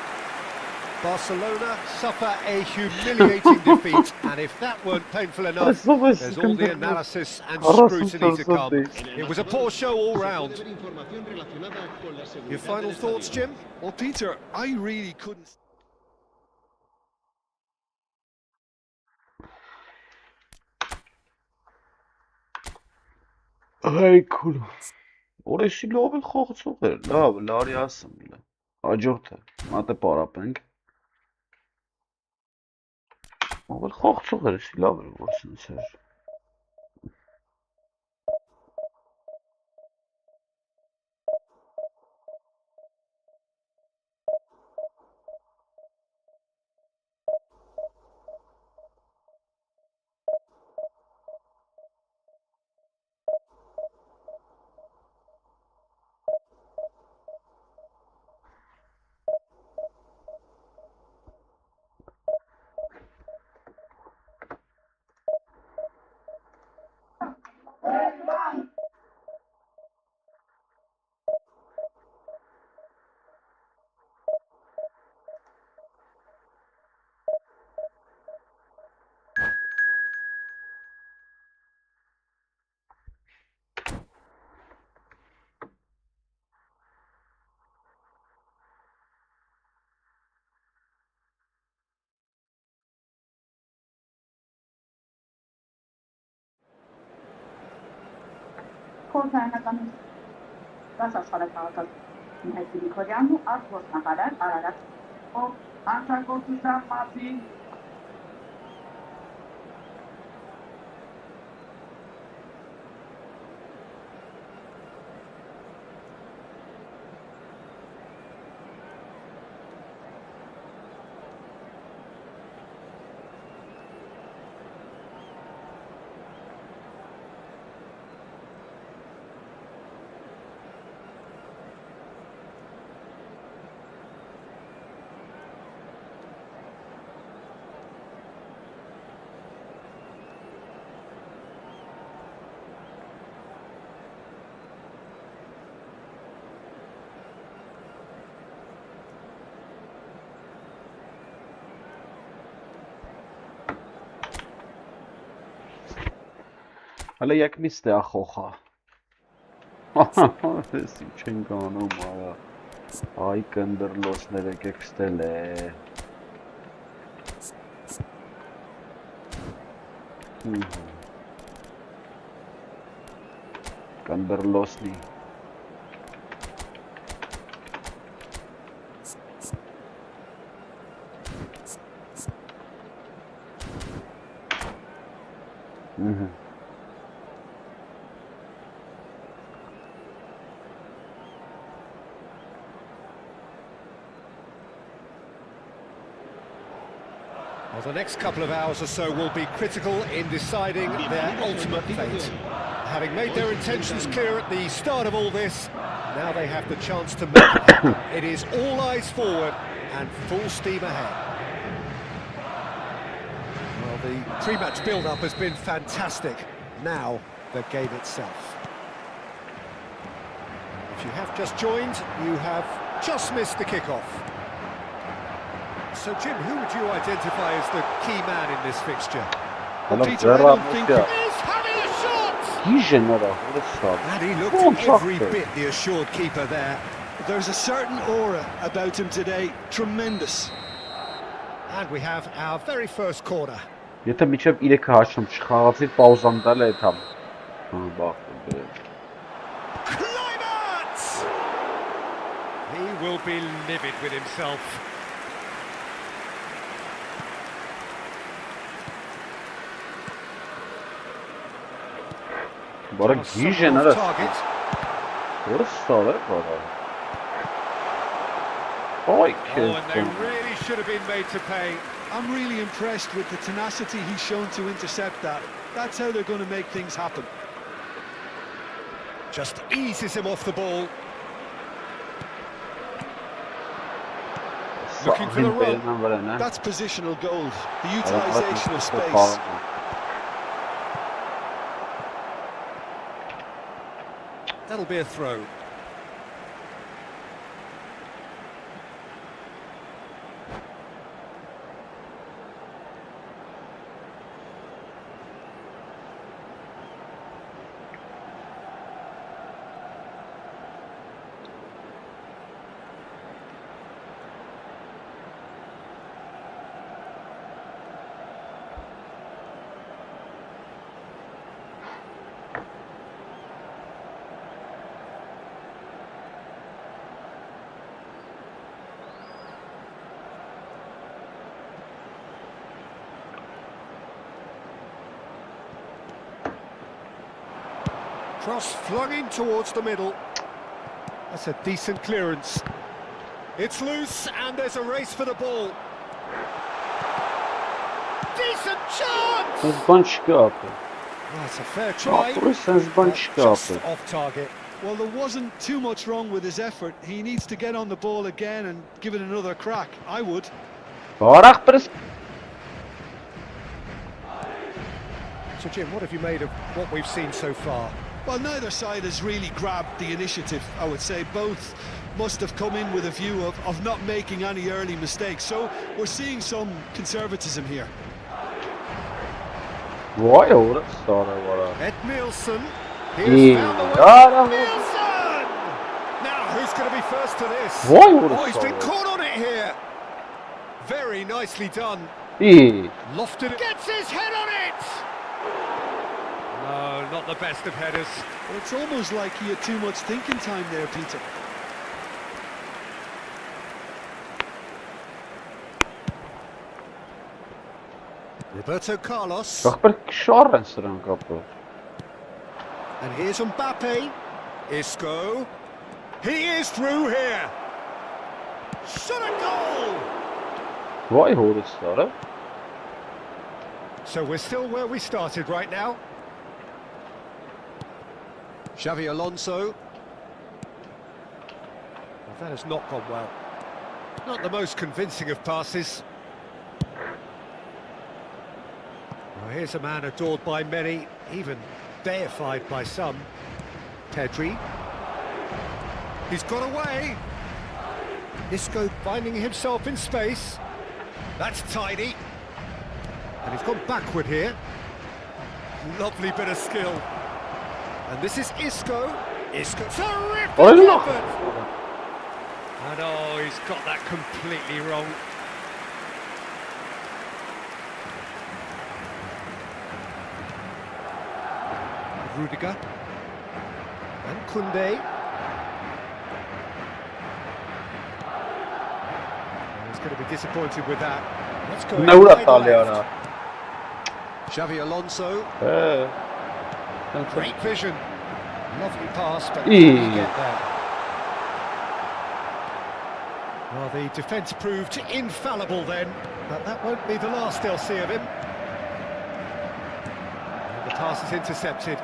Barcelona suffer a humiliating defeat, and if that weren't painful enough, there's all the analysis and scrutiny to come. It was a poor show all round. Your final thoughts, Jim? Well, Peter, I really couldn't... Ay kulu. Orası լավ էլ խաղացող էր, լավ, լարի ասեմ իլը, հաջորդը, մատը պարապենք, ով էլ խաղացող էր, էսի լավ էր, որ սնց էր, Խորհրդարանական դաս աշխարհակաղակացի Հայկ Գրիգորյանն ու արտգործնախարար Արարատ հանցագործության մասին Հələ եք մի ստեղ խոխա, Ես ինչ ենք անում, արա։ Այ կնդրլոսներ եկեք ստել է։ Կնդրլոսնի։ Well, the next couple of hours or so will be critical in deciding their ultimate fate. Having made their intentions clear at the start of all this, now they have the chance to make it happen. It is all eyes forward and full steam ahead. Well, the pre-match build-up has been fantastic. Now, the game itself. If you have just joined, you have just missed the kick-off. So, Jim, who would you identify as the key man in this fixture? Well, Peter, I don't think He's having a shot! And he looked every bit the assured keeper there. there's a certain aura about him today. Tremendous. And we have our very first corner. Եթե միջև 3-ը հաշվում չխաղացի, պաուզան տալ է այդամ։ Climax! He will be livid with himself. Բարը գիժ են արա։ Target. Որը սար է, բարը։ Oh, and they really should have been made to pay. I'm really impressed with the tenacity he's shown to intercept that. That's how they're going to make things happen. Just eases him off the ball. Looking for the run. That's positional gold, the utilisation of space. That'll be a throw. Cross flung in towards the middle. That's a decent clearance. It's loose and there's a race for the ball. Decent chance! That's a fair try. Just off target. Well, there wasn't too much wrong with his effort. He needs to get on the ball again and give it another crack. I would. So Jim, what have you made of what we've seen so far? Well, neither side has really grabbed the initiative, I would say. Both must have come in with a view of not making any early mistakes. So we're seeing some conservatism here. Ed Nielsen. He's found the way. Nielsen! Now, who's going to be first to this? Oh, he's been caught on it here. Very nicely done. Lofted it. Gets his head on it! No, not the best of headers. Well, it's almost like he had too much thinking time there, Peter. Roberto Carlos. And here's Mbappe. Isco. He is through here. Shot a goal! So we're still where we started right now. Xavi Alonso. Well, that has not gone well. Not the most convincing of passes. Well, here's a man adored by many, even deified by some. Pedri. He's got away. Isco finding himself in space. That's tidy. And he's gone backward here. Lovely bit of skill. And this is Isco. Isco. Terrific Hola. effort. And oh, he's got that completely wrong. Rudiger. And Koundé. He's going to be disappointed with that. Let's go. Ne uğrattı ya. Xavi Alonso. Great vision. Lovely pass, but İyi. can he get there? Well, the defence proved infallible then, but that won't be the last they'll see of him. And the pass is intercepted.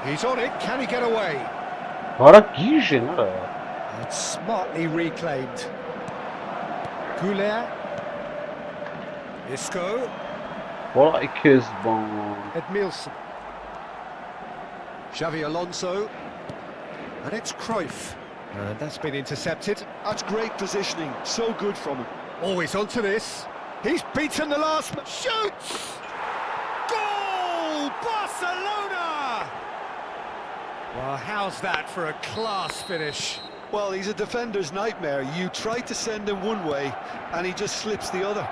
He's on it, can he get away? Barak yiyeceksin ara. And smartly reclaimed. Goulet. Isco. Valla ikiz ban. Edmilson. Xavi Alonso. And it's Cruyff. And that's been intercepted. That's great positioning, so good from him. Always onto this. He's beaten the last man. Shoots! Goal! Barcelona! Well, how's that for a class finish? Well, he's a defender's nightmare. You try to send him one way, and he just slips the other.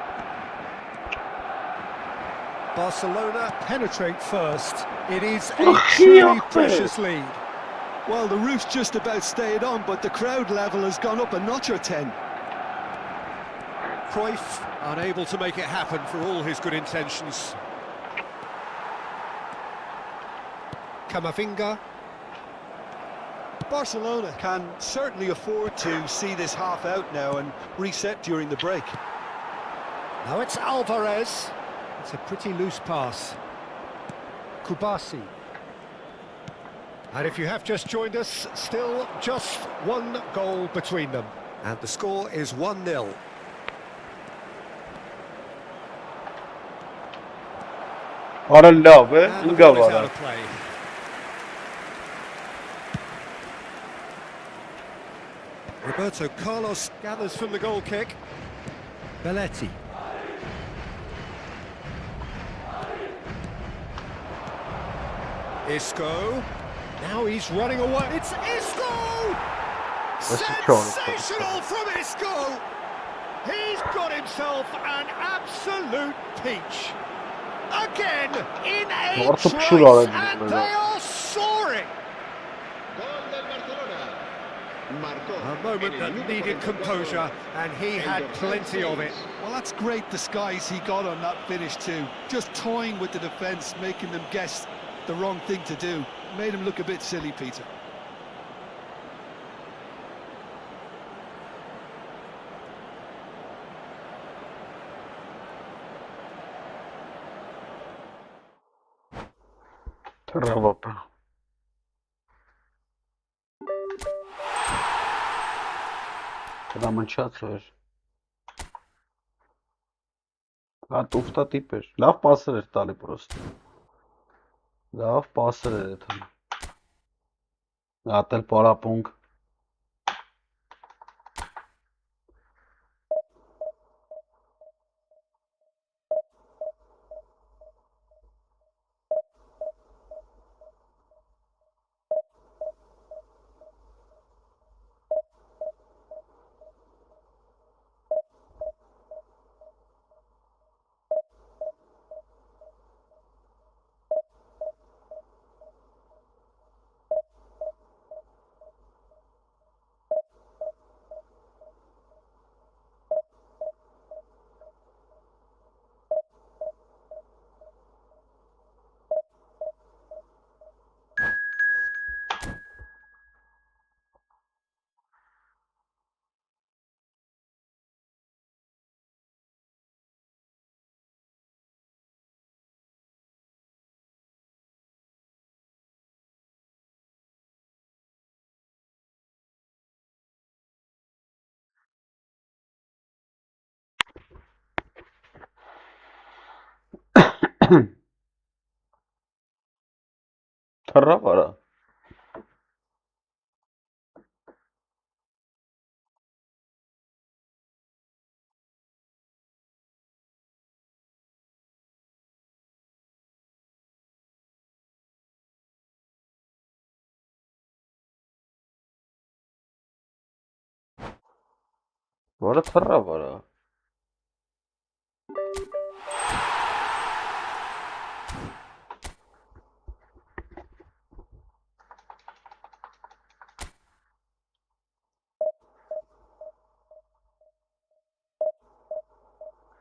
Barcelona penetrate first. It is a truly precious lead. Well, the roof's just about stayed on, but the crowd level has gone up a notch or 10. Cruyff unable to make it happen for all his good intentions. Camavinga. Barcelona can certainly afford to see this half out now and reset during the break. Now it's Alvarez. It's a pretty loose pass. Kubasi. And if you have just joined us, still just one goal between them. And the score is 1-0. Ara lave, And the nga ball is out vara. of play. Roberto Carlos gathers from the goal kick. Belletti. Isco. Now he's running away. It's Isco! Sensational from Isco! He's got himself an absolute peach. Again, in a Orta trice, puşular and böyle. they are soaring. Gol del Barcelona. Marcó A moment en el that minuto needed 44, composure, and he el had dorsal plenty of it. 6. Well, that's great disguise he got on that finish too. Just toying with the defence, making them guess the wrong thing to do. Made him look a bit silly, Peter. Trvapa. Դա մնչած էր։ Հա տուֆտա տիպ էր։ Լավ պասեր էր տալի պրոստը։ Լավ պասեր էր էթա։ Ատել պարապունք։ Թռավ արա։ Որը թռա վրա։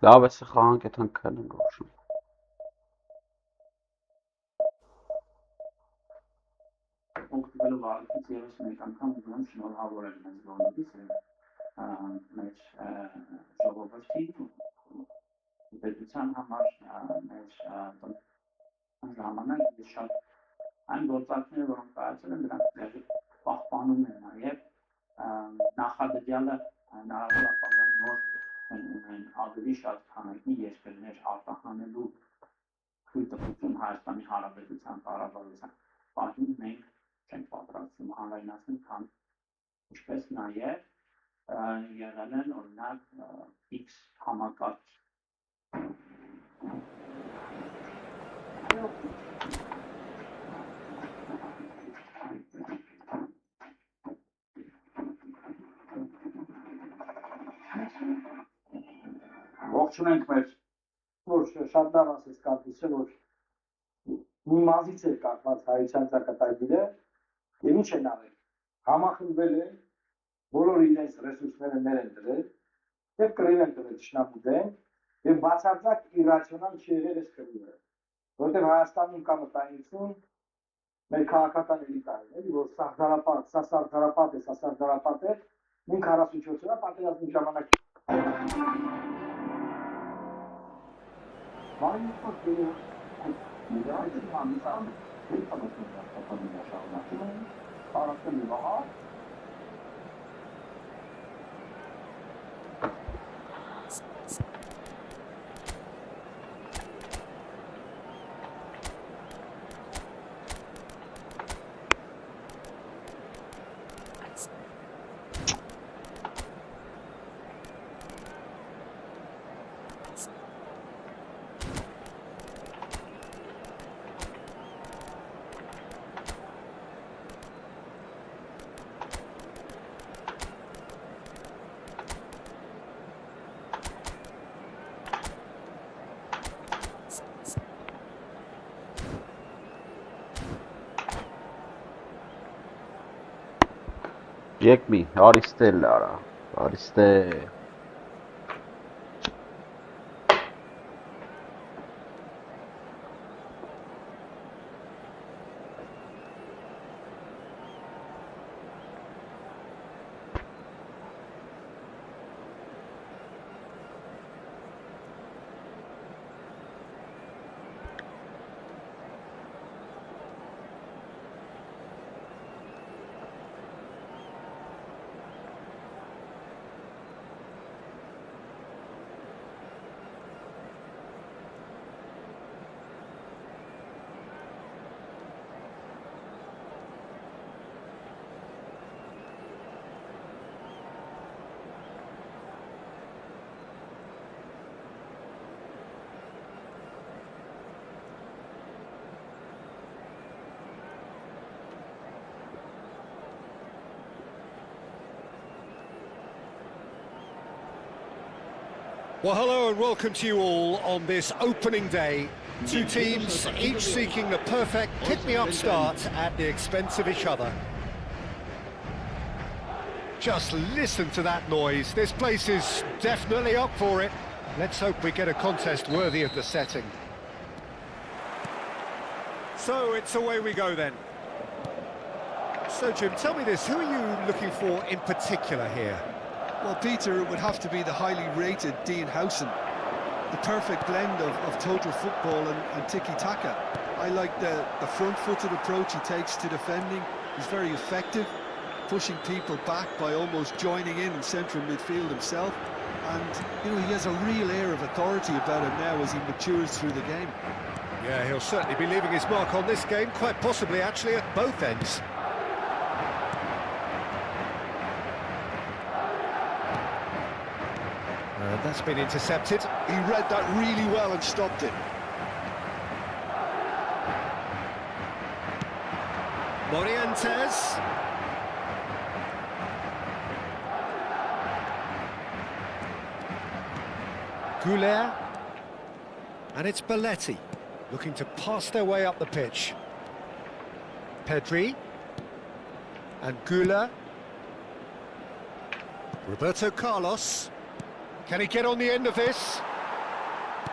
Լավ է խաղանք այդ անգամ ենք ուշում։ Օգտվելով առիթից ևս մեկ անգամ ուզում եմ շնորհավորել մեզ բոլորիս մեր ժողովրդի պետության համար մեր ժամանակ ես շատ այն գործարքները, որոնք կայացել են, դրանք դեռ պահպանում են նաև նախագծյալը հնարավոր ապագան նոր ունեն ավելի շատ քանակի երկրներ արտահանելու թույլտվություն Հայաստանի Հանրապետության կառավարության պահին մենք չենք պատրաստվում հանրայնացնել, քան ինչպես նաև եղել են օրինակ X համակարգ Ողջունենք մեր որ շատ լավ ասես կապույցը որ մի մազից էր կապված հայության ճակատագիրը եւ ինչ են արել համախմբվել են բոլոր իրենց ռեսուրսները մեր են դրել եւ կռիվ են տվել ճշնամու դեմ եւ բացարձակ իրացիոնալ չի եղել այս կռիվը որտեղ Հայաստանում կա մտայնություն մեր քաղաքական էլիտային էլի որ սա սարդարապատ է նույն 44 օրը պատերազմի ժամանակ Եկ մի, արիստել արա, արիստել։ Well, hello and welcome to you all on this opening day. Two teams, each seeking the perfect pick-me-up start at the expense of each other. Just listen to that noise. This place is definitely up for it. Let's hope we get a contest worthy of the setting. So it's away we go then. So Jim, tell me this, who are you looking for in particular here? Well, Peter, it would have to be the highly rated Dean Howson. The perfect blend of total football and tiki-taka. I like the front-footed approach he takes to defending. He's very effective, pushing people back by almost joining in central midfield himself. And, you know, he has a real air of authority about him now as he matures through the game. Yeah, he'll certainly be leaving his mark on this game, quite possibly actually at both ends. That's been intercepted. He read that really well and stopped it. Morientes. Goulet. And it's Belletti, looking to pass their way up the pitch. Pedri. And Goulet. Roberto Carlos. Can he get on the end of this?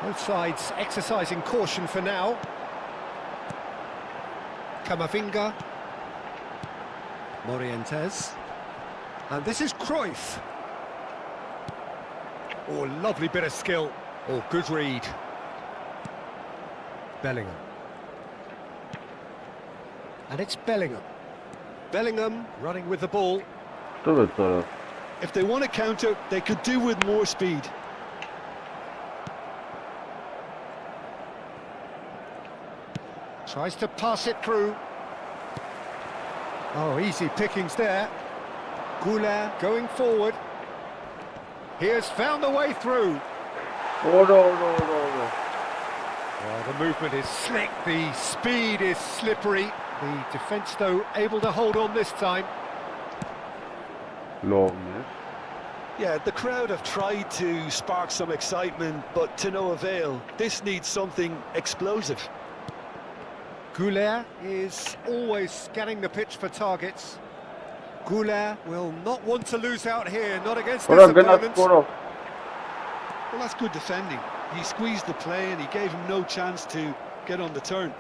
Both sides exercising caution for now. Camavinga. Morientes. And this is Cruyff. Oh, lovely bit of skill. Oh, good read. Bellingham. And it's Bellingham. Bellingham running with the ball. If they want to counter, they could do with more speed. Tries to pass it through. Oh, easy pickings there. Goulet going forward. He has found the way through. Oh, no. Well, the movement is slick, the speed is slippery. The defence, though, able to hold on this time. Long. Yeah, the crowd have tried to spark some excitement, but to no avail. This needs something explosive. Goulet is always scanning the pitch for targets. Goulet will not want to lose out here, not against this opponent. Well, that's good defending. He squeezed the play and he gave him no chance to get on the turn.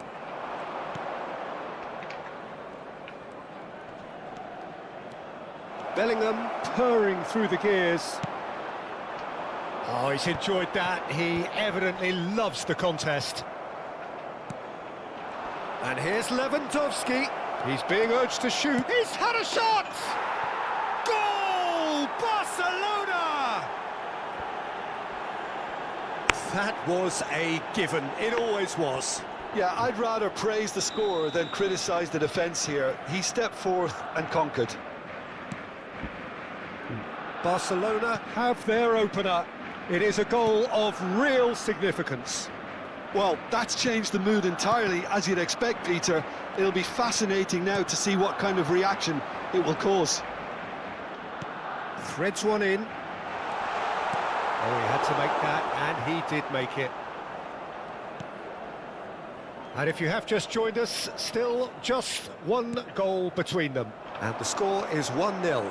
Bellingham purring through the gears. Oh, he's enjoyed that. He evidently loves the contest. And here's Lewandowski. He's being urged to shoot. He's had a shot! Goal! Barcelona! That was a given. It always was. Yeah, I'd rather praise the scorer than criticise the defence here. He stepped forth and conquered. Barcelona have their opener. It is a goal of real significance. Well, that's changed the mood entirely, as you'd expect, Peter. It'll be fascinating now to see what kind of reaction it will cause. Threads one in. Oh, he had to make that, and he did make it. And if you have just joined us, still just one goal between them. And the score is 1-0.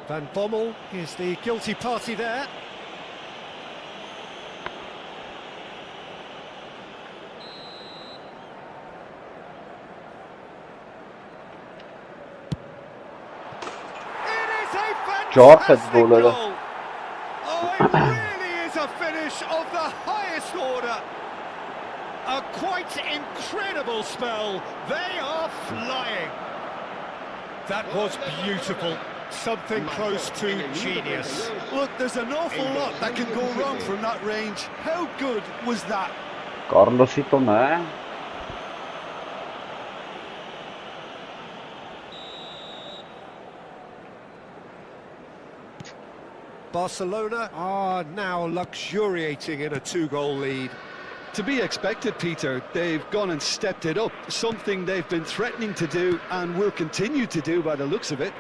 Van Bommel is the guilty party there. Fantastic goal. Oh, it really is a finish of the highest order. A quite incredible spell. They are flying. That was beautiful. Something close to genius. Look, there's an awful lot that can go wrong from that range. How good was that? Carlosito, né? Barcelona are now luxuriating in a two-goal lead. To be expected, Peter. They've gone and stepped it up, something they've been threatening to do and will continue to do by the looks of it.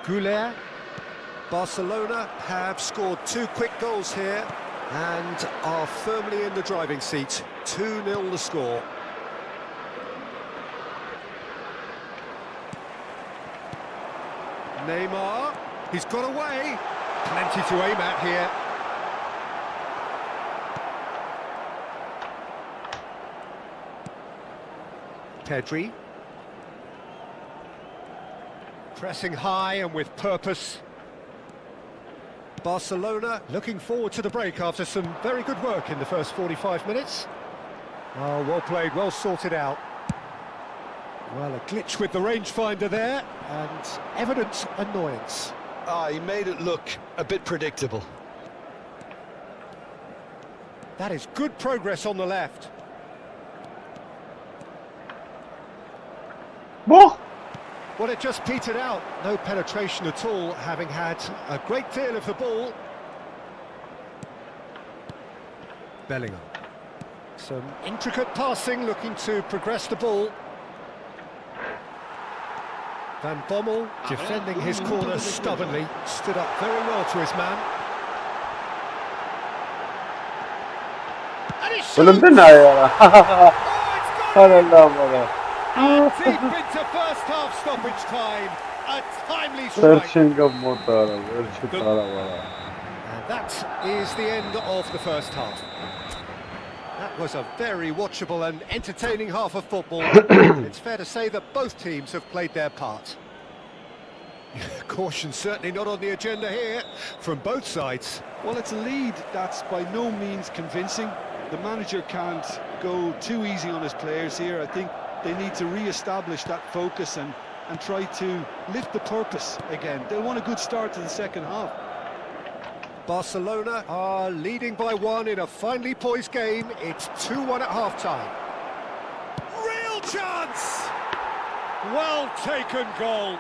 Goulet. Barcelona have scored 2 quick goals here and are firmly in the driving seat. 2-0 the score. Neymar, he's got away. Plenty to aim at here. Pedri. Pressing high and with purpose. Barcelona looking forward to the break after some very good work in the first 45 minutes. Oh, well played, well sorted out. Well, a glitch with the rangefinder there, and evident annoyance. He made it look a bit predictable. That is good progress on the left. Whoa! Well, it just petered out. No penetration at all, having had a great deal of the ball. Bellingham. Some intricate passing, looking to progress the ball. Van Bommel, defending his corner stubbornly, stood up very well to his man. And he shoots! Oğlum bu ne ya? Deep into first half stoppage time. A timely strike. And that is the end of the first half. That was a very watchable and entertaining half of football. It's fair to say that both teams have played their part. Caution certainly not on the agenda here from both sides. Well, it's a lead that's by no means convincing. The manager can't go too easy on his players here. I think they need to re-establish that focus and try to lift the purpose again. They'll want a good start to the second half. Barcelona are leading by 1 in a finely poised game. It's 2-1 at half-time. Real chance! Well taken goal.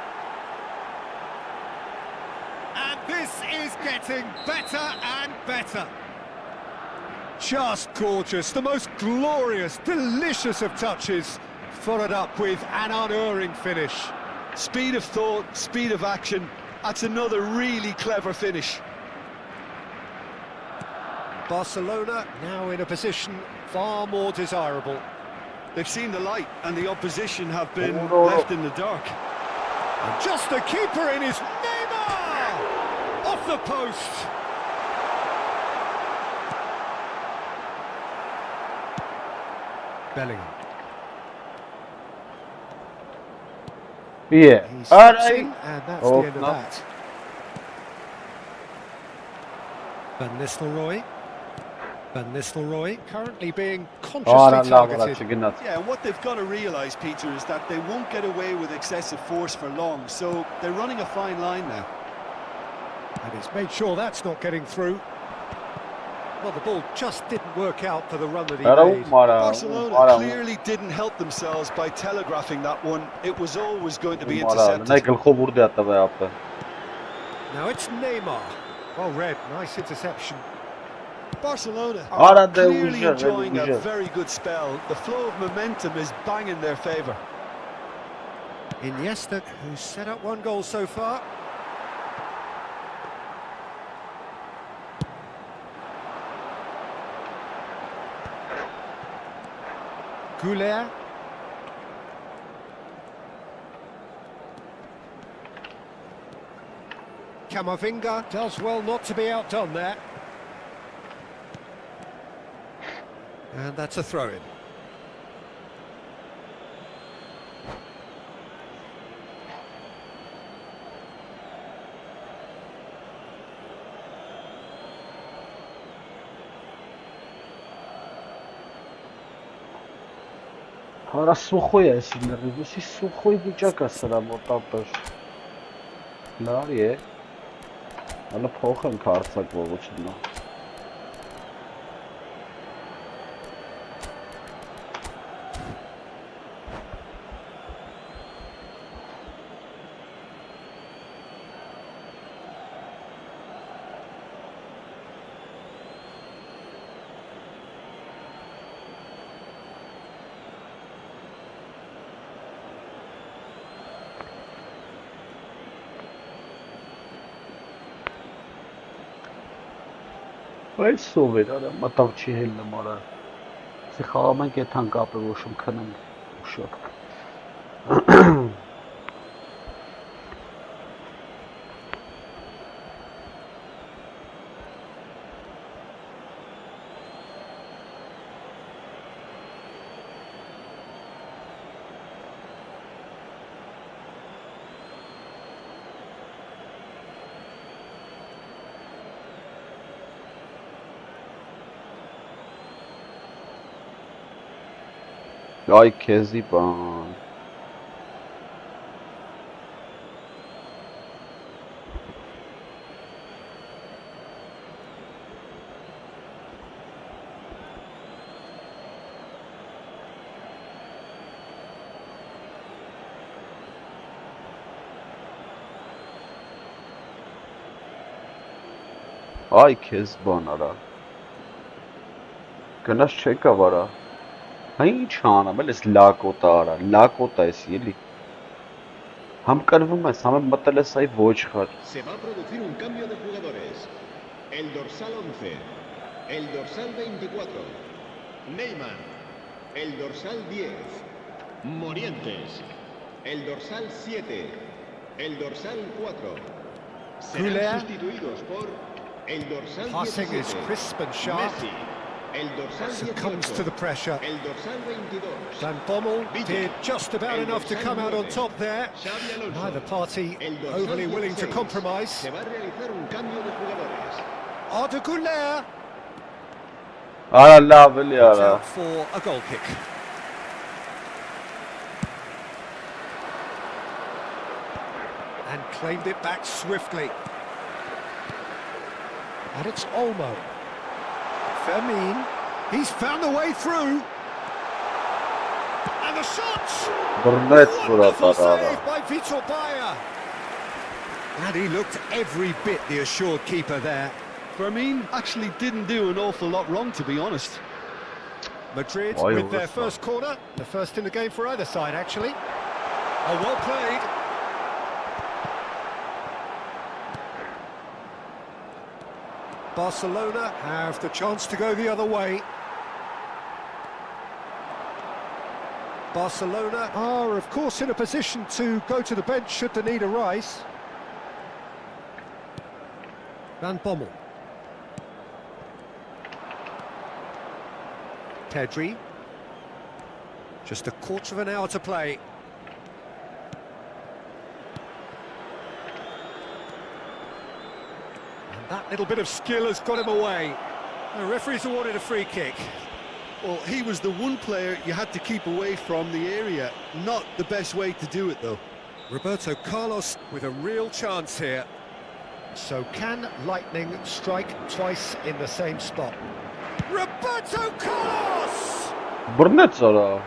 And this is getting better and better. Just gorgeous, the most glorious, delicious of touches, followed up with an unerring finish. Speed of thought, speed of action, that's another really clever finish. Barcelona now in a position far more desirable. They've seen the light and the opposition have been left in the dark. And just the keeper in his Neymar! Off the post! Bellingham. Yeah. He steps in, and that's the end of that. Van Nistelrooy currently being consciously targeted. Yeah, and what they've got to realise, Peter, is that they won't get away with excessive force for long, so they're running a fine line now. And he's made sure that's not getting through. Well, the ball just didn't work out for the run that he made. Barcelona clearly didn't help themselves by telegraphing that one. It was always going to be intercepted. Now it's Neymar. Well read, nice interception. Barcelona are clearly enjoying a very good spell. The flow of momentum is bang in their favour. Iniesta, who's set up 1 goal so far. Goulet. Camavinga does well not to be outdone there. And that's a throw-in. Ora suxoy esinleri, bu siz suxoy bıçak sıra motapır. Lariye. Hala poxen karsak bu uçunda. Բայց սով էր, արա, մտավ չի հելնում, արա, սի խաղամ ենք ետ հանգապ է ոշում կնենք, ուշոք։ Ay քեզի բան։ Ay քեզ բան արա։ Գնաց չեկա վարա։ Ինչ անեմ, էլ ես լակոտա արա, լակոտա ես ելի։ Համ կրվում ես, համ մտել ես այ ոչխար։ Se va a producir un cambio de jugadores. El dorsal 11, el dorsal 24, Neymar, el dorsal 10, Morientes, el dorsal 7, el dorsal 4. Serán Güler. sustituidos por el dorsal Passing is 17, crisp and sharp. Messi, el dorsal Succumbs to the 18, pressure. el dorsal 22. Van Bommel Villa. did just about El enough to dorsal come out on 9, top there. Xavi Alonso. Neither party El dorsal overly willing to 16. compromise. Se va a realizar un cambio de jugadores. Arda Güler Արա լավ էլի gets արա։ out for a goal kick. And claimed it back swiftly. And it's Olmo. Fermin, he's found a way through. And the shot! Բռնեց Wonderful որը արա։ save by Vitor Bayer. And he looked every bit the assured keeper there. Fermin actually didn't do an awful lot wrong, to be honest. Madrid Why with their was that? first corner, the first in the game for either side actually. Oh, well played. Barcelona have the chance to go the other way. Barcelona are of course in a position to go to the bench should the need arise. Van Bommel. Pedri. Just a quarter of an hour to play. And that little bit of skill has got him away. The referee's awarded a free kick. Well, he was the one player you had to keep away from the area. Not the best way to do it, though. Roberto Carlos with a real chance here. So can lightning strike twice in the same spot? Roberto Carlos! Բռնեց արա։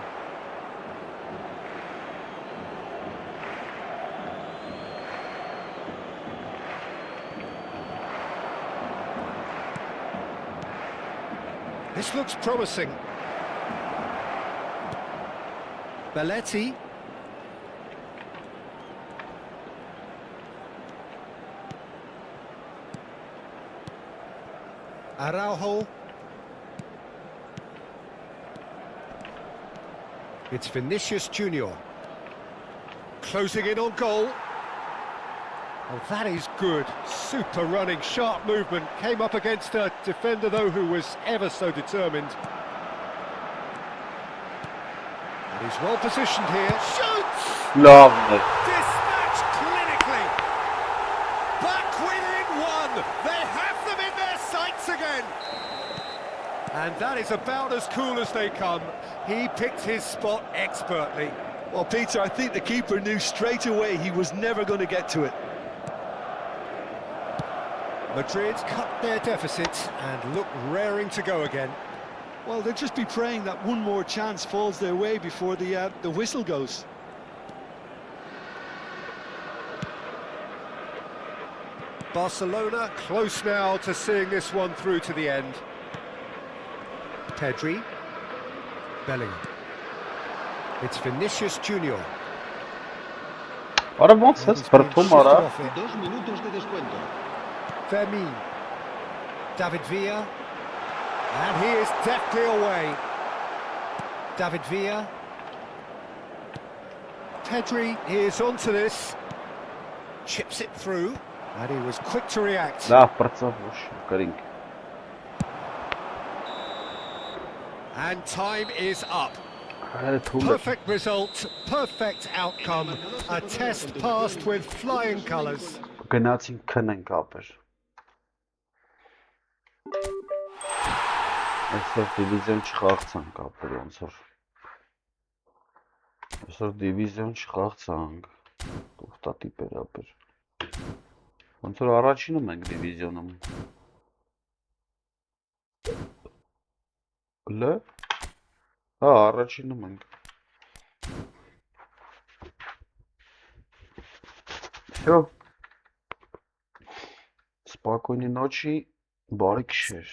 This looks promising. Belletti. Araujo. It's Vinicius Junior. Closing in on goal. Oh, that is good. Super running, sharp movement. Came up against a defender, though, who was ever so determined. And he's well positioned here. Shoots! Լավն է։ Dispatched clinically. Back within one. They have them in their sights again. And that is about as cool as they come. He picked his spot expertly. Well, Peter, I think the keeper knew straight away he was never going to get to it. Madrid cut their deficit and look raring to go again. Well, they'll just be praying that one more chance falls their way before the whistle goes. Barcelona close now to seeing this one through to the end. Pedri. Bellingham. It's Vinicius Junior. Արա ոնց ես բրթում արա։ 2 minutos de descuento. Fermin. David Villa. And he is deftly away. David Villa. Pedri is onto this. Chips it through. And he was quick to react. Լավ բրծավ ոչ կրինք։ And time is up. Հայերը թույլ է։ Perfect result, perfect outcome. A test passed with flying colours. Գնացին քնենք ապեր։ Այսօր դիվիզիոն չխաղացանք ապեր ոնց որ։ Այսօր դիվիզիոն չխաղացանք։ Տուղտատիպեր ապեր։ Ոնց որ առաջինում ենք դիվիզիոնում։ Լը։ Հա, առաջինում ենք։ Всё. Спокойной ночи, բարի գիշեր։